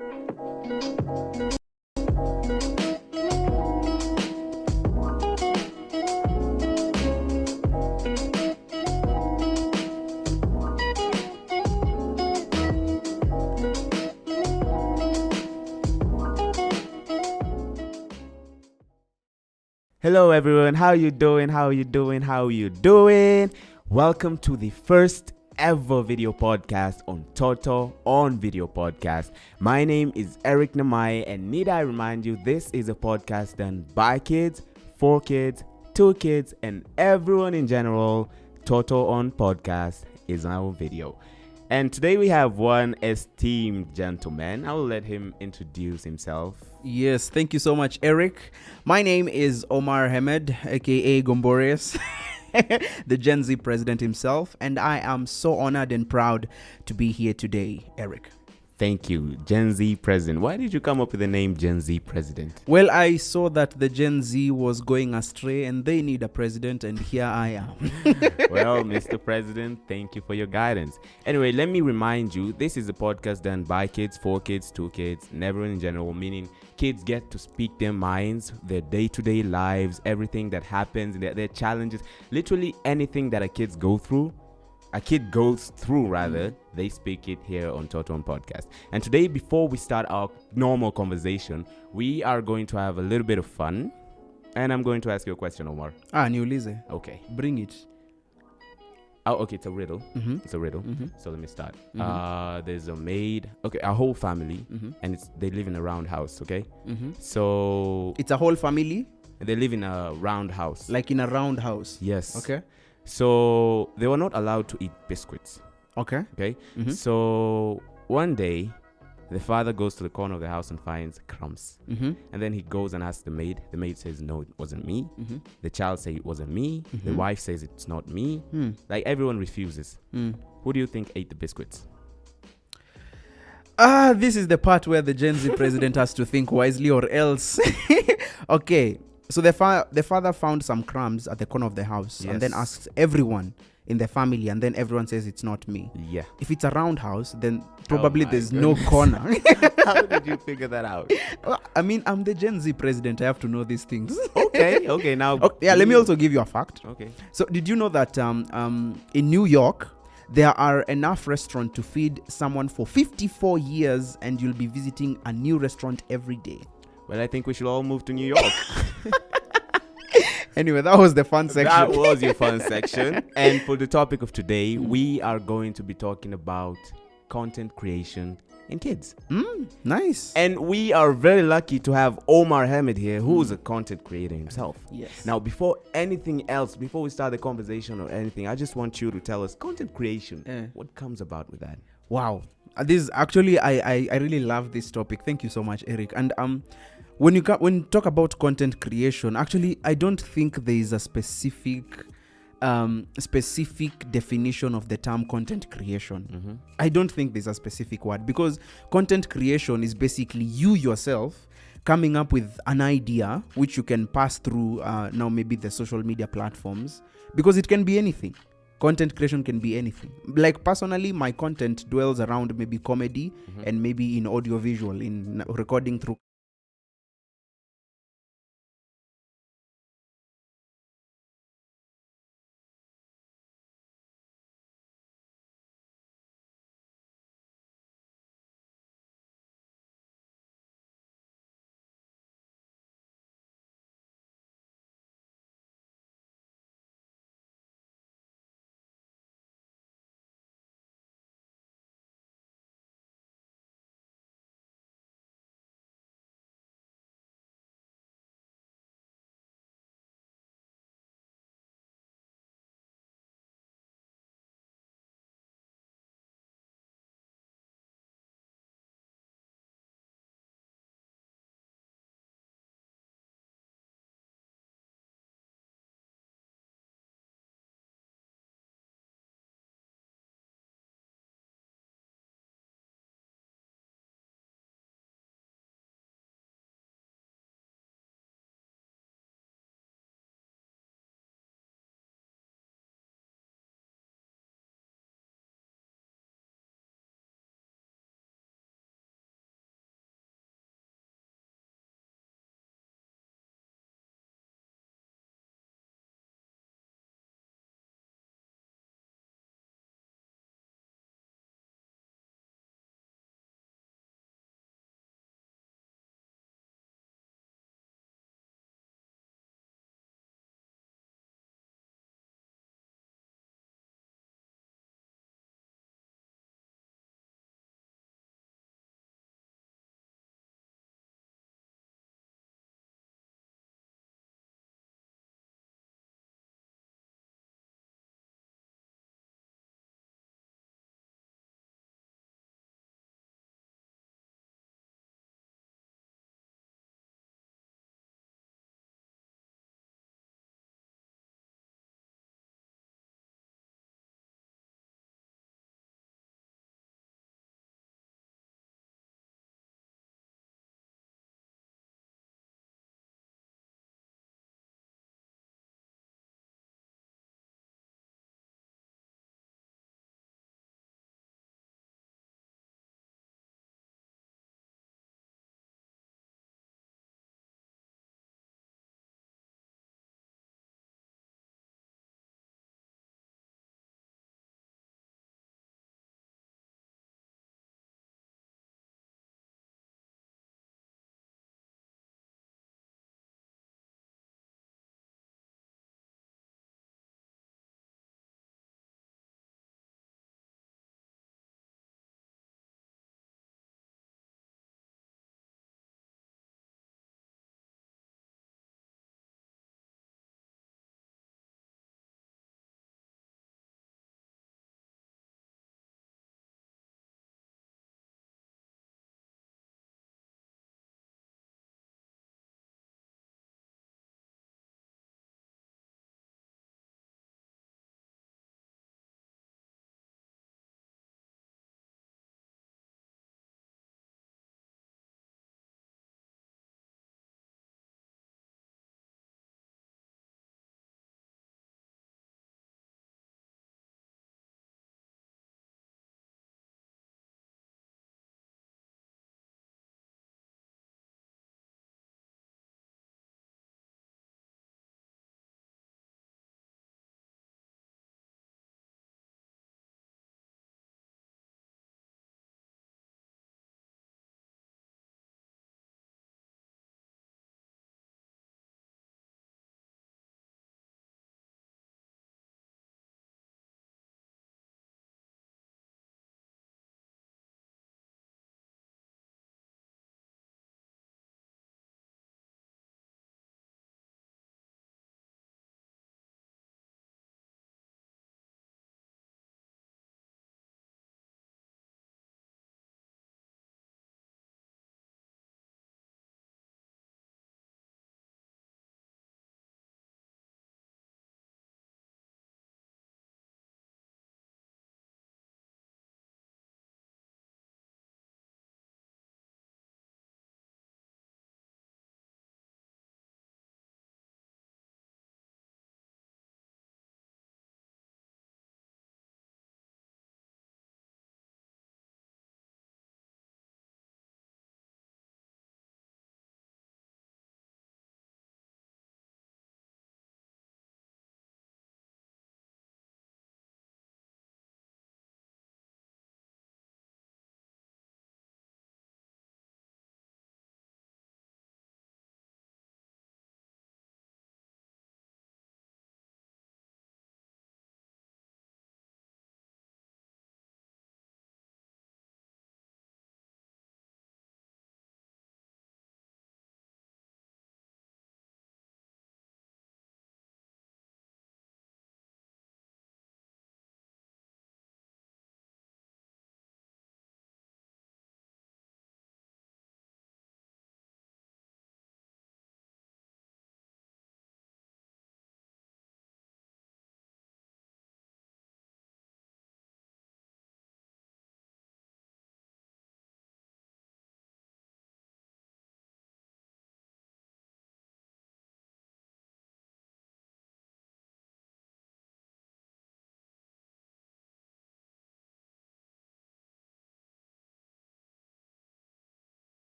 Hello everyone, how you doing? How you doing? How you doing? Welcome to the first ever video podcast on Toto on Video Podcast. My name is Eric Namai, and need I remind you, this is a podcast done by kids, for kids, to kids, and everyone in general. Toto on Podcast is our video. And today we have one esteemed gentleman. I will let him introduce himself. Yes, thank you so much, Eric. My name is Omar Hamed, aka Gombores, the Gen Z president himself, and I am so honored and proud to be here today, Eric. Thank you, Gen Z president. Why did you come up with the name Gen Z president? Well, I saw that the Gen Z was going astray and they need a president, and here I am. Well, Mr. President, thank you for your guidance. Anyway, let me remind you, this is a podcast done by kids, for kids, to kids, and everyone in general, meaning kids get to speak their minds, their day-to-day lives, everything that happens, their challenges, literally anything that a kid goes through, they speak it here on Toto on Podcast. And today, before we start our normal conversation, we are going to have a little bit of fun. And I'm going to ask you a question, Omar. Niulize. Okay. Bring it. Oh, okay, it's a riddle. Mm-hmm. It's a riddle. Mm-hmm. So let me start. Mm-hmm. There's a maid. Okay, a whole family. Mm-hmm. And they live in a round house, okay? Mm-hmm. So... It's a whole family? They live in a round house. Like in a round house? Yes. Okay. So they were not allowed to eat biscuits. Okay. Okay. Mm-hmm. So one day, the father goes to the corner of the house and finds crumbs. Mm-hmm. And then he goes and asks the maid. The maid says, no, it wasn't me. Mm-hmm. The child says it wasn't me. Mm-hmm. The wife says it's not me. Mm. Like everyone refuses. Mm. Who do you think ate the biscuits? This is the part where the Gen Z president has to think wisely, or else. Okay. So the father found some crumbs at the corner of the house, Yes. and then asks everyone in the family, and then everyone says it's not me. Yeah. If it's a round house, then probably my there's goodness. no corner. How did you figure that out? Well, I mean, I'm the Gen Z president. I have to know these things. Okay, now... Yeah, let me also give you a fact. Okay. So did you know that in New York, there are enough restaurants to feed someone for 54 years, and you'll be visiting a new restaurant every day? Well, I think we should all move to New York. Anyway, that was the fun section. That was your fun section. And for the topic of today, we are going to be talking about content creation in kids. Nice. And we are very lucky to have Omar Hamed here, who is a content creator himself. Yes. Now, before anything else, before we start the conversation or anything, I just want you to tell us content creation. What comes about with that? Wow. This actually, I really love this topic. Thank you so much, Eric. And when you talk about content creation, actually, I don't think there is a specific definition of the term content creation. Mm-hmm. I don't think there's a specific word, because content creation is basically you yourself coming up with an idea which you can pass through now maybe the social media platforms, because it can be anything. Content creation can be anything. Like personally, my content dwells around maybe comedy, and maybe in audiovisual, in recording through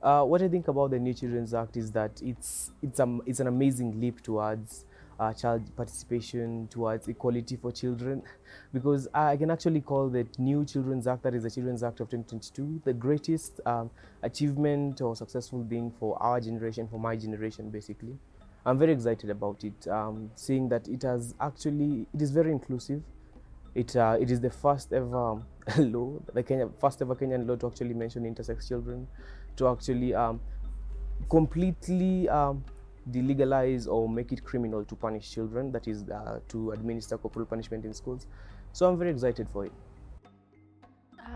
What I think about the New Children's Act is that it's an amazing leap towards child participation, towards equality for children, because I can actually call the New Children's Act, that is the Children's Act of 2022, the greatest achievement or successful thing for our generation, for my generation basically. I'm very excited about it, seeing that it is very inclusive. It is the first ever law, first ever Kenyan law to actually mention intersex children, to actually completely delegalize or make it criminal to punish children, that is to administer corporal punishment in schools. So I'm very excited for it.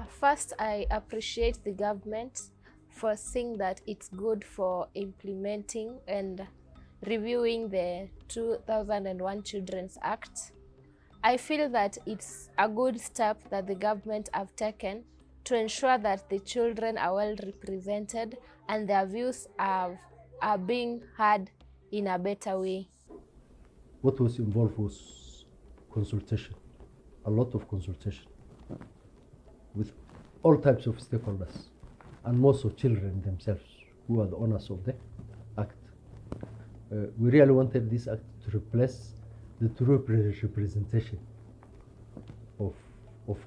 First, I appreciate the government for seeing that it's good for implementing and reviewing the 2001 Children's Act. I feel that it's a good step that the government have taken to ensure that the children are well represented and their views are being heard in a better way. What was involved was consultation, a lot of consultation with all types of stakeholders and most of children themselves who are the owners of the act. We really wanted this act to replace the true representation of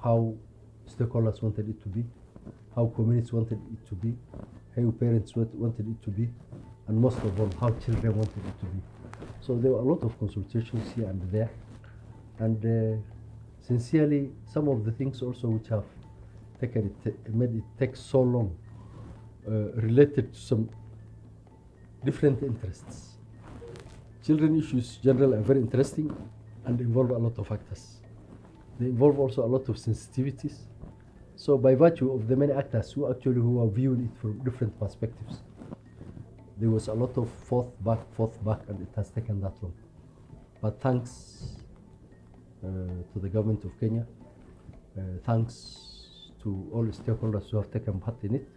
how stakeholders wanted it to be, how communities wanted it to be, how parents wanted it to be, and most of all, how children wanted it to be. So there were a lot of consultations here and there, and sincerely, some of the things also which have made it take so long related to some different interests. Children issues generally are very interesting and involve a lot of factors. They involve also a lot of sensitivities. So by virtue of the many actors who are viewing it from different perspectives, there was a lot of forth back, and it has taken that long. But thanks to the government of Kenya, thanks to all the stakeholders who have taken part in it,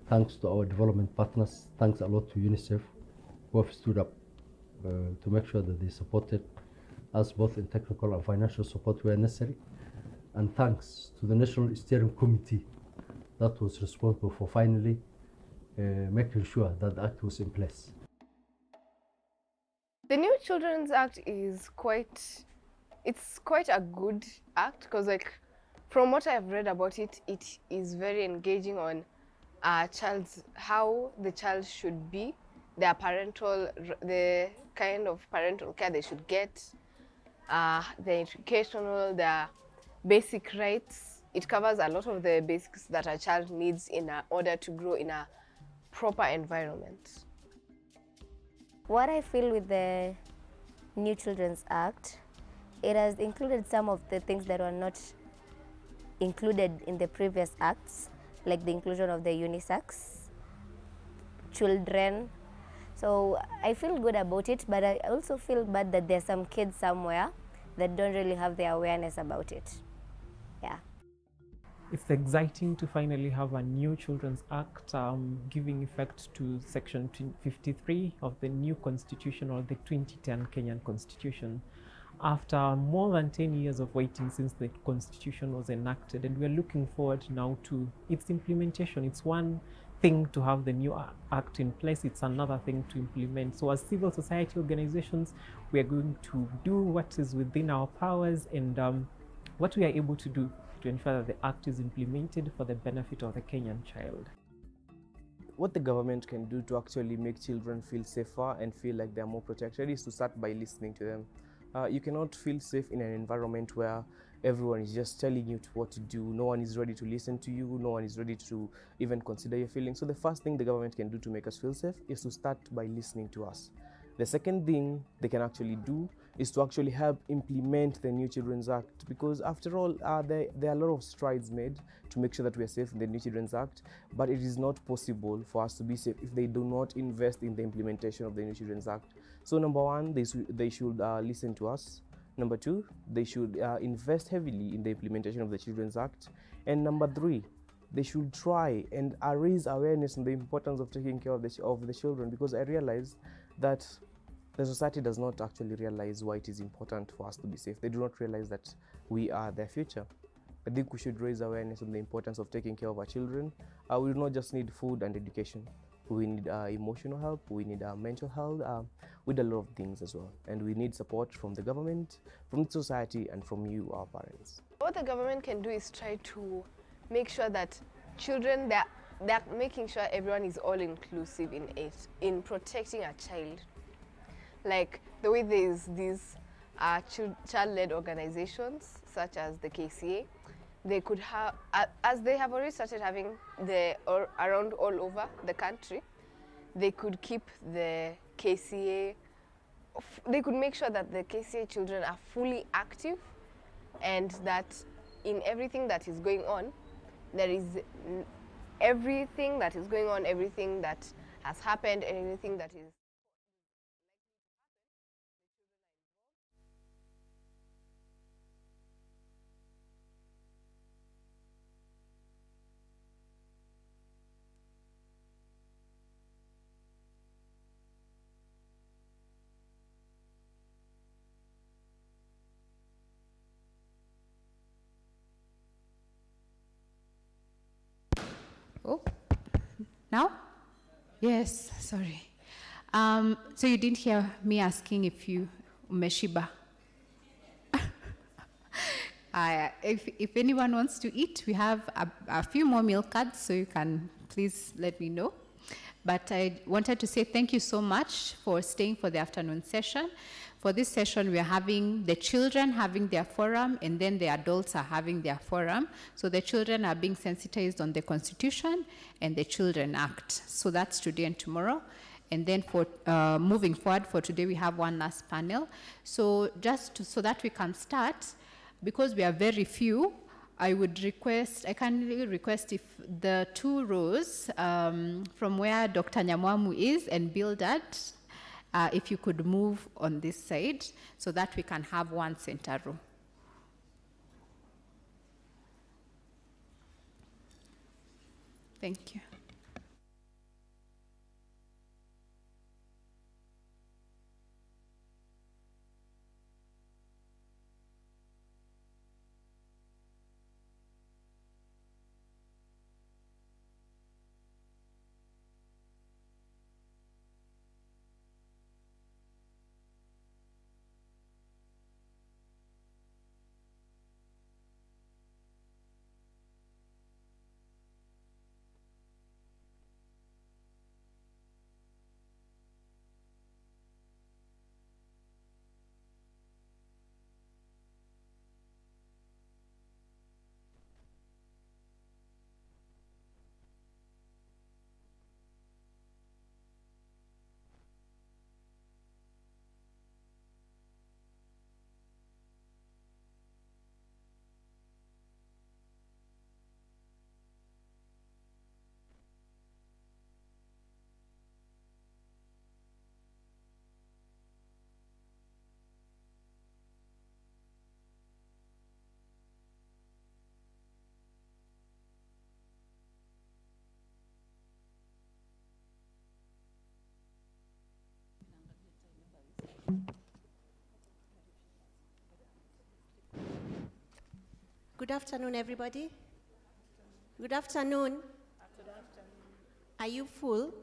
thanks to our development partners, thanks a lot to UNICEF who have stood up to make sure that they supported us both in technical and financial support where necessary, and thanks to the National Steering Committee that was responsible for finally making sure that the act was in place. The New Children's Act is quite a good act, because like from what I've read about it, it is very engaging on how the child should be, the kind of parental care they should get, the educational, their basic rights. It covers a lot of the basics that a child needs in order to grow in a proper environment. What I feel with the New Children's Act, it has included some of the things that were not included in the previous acts, like the inclusion of the unisex children. So I feel good about it, but I also feel bad that there's some kids somewhere that don't really have the awareness about it. Yeah. It's exciting to finally have a new Children's Act giving effect to Section 53 of the new Constitution, or the 2010 Kenyan Constitution, after more than 10 years of waiting since the Constitution was enacted, and we're looking forward now to its implementation. It's one thing to have the new act in place, it's another thing to implement. So as civil society organizations, we are going to do what is within our powers and what we are able to do to ensure that the act is implemented for the benefit of the Kenyan child. What the government can do to actually make children feel safer and feel like they're more protected is to start by listening to them. You cannot feel safe in an environment where everyone is just telling you what to do. No one is ready to listen to you. No one is ready to even consider your feelings. So the first thing the government can do to make us feel safe is to start by listening to us. The second thing they can actually do is to actually help implement the New Children's Act, because after all, there are a lot of strides made to make sure that we are safe in the New Children's Act, but it is not possible for us to be safe if they do not invest in the implementation of the New Children's Act. So number one, they should listen to us. Number two, they should invest heavily in the implementation of the Children's Act. And number three, they should try and raise awareness on the importance of taking care of the children, because I realize that the society does not actually realize why it is important for us to be safe. They do not realize that we are their future. I think we should raise awareness on the importance of taking care of our children. We do not just need food and education. we need emotional help, we need mental health, we need a lot of things as well. And we need support from the government, from the society, and from you, our parents. What the government can do is try to make sure that children, they're making sure everyone is all inclusive in protecting a child. Like the way there's these child-led organizations such as the KCA, they could have, as they have already started having around all over the country, they could keep the KCA, they could make sure that the KCA children are fully active, and that in everything that is going on, there is everything that is going on, everything that has happened, and anything that is Oh, now? Yes, sorry. So you didn't hear me asking if you umeshiba. If anyone wants to eat, we have a few more meal cards, so you can please let me know. But I wanted to say thank you so much for staying for the afternoon session. For this session, we are having the children having their forum, and then the adults are having their forum. So the children are being sensitized on the Constitution and the Children Act. So that's today and tomorrow. And then for moving forward, for today, we have one last panel. So so that we can start, because we are very few, I can really request if the 2 rows from where Dr. Nyamwamu is and Bildad, if you could move on this side so that we can have one center row. Thank you. Good afternoon, everybody. Good afternoon. Good afternoon. Are you full?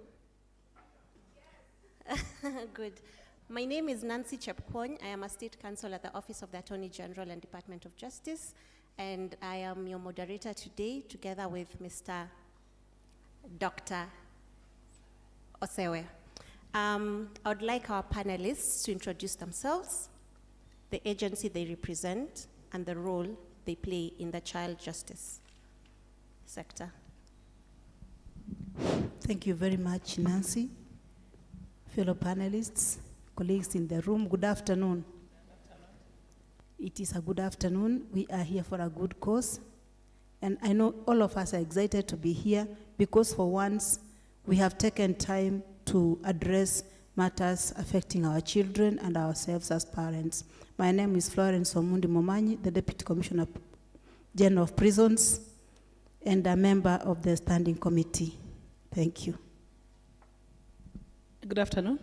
Good. My name is Nancy Chepkwony. I am a state counsel at the Office of the Attorney General and Department of Justice, and I am your moderator today together with Mr. Dr. Osewe. I would like our panelists to introduce themselves, the agency they represent, and the role they play in the child justice sector. Thank you very much, Nancy. Fellow panelists, colleagues in the room, good afternoon. It is a good afternoon. We are here for a good cause. And I know all of us are excited to be here because for once we have taken time to address matters affecting our children and ourselves as parents. My name is Florence Omundi Momanyi, the Deputy Commissioner General of Prisons and a member of the Standing Committee. Thank you. Good afternoon.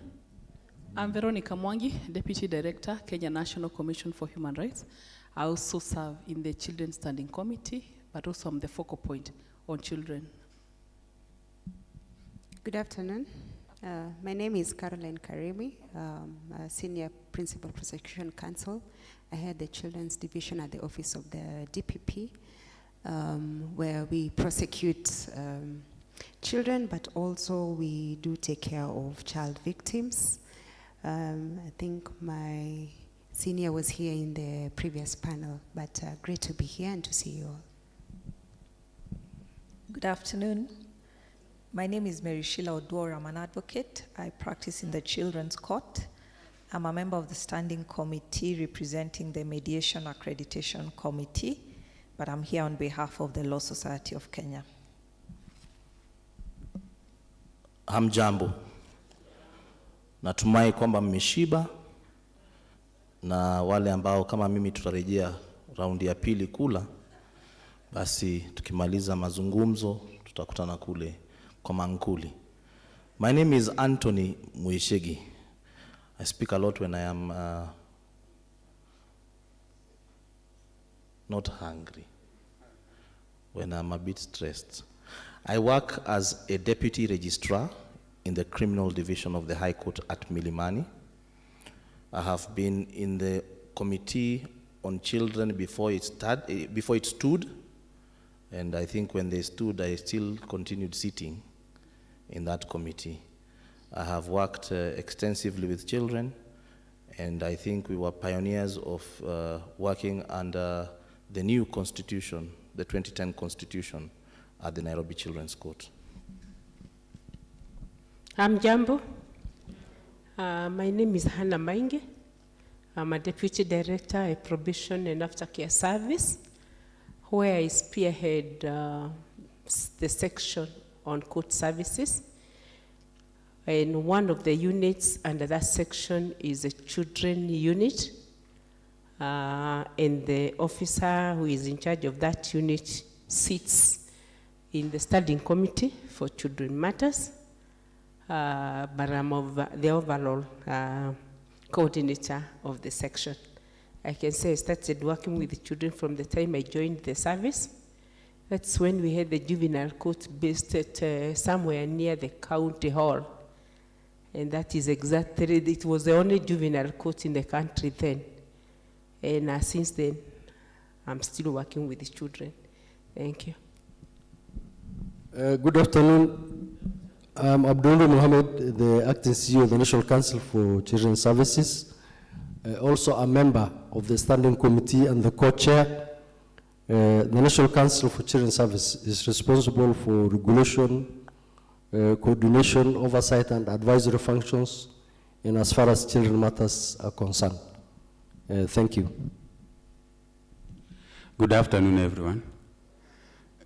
I'm Veronica Mwangi, Deputy Director, Kenya National Commission for Human Rights. I also serve in the Children's Standing Committee, but also I'm the focal point on children. Good afternoon. My name is Caroline Karimi, a Senior Principal Prosecution Counsel. I head the Children's Division at the Office of the DPP, where we prosecute children, but also we do take care of child victims. I think my senior was here in the previous panel, but great to be here and to see you all. Good afternoon. My name is Mary Sheila Odwor. I'm an advocate. I practice in the Children's Court. I'm a member of the Standing Committee representing the Mediation Accreditation Committee, but I'm here on behalf of the Law Society of Kenya. Hamjambo. Natumai kwamba mmeshiba, na wale ambao kama mimi tutarejea raundi ya pili kula, basi tukimaliza mazungumzo tutakutana kule kwa mankuli. My name is Anthony Muishegi. I speak a lot when I am not hungry, when I'm a bit stressed. I work as a deputy registrar in the criminal division of the High Court at Milimani. I have been in the committee on children before it stood, and I think when they stood, I still continued sitting in that committee. I have worked extensively with children, and I think we were pioneers of working under the new constitution, the 2010 constitution, at the Nairobi Children's Court. Jambo. My name is Hannah Mainge. I'm a Deputy Director at Probation and Aftercare Service, where I spearhead the section on court services. And one of the units under that section is a children unit. And the officer who is in charge of that unit sits in the Standing Committee for Children Matters. But I'm the overall coordinator of the section. I can say I started working with the children from the time I joined the service. That's when we had the juvenile court based at somewhere near the county hall. And that is exactly, it was the only juvenile court in the country then. And since then, I'm still working with the children. Thank you. Good afternoon. I'm Abdul Mohammed, the acting CEO of the National Council for Children's Services. Also a member of the Standing Committee and the co-chair. The National Council for Children's Services is responsible for regulation, coordination, oversight, and advisory functions in as far as children matters are concerned. Thank you. Good afternoon, everyone.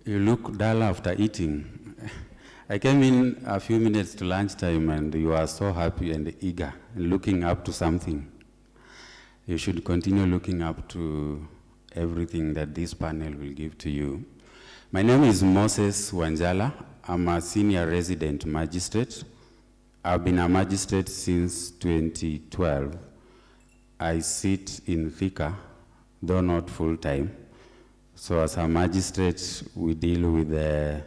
You look dull after eating. I came in a few minutes to lunchtime and you are so happy and eager and looking up to something. You should continue looking up to everything that this panel will give to you. My name is Moses Wanjala. I'm a senior resident magistrate. I've been a magistrate since 2012. I sit in Thika, though not full-time. So as a magistrate, we deal with the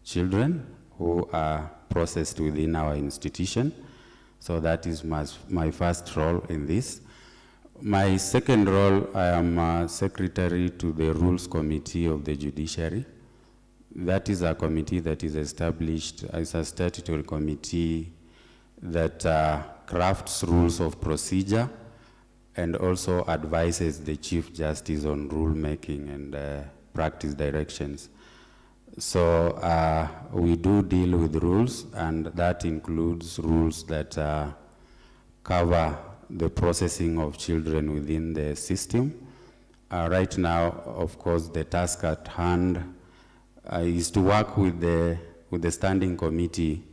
children who are processed within our institution. So that is my first role in this. My second role, I am secretary to the Rules Committee of the Judiciary. That is a committee that is established as a statutory committee that crafts rules of procedure and also advises the Chief Justice on rulemaking and practice directions. So we do deal with rules, and that includes rules that cover the processing of children within the system. Right now, of course, the task at hand is to work with the Standing Committee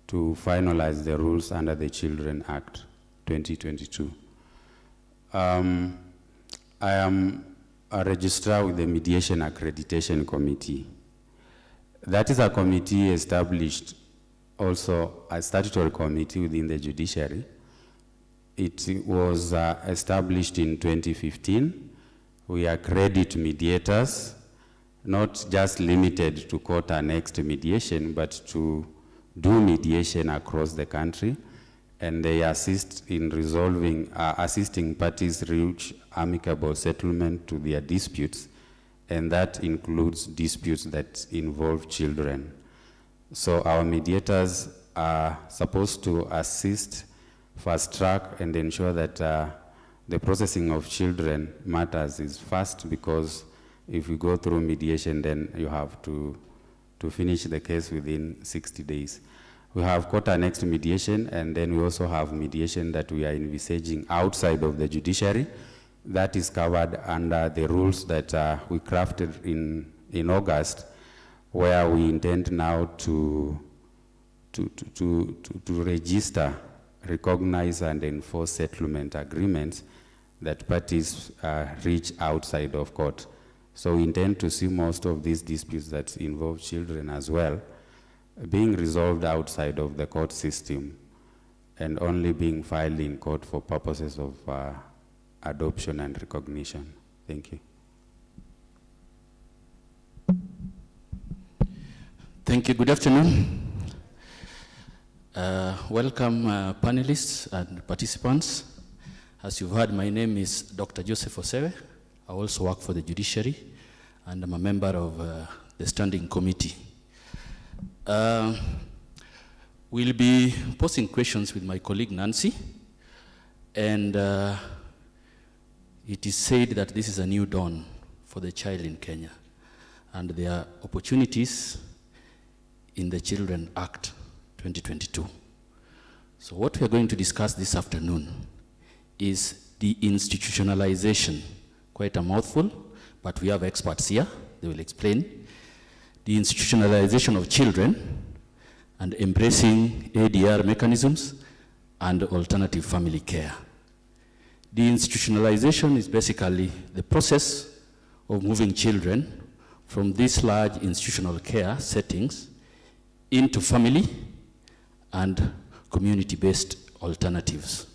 to finalize the rules under the Children Act 2022. I am a registrar with the Mediation Accreditation Committee. That is a committee established, also a statutory committee within the judiciary. It was established in 2015. We accredit mediators, not just limited to court-annexed mediation, but to do mediation across the country, and they assist in resolving, assisting parties reach amicable settlement to their disputes, and that includes disputes that involve children. So our mediators are supposed to assist, fast track, and ensure that the processing of children matters is fast, because if you go through mediation, then you have to finish the case within 60 days. We have quarter-next mediation, and then we also have mediation that we are envisaging outside of the judiciary. That is covered under the rules that we crafted in August, where we intend now to register, recognize, and enforce settlement agreements that parties reach outside of court. So we intend to see most of these disputes that involve children as well being resolved outside of the court system and only being filed in court for purposes of adoption and recognition. Thank you. Thank you. Good afternoon. Welcome panelists and participants. As you've heard, my name is Dr. Joseph Osewe. I also work for the judiciary, and I'm a member of the standing committee. We'll be posing questions with my colleague Nancy, and it is said that this is a new dawn for the child in Kenya, and there are opportunities in the Children Act 2022. So what we are going to discuss this afternoon is the institutionalization. Quite a mouthful, but we have experts here. They will explain the institutionalization of children and embracing ADR mechanisms and alternative family care. The institutionalization is basically the process of moving children from these large institutional care settings into family and community-based alternatives.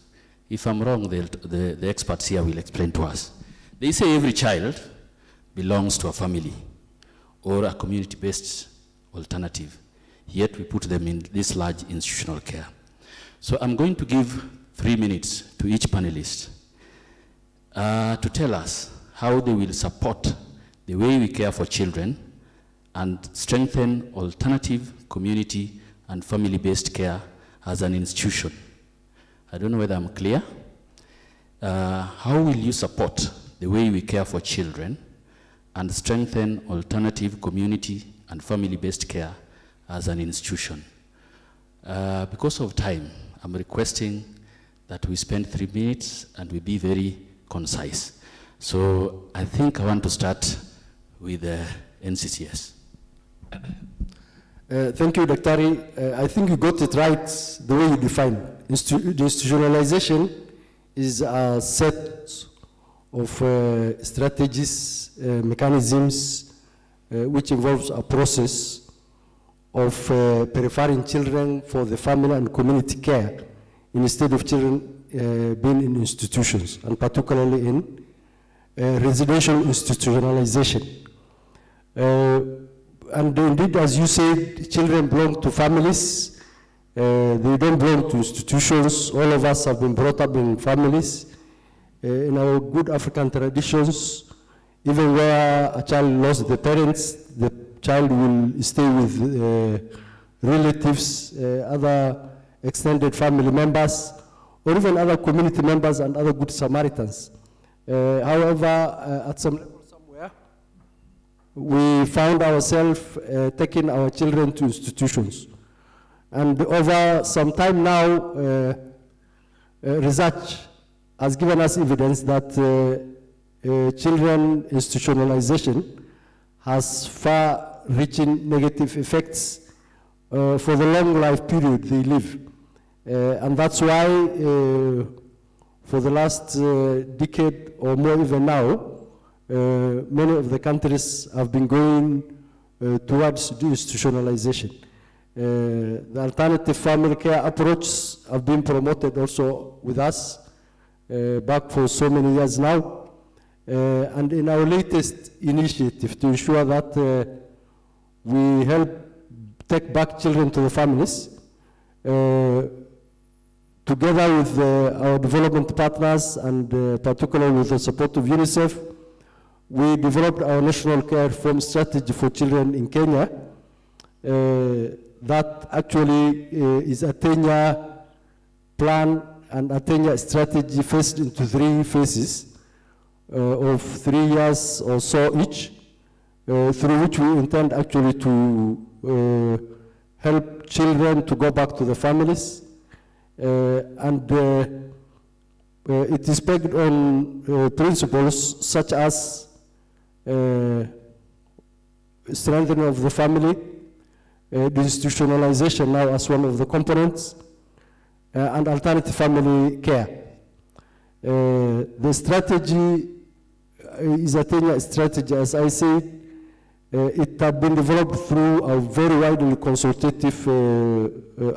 If I'm wrong, the experts here will explain to us. They say every child belongs to a family or a community-based alternative, yet we put them in this large institutional care. So I'm going to give 3 minutes to each panelist to tell us how they will support the way we care for children and strengthen alternative community and family-based care as an institution. I don't know whether I'm clear. How will you support the way we care for children and strengthen alternative community and family-based care as an institution? Because of time, I'm requesting that we spend 3 minutes and we be very concise. So I think I want to start with NCCS. Thank you, Dr. I think you got it right the way you define. Institutionalization is a set of strategies, mechanisms, which involves a process of preparing children for the family and community care instead of children being in institutions, and particularly in residential institutionalization. And indeed, as you said, children belong to families. They don't belong to institutions. All of us have been brought up in families. In our good African traditions, even where a child lost the parents, the child will stay with relatives, other extended family members, or even other community members and other good Samaritans. However, at some level somewhere, we found ourselves taking our children to institutions. And over some time now, research has given us evidence that children institutionalization has far-reaching negative effects for the long life period they live. And that's why for the last decade or more even now, many of the countries have been going towards institutionalization. The alternative family care approaches have been promoted also with us back for so many years now. And in our latest initiative to ensure that we help take back children to the families. Together with our development partners and particularly with the support of UNICEF, we developed our national care reform strategy for children in Kenya. That actually is a 10-year plan and a 10-year strategy phased into 3 phases of 3 years or so each, through which we intend actually to help children to go back to the families. It is based on principles such as strengthening of the family, deinstitutionalization now as one of the components, and alternative family care. The strategy is a 10-year strategy, as I said. It had been developed through a very widely consultative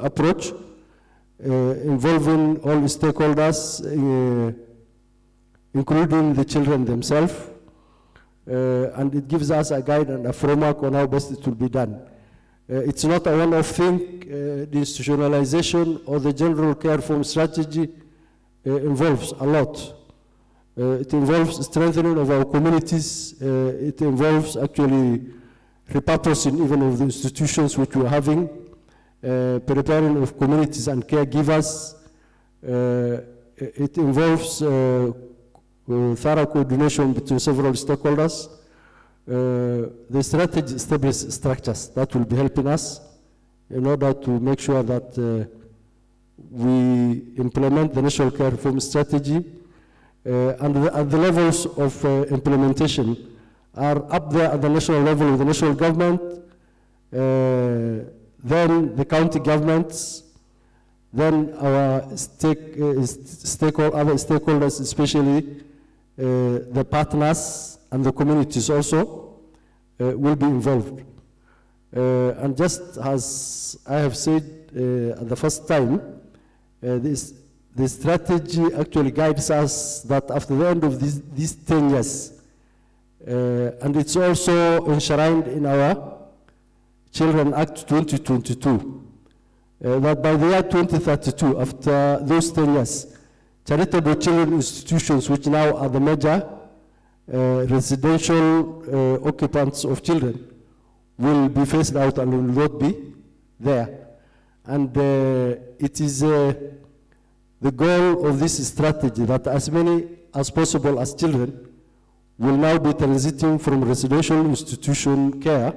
approach, involving all stakeholders, including the children themselves, and it gives us a guide and a framework on how best it will be done. It's not a one-off thing. The institutionalization or the general care reform strategy involves a lot. It involves strengthening of our communities. It involves actually repurposing even of the institutions which we're having, preparing of communities and caregivers. It involves thorough coordination between several stakeholders. The strategy establishes structures that will be helping us in order to make sure that we implement the national care reform strategy. And the levels of implementation are up there at the national level with the national government, then the county governments, then our other stakeholders, especially the partners and the communities also will be involved. And just as I have said at the first time, the strategy actually guides us that after the end of these 10 years, and it's also enshrined in our Children Act 2022, that by the year 2032, after those 10 years, charitable children institutions, which now are the major residential occupants of children, will be phased out and will not be there. And it is the goal of this strategy that as many as possible as children will now be transiting from residential institution care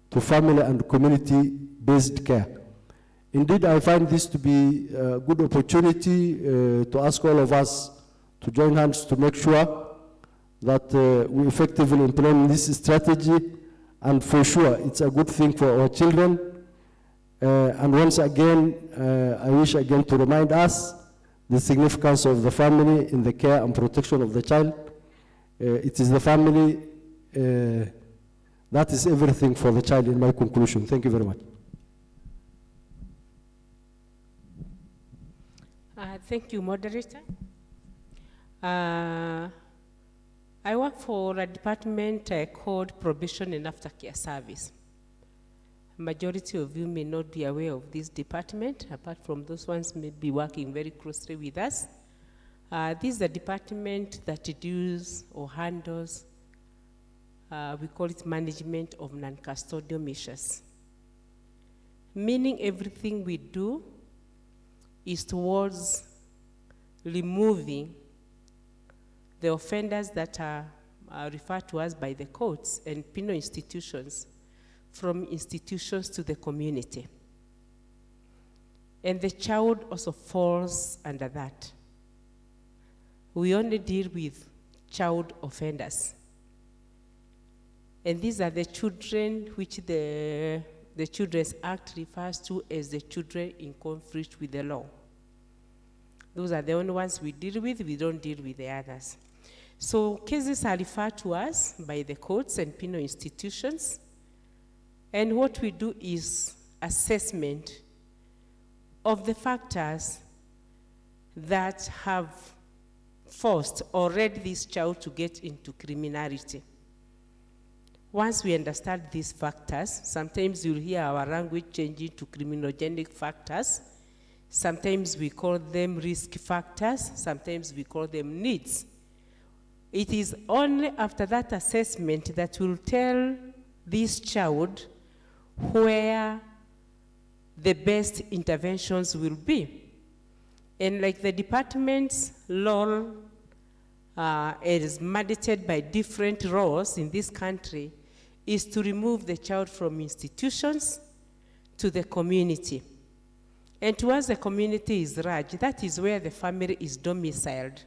to family and community-based care. Indeed, I find this to be a good opportunity to ask all of us to join hands to make sure that we effectively implement this strategy, and for sure it's a good thing for our children. And once again, I wish again to remind us the significance of the family in the care and protection of the child. It is the family that is everything for the child in my conclusion. Thank you very much. Thank you, moderator. I work for a department called Probation and Aftercare Service. Majority of you may not be aware of this department, apart from those ones may be working very closely with us. This is a department that deals or handles, we call it management of non-custodial measures. Meaning everything we do is towards removing the offenders that are referred to us by the courts and penal institutions from institutions to the community. And the child also falls under that. We only deal with child offenders. And these are the children which the Children's Act refers to as the children in conflict with the law. Those are the only ones we deal with. We don't deal with the others. So cases are referred to us by the courts and penal institutions. And what we do is assessment of the factors that have forced or led this child to get into criminality. Once we understand these factors, sometimes you'll hear our language changing to criminogenic factors. Sometimes we call them risk factors. Sometimes we call them needs. It is only after that assessment that will tell this child where the best interventions will be. And like the department's law is mandated by different laws in this country, is to remove the child from institutions to the community. And towards the community is large. That is where the family is domiciled.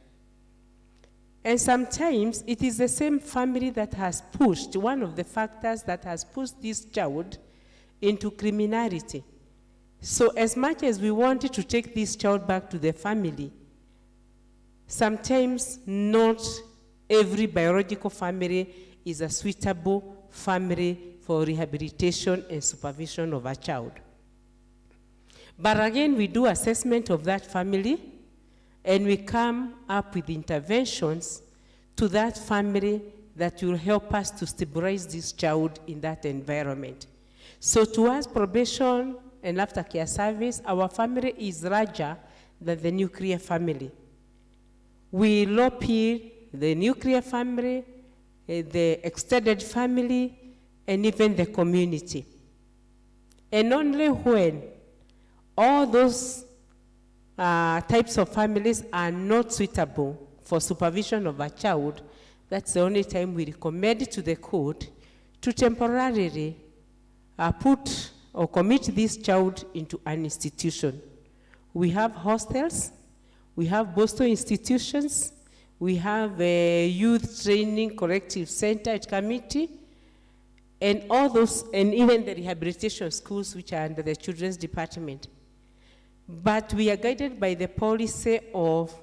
And sometimes it is the same family that has pushed, one of the factors that has pushed this child into criminality. So as much as we wanted to take this child back to the family, sometimes not every biological family is a suitable family for rehabilitation and supervision of a child. But again, we do assessment of that family, and we come up with interventions to that family that will help us to stabilize this child in that environment. So towards probation and aftercare service, our family is larger than the nuclear family. We lobby the nuclear family, the extended family, and even the community. And only when all those types of families are not suitable for supervision of a child, that's the only time we recommend to the court to temporarily put or commit this child into an institution. We have hostels, we have Boston institutions, we have a youth training corrective center at committee, and all those, and even the rehabilitation schools which are under the children's department. But we are guided by the policy of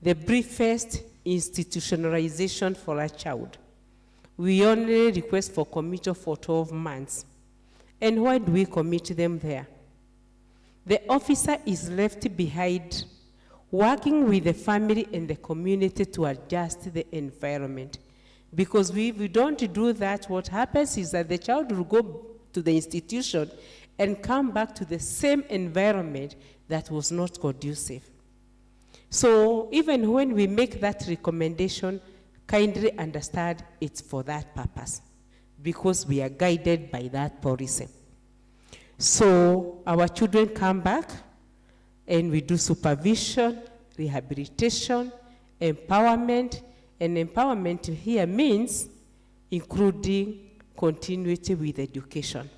the briefest institutionalization for a child. We only request for committal for 12 months. And why do we commit them there? The officer is left behind working with the family and the community to adjust the environment. Because if we don't do that, what happens is that the child will go to the institution and come back to the same environment that was not conducive. So even when we make that recommendation, kindly understand it's for that purpose, because we are guided by that policy. So our children come back and we do supervision, rehabilitation, empowerment, and empowerment here means including continuity with education.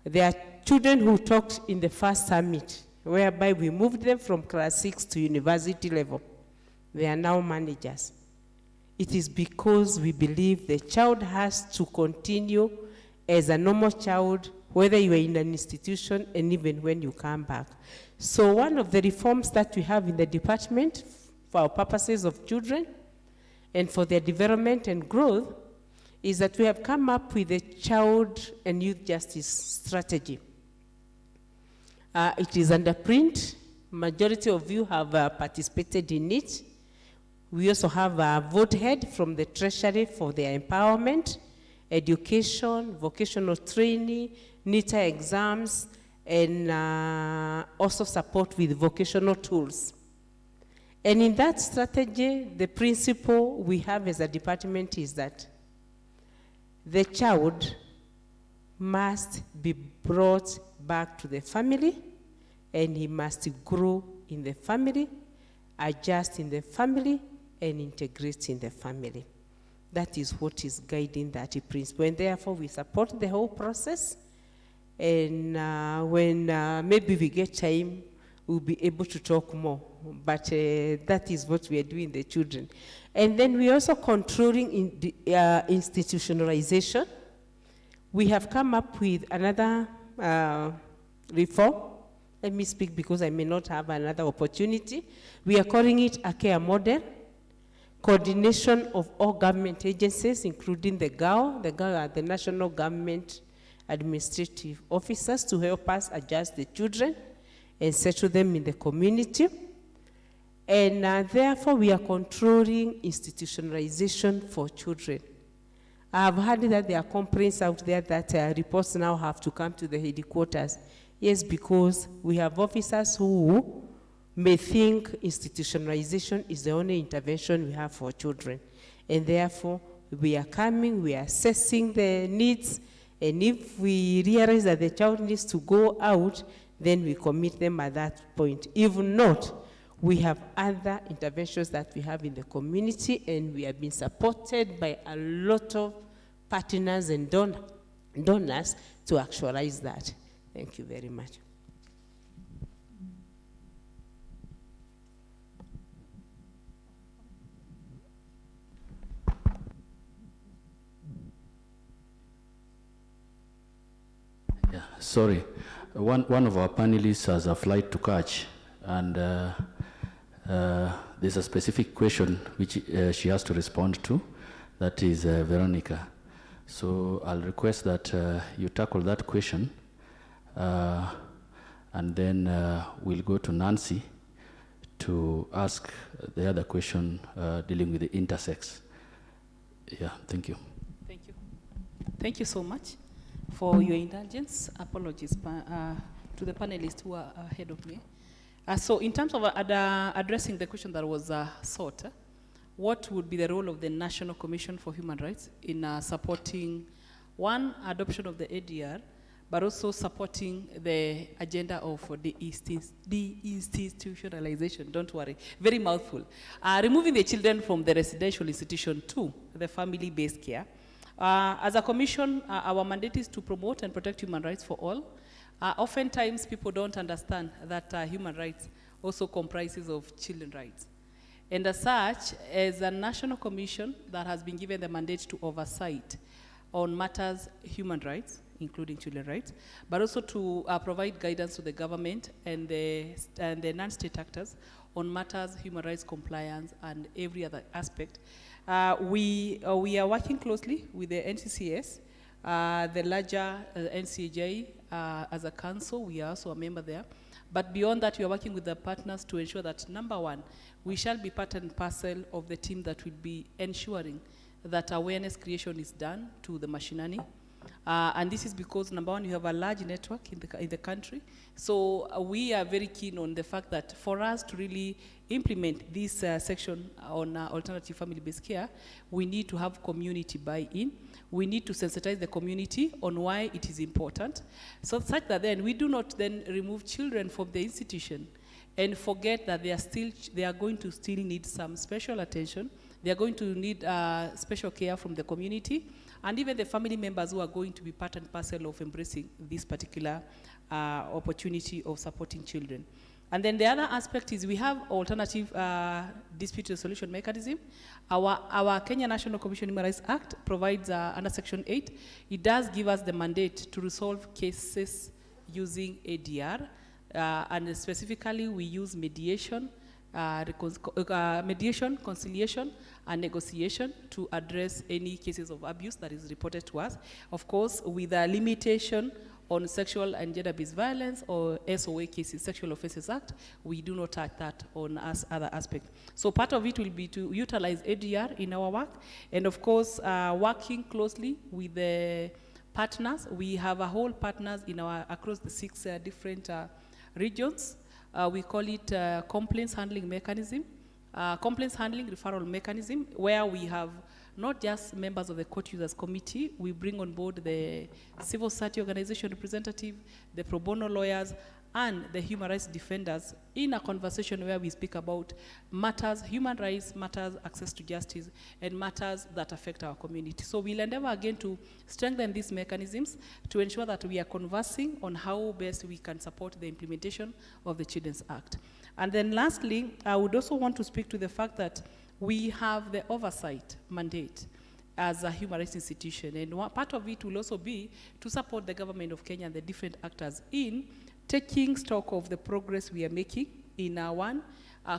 There are children who talked in the first summit, whereby we moved them from class 6 to university level. They are now managers. It is because we believe the child has to continue as a normal child, whether you are in an institution and even when you come back. So one of the reforms that we have in the department for our purposes of children and for their development and growth is that we have come up with a child and youth justice strategy. It is under print. Majority of you have participated in it. We also have a vote head from the Treasury for their empowerment, education, vocational training, NITA exams, and also support with vocational tools. And in that strategy, the principle we have as a department is that the child must be brought back to the family, and he must grow in the family, adjust in the family, and integrate in the family. That is what is guiding that principle. And therefore, we support the whole process. And when maybe we get time, we'll be able to talk more. But that is what we are doing, the children. And then we're also controlling in the, institutionalization. We have come up with another reform. Let me speak because I may not have another opportunity. We are calling it a care model. Coordination of all government agencies, including the GAO, the National Government Administrative Officers, to help us adjust the children and settle them in the community. And therefore, we are controlling institutionalization for children. I've heard that there are complaints out there that reports now have to come to the headquarters. Yes, because we have officers who may think institutionalization is the only intervention we have for children. And therefore, we are coming, we are assessing the needs, and if we realize that the child needs to go out, then we commit them at that point. If not, we have other interventions that we have in the community, and we have been supported by a lot of partners and donors to actualize that. Thank you very much. Yeah, sorry. One of our panelists has a flight to catch, and there's a specific question which she has to respond to. That is Veronica. So I'll request that you tackle that question, and then we'll go to Nancy to ask the other question dealing with the intersex. Yeah, thank you. Thank you. Thank you so much for your indulgence. Apologies to the panelists who are ahead of me. So in terms of addressing the question that was sought, what would be the role of the National Commission for Human Rights in supporting, one, adoption of the ADR, but also supporting the agenda of deinstitutionalization, don't worry, very mouthful. Removing the children from the residential institution to the family-based care. As a commission, our mandate is to promote and protect human rights for all. Oftentimes, people don't understand that human rights also comprises of children's rights. And as such, as a national commission that has been given the mandate to oversight on matters human rights, including children's rights, but also to provide guidance to the government and the non-state actors on matters human rights compliance and every other aspect. We are working closely with the NCCS, the larger NCJ as a council. We are also a member there. But beyond that, we are working with the partners to ensure that, number one, we shall be part and parcel of the team that will be ensuring that awareness creation is done to the machinery. And this is because, number one, you have a large network in the country. So we are very keen on the fact that for us to really implement this section on alternative family-based care, we need to have community buy-in. We need to sensitize the community on why it is important, so such that then we do not then remove children from the institution and forget that they are going to still need some special attention. They are going to need special care from the community, and even the family members who are going to be part and parcel of embracing this particular opportunity of supporting children. And then the other aspect is we have alternative dispute resolution mechanism. Our Kenya National Commission Human Rights Act provides under Section 8, it does give us the mandate to resolve cases using ADR, and specifically we use mediation, conciliation, and negotiation to address any cases of abuse that is reported to us. Of course, with a limitation on sexual and gender-based violence or SOA cases, Sexual Offences Act, we do not touch that on other aspects. So part of it will be to utilize ADR in our work, and of course, working closely with the partners. We have a whole partners in across the 6 different regions. We call it complaints handling mechanism, complaints handling referral mechanism, where we have not just members of the court users committee, we bring on board the civil society organization representative, the pro bono lawyers, and the human rights defenders in a conversation where we speak about matters, human rights, matters, access to justice, and matters that affect our community. So we'll endeavor again to strengthen these mechanisms to ensure that we are conversing on how best we can support the implementation of the Children's Act. And then lastly, I would also want to speak to the fact that we have the oversight mandate as a human rights institution, and part of it will also be to support the government of Kenya and the different actors in taking stock of the progress we are making in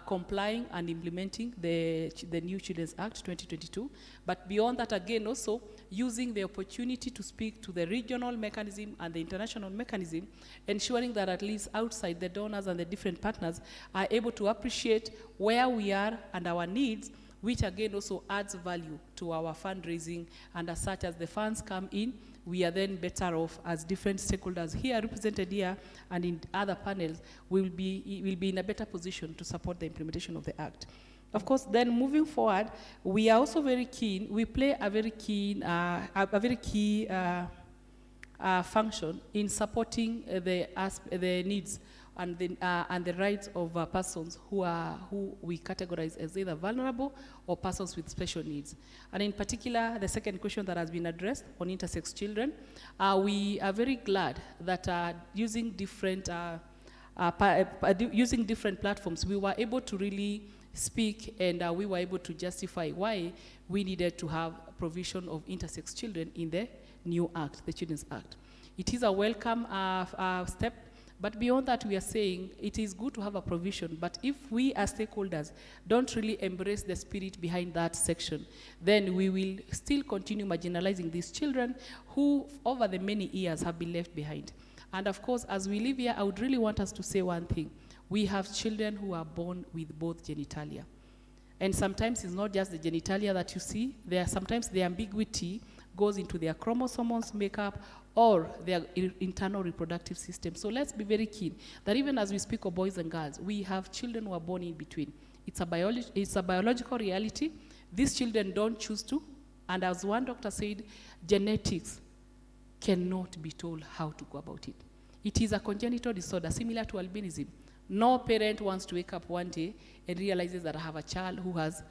complying and implementing the new Children's Act 2022. But beyond that, again, also using the opportunity to speak to the regional mechanism and the international mechanism, ensuring that at least outside the donors and the different partners are able to appreciate where we are and our needs, which again also adds value to our fundraising. And as such, as the funds come in, we are then better off as different stakeholders here represented here and in other panels will be in a better position to support the implementation of the Act. Of course, then moving forward, we are also very keen, we play a very key function in supporting the needs and the rights of persons who we categorize as either vulnerable or persons with special needs. And in particular, the second question that has been addressed on intersex children, we are very glad that using different platforms, we were able to really speak and we were able to justify why we needed to have provision of intersex children in the new Act, the Children's Act. It is a welcome step. But beyond that, we are saying it is good to have a provision, but if we as stakeholders don't really embrace the spirit behind that section, then we will still continue marginalizing these children who, over the many years, have been left behind. And of course, as we live here, I would really want us to say one thing. We have children who are born with both genitalia. And sometimes it's not just the genitalia that you see. Sometimes the ambiguity goes into their chromosomes makeup or their internal reproductive system. So let's be very keen that even as we speak of boys and girls, we have children who are born in between. It's a biological reality. These children don't choose to. And as one doctor said, genetics cannot be told how to go about it. It is a congenital disorder similar to albinism. No parent wants to wake up one day and realizes that I have a child who has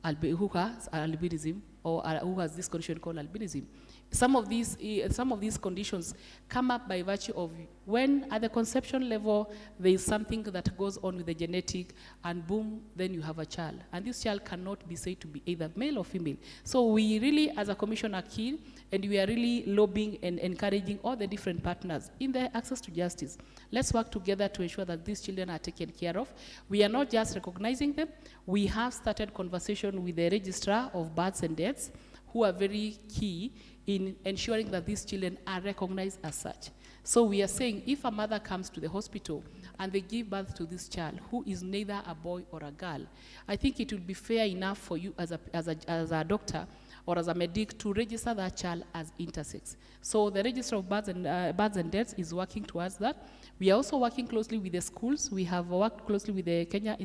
albinism or who has this condition called albinism. Some of these conditions come up by virtue of when at the conception level there is something that goes on with the genetic and boom, then you have a child. And this child cannot be said to be either male or female. So we really as a commission are keen and we are really lobbying and encouraging all the different partners in their access to justice. Let's work together to ensure that these children are taken care of. We are not just recognizing them. We have started conversation with the registrar of births and deaths who are very key in ensuring that these children are recognized as such. So we are saying if a mother comes to the hospital and they give birth to this child who is neither a boy or a girl, I think it would be fair enough for you as a doctor or as a medic to register that child as intersex. So the Register of Births and Deaths is working towards that. We are also working closely with the schools. We have worked closely with the Kenya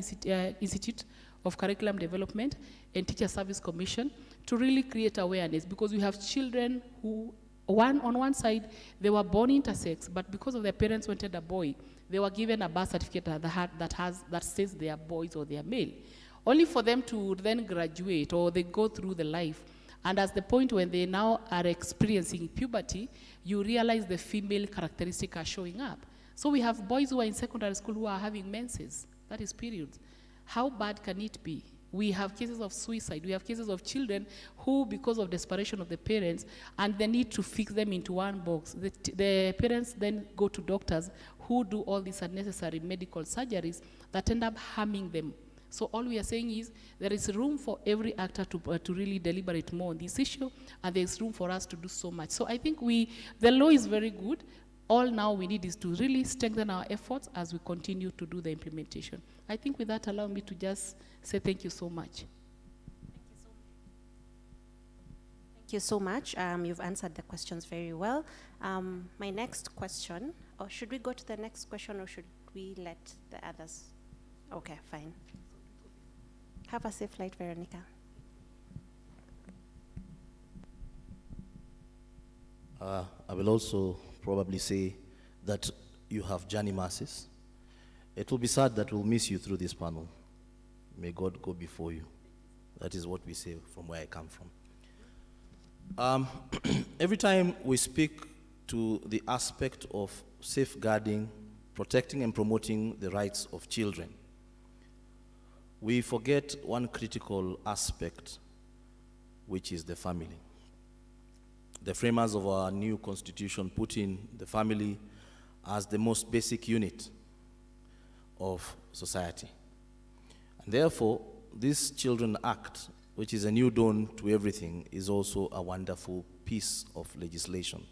Institute of Curriculum Development and Teacher Service Commission to really create awareness, because we have children who, on one side, they were born intersex, but because of their parents wanted a boy, they were given a birth certificate that says they are boys or they are male, only for them to then graduate or they go through the life. And at the point when they now are experiencing puberty, you realize the female characteristics are showing up. So we have boys who are in secondary school who are having menses, that is periods. How bad can it be? We have cases of suicide. We have cases of children who, because of desperation of the parents, and the need to fix them into one box, the parents then go to doctors who do all these unnecessary medical surgeries that end up harming them. So all we are saying is there is room for every actor to really deliberate more on this issue, and there is room for us to do so much. So I think the law is very good. All now we need is to really strengthen our efforts as we continue to do the implementation. I think with that, allow me to just say thank you so much. Thank you so much. You've answered the questions very well. My next question, or should we go to the next question or should we let the others? Okay, fine. Have a safe flight, Veronica. I will also probably say that you have journey masses. It will be sad that we'll miss you through this panel. May God go before you. That is what we say from where I come from. Every time we speak to the aspect of safeguarding, protecting and promoting the rights of children, we forget one critical aspect, which is the family. The framers of our new constitution put in the family as the most basic unit of society. And therefore, this Children Act, which is a new dawn to everything, is also a wonderful piece of legislation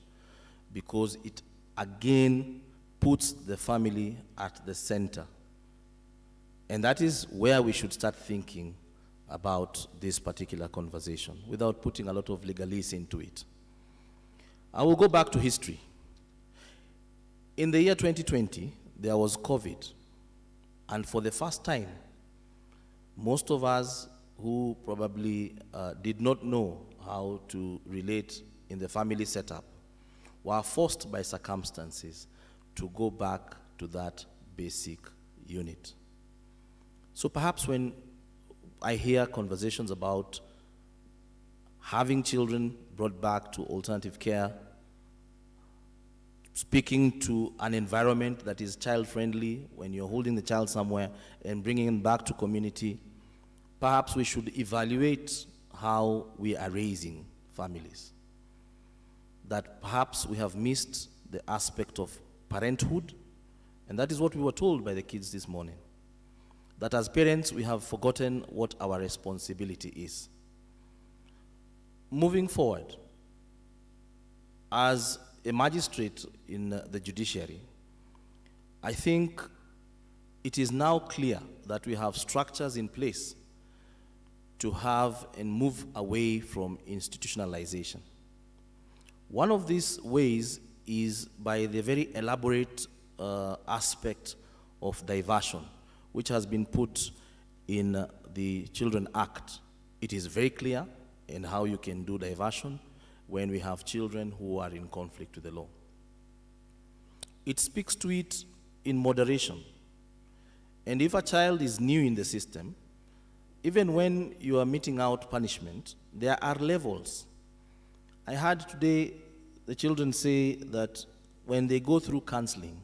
because it again puts the family at the center. And that is where we should start thinking about this particular conversation without putting a lot of legalese into it. I will go back to history. In the year 2020, there was COVID, and for the first time, most of us who probably did not know how to relate in the family setup were forced by circumstances to go back to that basic unit. So perhaps when I hear conversations about having children brought back to alternative care, speaking to an environment that is child-friendly when you're holding the child somewhere and bringing them back to community, perhaps we should evaluate how we are raising families. That perhaps we have missed the aspect of parenthood, and that is what we were told by the kids this morning. That as parents, we have forgotten what our responsibility is. Moving forward, as a magistrate in the judiciary, I think it is now clear that we have structures in place to have and move away from institutionalization. One of these ways is by the very elaborate aspect of diversion, which has been put in the Children Act. It is very clear in how you can do diversion when we have children who are in conflict with the law. It speaks to it in moderation. And if a child is new in the system, even when you are meting out punishment, there are levels. I heard today the children say that when they go through counseling,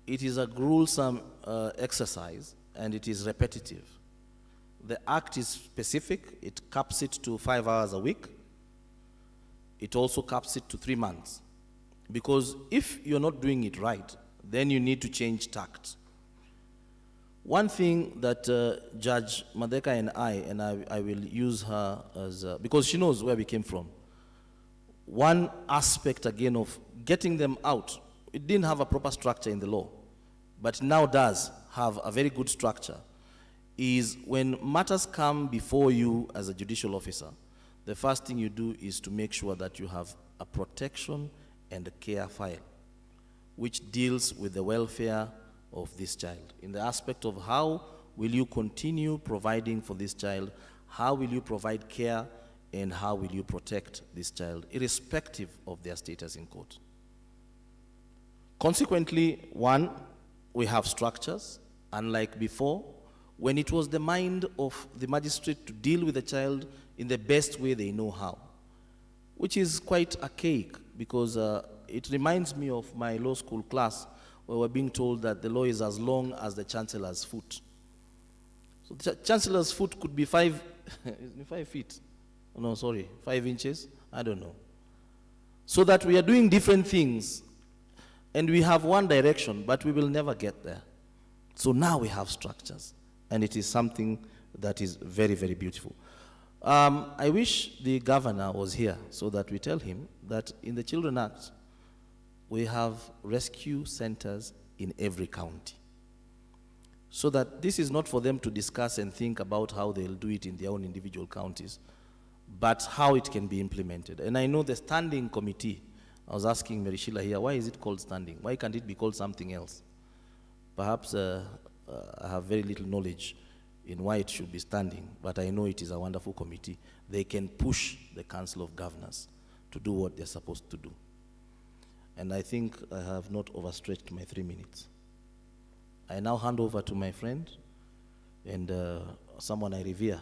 it is a gruesome exercise and it is repetitive. The act is specific. It caps it to 5 hours a week. It also caps it to 3 months. Because if you're not doing it right, then you need to change tact. One thing that Judge Madeka and I will use her as, because she knows where we came from. One aspect again of getting them out, it didn't have a proper structure in the law, but now does have a very good structure, is when matters come before you as a judicial officer, the first thing you do is to make sure that you have a protection and a care file, which deals with the welfare of this child, in the aspect of how will you continue providing for this child, how will you provide care, and how will you protect this child, irrespective of their status in court. Consequently, one, we have structures, unlike before, when it was the mind of the magistrate to deal with the child in the best way they know how, which is quite archaic, because it reminds me of my law school class where we're being told that the law is as long as the chancellor's foot. So the chancellor's foot could be 5 feet. Oh, no, sorry, 5 inches? I don't know. So that we are doing different things and we have one direction, but we will never get there. So now we have structures, and it is something that is very, very beautiful. I wish the governor was here so that we tell him that in the Children Act, we have rescue centers in every county. So that this is not for them to discuss and think about how they'll do it in their own individual counties, but how it can be implemented. And I know the standing committee, I was asking Mary Sheila here, why is it called standing? Why can't it be called something else? Perhaps I have very little knowledge in why it should be standing, but I know it is a wonderful committee. They can push the Council of Governors to do what they're supposed to do. And I think I have not overstretched my 3 minutes. I now hand over to my friend and someone I revere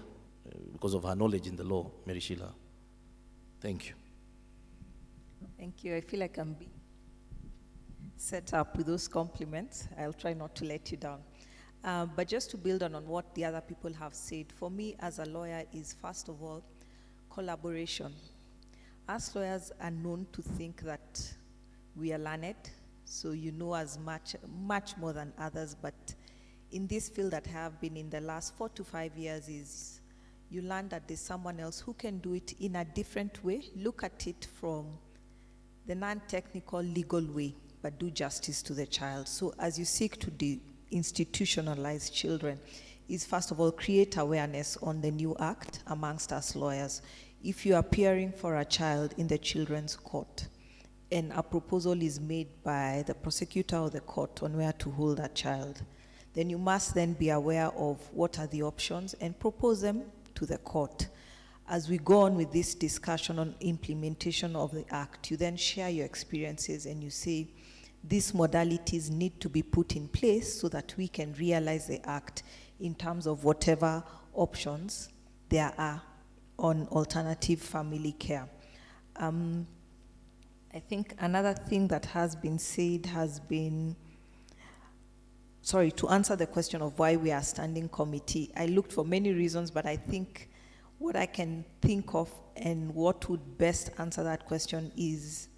because of her knowledge in the law, Mary Sheila. Thank you. Thank you. I feel like I'm being set up with those compliments. I'll try not to let you down. But just to build on what the other people have said, for me as a lawyer is, first of all, collaboration. Us lawyers are known to think that we are learned, so you know as much more than others, but in this field that I have been in the last 4 to 5 years is you learn that there's someone else who can do it in a different way, look at it from the non-technical legal way, but do justice to the child. So as you seek to institutionalize children, is first of all create awareness on the new act amongst us lawyers. If you are appearing for a child in the children's court and a proposal is made by the prosecutor or the court on where to hold a child, then you must then be aware of what are the options and propose them to the court. As we go on with this discussion on implementation of the act, you then share your experiences and you say, these modalities need to be put in place so that we can realize the act in terms of whatever options there are on alternative family care. I think another thing that has been said has been, sorry, to answer the question of why we are a standing committee, I looked for many reasons, but I think what I can think of and what would best answer that question is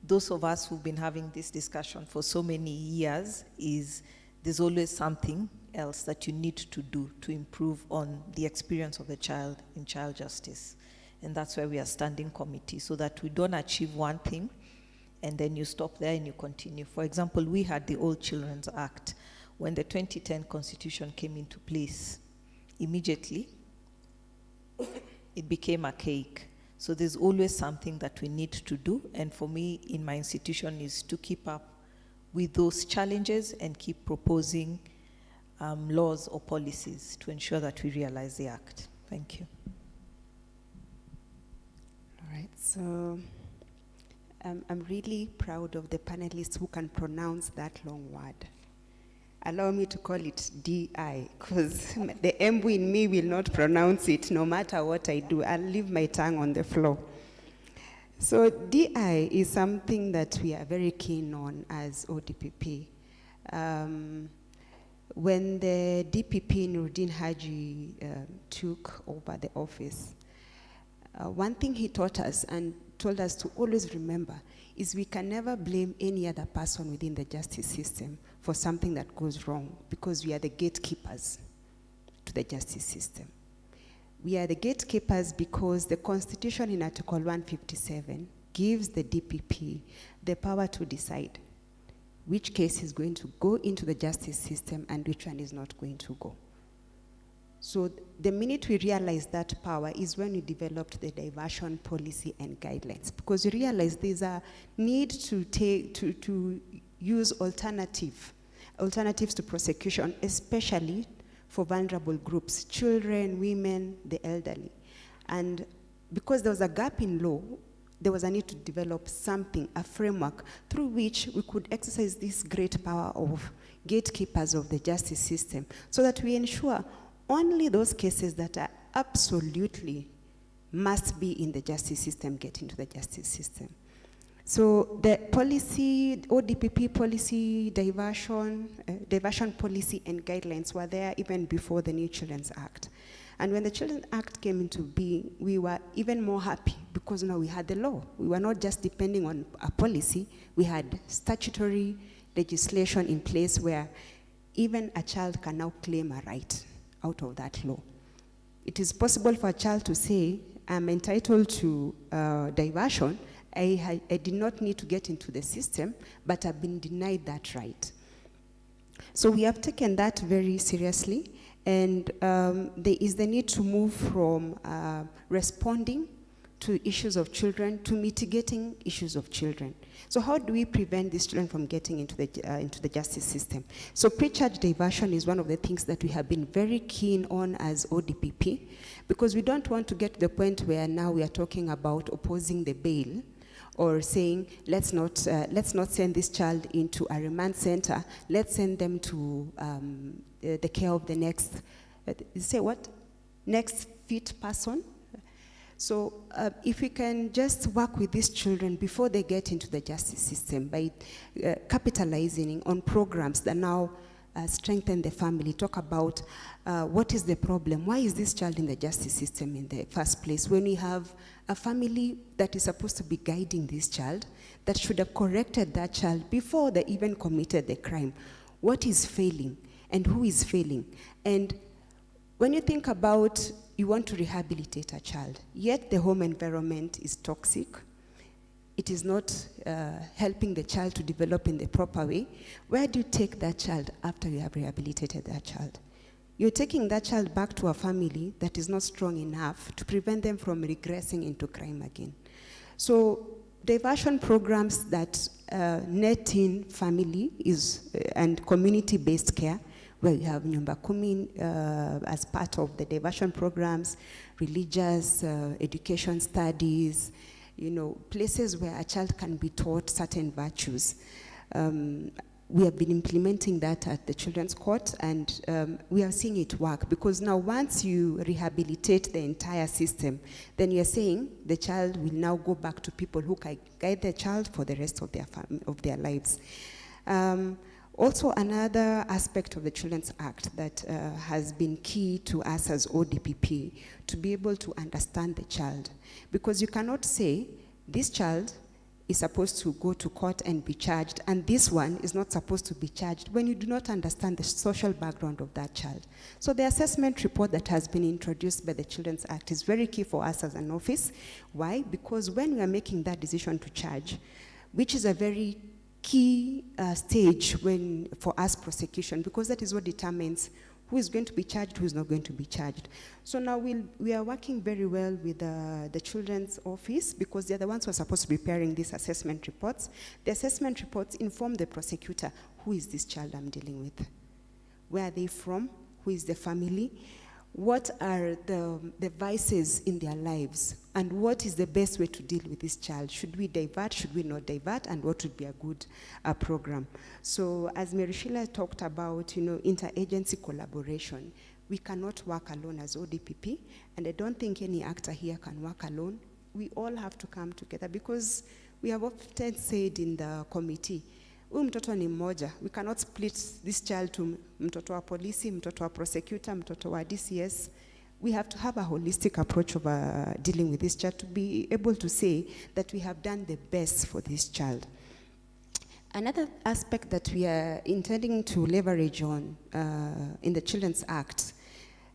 those of us who've been having this discussion for so many years is there's always something else that you need to do to improve on the experience of the child in child justice. And that's why we are standing committee, so that we don't achieve one thing and then you stop there and you continue. For example, we had the Old Children's Act. When the 2010 Constitution came into place, immediately it became archaic. So there's always something that we need to do, and for me in my institution is to keep up with those challenges and keep proposing laws or policies to ensure that we realize the act. Thank you. All right, so I'm really proud of the panelists who can pronounce that long word. Allow me to call it DI, because the MB in me will not pronounce it no matter what I do. I'll leave my tongue on the floor. So DI is something that we are very keen on as ODPP. When the DPP Nuruddin Haji took over the office, one thing he taught us and told us to always remember is we can never blame any other person within the justice system for something that goes wrong, because we are the gatekeepers to the justice system. We are the gatekeepers because the Constitution in Article 157 gives the DPP the power to decide which case is going to go into the justice system and which one is not going to go. So the minute we realized that power is when we developed the diversion policy and guidelines, because we realized there's a need to use alternatives to prosecution, especially for vulnerable groups, children, women, the elderly. And because there was a gap in law, there was a need to develop something, a framework, through which we could exercise this great power of gatekeepers of the justice system, so that we ensure only those cases that are absolutely must be in the justice system get into the justice system. So the policy, ODPP policy, diversion policy and guidelines were there even before the new Children's Act. And when the Children's Act came into being, we were even more happy because now we had the law. We were not just depending on a policy, we had statutory legislation in place where even a child can now claim a right out of that law. It is possible for a child to say, I'm entitled to diversion. I did not need to get into the system, but I've been denied that right. So we have taken that very seriously, and there is the need to move from responding to issues of children to mitigating issues of children. So how do we prevent these children from getting into the justice system? So pre-charge diversion is one of the things that we have been very keen on as ODPP, because we don't want to get to the point where now we are talking about opposing the bail or saying, let's not send this child into a remand center, let's send them to the care of the next, next fit person. So if we can just work with these children before they get into the justice system by capitalizing on programs that now strengthen the family, talk about what is the problem, why is this child in the justice system in the first place, when we have a family that is supposed to be guiding this child, that should have corrected that child before they even committed the crime. What is failing and who is failing? And when you think about you want to rehabilitate a child, yet the home environment is toxic, it is not helping the child to develop in the proper way, where do you take that child after you have rehabilitated that child? you're taking that child back to a family that is not strong enough to prevent them from regressing into crime again. So diversion programs that net in family and community-based care, where you have Nyumba Kumi as part of the diversion programs, religious education studies, places where a child can be taught certain virtues. We have been implementing that at the Children's Court, and we are seeing it work, because now once you rehabilitate the entire system, then you're saying the child will now go back to people who can guide the child for the rest of their lives. Also, another aspect of the Children's Act that has been key to us as ODPP, to be able to understand the child. Because you cannot say, this child is supposed to go to court and be charged, and this one is not supposed to be charged, when you do not understand the social background of that child. So the assessment report that has been introduced by the Children's Act is very key for us as an office. Why? Because when we are making that decision to charge, which is a very key stage for us prosecution, because that is what determines who is going to be charged, who is not going to be charged. So now we are working very well with the Children's Office, because they're the ones who are supposed to be preparing these assessment reports. The assessment reports inform the prosecutor, who is this child I'm dealing with? Where are they from? Who is the family? What are the vices in their lives? And what is the best way to deal with this child? Should we divert? Should we not divert? And what would be a good program? So as Mary Sheila talked about, interagency collaboration, we cannot work alone as ODPP, and I don't think any actor here can work alone. We all have to come together, because we have often said in the committee, huyu mtoto ni mmoja. We cannot split this child to mtoto wa polisi, mtoto wa prosecutor, mtoto wa DCS. We have to have a holistic approach of dealing with this child, to be able to say that we have done the best for this child. Another aspect that we are intending to leverage on in the Children's Act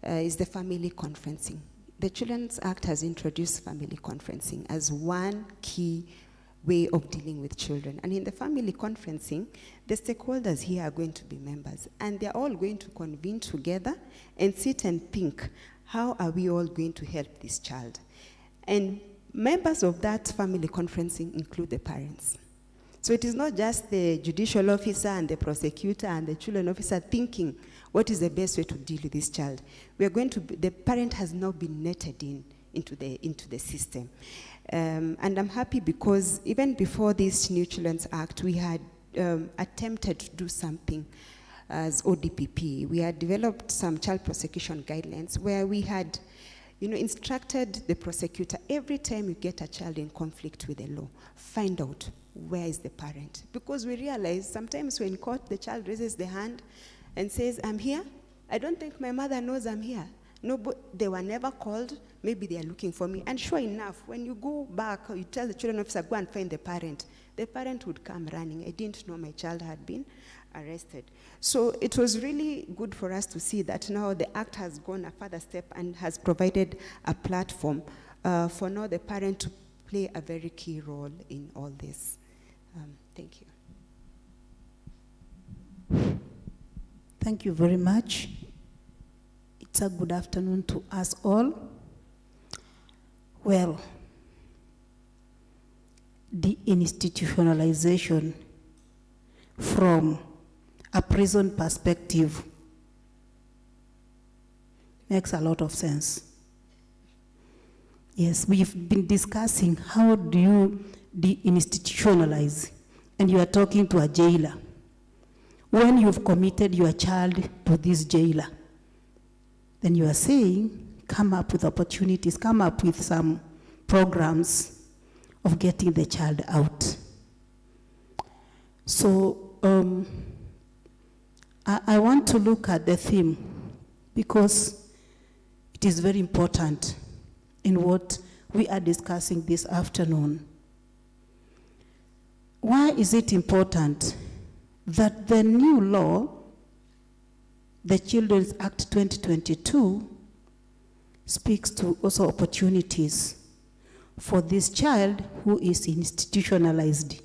is the family conferencing. The Children's Act has introduced family conferencing as one key way of dealing with children. And in the family conferencing, the stakeholders here are going to be members, and they're all going to convene together and sit and think, how are we all going to help this child? And members of that family conferencing include the parents. So it is not just the judicial officer and the prosecutor and the children officer thinking, what is the best way to deal with this child? We are going to the parent has now been netted into the system. And I'm happy, because even before this new Children's Act, we had attempted to do something as ODPP. We had developed some child prosecution guidelines where we had instructed the prosecutor, every time you get a child in conflict with the law, find out where is the parent. Because we realize sometimes when in court, the child raises the hand and says, I'm here. I don't think my mother knows I'm here. No, but they were never called. Maybe they are looking for me. And sure enough, when you go back, you tell the children officer, go and find the parent would come running. I didn't know my child had been arrested. So it was really good for us to see that now the Act has gone a further step and has provided a platform for now the parent to play a very key role in all this. Thank you. Thank you very much. It's a good afternoon to us all. Well, the institutionalization from a prison perspective makes a lot of sense. Yes, we've been discussing how do you deinstitutionalize, and you are talking to a jailer. When you've committed your child to this jailer, then you are saying, come up with opportunities, come up with some programs of getting the child out. So I want to look at the theme, because it is very important in what we are discussing this afternoon. Why is it important that the new law, the Children's Act 2022, speaks to also opportunities for this child who is institutionalized?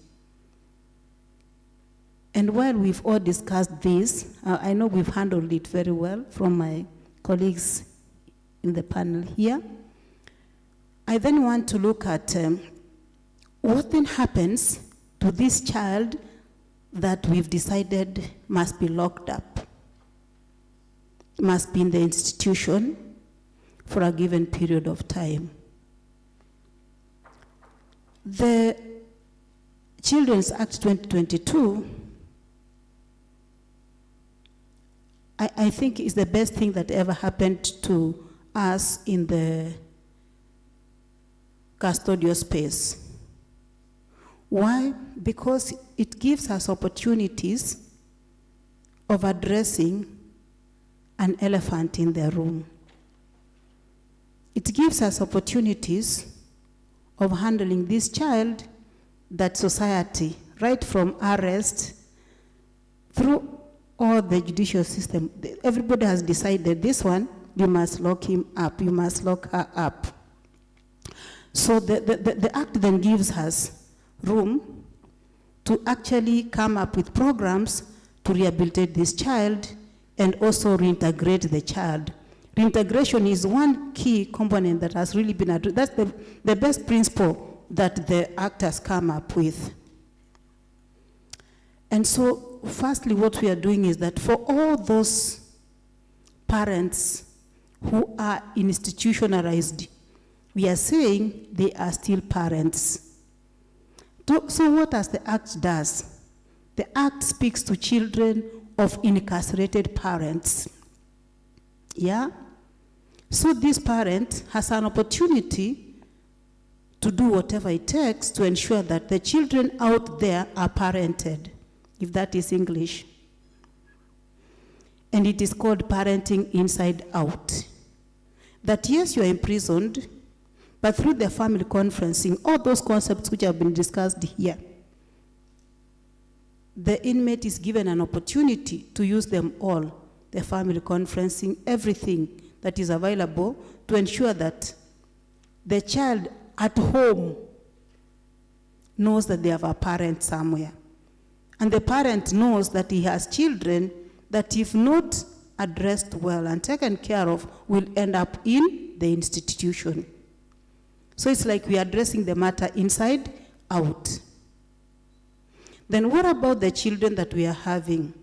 And while we've all discussed this, I know we've handled it very well from my colleagues in the panel here. I then want to look at what then happens to this child that we've decided must be locked up, must be in the institution for a given period of time. The Children's Act 2022, I think is the best thing that ever happened to us in the custodial space. Why? Because it gives us opportunities of addressing an elephant in the room. It gives us opportunities of handling this child that society, right from arrest through all the judicial system, everybody has decided this one, you must lock him up, you must lock her up. So the act then gives us room to actually come up with programs to rehabilitate this child and also reintegrate the child. Reintegration is one key component that has really been addressed. That's the best principle that the act has come up with. And so, firstly, what we are doing is that for all those parents who are institutionalized, we are saying they are still parents. So what does the act does? The act speaks to children of incarcerated parents. Yeah? So this parent has an opportunity to do whatever it takes to ensure that the children out there are parented, if that is English. And it is called parenting inside out. That yes, you are imprisoned, but through the family conferencing, all those concepts which have been discussed here, the inmate is given an opportunity to use them all, the family conferencing, everything that is available to ensure that the child at home knows that they have a parent somewhere. And the parent knows that he has children that if not addressed well and taken care of will end up in the institution. So it's like we are addressing the matter inside out. Then what about the children that we are having?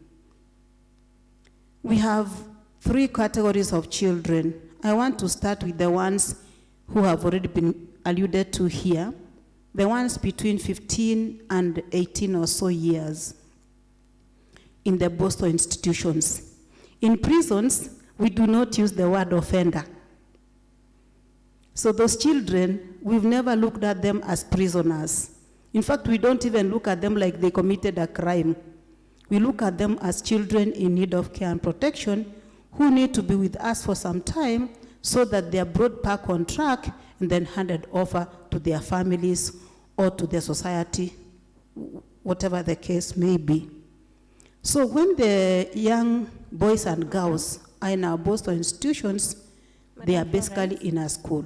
We have 3 categories of children. I want to start with the ones who have already been alluded to here, the ones between 15 and 18 or so years in the Boston institutions. In prisons, we do not use the word offender. So those children, we've never looked at them as prisoners. In fact, we don't even look at them like they committed a crime. We look at them as children in need of care and protection who need to be with us for some time so that they are brought back on track and then handed over to their families or to their society, whatever the case may be. So when the young boys and girls are in our Boston institutions, they are basically in a school.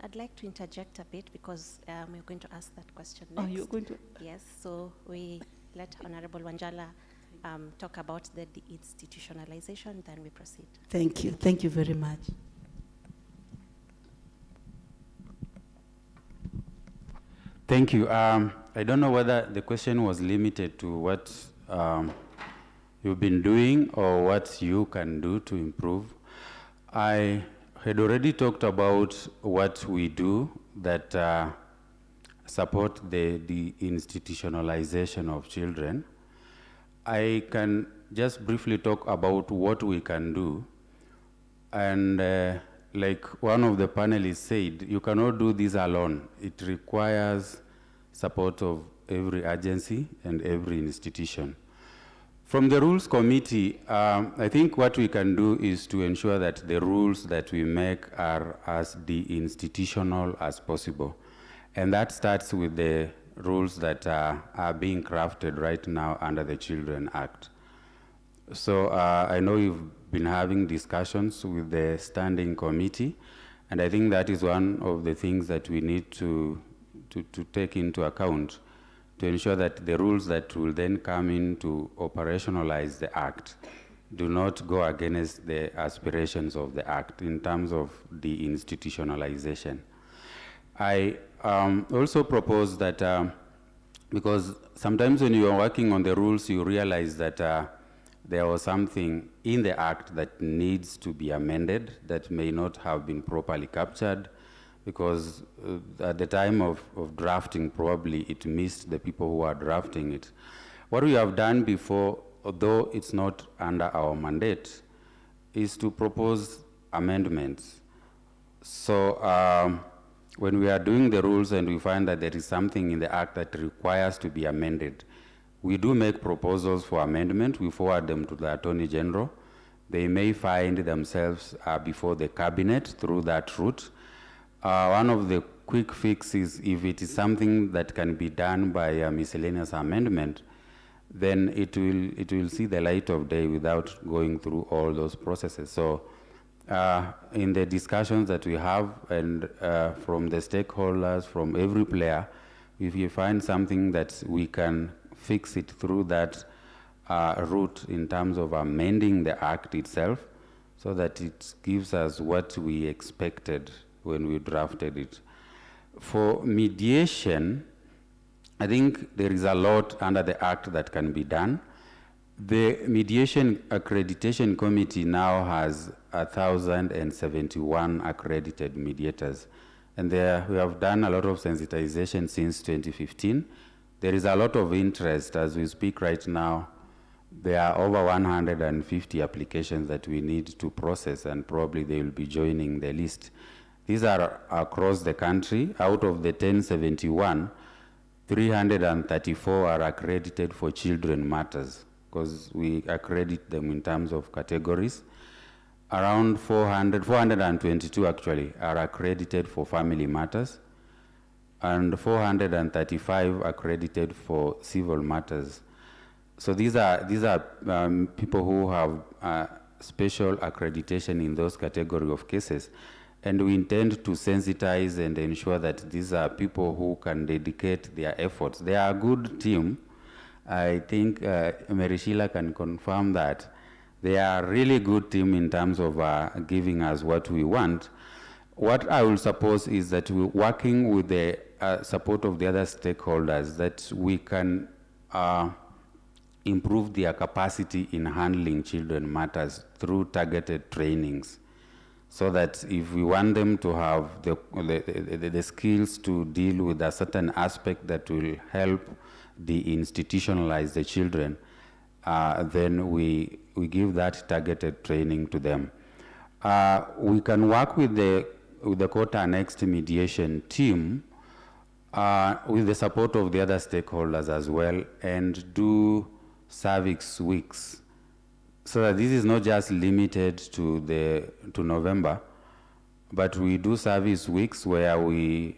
I'd like to interject a bit because you're going to ask that question next. Oh, you're going to? Yes, so we let Honorable Wanjala talk about the institutionalization, then we proceed. Thank you. Thank you very much. Thank you. I don't know whether the question was limited to what you've been doing or what you can do to improve. I had already talked about what we do that support the institutionalization of children. I can just briefly talk about what we can do. And like one of the panelists said, you cannot do this alone. It requires support of every agency and every institution. From the Rules Committee, I think what we can do is to ensure that the rules that we make are as deinstitutional as possible. And that starts with the rules that are being crafted right now under the Children Act. So I know you've been having discussions with the Standing Committee, and I think that is one of the things that we need to take into account to ensure that the rules that will then come in to operationalize the Act do not go against the aspirations of the Act in terms of the institutionalization. I also propose that, because sometimes when you are working on the rules, you realize that there was something in the Act that needs to be amended that may not have been properly captured, because at the time of drafting, probably it missed the people who are drafting it. What we have done before, although it's not under our mandate, is to propose amendments. So when we are doing the rules and we find that there is something in the Act that requires to be amended, we do make proposals for amendment. We forward them to the Attorney General. They may find themselves before the Cabinet through that route. One of the quick fixes, if it is something that can be done by a miscellaneous amendment, then it will see the light of day without going through all those processes. So in the discussions that we have, and from the stakeholders, from every player, if you find something that we can fix it through that route in terms of amending the Act itself, so that it gives us what we expected when we drafted it. For mediation, I think there is a lot under the Act that can be done. The Mediation Accreditation Committee now has 1,071 accredited mediators. And we have done a lot of sensitization since 2015. There is a lot of interest as we speak right now. There are over 150 applications that we need to process, and probably they will be joining the list. These are across the country. Out of the 1071, 334 are accredited for children matters, because we accredit them in terms of categories. Around 422 actually are accredited for family matters, and 435 accredited for civil matters. So these are people who have special accreditation in those category of cases. And we intend to sensitize and ensure that these are people who can dedicate their efforts. They are a good team. I think Mary Sheila can confirm that. They are a really good team in terms of giving us what we want. What I will suppose is that we're working with the support of the other stakeholders, that we can improve their capacity in handling children matters through targeted trainings, so that if we want them to have the skills to deal with a certain aspect that will help de-institutionalize the children, then we give that targeted training to them. We can work with the court annexed mediation team with the support of the other stakeholders as well, and do service weeks, so that this is not just limited to November, but we do service weeks where we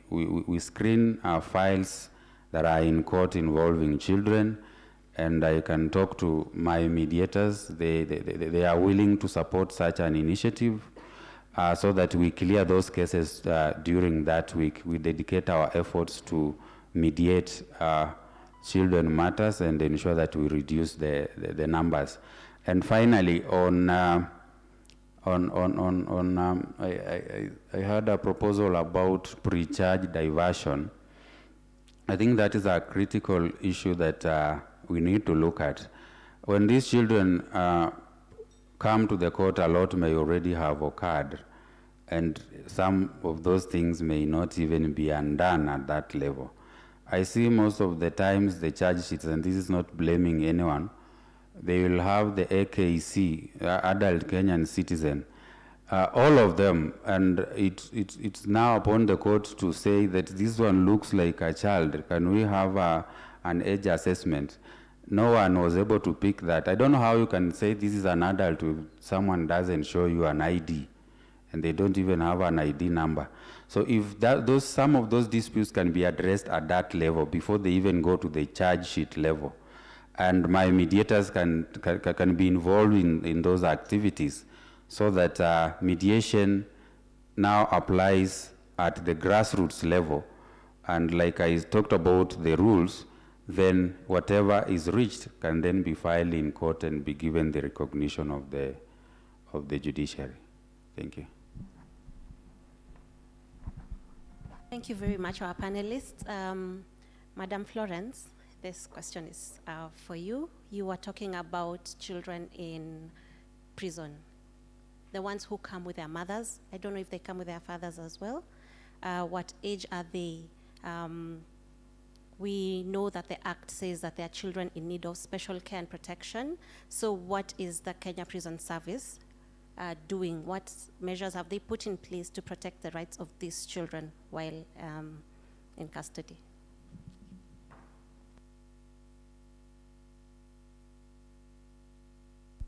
screen our files that are in court involving children, and I can talk to my mediators. They are willing to support such an initiative, so that we clear those cases during that week. We dedicate our efforts to mediate children matters and ensure that we reduce the numbers. And finally, I heard a proposal about pre-charge diversion. I think that is a critical issue that we need to look at. When these children come to the court, a lot may already have occurred, and some of those things may not even be undone at that level. I see most of the times the charge sheets, and this is not blaming anyone, they will have the AKC, adult Kenyan citizen, all of them, and it's now upon the court to say that this one looks like a child. Can we have an age assessment? No one was able to pick that. I don't know how you can say this is an adult if someone doesn't show you an ID, and they don't even have an ID number. So if some of those disputes can be addressed at that level before they even go to the charge sheet level, and my mediators can be involved in those activities, so that mediation now applies at the grassroots level. And like I talked about the rules, then whatever is reached can then be filed in court and be given the recognition of the judiciary. Thank you. Thank you very much, our panelists. Madam Florence, this question is for you. You were talking about children in prison, the ones who come with their mothers. I don't know if they come with their fathers as well. What age are they? We know that the Act says that they are children in need of special care and protection. So what is the Kenya Prison Service doing? What measures have they put in place to protect the rights of these children while in custody?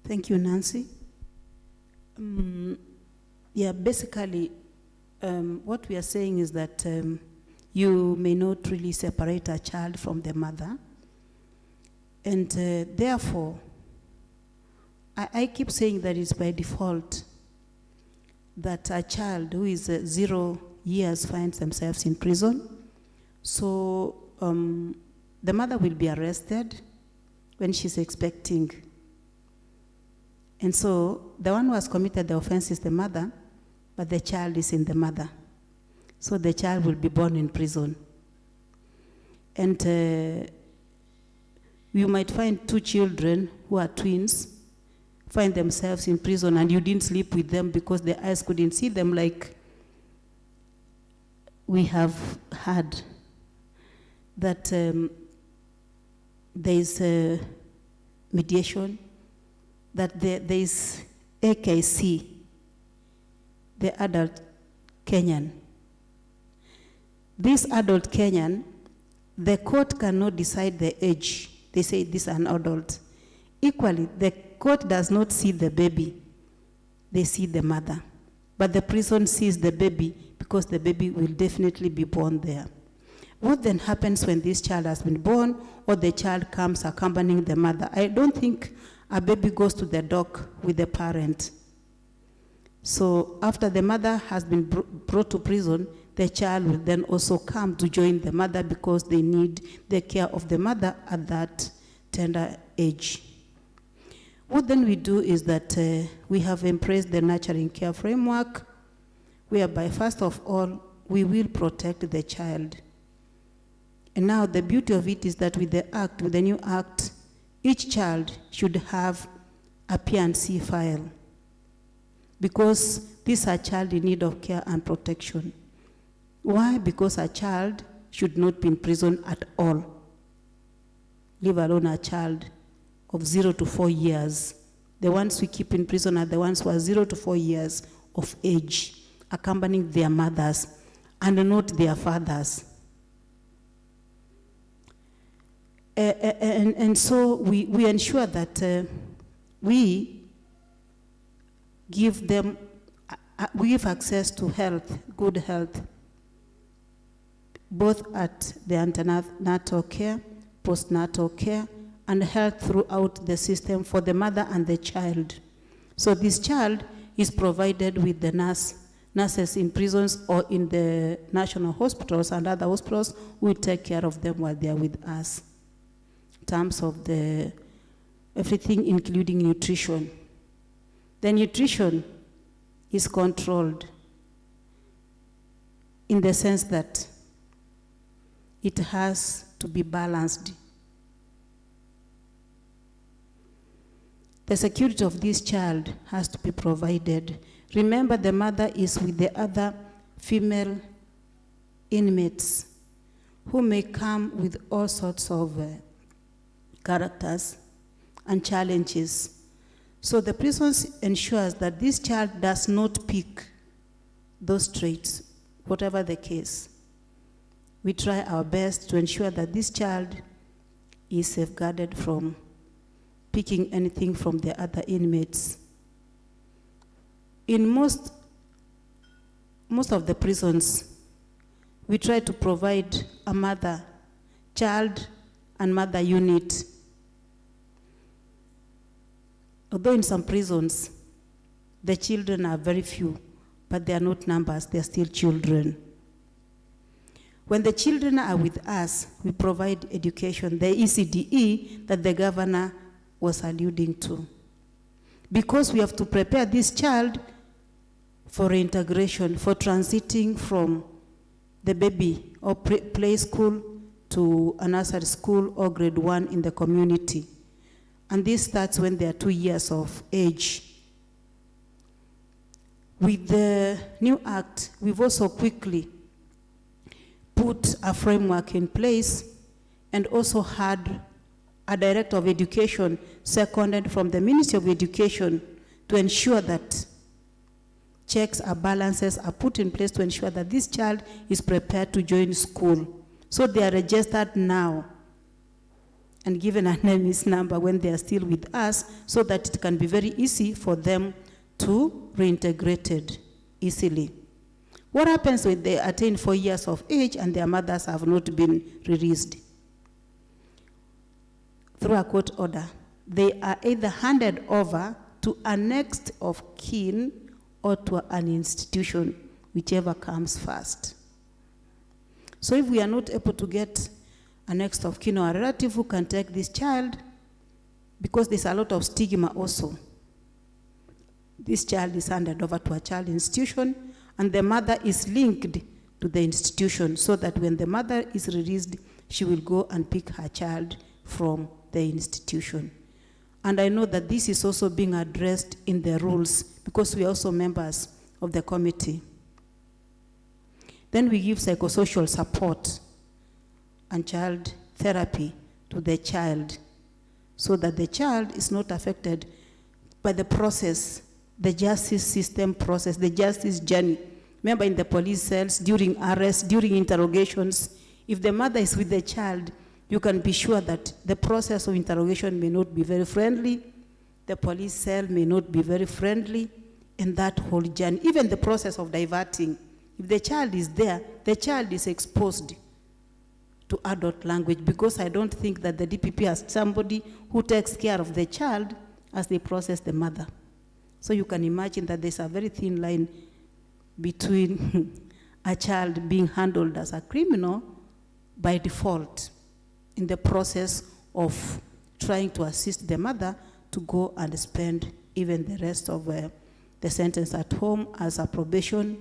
Thank you, Nancy. Yeah, basically, what we are saying is that you may not really separate a child from the mother. And therefore, I keep saying that it's by default that a child who is 0 years finds themselves in prison. So the mother will be arrested when she's expecting. And so the one who has committed the offense is the mother, but the child is in the mother. So the child will be born in prison. And you might find 2 children who are twins find themselves in prison and you didn't sleep with them because their eyes couldn't see them, like we have had that there is mediation, that there is AKC, the adult Kenyan. This adult Kenyan, the court cannot decide the age. They say this is an adult. Equally, the court does not see the baby. They see the mother. But the prison sees the baby because the baby will definitely be born there. What then happens when this child has been born or the child comes accompanying the mother? I don't think a baby goes to the dock with the parent. So after the mother has been brought to prison, the child will then also come to join the mother because they need the care of the mother at that tender age. What then we do is that we have embraced the nurturing care framework, whereby first of all, we will protect the child. And now the beauty of it is that with the act, with the new act, each child should have a P&C file because this is a child in need of care and protection. Why? Because a child should not be in prison at all, leave alone a child of 0 to 4 years. The ones we keep in prison are the ones who are 0 to 4 years of age, accompanying their mothers and not their fathers. And so we ensure that we give them, we give access to health, good health, both at the antenatal care, postnatal care, and health throughout the system for the mother and the child. So this child is provided with the nurses in prisons or in the national hospitals and other hospitals who will take care of them while they are with us. In terms of everything including nutrition. The nutrition is controlled in the sense that it has to be balanced. The security of this child has to be provided. Remember, the mother is with the other female inmates who may come with all sorts of characters and challenges. So the prison ensures that this child does not pick those traits, whatever the case. We try our best to ensure that this child is safeguarded from picking anything from the other inmates. In most of the prisons, we try to provide a mother, child, and mother unit. Although in some prisons, the children are very few, but they are not numbers, they are still children. When the children are with us, we provide education, the ECDE that the governor was alluding to. Because we have to prepare this child for reintegration, for transiting from the baby or play school to a nursery school or grade 1 in the community. And this starts when they are 2 years of age. With the new act, we've also quickly put a framework in place and also had a director of education seconded from the Ministry of Education to ensure that checks or balances are put in place to ensure that this child is prepared to join school. So they are registered now and given a NEMIS number when they are still with us so that it can be very easy for them to reintegrated easily. What happens when they attain 4 years of age and their mothers have not been released? Through a court order, they are either handed over to a next of kin or to an institution, whichever comes first. So if we are not able to get a next of kin or a relative who can take this child, because there's a lot of stigma also, this child is handed over to a child institution and the mother is linked to the institution so that when the mother is released, she will go and pick her child from the institution. And I know that this is also being addressed in the rules because we are also members of the committee. Then we give psychosocial support and child therapy to the child so that the child is not affected by the process, the justice system process, the justice journey. Remember in the police cells, during arrest, during interrogations, if the mother is with the child, you can be sure that the process of interrogation may not be very friendly, the police cell may not be very friendly, and that whole journey, even the process of diverting, if the child is there, the child is exposed to adult language because I don't think that the DPP has somebody who takes care of the child as they process the mother. So you can imagine that there's a very thin line between a child being handled as a criminal by default in the process of trying to assist the mother to go and spend even the rest of the sentence at home as a probationer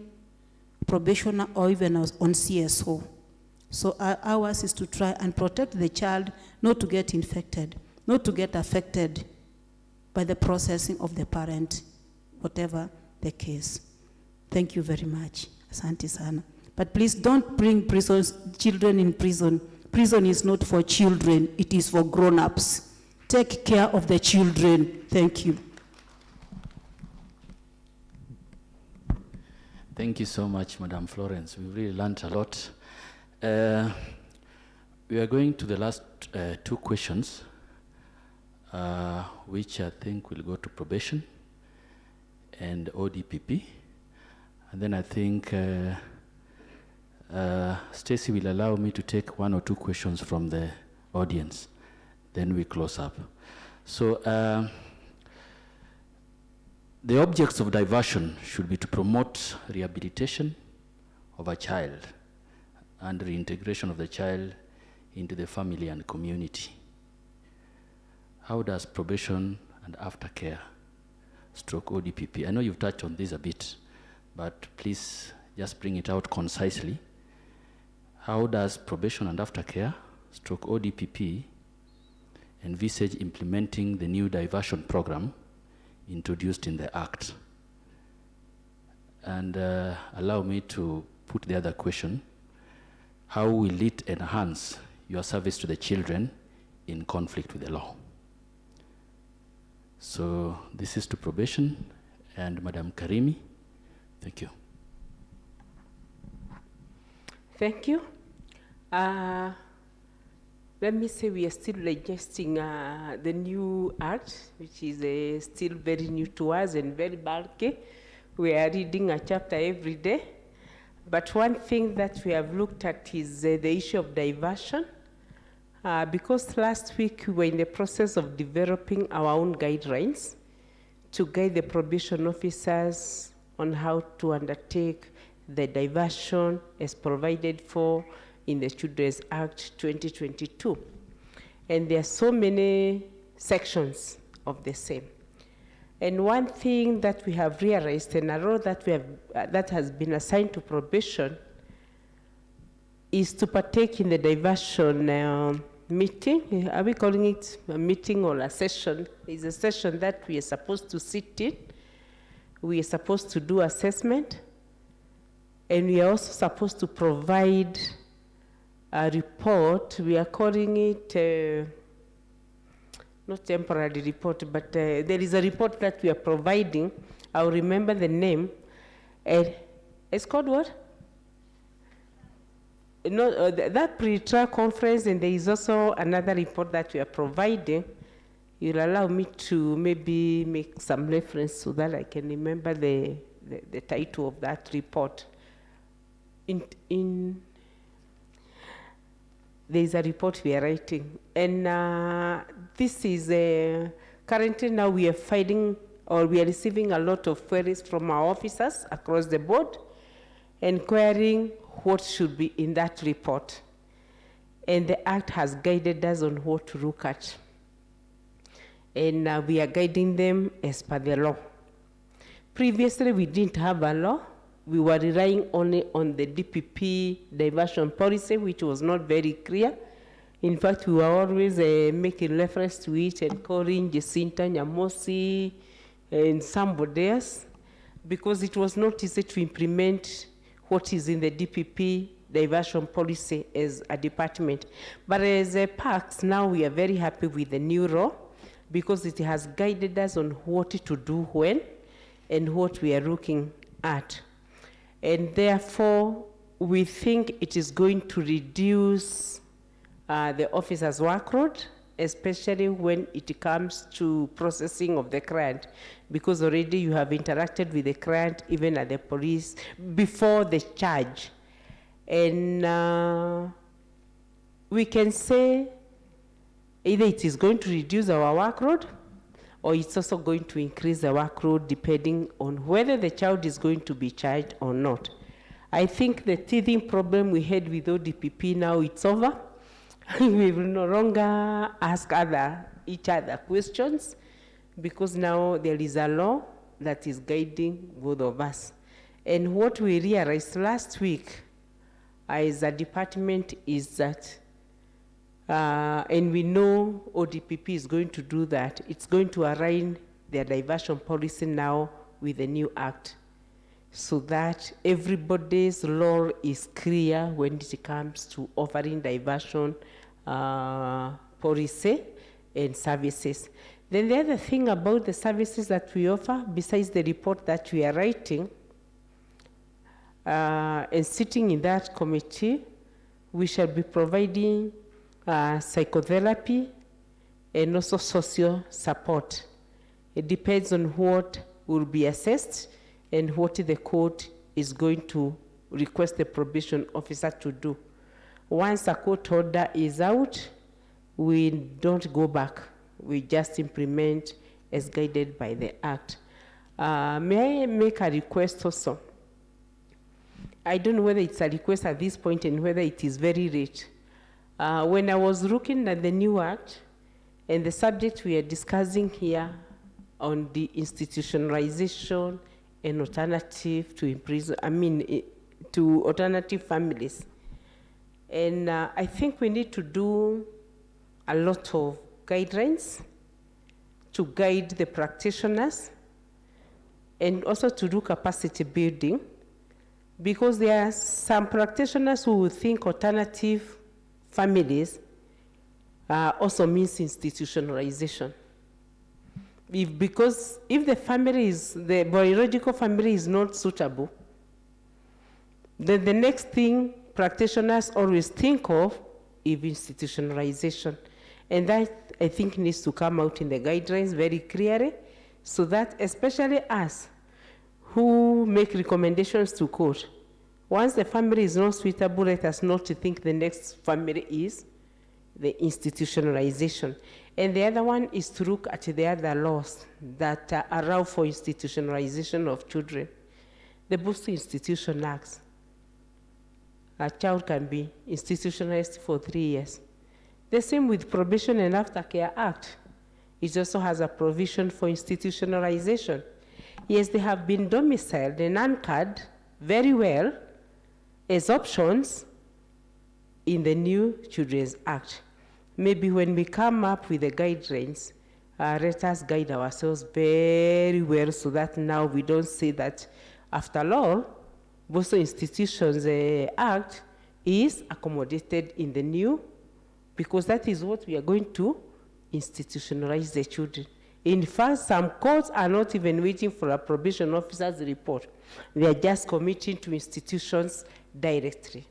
or even as on CSO. So ours is to try and protect the child not to get infected, not to get affected by the processing of the parent, whatever the case. Thank you very much. Asante sana. But please don't bring children in prison. Prison is not for children, it is for grown-ups. Take care of the children. Thank you. Thank you so much, Madam Florence. We really learned a lot. We are going to the last 2 questions, which I think will go to probation and ODPP. And then I think Stacy will allow me to take 1 or 2 questions from the audience. Then we close up. So the objects of diversion should be to promote rehabilitation of a child and reintegration of the child into the family and community. How does probation and aftercare stroke ODPP? I know you've touched on this a bit, but please just bring it out concisely. How does probation and aftercare stroke ODPP envisage implementing the new diversion program introduced in the Act? And allow me to put the other question. How will it enhance your service to the children in conflict with the law? So this is to probation and Madam Karimi. Thank you. Thank you. Let me say we are still digesting the new act, which is still very new to us and very bulky. We are reading a chapter every day. But one thing that we have looked at is the issue of diversion. Because last week we were in the process of developing our own guidelines to guide the probation officers on how to undertake the diversion as provided for in the Children's Act 2022. And there are so many sections of the same. And one thing that we have realized, and a role that that has been assigned to probation, is to partake in the diversion meeting. Are we calling it a meeting or a session? It's a session that we are supposed to sit in. We are supposed to do assessment. And we are also supposed to provide a report. We are calling it, not temporary report, but there is a report that we are providing. I'll remember the name. And it's called what? No, that pre-trial conference, and there is also another report that we are providing. You'll allow me to maybe make some reference so that I can remember the title of that report. There is a report we are writing, and this is currently now we are finding, or we are receiving a lot of queries from our officers across the board, inquiring what should be in that report. And the Act has guided us on what to look at. And we are guiding them as per the law. Previously, we didn't have a law. We were relying only on the DPP diversion policy, which was not very clear. In fact, we were always making reference to it and calling Jacinta, Nyamosi, and somebody else, because it was not easy to implement what is in the DPP diversion policy as a department. But as a PACS, now we are very happy with the new law because it has guided us on what to do when and what we are looking at. And therefore, we think it is going to reduce the officer's workload, especially when it comes to processing of the client, because already you have interacted with the client, even at the police, before the charge. And we can say either it is going to reduce our workload, or it's also going to increase the workload depending on whether the child is going to be charged or not. I think the teething problem we had with ODPP now, it's over. We will no longer ask each other questions, because now there is a law that is guiding both of us. And what we realized last week as a department is that, and we know ODPP is going to do that, it's going to align their diversion policy now with the new act, so that everybody's law is clear when it comes to offering diversion policy and services. Then the other thing about the services that we offer, besides the report that we are writing, and sitting in that committee, we shall be providing psychotherapy and also social support. It depends on what will be assessed and what the court is going to request the probation officer to do. Once a court order is out, we don't go back. We just implement as guided by the Act. May I make a request also? I don't know whether it's a request at this point and whether it is very late. When I was looking at the new Act and the subject we are discussing here on the institutionalization and alternative to to alternative families. And I think we need to do a lot of guidelines to guide the practitioners and also to do capacity building, because there are some practitioners who will think alternative families also means institutionalization. Because if the biological family is not suitable, then the next thing practitioners always think of is institutionalization. And that, I think, needs to come out in the guidelines very clearly, so that especially us who make recommendations to court, once the family is not suitable, let us not think the next family is the institutionalization. And the other one is to look at the other laws that allow for institutionalization of children. The Boost Institution Acts, a child can be institutionalized for 3 years. The same with Probation and Aftercare Act. It also has a provision for institutionalization. Yes, they have been domiciled and anchored very well as options in the new Children's Act. Maybe when we come up with the guidelines, let us guide ourselves very well so that now we don't say that, after all, Boso Institutions Act is accommodated in the new, because that is what we are going to institutionalize the children. In fact, some courts are not even waiting for a probation officer's report. They are just committing to institutions directly.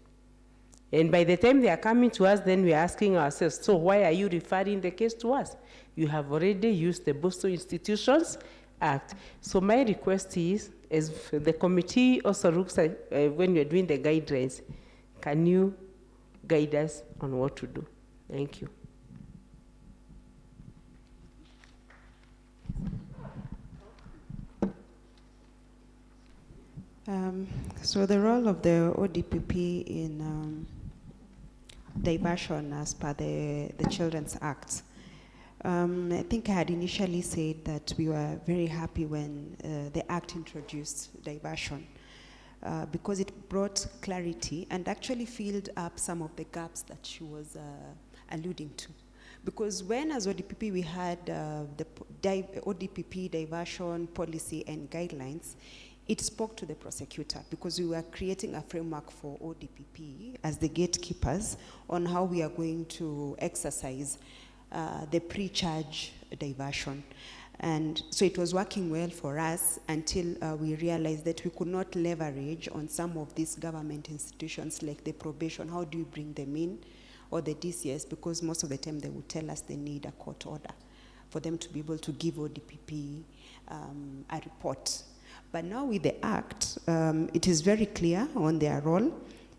And by the time they are coming to us, then we are asking ourselves, so why are you referring the case to us? You have already used the Boso Institutions Act. So my request is, as the committee also looks at when you're doing the guidelines, can you guide us on what to do? Thank you. So the role of the ODPP in diversion as per the Children's Act. I think I had initially said that we were very happy when the Act introduced diversion because it brought clarity and actually filled up some of the gaps that she was alluding to. Because when as ODPP we had the ODPP diversion policy and guidelines, it spoke to the prosecutor because we were creating a framework for ODPP as the gatekeepers on how we are going to exercise the pre-charge diversion. And so it was working well for us until we realized that we could not leverage on some of these government institutions like the probation. How do you bring them in? Or the DCS, because most of the time they would tell us they need a court order for them to be able to give ODPP a report. But now with the Act, it is very clear on their role,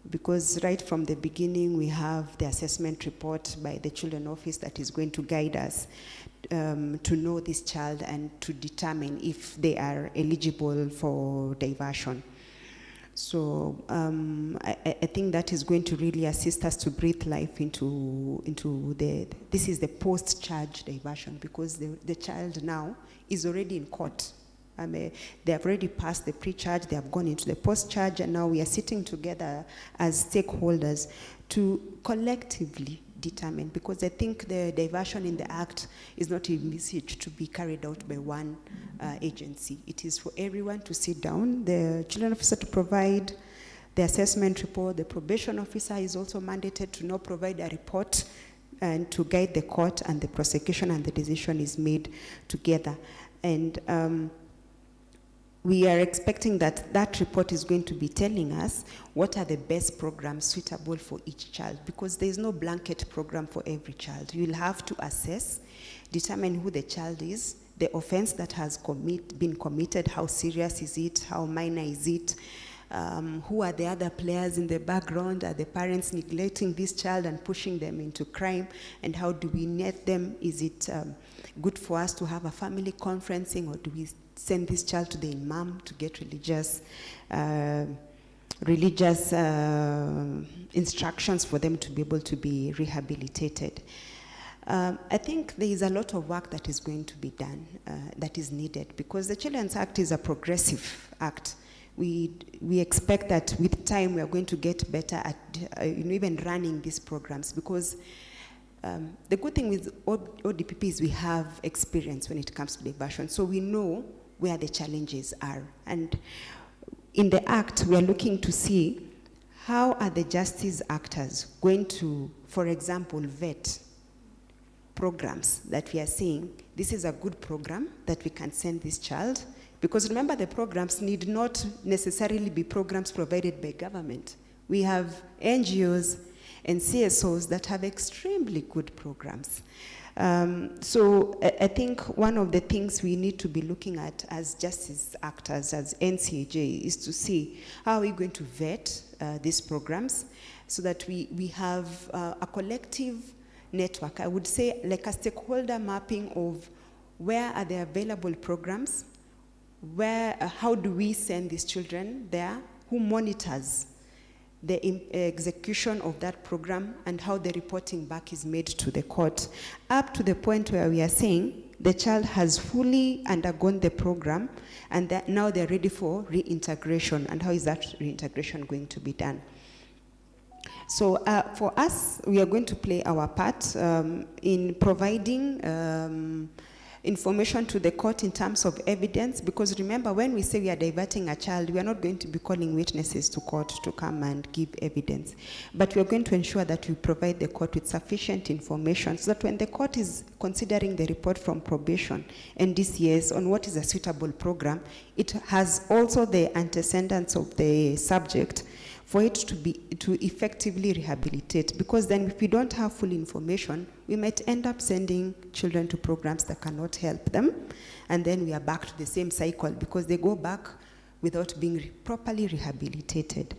because right from the beginning we have the assessment report by the Children Office that is going to guide us to know this child and to determine if they are eligible for diversion. So I think that is going to really assist us to breathe life into this is the post-charge diversion, because the child now is already in court. They have already passed the pre-charge, they have gone into the post-charge, and now we are sitting together as stakeholders to collectively determine, because I think the diversion in the Act is not envisaged to be carried out by one agency. It is for everyone to sit down, the children officer to provide the assessment report, the probation officer is also mandated to now provide a report and to guide the court, and the prosecution and the decision is made together. And we are expecting that that report is going to be telling us what are the best programs suitable for each child, because there is no blanket program for every child. You'll have to assess, determine who the child is, the offense that has been committed, how serious is it, how minor is it, who are the other players in the background, are the parents neglecting this child and pushing them into crime, and how do we net them? Is it good for us to have a family conferencing, or do we send this child to the imam to get religious instructions for them to be able to be rehabilitated? I think there is a lot of work that is going to be done, that is needed, because the Children's Act is a progressive act. We expect that with time we are going to get better at even running these programs, because the good thing with ODPP is we have experience when it comes to diversion, so we know where the challenges are. And in the Act, we are looking to see how are the justice actors going to, for example, vet programs that we are seeing. This is a good program that we can send this child, because remember, the programs need not necessarily be programs provided by government. We have NGOs and CSOs that have extremely good programs. So I think one of the things we need to be looking at as justice actors, as NCAJ, is to see how are we going to vet these programs so that we have a collective network. I would say like a stakeholder mapping of where are the available programs, how do we send these children there, who monitors the execution of that program, and how the reporting back is made to the court, up to the point where we are saying the child has fully undergone the program, and that now they're ready for reintegration. And how is that reintegration going to be done? So for us, we are going to play our part in providing information to the court in terms of evidence, because remember, when we say we are diverting a child, we are not going to be calling witnesses to court to come and give evidence. But we are going to ensure that we provide the court with sufficient information so that when the court is considering the report from probation and DCS on what is a suitable program, it has also the antecedents of the subject for it to effectively rehabilitate. Because then if we don't have full information, we might end up sending children to programs that cannot help them, and then we are back to the same cycle because they go back without being properly rehabilitated.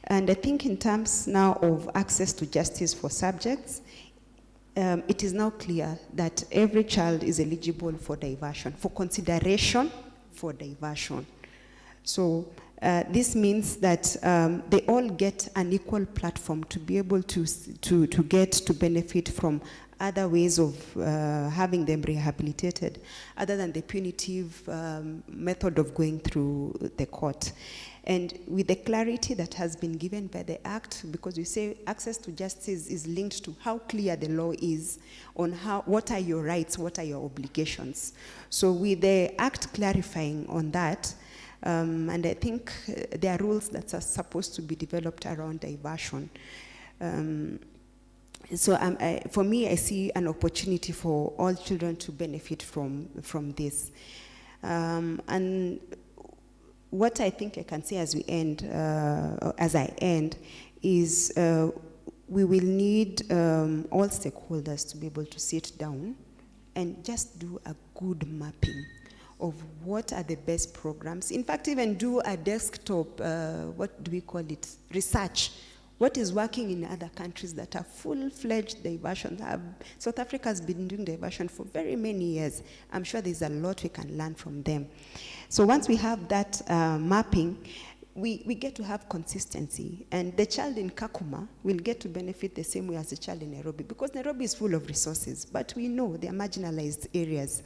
And I think in terms now of access to justice for subjects, it is now clear that every child is eligible for diversion, for consideration for diversion. So this means that they all get an equal platform to be able to get to benefit from other ways of having them rehabilitated, other than the punitive method of going through the court. And with the clarity that has been given by the Act, because we say access to justice is linked to how clear the law is on what are your rights, what are your obligations. So with the Act clarifying on that, and I think there are rules that are supposed to be developed around diversion. For me, I see an opportunity for all children to benefit from this. And what I think I can say as I end, is we will need all stakeholders to be able to sit down and just do a good mapping of what are the best programs. In fact, even do a desktop, what do we call it, research. What is working in other countries that are full-fledged diversion? South Africa has been doing diversion for very many years. I'm sure there's a lot we can learn from them. So once we have that mapping, we get to have consistency. And the child in Kakuma will get to benefit the same way as the child in Nairobi, because Nairobi is full of resources, but we know they are marginalized areas.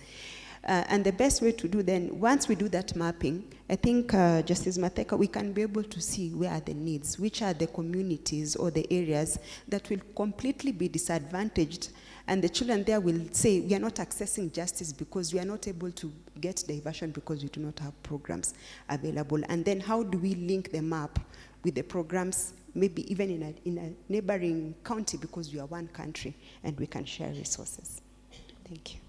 And the best way to do then, once we do that mapping, I think, Justice Matheka, we can be able to see where are the needs, which are the communities or the areas that will completely be disadvantaged. And the children there will say, we are not accessing justice because we are not able to get diversion because we do not have programs available. And then how do we link them up with the programs, maybe even in a neighboring county, because we are one country and we can share resources. Thank you.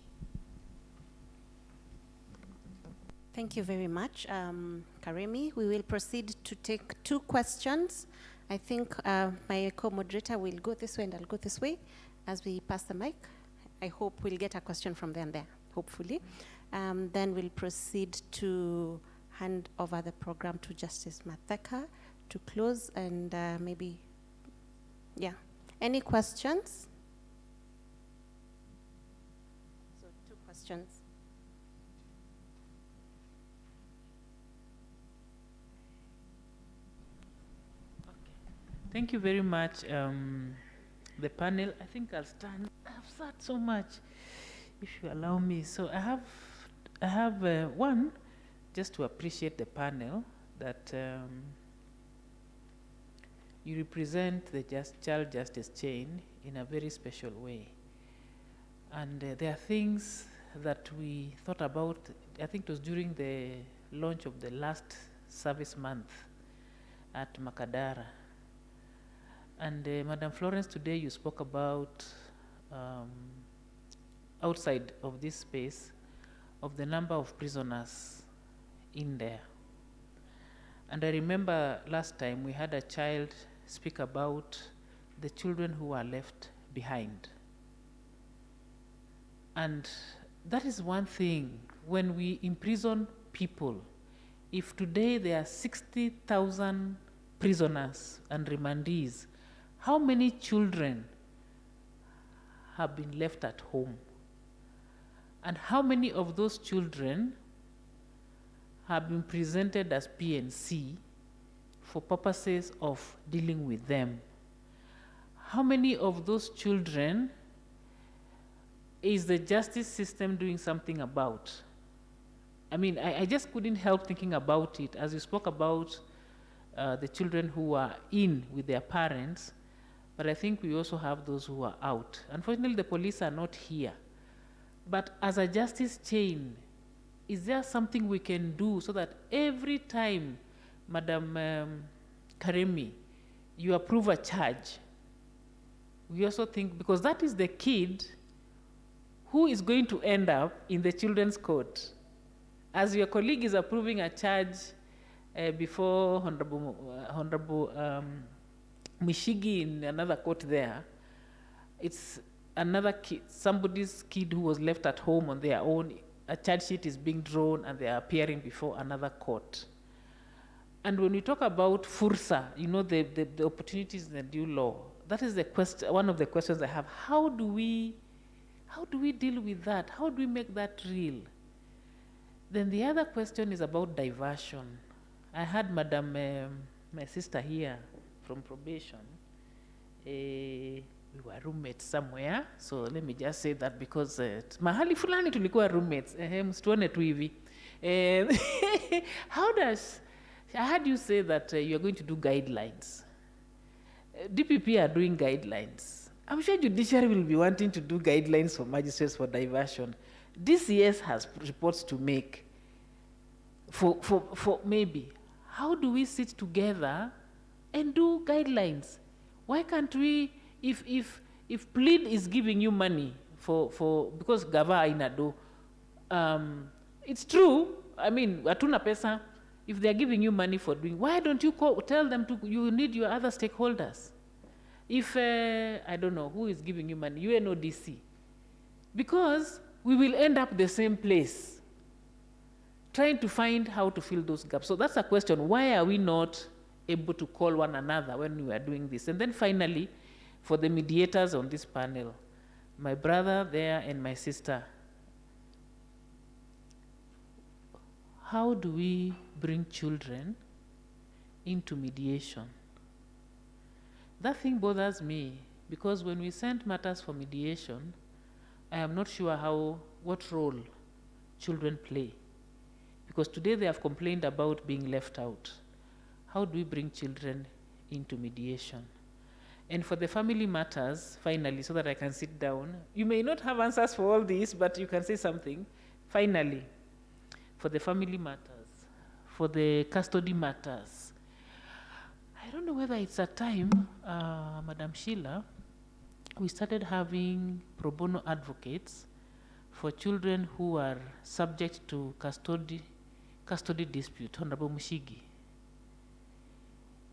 Thank you very much, Karemi. We will proceed to take 2 questions. I think my co-moderator will go this way and I'll go this way as we pass the mic. I hope we'll get a question from them there, hopefully. Then we'll proceed to hand over the program to Justice Matheka to close and maybe, yeah. Any questions? So 2 questions. Thank you very much, the panel. I think I'll stand. I've sat so much, if you allow me. So I have one, just to appreciate the panel, that you represent the child justice chain in a very special way. And there are things that we thought about, I think it was during the launch of the last service month at Makadara. And Madam Florence, today you spoke about outside of this space of the number of prisoners in there. And I remember last time we had a child speak about the children who are left behind. And that is one thing, when we imprison people, if today there are 60,000 prisoners and remandees, how many children have been left at home? And how many of those children have been presented as PNC for purposes of dealing with them. How many of those children is the justice system doing something about? I mean, I just couldn't help thinking about it as you spoke about the children who are in with their parents, but I think we also have those who are out. Unfortunately, the police are not here. But as a justice chain, is there something we can do so that every time, Madam Karemi, you approve a charge, we also think, because that is the kid who is going to end up in the children's court. As your colleague is approving a charge before Honorable Mishigi in another court there, it's another kid, somebody's kid who was left at home on their own, a charge sheet is being drawn and they are appearing before another court. And when we talk about fursa, you know, the opportunities in the due law, that is the question, one of the questions I have. How do we deal with that? How do we make that real? Then the other question is about diversion. I had Madam, my sister here from probation. We were roommates somewhere, so let me just say that because mahali fulani tulikuwa roommates, msituone tu hivi. How does, I heard you say that you're going to do guidelines. DPP are doing guidelines. I'm sure judiciary will be wanting to do guidelines for magistrates for diversion. DCS has reports to make for maybe. How do we sit together and do guidelines? Why can't we, if plead is giving you money for because gava inado, it's true. I mean, hatuna pesa. If they're giving you money for doing, why don't you tell them to, you need your other stakeholders? If, I don't know, who is giving you money, UNODC. Because we will end up the same place, trying to find how to fill those gaps. So that's a question. Why are we not able to call one another when we are doing this? And then finally, for the mediators on this panel, my brother there and my sister, how do we bring children into mediation? That thing bothers me because when we send matters for mediation, I am not sure what role children play. Because today they have complained about being left out. How do we bring children into mediation? And for the family matters, finally, so that I can sit down, you may not have answers for all this, but you can say something. Finally, for the family matters, for the custody matters, I don't know whether it's a time, Madam Sheila, we started having pro bono advocates for children who are subject to custody dispute, Honorable Mushigi.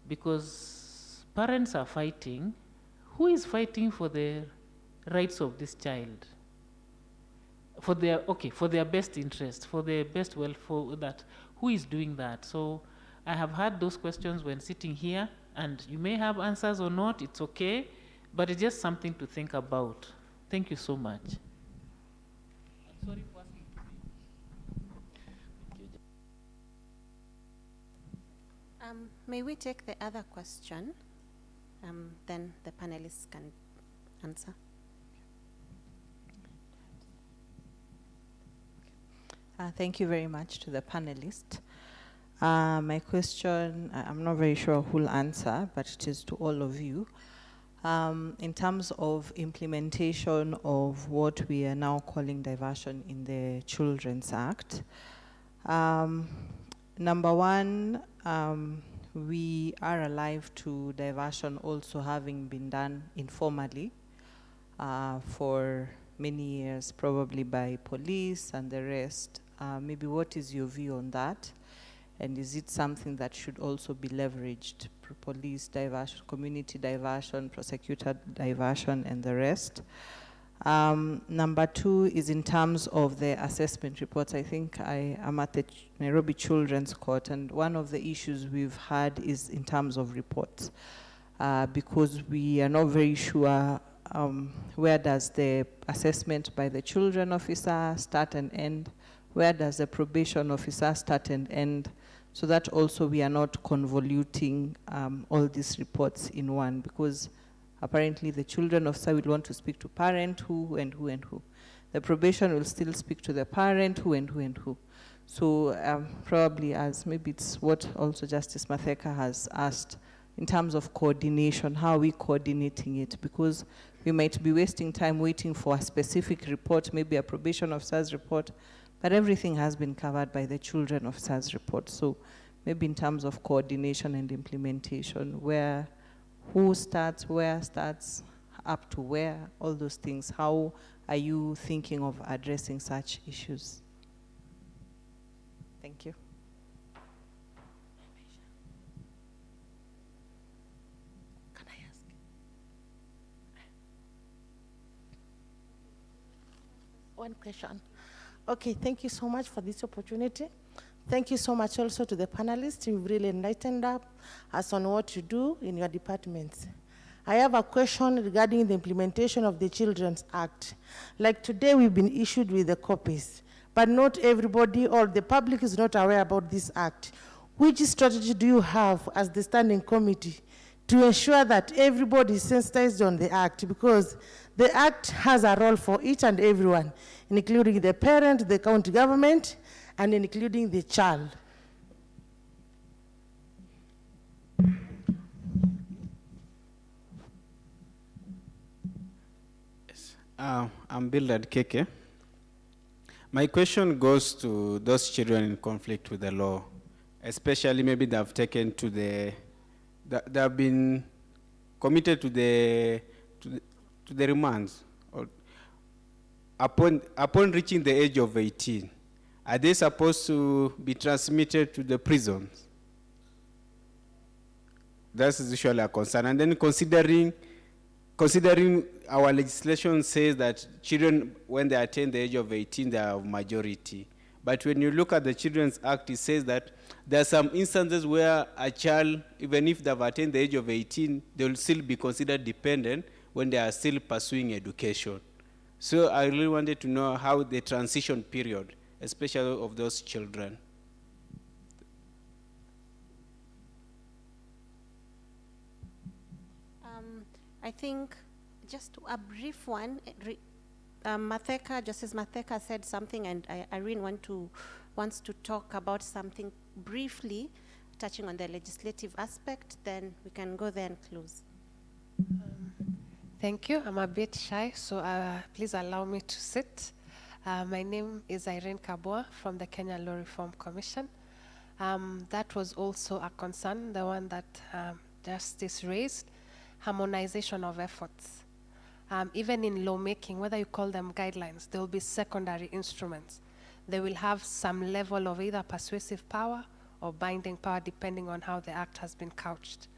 Because parents are fighting. Who is fighting for the rights of this child? For their best interest, for their best welfare, that who is doing that? So I have had those questions when sitting here, and you may have answers or not, it's okay, but it's just something to think about. Thank you so much. I'm sorry for asking. May we take the other question? Then the panelists can answer. Thank you very much to the panelists. My question, I'm not very sure who will answer, but it is to all of you. In terms of implementation of what we are now calling diversion in the Children's Act, number one, we are alive to diversion also having been done informally for many years, probably by police and the rest. Maybe what is your view on that? And is it something that should also be leveraged? Police diversion, community diversion, prosecutor diversion, and the rest. Number two is in terms of the assessment reports. I think I am at the Nairobi Children's Court, and one of the issues we've had is in terms of reports, because we are not very sure where does the assessment by the children officer start and end, where does the probation officer start and end. so that also we are not convoluting all these reports in one, because apparently the children officer will want to speak to parent who and who and who. The probation will still speak to the parent who and who and who. So probably, as maybe it's what also Justice Matheka has asked, in terms of coordination, how are we coordinating it? Because we might be wasting time waiting for a specific report, maybe a probation officer's report, but everything has been covered by the children officer's report. So maybe in terms of coordination and implementation, who starts, where starts, up to where, all those things, how are you thinking of addressing such issues? Thank you. One question. Okay, thank you so much for this opportunity. Thank you so much also to the panelists. You've really enlightened us on what you do in your departments. I have a question regarding the implementation of the Children's Act. Like today, we've been issued with the copies, but not everybody or the public is not aware about this act. Which strategy do you have as the standing committee to ensure that everybody is sensitized on the act? Because the act has a role for each and everyone, including the parent, the county government, and including the child. I'm Bildad Keke. My question goes to those children in conflict with the law, especially maybe they have taken to they have been committed to the remands. Upon reaching the age of 18, are they supposed to be transmitted to the prisons? That's usually a concern. And then considering our legislation says that children, when they attain the age of 18, they are of majority. But when you look at the Children's Act, it says that there are some instances where a child, even if they've attained the age of 18, they will still be considered dependent when they are still pursuing education. So I really wanted to know how the transition period, especially of those children. I think just a brief one. Justice Matheka said something, and Irene wants to talk about something briefly, touching on the legislative aspect. Then we can go there and close. Thank you. I'm a bit shy, so please allow me to sit. My name is Irene Kabua from the Kenya Law Reform Commission. That was also a concern, the one that Justice raised, harmonization of efforts. Even in lawmaking, whether you call them guidelines, there will be secondary instruments. They will have some level of either persuasive power or binding power, depending on how the act has been couched.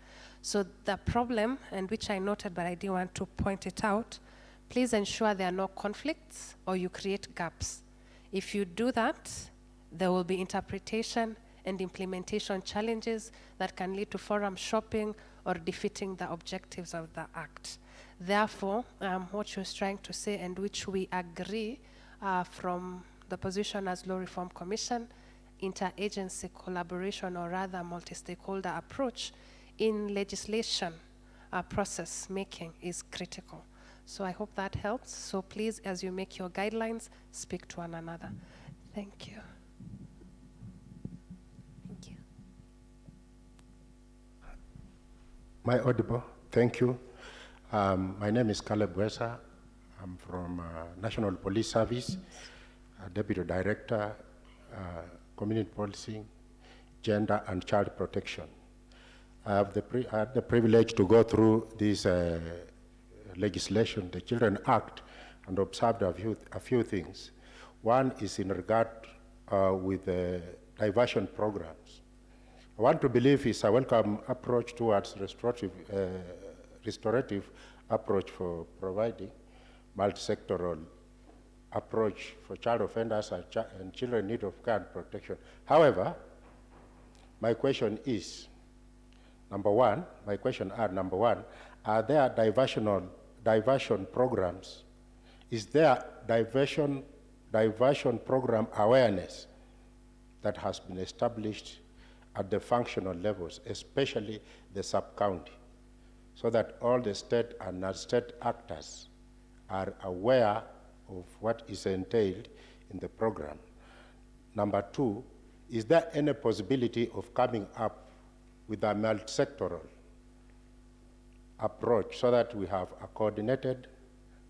So the problem, and which I noted, but I didn't want to point it out, please ensure there are no conflicts or you create gaps. If you do that, there will be interpretation and implementation challenges that can lead to forum shopping or defeating the objectives of the act. Therefore, what she was trying to say, and which we agree from the position as Law Reform Commission, interagency collaboration, or rather multi-stakeholder approach in legislation process making is critical. So I hope that helps. So please, as you make your guidelines, speak to one another. Thank you. Thank you. My audible, thank you. My name is Caleb Wesa. I'm from National Police Service, Deputy Director, Community Policing, Gender and Child Protection. I have had the privilege to go through this legislation, the Children Act, and observed a few things. One is in regard with the diversion programs. I want to believe it's a welcome approach towards restorative approach for providing multi-sectoral approach for child offenders and children in need of care and protection. However, my question is, number one, are there diversion programs? Is there diversion program awareness that has been established at the functional levels, especially the sub-county, so that all the state and non-state actors are aware of what is entailed in the program. Number two, is there any possibility of coming up with a multi-sectoral approach so that we have a coordinated,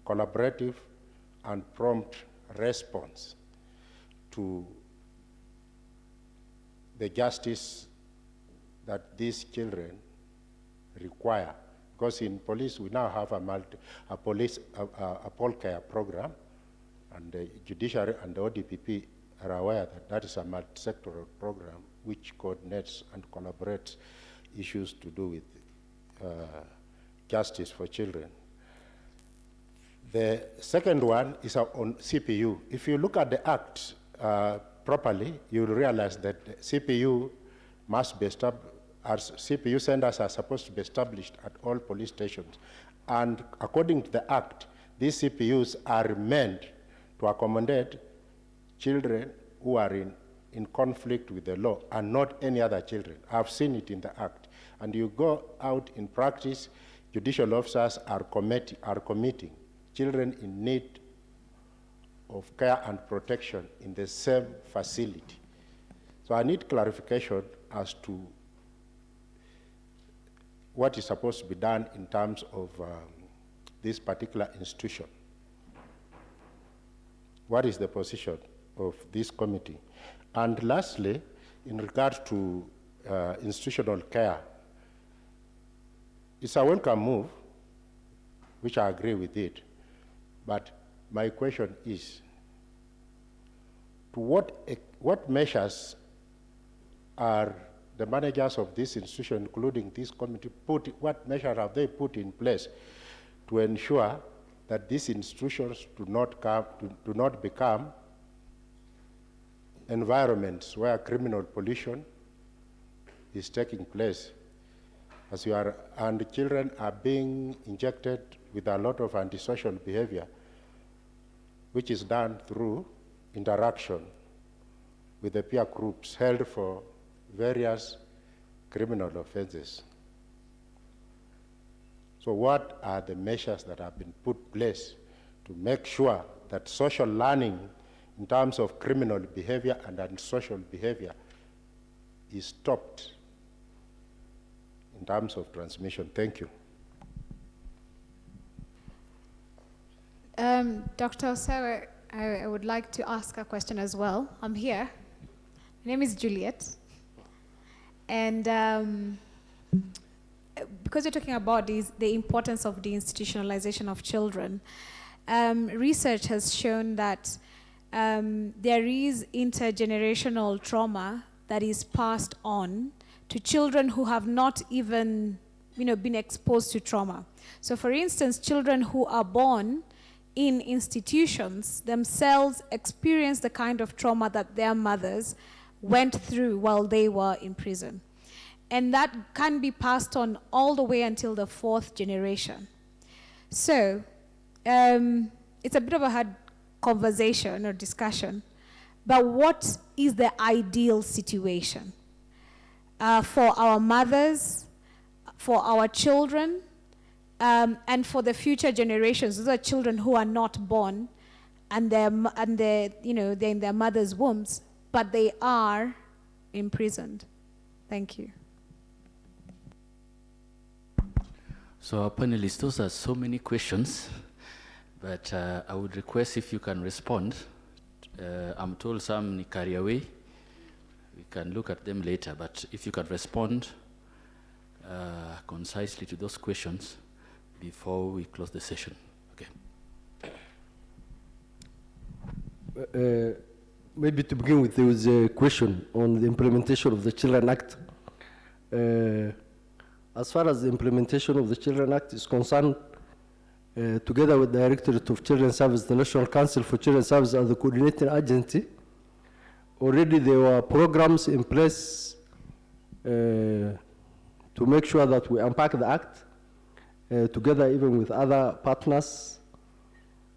collaborative, and prompt response to the justice that these children require? Because in police, we now have a poll care program, and the judiciary and the ODPP are aware that that is a multi-sectoral program which coordinates and collaborates issues to do with justice for children. The second one is on CPU. If you look at the Act properly, you'll realize that CPU must be established, as CPU centers are supposed to be established at all police stations. And according to the Act, these CPUs are meant to accommodate children who are in conflict with the law and not any other children. I've seen it in the Act. And you go out in practice, judicial officers are committing children in need of care and protection in the same facility. So I need clarification as to what is supposed to be done in terms of this particular institution. What is the position of this committee? And lastly, in regard to institutional care, it's a welcome move, which I agree with it. But my question is, to what measures are the managers of this institution, including this committee, what measures have they put in place to ensure that these institutions do not become environments where criminal pollution is taking place, and children are being injected with a lot of antisocial behavior, which is done through interaction with the peer groups held for various criminal offenses. So what are the measures that have been put in place to make sure that social learning in terms of criminal behavior and antisocial behavior is stopped in terms of transmission? Thank you. Dr. Osewe, I would like to ask a question as well. I'm here. My name is Juliet. And because you're talking about the importance of the institutionalization of children, research has shown that there is intergenerational trauma that is passed on to children who have not even been exposed to trauma. So for instance, children who are born in institutions themselves experience the kind of trauma that their mothers went through while they were in prison. And that can be passed on all the way until the 4th generation. So it's a bit of a hard conversation or discussion, but what is the ideal situation for our mothers, for our children, and for the future generations? Those are children who are not born and they're in their mother's wombs, but they are imprisoned. Thank you. So our panelists, those are so many questions, but I would request if you can respond. I'm told some carry away. We can look at them later, but if you can respond concisely to those questions before we close the session. Okay. Maybe to begin with, there was a question on the implementation of the Children Act. As far as the implementation of the Children Act is concerned, together with the Directorate of Children's Service, the National Council for Children's Service as the coordinating agency, already there were programs in place to make sure that we unpack the Act, together even with other partners.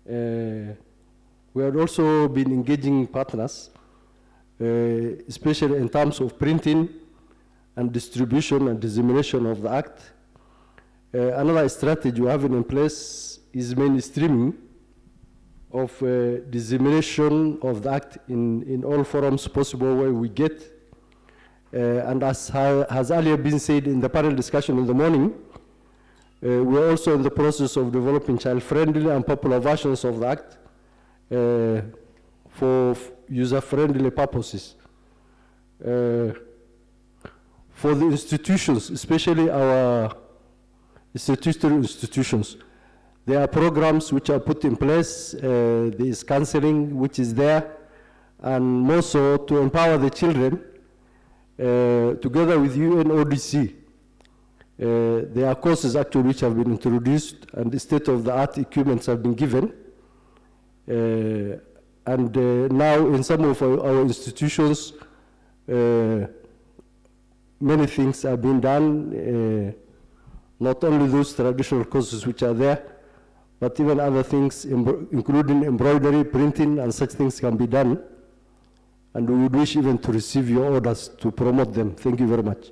We had also been engaging partners, especially in terms of printing, and distribution and dissemination of the Act. Another strategy we have in place is mainstreaming of dissemination of the Act in all forums possible where we get. And as has earlier been said in the panel discussion in the morning, we're also in the process of developing child-friendly and popular versions of the Act for user-friendly purposes. For the institutions, especially our statutory institutions, there are programs which are put in place. There is counseling which is there, and more so to empower the children. Together with UNODC, there are courses actually which have been introduced, and the state-of-the-art equipments have been given. And now in some of our institutions, many things are being done, not only those traditional courses which are there, but even other things, including embroidery, printing, and such things can be done. And we would wish even to receive your orders to promote them. Thank you very much.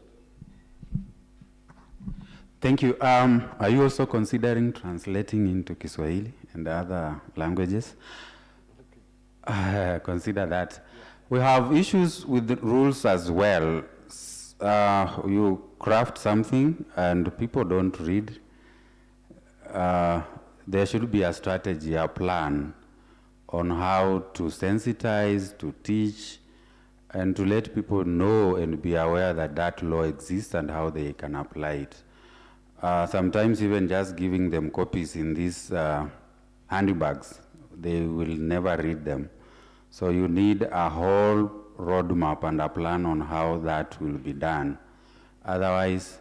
Thank you. Are you also considering translating into Kiswahili and other languages? Consider that. We have issues with the rules as well. You craft something and people don't read. There should be a strategy, a plan on how to sensitize, to teach, and to let people know and be aware that that law exists and how they can apply it. Sometimes even just giving them copies in these handbags, they will never read them. So you need a whole roadmap and a plan on how that will be done. Otherwise,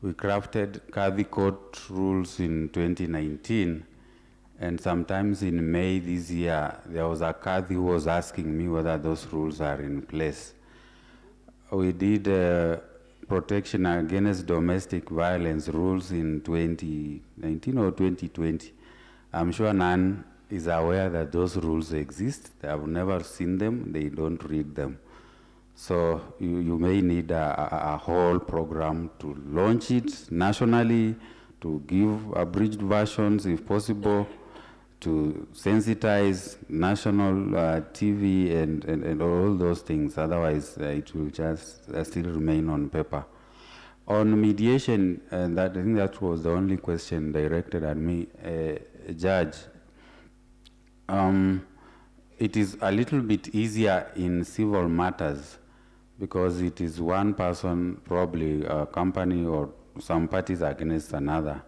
we crafted Kadhi Court rules in 2019, and sometimes in May this year, there was a Kadhi who was asking me whether those rules are in place. We did protection against domestic violence rules in 2019 or 2020. I'm sure none is aware that those rules exist. They have never seen them, they don't read them. So you may need a whole program to launch it nationally, to give abridged versions if possible, to sensitize national TV and all those things. Otherwise, it will just still remain on paper. On mediation, I think that was the only question directed at me, Judge. It is a little bit easier in civil matters because it is one person, probably a company or some parties against another.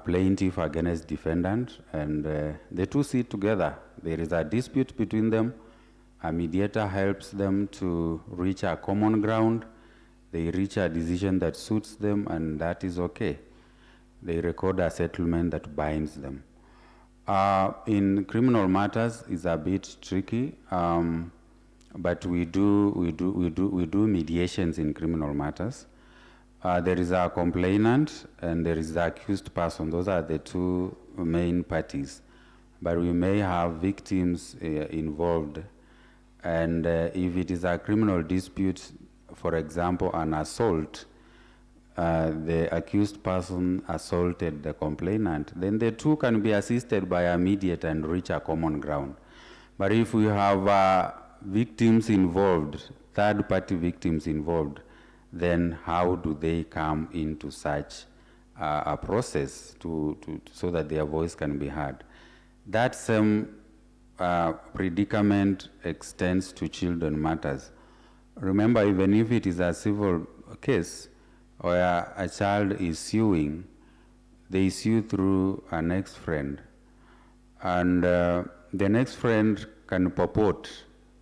Plaintiff against defendant, and the two sit together. There is a dispute between them. A mediator helps them to reach a common ground. They reach a decision that suits them, and that is okay. They record a settlement that binds them. In criminal matters, it's a bit tricky, but we do mediations in criminal matters. There is a complainant and there is the accused person. Those are the two main parties. But we may have victims involved. And if it is a criminal dispute, for example, an assault, the accused person assaulted the complainant, then the two can be assisted by a mediator and reach a common ground. But if we have victims involved, third-party victims involved, then how do they come into such a process so that their voice can be heard? That same predicament extends to children matters. Remember, even if it is a civil case where a child is suing, they sue through an ex-friend. And the next friend can purport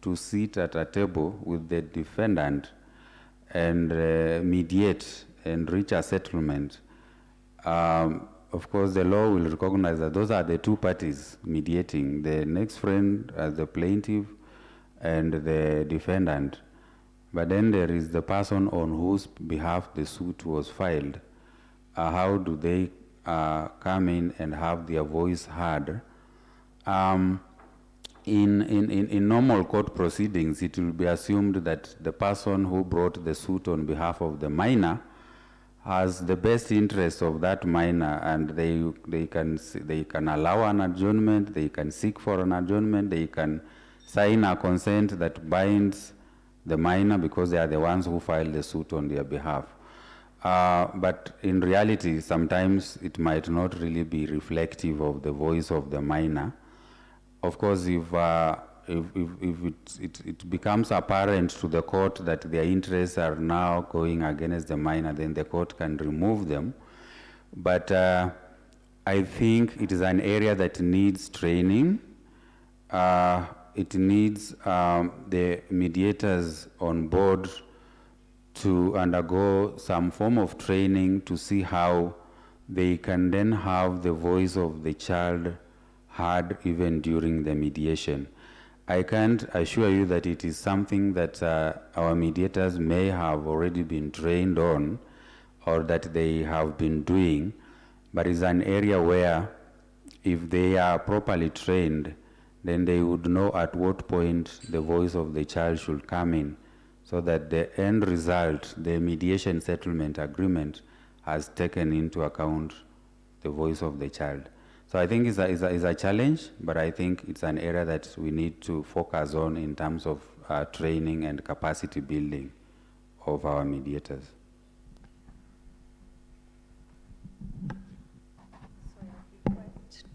to sit at a table with the defendant and mediate and reach a settlement. Of course, the law will recognize that those are the two parties mediating, the next friend as the plaintiff and the defendant. But then there is the person on whose behalf the suit was filed. How do they come in and have their voice heard? in normal court proceedings, it will be assumed that the person who brought the suit on behalf of the minor has the best interest of that minor, and they can allow an adjournment, they can seek for an adjournment, they can sign a consent that binds the minor because they are the ones who filed the suit on their behalf. But in reality, sometimes it might not really be reflective of the voice of the minor. Of course, if it becomes apparent to the court that their interests are now going against the minor, then the court can remove them. But I think it is an area that needs training. It needs the mediators on board to undergo some form of training to see how they can then have the voice of the child heard even during the mediation. I can't assure you that it is something that our mediators may have already been trained on or that they have been doing, but it's an area where if they are properly trained, then they would know at what point the voice of the child should come in, so that the end result, the mediation settlement agreement, has taken into account the voice of the child. So I think it's a challenge, but I think it's an area that we need to focus on in terms of training and capacity building of our mediators.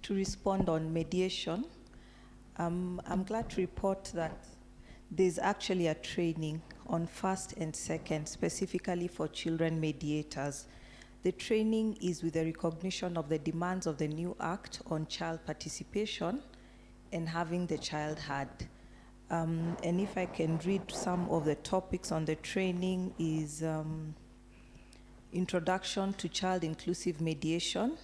To respond on mediation, I'm glad to report that there's actually a training on first and second, specifically for children mediators. The training is with the recognition of the demands of the new Act on child participation and having the child heard. And if I can read some of the topics on the training is introduction to child inclusive mediation,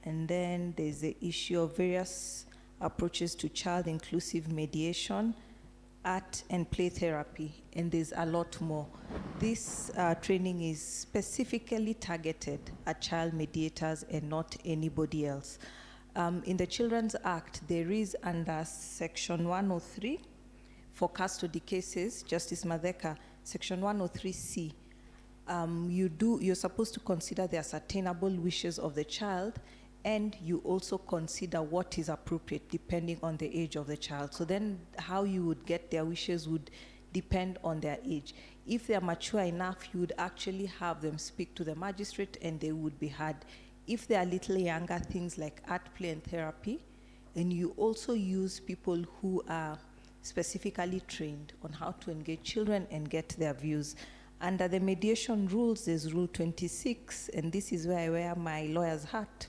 and then there's the issue of various approaches to child inclusive mediation, art and play therapy, and there's a lot more. This training is specifically targeted at child mediators and not anybody else. In the Children's Act, there is under Section 103 for custody cases, Justice Madheka, Section 103C, you're supposed to consider the ascertainable wishes of the child, and you also consider what is appropriate depending on the age of the child. So then how you would get their wishes would depend on their age. If they are mature enough, you would actually have them speak to the magistrate and they would be heard. If they are a little younger, things like art, play, and therapy, and you also use people who are specifically trained on how to engage children and get their views. Under the mediation rules, there's Rule 26, and this is where I wear my lawyer's hat,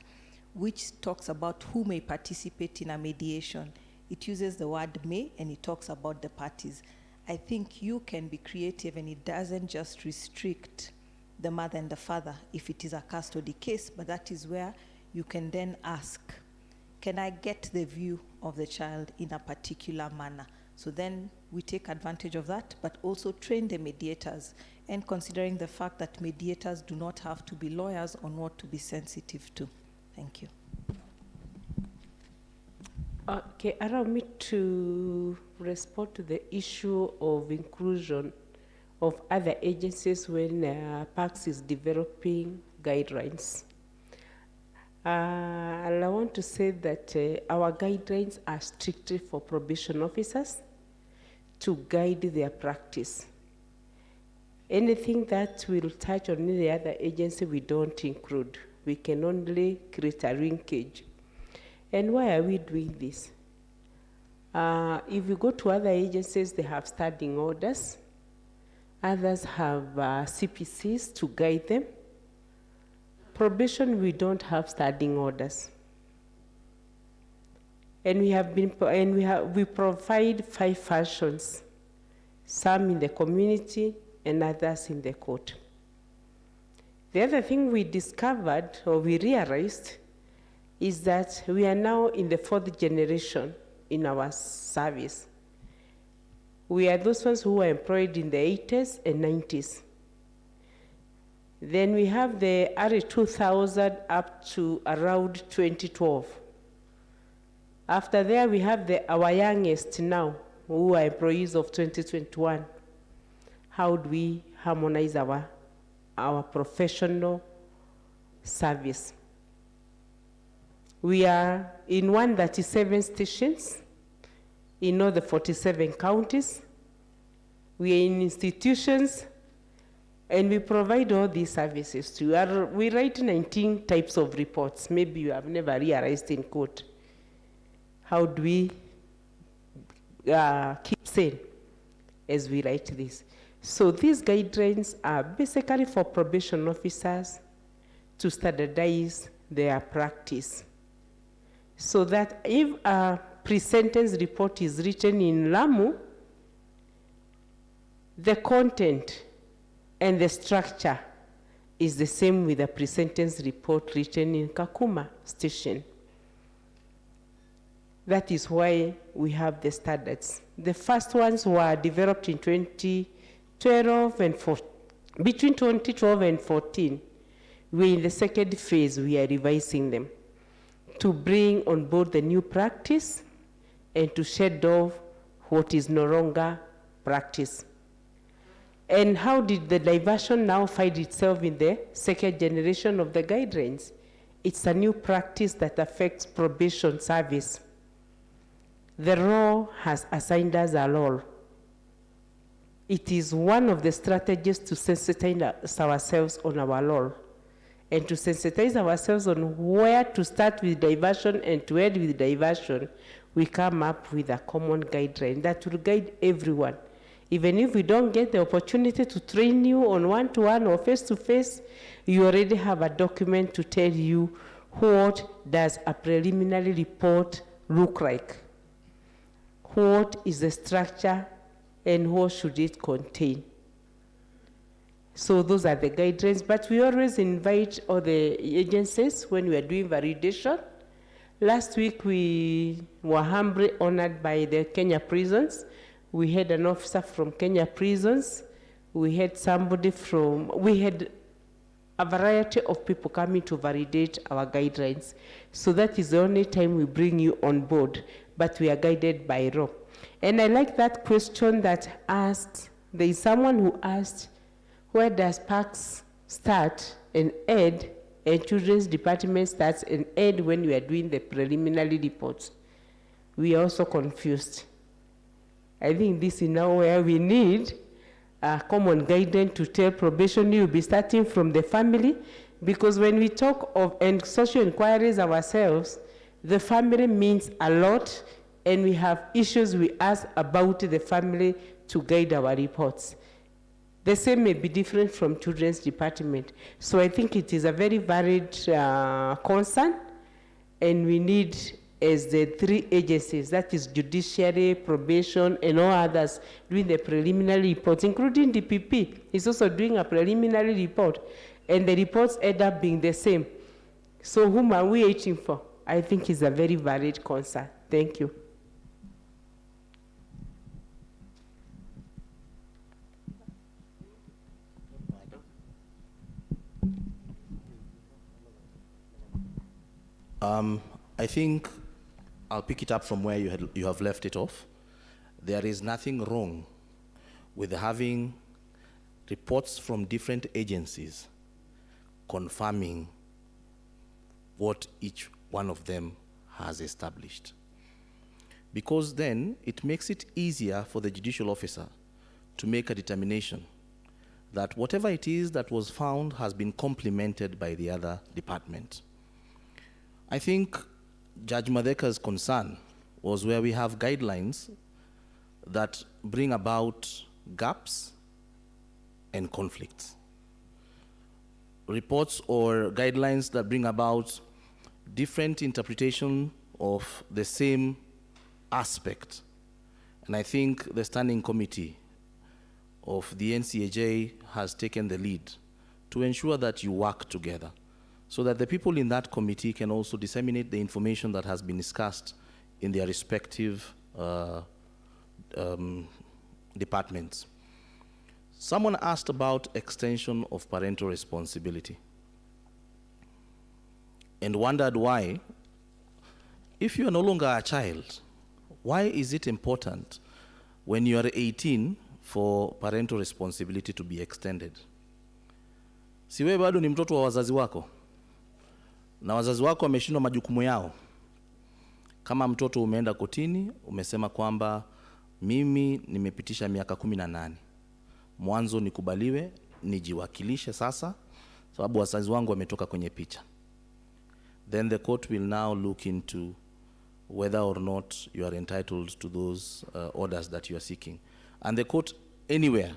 which talks about who may participate in a mediation. It uses the word may, and it talks about the parties. I think you can be creative, and it doesn't just restrict the mother and the father if it is a custody case, but that is where you can then ask, can I get the view of the child in a particular manner? So then we take advantage of that, but also train the mediators, and considering the fact that mediators do not have to be lawyers on what to be sensitive to. Thank you. Okay, allow me to respond to the issue of inclusion of other agencies when PACS is developing guidelines. And I want to say that our guidelines are strictly for probation officers to guide their practice. Anything that will touch on any other agency, we don't include. We can only create a linkage. And why are we doing this? If you go to other agencies, they have standing orders. Others have CPCs to guide them. Probation, we don't have standing orders. And we provide 5 functions, some in the community and others in the court. The other thing we discovered, or we realized, is that we are now in the 4th generation in our service. We are those ones who were employed in the 80s and 90s. Then we have the early 2000 up to around 2012. After there, we have our youngest now, who are employees of 2021. How do we harmonize our professional service? We are in 137 stations in all the 47 counties. We are in institutions, and we provide all these services to you. We write 19 types of reports. Maybe you have never realized in court. How do we keep sane as we write this? So these guidelines are basically for probation officers to standardize their practice, so that if a pre-sentence report is written in Lamu, the content and the structure is the same with the pre-sentence report written in Kakuma station. That is why we have the standards. The first ones were developed in 2012 and between 2012 and 14. We're in the second phase, we are revising them to bring on board the new practice and to shed off what is no longer practice. And how did the diversion now find itself in the second generation of the guidelines? It's a new practice that affects probation service. The law has assigned us a role. It is one of the strategies to sensitize ourselves on our law, and to sensitize ourselves on where to start with diversion and to end with diversion. We come up with a common guideline that will guide everyone. Even if we don't get the opportunity to train you on one-to-one or face-to-face, you already have a document to tell you what does a preliminary report look like, what is the structure, and what should it contain. So those are the guidelines, but we always invite all the agencies when we are doing validation. Last week we were humbly honored by the Kenya prisons. We had an officer from Kenya prisons. We had somebody we had a variety of people coming to validate our guidelines. So that is the only time we bring you on board, but we are guided by law. And I like that question that asked, there is someone who asked, where does PACS start and end, and Children's Department starts and end when we are doing the preliminary reports? We are also confused. I think this is now where we need a common guidance to tell probation you'll be starting from the family, because when we talk of and social inquiries ourselves, the family means a lot, and we have issues we ask about the family to guide our reports. The same may be different from Children's Department. So I think it is a very valid concern, and we need, as the three agencies, that is judiciary, probation, and all others, doing the preliminary reports, including DPP, is also doing a preliminary report, and the reports end up being the same. So whom are we waiting for? I think is a very valid concern. Thank you. I think I'll pick it up from where you have left it off. There is nothing wrong with having reports from different agencies confirming what each one of them has established. Because then it makes it easier for the judicial officer to make a determination that whatever it is that was found has been complemented by the other department. I think Judge Madeka's concern was where we have guidelines that bring about gaps and conflicts. Reports or guidelines that bring about different interpretation of the same aspect. And I think the standing committee of the NCAJ has taken the lead to ensure that you work together, so that the people in that committee can also disseminate the information that has been discussed in their respective departments. Someone asked about extension of parental responsibility and wondered why if you are no longer a child, why is it important when you are 18 for parental responsibility to be extended? Si wewe bado ni mtoto wa wazazi wako, na wazazi wako wameshindwa majukumu yao. Kama mtoto umeenda kotini, umesema kwamba mimi nimepitisha miaka 18, mwanzo nikubaliwe, nijiwakilishe sasa, sababu wazazi wangu wametoka kwenye picha. Then the court will now look into whether or not you are entitled to those orders that you are seeking. And the court anywhere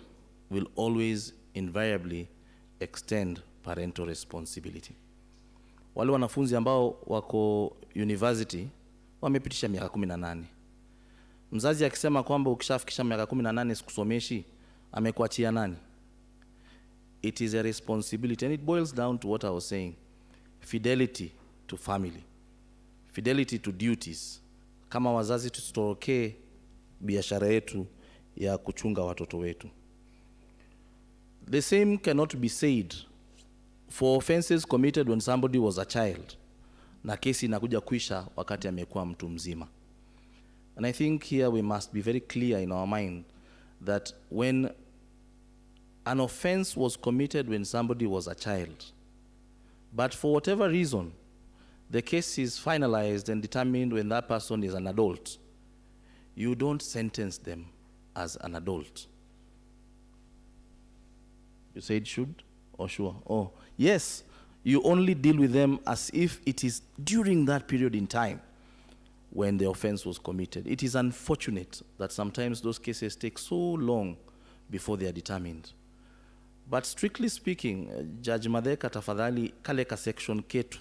will always invariably extend parental responsibility. Wale wanafunzi ambao wako university wamepitisha miaka 18. Mzazi akisema kwamba ukishafikisha miaka 18 sikusomeshi, amekuachia nani? It is a responsibility, and it boils down to what I was saying. Fidelity to family. Fidelity to duties. Kama wazazi tusitokee biashara yetu ya kuchunga watoto wetu. The same cannot be said for offenses committed when somebody was a child, na kesi inakuja kuisha wakati amekuwa mtu mzima. And I think here we must be very clear in our mind that when an offense was committed when somebody was a child, but for whatever reason, the case is finalized and determined when that person is an adult, you don't sentence them as an adult. You said should or sure? Oh, yes. You only deal with them as if it is during that period in time when the offense was committed. It is unfortunate that sometimes those cases take so long before they are determined. But strictly speaking, Judge Madheka tafadhali kaleka section ketu,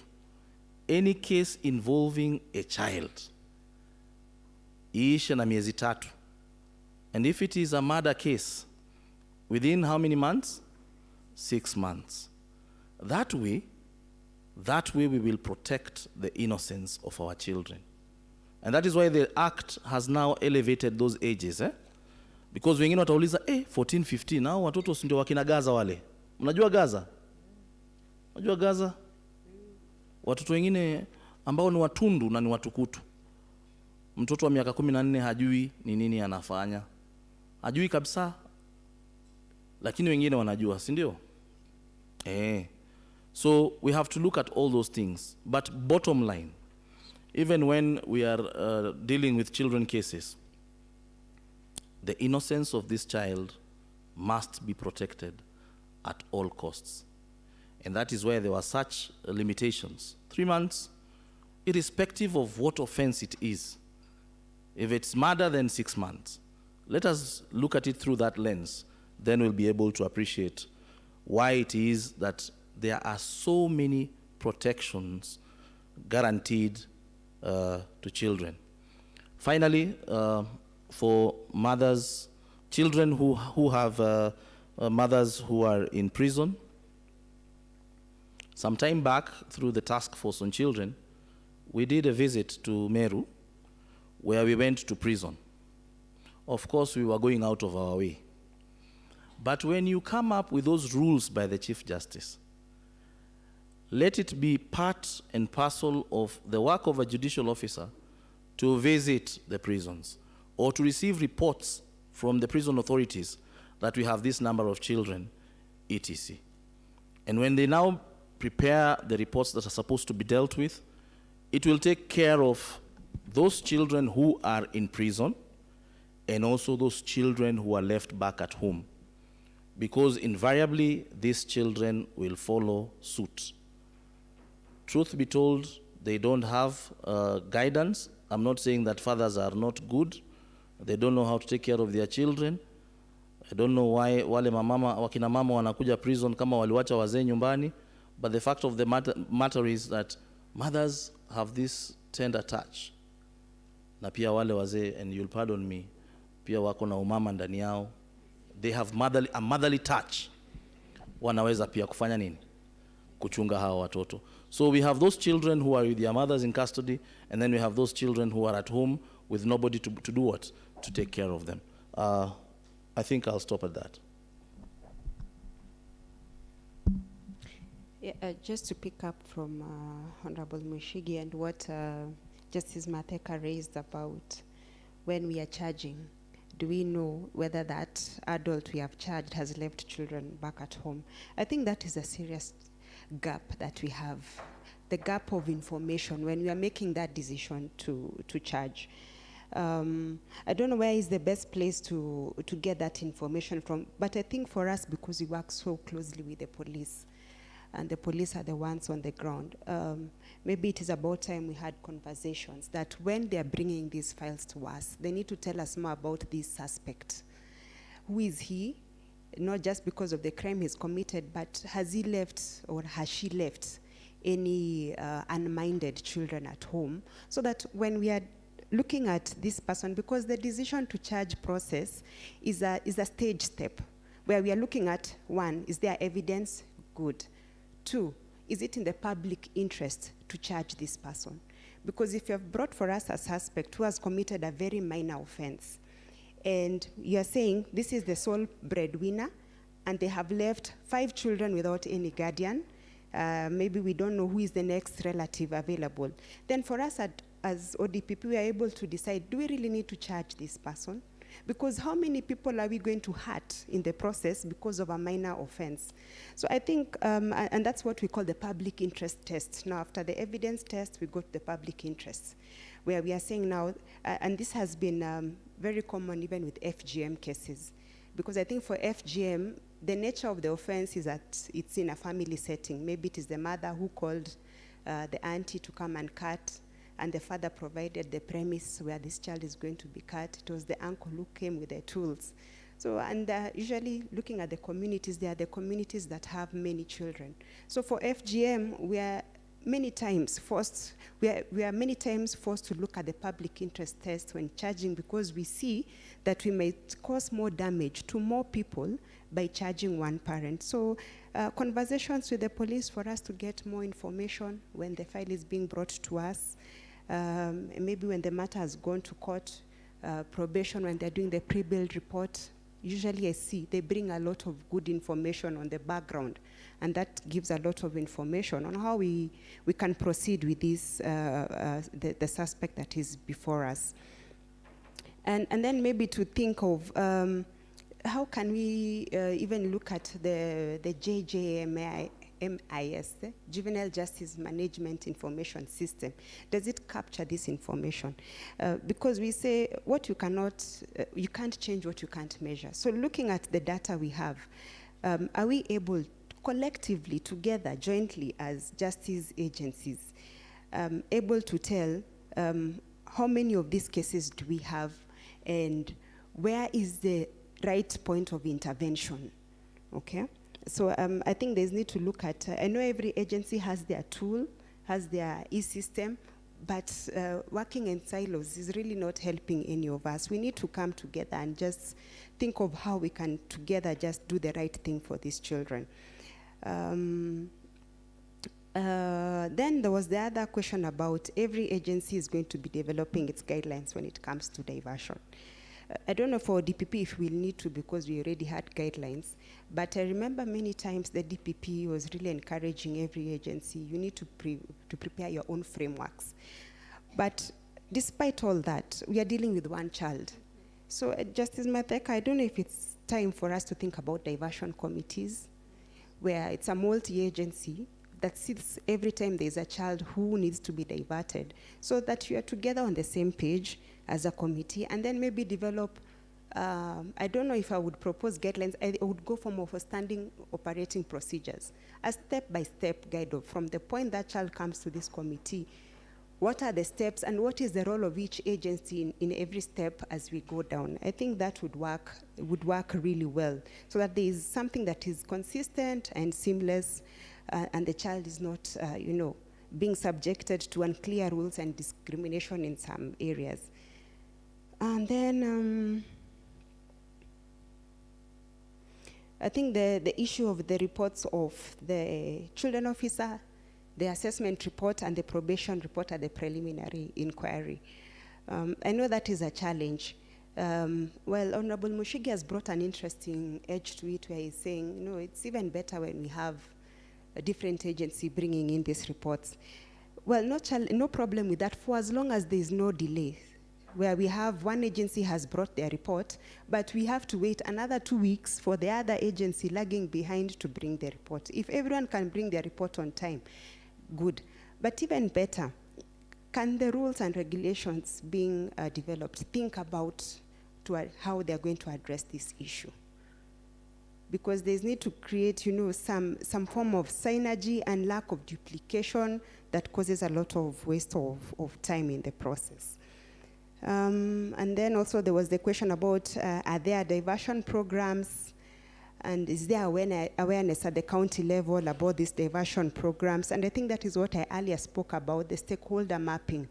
any case involving a child, iishe na miezi 3. And if it is a murder case, within how many months? 6 months. That way we will protect the innocence of our children. And that is why the Act has now elevated those ages. Because wengine watauliza, 14, 15, hao watoto ndio wakina Gaza wale. Mnajua Gaza? Mnajua Gaza? Watoto wengine ambao ni watundu na ni watukutu. Mtoto wa miaka 14 hajui ni nini anafanya. Hajui kabisa. Lakini wengine wanajua, si ndio? So we have to look at all those things. But bottom line, even when we are dealing with children cases, the innocence of this child must be protected at all costs. And that is why there were such limitations. 3 months, irrespective of what offense it is. If it's murder, then 6 months. Let us look at it through that lens. Then we'll be able to appreciate why it is that there are so many protections guaranteed to children. Finally, for mothers, children who have mothers who are in prison, some time back through the task force on children, we did a visit to Meru where we went to prison. Of course, we were going out of our way. But when you come up with those rules by the Chief Justice, let it be part and parcel of the work of a judicial officer to visit the prisons or to receive reports from the prison authorities that we have this number of children, etc. And when they now prepare the reports that are supposed to be dealt with, it will take care of those children who are in prison and also those children who are left back at home. Because invariably, these children will follow suit. Truth be told, they don't have guidance. I'm not saying that fathers are not good. They don't know how to take care of their children. I don't know why wale wakina mama wanakuja prison kama waliwacha wazee nyumbani. But the fact of the matter is that mothers have this tender touch. Na pia wale wazee, and you'll pardon me, pia wako na umama ndani yao. They have a motherly touch. Wanaweza pia kufanya nini? Kuchunga hawa watoto. So we have those children who are with their mothers in custody, and then we have those children who are at home with nobody to do what? To take care of them. I think I'll stop at that. Yeah, just to pick up from Honorable Mushigi and what Justice Matheka raised about when we are charging, do we know whether that adult we have charged has left children back at home? I think that is a serious gap that we have, the gap of information when we are making that decision to charge. I don't know where is the best place to get that information from, but I think for us, because we work so closely with the police, and the police are the ones on the ground, maybe it is about time we had conversations that when they are bringing these files to us, they need to tell us more about this suspect. Who is he? Not just because of the crime he's committed, but has he left or has she left any unminded children at home? So that when we are looking at this person, because the decision to charge process is a stage step, where we are looking at, one, is there evidence? Good. Two, is it in the public interest to charge this person? Because if you have brought for us a suspect who has committed a very minor offense, and you're saying this is the sole breadwinner, and they have left 5 children without any guardian, maybe we don't know who is the next relative available, then for us as ODPP, we are able to decide, do we really need to charge this person? Because how many people are we going to hurt in the process because of a minor offense? So I think, and that's what we call the public interest test. Now, after the evidence test, we go to the public interest, where we are saying now, and this has been very common even with FGM cases, because I think for FGM, the nature of the offense is that it's in a family setting. Maybe it is the mother who called the auntie to come and cut, and the father provided the premise where this child is going to be cut. It was the uncle who came with the tools. So, and usually looking at the communities, they are the communities that have many children. So for FGM, we are many times forced to look at the public interest test when charging, because we see that we might cause more damage to more people by charging one parent. So conversations with the police for us to get more information when the file is being brought to us, maybe when the matter has gone to court, probation, when they're doing the pre-build report, usually I see they bring a lot of good information on the background, and that gives a lot of information on how we can proceed with this, the suspect that is before us. And then maybe to think of how can we even look at the JJMIS, Juvenile Justice Management Information System. Does it capture this information? Because we say what you cannot, you can't change what you can't measure. So looking at the data we have, are we able collectively, together, jointly as justice agencies, able to tell how many of these cases do we have, and where is the right point of intervention, okay? So I think there's need to look at, I know every agency has their tool, has their e-system, but working in silos is really not helping any of us. We need to come together and just think of how we can together just do the right thing for these children. Then there was the other question about every agency is going to be developing its guidelines when it comes to diversion. I don't know for DPP if we'll need to, because we already had guidelines, but I remember many times the DPP was really encouraging every agency, you need to prepare your own frameworks. But despite all that, we are dealing with one child. So Justice Matheka, I don't know if it's time for us to think about diversion committees, where it's a multi-agency that sits every time there's a child who needs to be diverted, so that you are together on the same page as a committee, and then maybe develop, I don't know if I would propose guidelines, I would go for more for standing operating procedures, a step-by-step guide of from the point that child comes to this committee, what are the steps and what is the role of each agency in every step as we go down. I think that would work really well, so that there is something that is consistent and seamless, and the child is not, being subjected to unclear rules and discrimination in some areas. And then I think the issue of the reports of the children officer, the assessment report, and the probation report at the preliminary inquiry. I know that is a challenge. Well, Honorable Mushigi has brought an interesting edge to it, where he's saying, it's even better when we have a different agency bringing in these reports. Well, no problem with that for as long as there is no delay, where we have one agency has brought their report, but we have to wait another 2 weeks for the other agency lagging behind to bring their report. If everyone can bring their report on time, good. But even better, can the rules and regulations being developed think about how they're going to address this issue? Because there's need to create, some form of synergy and lack of duplication that causes a lot of waste of time in the process. And then also there was the question about, are there diversion programs? And is there awareness at the county level about these diversion programs? And I think that is what I earlier spoke about, the stakeholder mapping.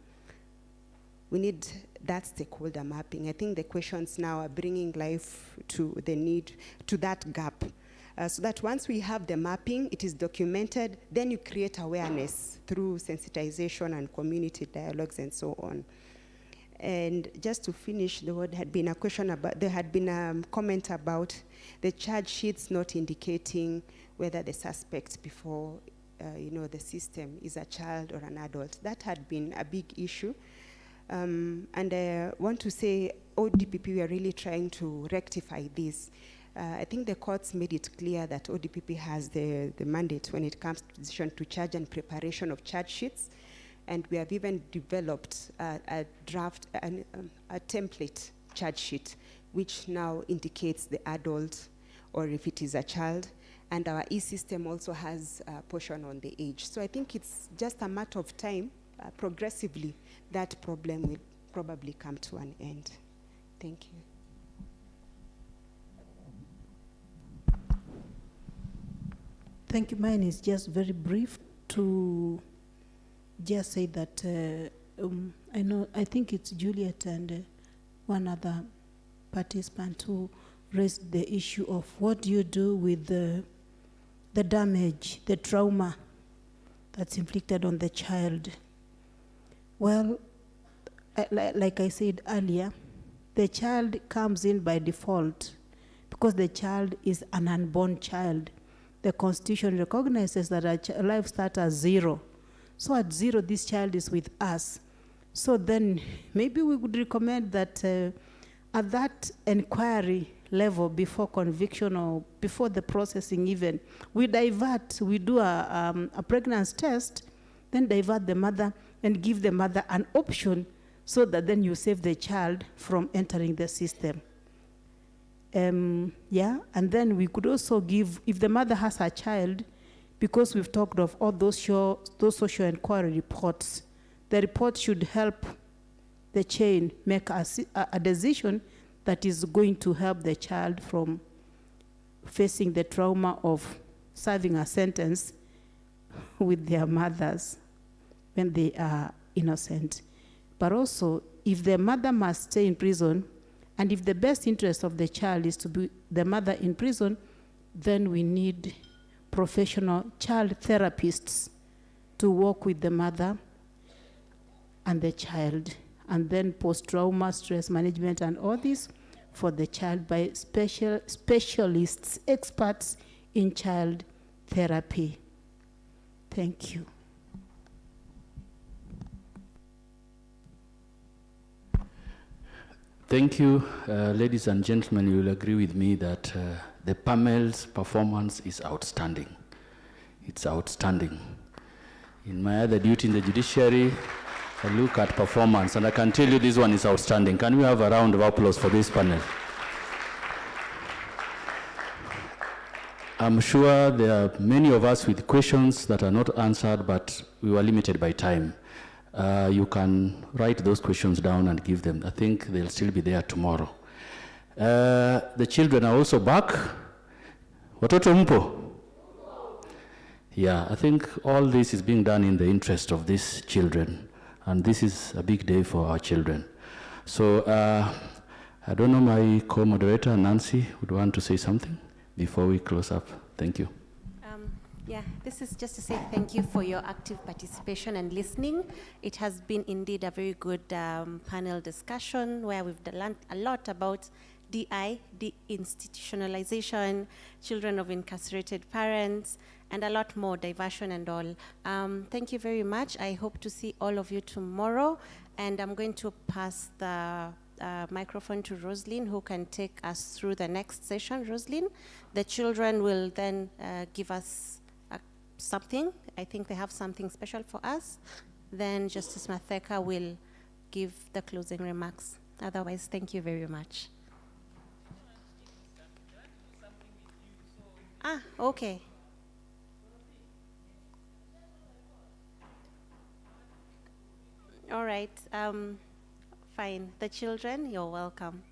We need that stakeholder mapping. I think the questions now are bringing life to the need, to that gap. So that once we have the mapping, it is documented, then you create awareness through sensitization and community dialogues and so on. And just to finish, there had been a comment about the charge sheets not indicating whether the suspect before, the system is a child or an adult. That had been a big issue. And I want to say, ODPP, we are really trying to rectify this. I think the courts made it clear that ODPP has the mandate when it comes to decision to charge and preparation of charge sheets. And we have even developed a draft, a template charge sheet, which now indicates the adult or if it is a child. And our e-system also has a portion on the age. So I think it's just a matter of time, progressively, that problem will probably come to an end. Thank you. Thank you. Mine is just very brief to just say that I think it's Juliet and one other participant who raised the issue of what do you do with the damage, the trauma that's inflicted on the child. Well, like I said earlier, the child comes in by default because the child is an unborn child. The Constitution recognizes that a life starts at 0. So at 0, this child is with us. So then maybe we would recommend that at that inquiry level before conviction or before the processing even, we do a pregnancy test, then divert the mother and give the mother an option so that then you save the child from entering the system. And then we could also give, if the mother has a child, because we've talked of all those social inquiry reports, the report should help the chain make a decision that is going to help the child from facing the trauma of serving a sentence with their mothers when they are innocent. But also, if the mother must stay in prison, and if the best interest of the child is to be the mother in prison, then we need professional child therapists to work with the mother and the child, and then post-trauma stress management and all this for the child by specialists, experts in child therapy. Thank you. Thank you, ladies and gentlemen. You will agree with me that the panel's performance is outstanding. It's outstanding. In my other duty in the judiciary, I look at performance, and I can tell you this one is outstanding. Can we have a round of applause for this panel? I'm sure there are many of us with questions that are not answered, but we were limited by time. You can write those questions down and give them. I think they'll still be there tomorrow. The children are also back. Watoto mpo? Yeah, I think all this is being done in the interest of these children. And this is a big day for our children. So I don't know, my co-moderator, Nancy, would want to say something before we close up. Thank you. Yeah, this is just to say thank you for your active participation and listening. It has been indeed a very good panel discussion where we've learned a lot about DI, deinstitutionalization, children of incarcerated parents, and a lot more, diversion and all. Thank you very much. I hope to see all of you tomorrow, and I'm going to pass the microphone to Roslyn, who can take us through the next session. Roslyn, the children will then give us something. I think they have something special for us. Then Justice Matheka will give the closing remarks. Otherwise, thank you very much. Ah, okay. All right. Fine. The children, you're welcome.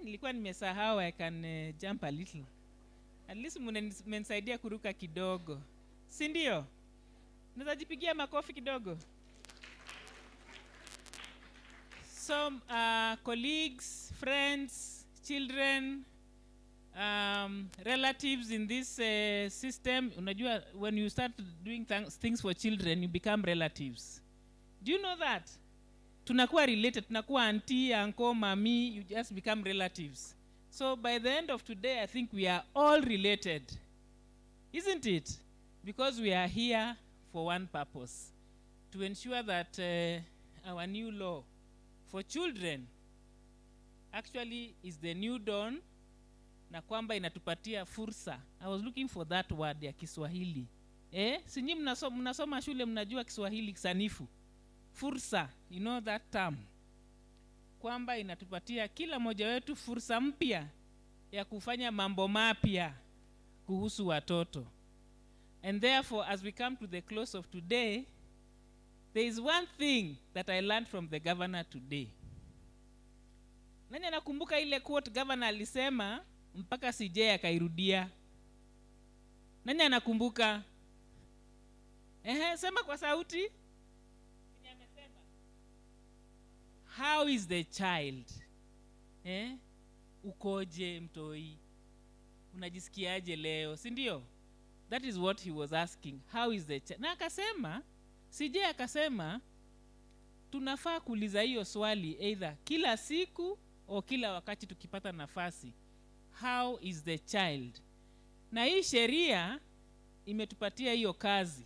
nilikuwa nimesahau, I can jump a little. At least mmenisaidia kuruka kidogo. Si ndio? Naweza jipigia makofi kidogo. So, colleagues, friends, children, relatives in this system, unajua, when you start doing things for children, you become relatives. Do you know that? Tunakuwa related, tunakuwa auntie, uncle, mommy, you just become relatives. So by the end of today, I think we are all related. Isn't it? Because we are here for one purpose, to ensure that our new law for children actually is the new dawn, na kwamba inatupatia fursa. I was looking for that word ya Kiswahili. Sinyi mnasoma shule mnajua Kiswahili sanifu. Fursa, you know that term. Kwamba inatupatia kila moja wetu fursa mpya ya kufanya mambo mapya kuhusu watoto. And therefore, as we come to the close of today, there is one thing that I learned from the governor today. Nani anakumbuka ile quote governor alisema mpaka CJ akairudia? Nani anakumbuka? Sema kwa sauti. How is the child? Ukoje mtoi? Unajisikiaje leo? Si ndio? That is what he was asking. How is the child? Na akasema, CJ akasema, tunafaa kuuliza hiyo swali either kila siku au kila wakati tukipata nafasi. How is the child? Na hii sheria imetupatia hiyo kazi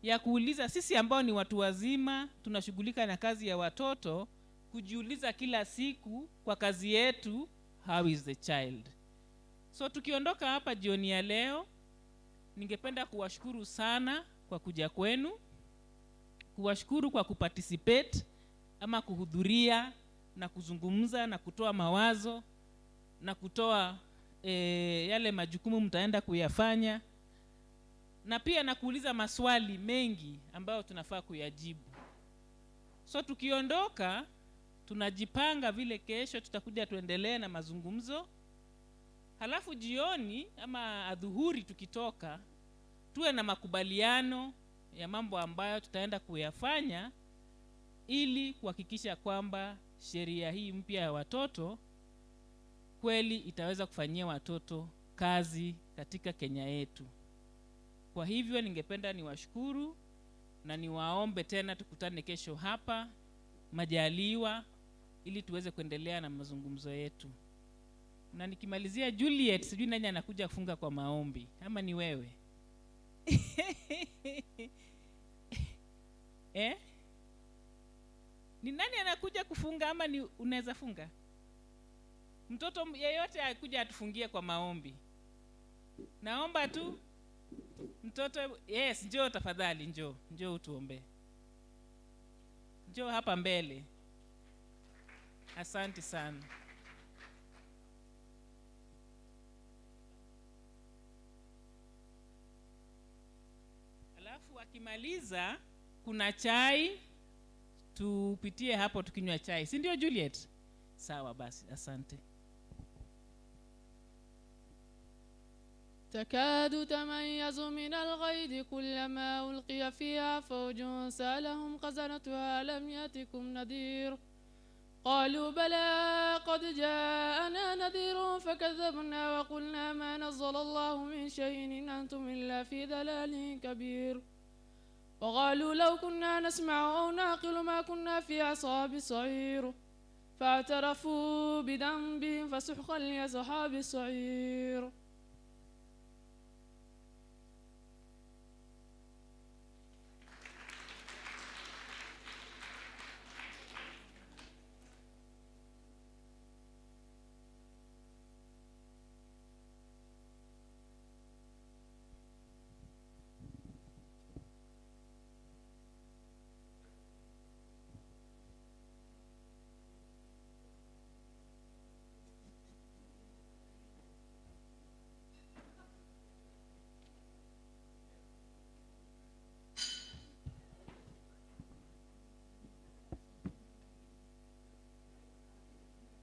ya kuuliza sisi ambao ni watu wazima, tunashughulika na kazi ya watoto, kujiuliza kila siku kwa kazi yetu, how is the child? So tukiondoka hapa jioni ya leo, ningependa kuwashukuru sana kwa kuja kwenu, kuwashukuru kwa kuparticipate ama kuhudhuria na kuzungumza na kutoa mawazo na kutoa yale majukumu mtaenda kuyafanya, na pia na kuuliza maswali mengi ambayo tunafaa kuyajibu. So tukiondoka, tunajipanga vile kesho tutakuja tuendelee na mazungumzo. Halafu jioni ama adhuhuri tukitoka, tuwe na makubaliano ya mambo ambayo tutaenda kuyafanya ili kuhakikisha kwamba sheria hii mpya ya watoto kweli itaweza kufanyia watoto kazi katika Kenya yetu. Kwa hivyo ningependa niwashukuru na niwaombe tena tukutane kesho hapa majaliwa ili tuweze kuendelea na mazungumzo yetu. Na nikimalizia, Juliet, sijui nani anakuja kufunga kwa maombi ama ni wewe? Ni nani anakuja kufunga ama ni unaweza funga? Mtoto yeyote akuja atufungie kwa maombi. Naomba tu mtoto, yes, njoo tafadhali, njoo utuombe. Njoo hapa mbele. Asante sana. Alafu akimaliza kuna chai, tupitie hapo tukinywa chai. Si ndio Juliet? Sawa basi, asante. تكاد تميز من الغيظ كلما ألقي فيها فوج سألهم خزنتها ألم يأتكم نذير قالوا بلى قد جاءنا نذير فكذبنا وقلنا ما نزل الله من شيء إن أنتم إلا في ضلال كبير وقالوا لو كنا نسمع أو نعقل ما كنا في أصحاب السعير فاعترفوا بذنبهم فسحقا لأصحاب السعير.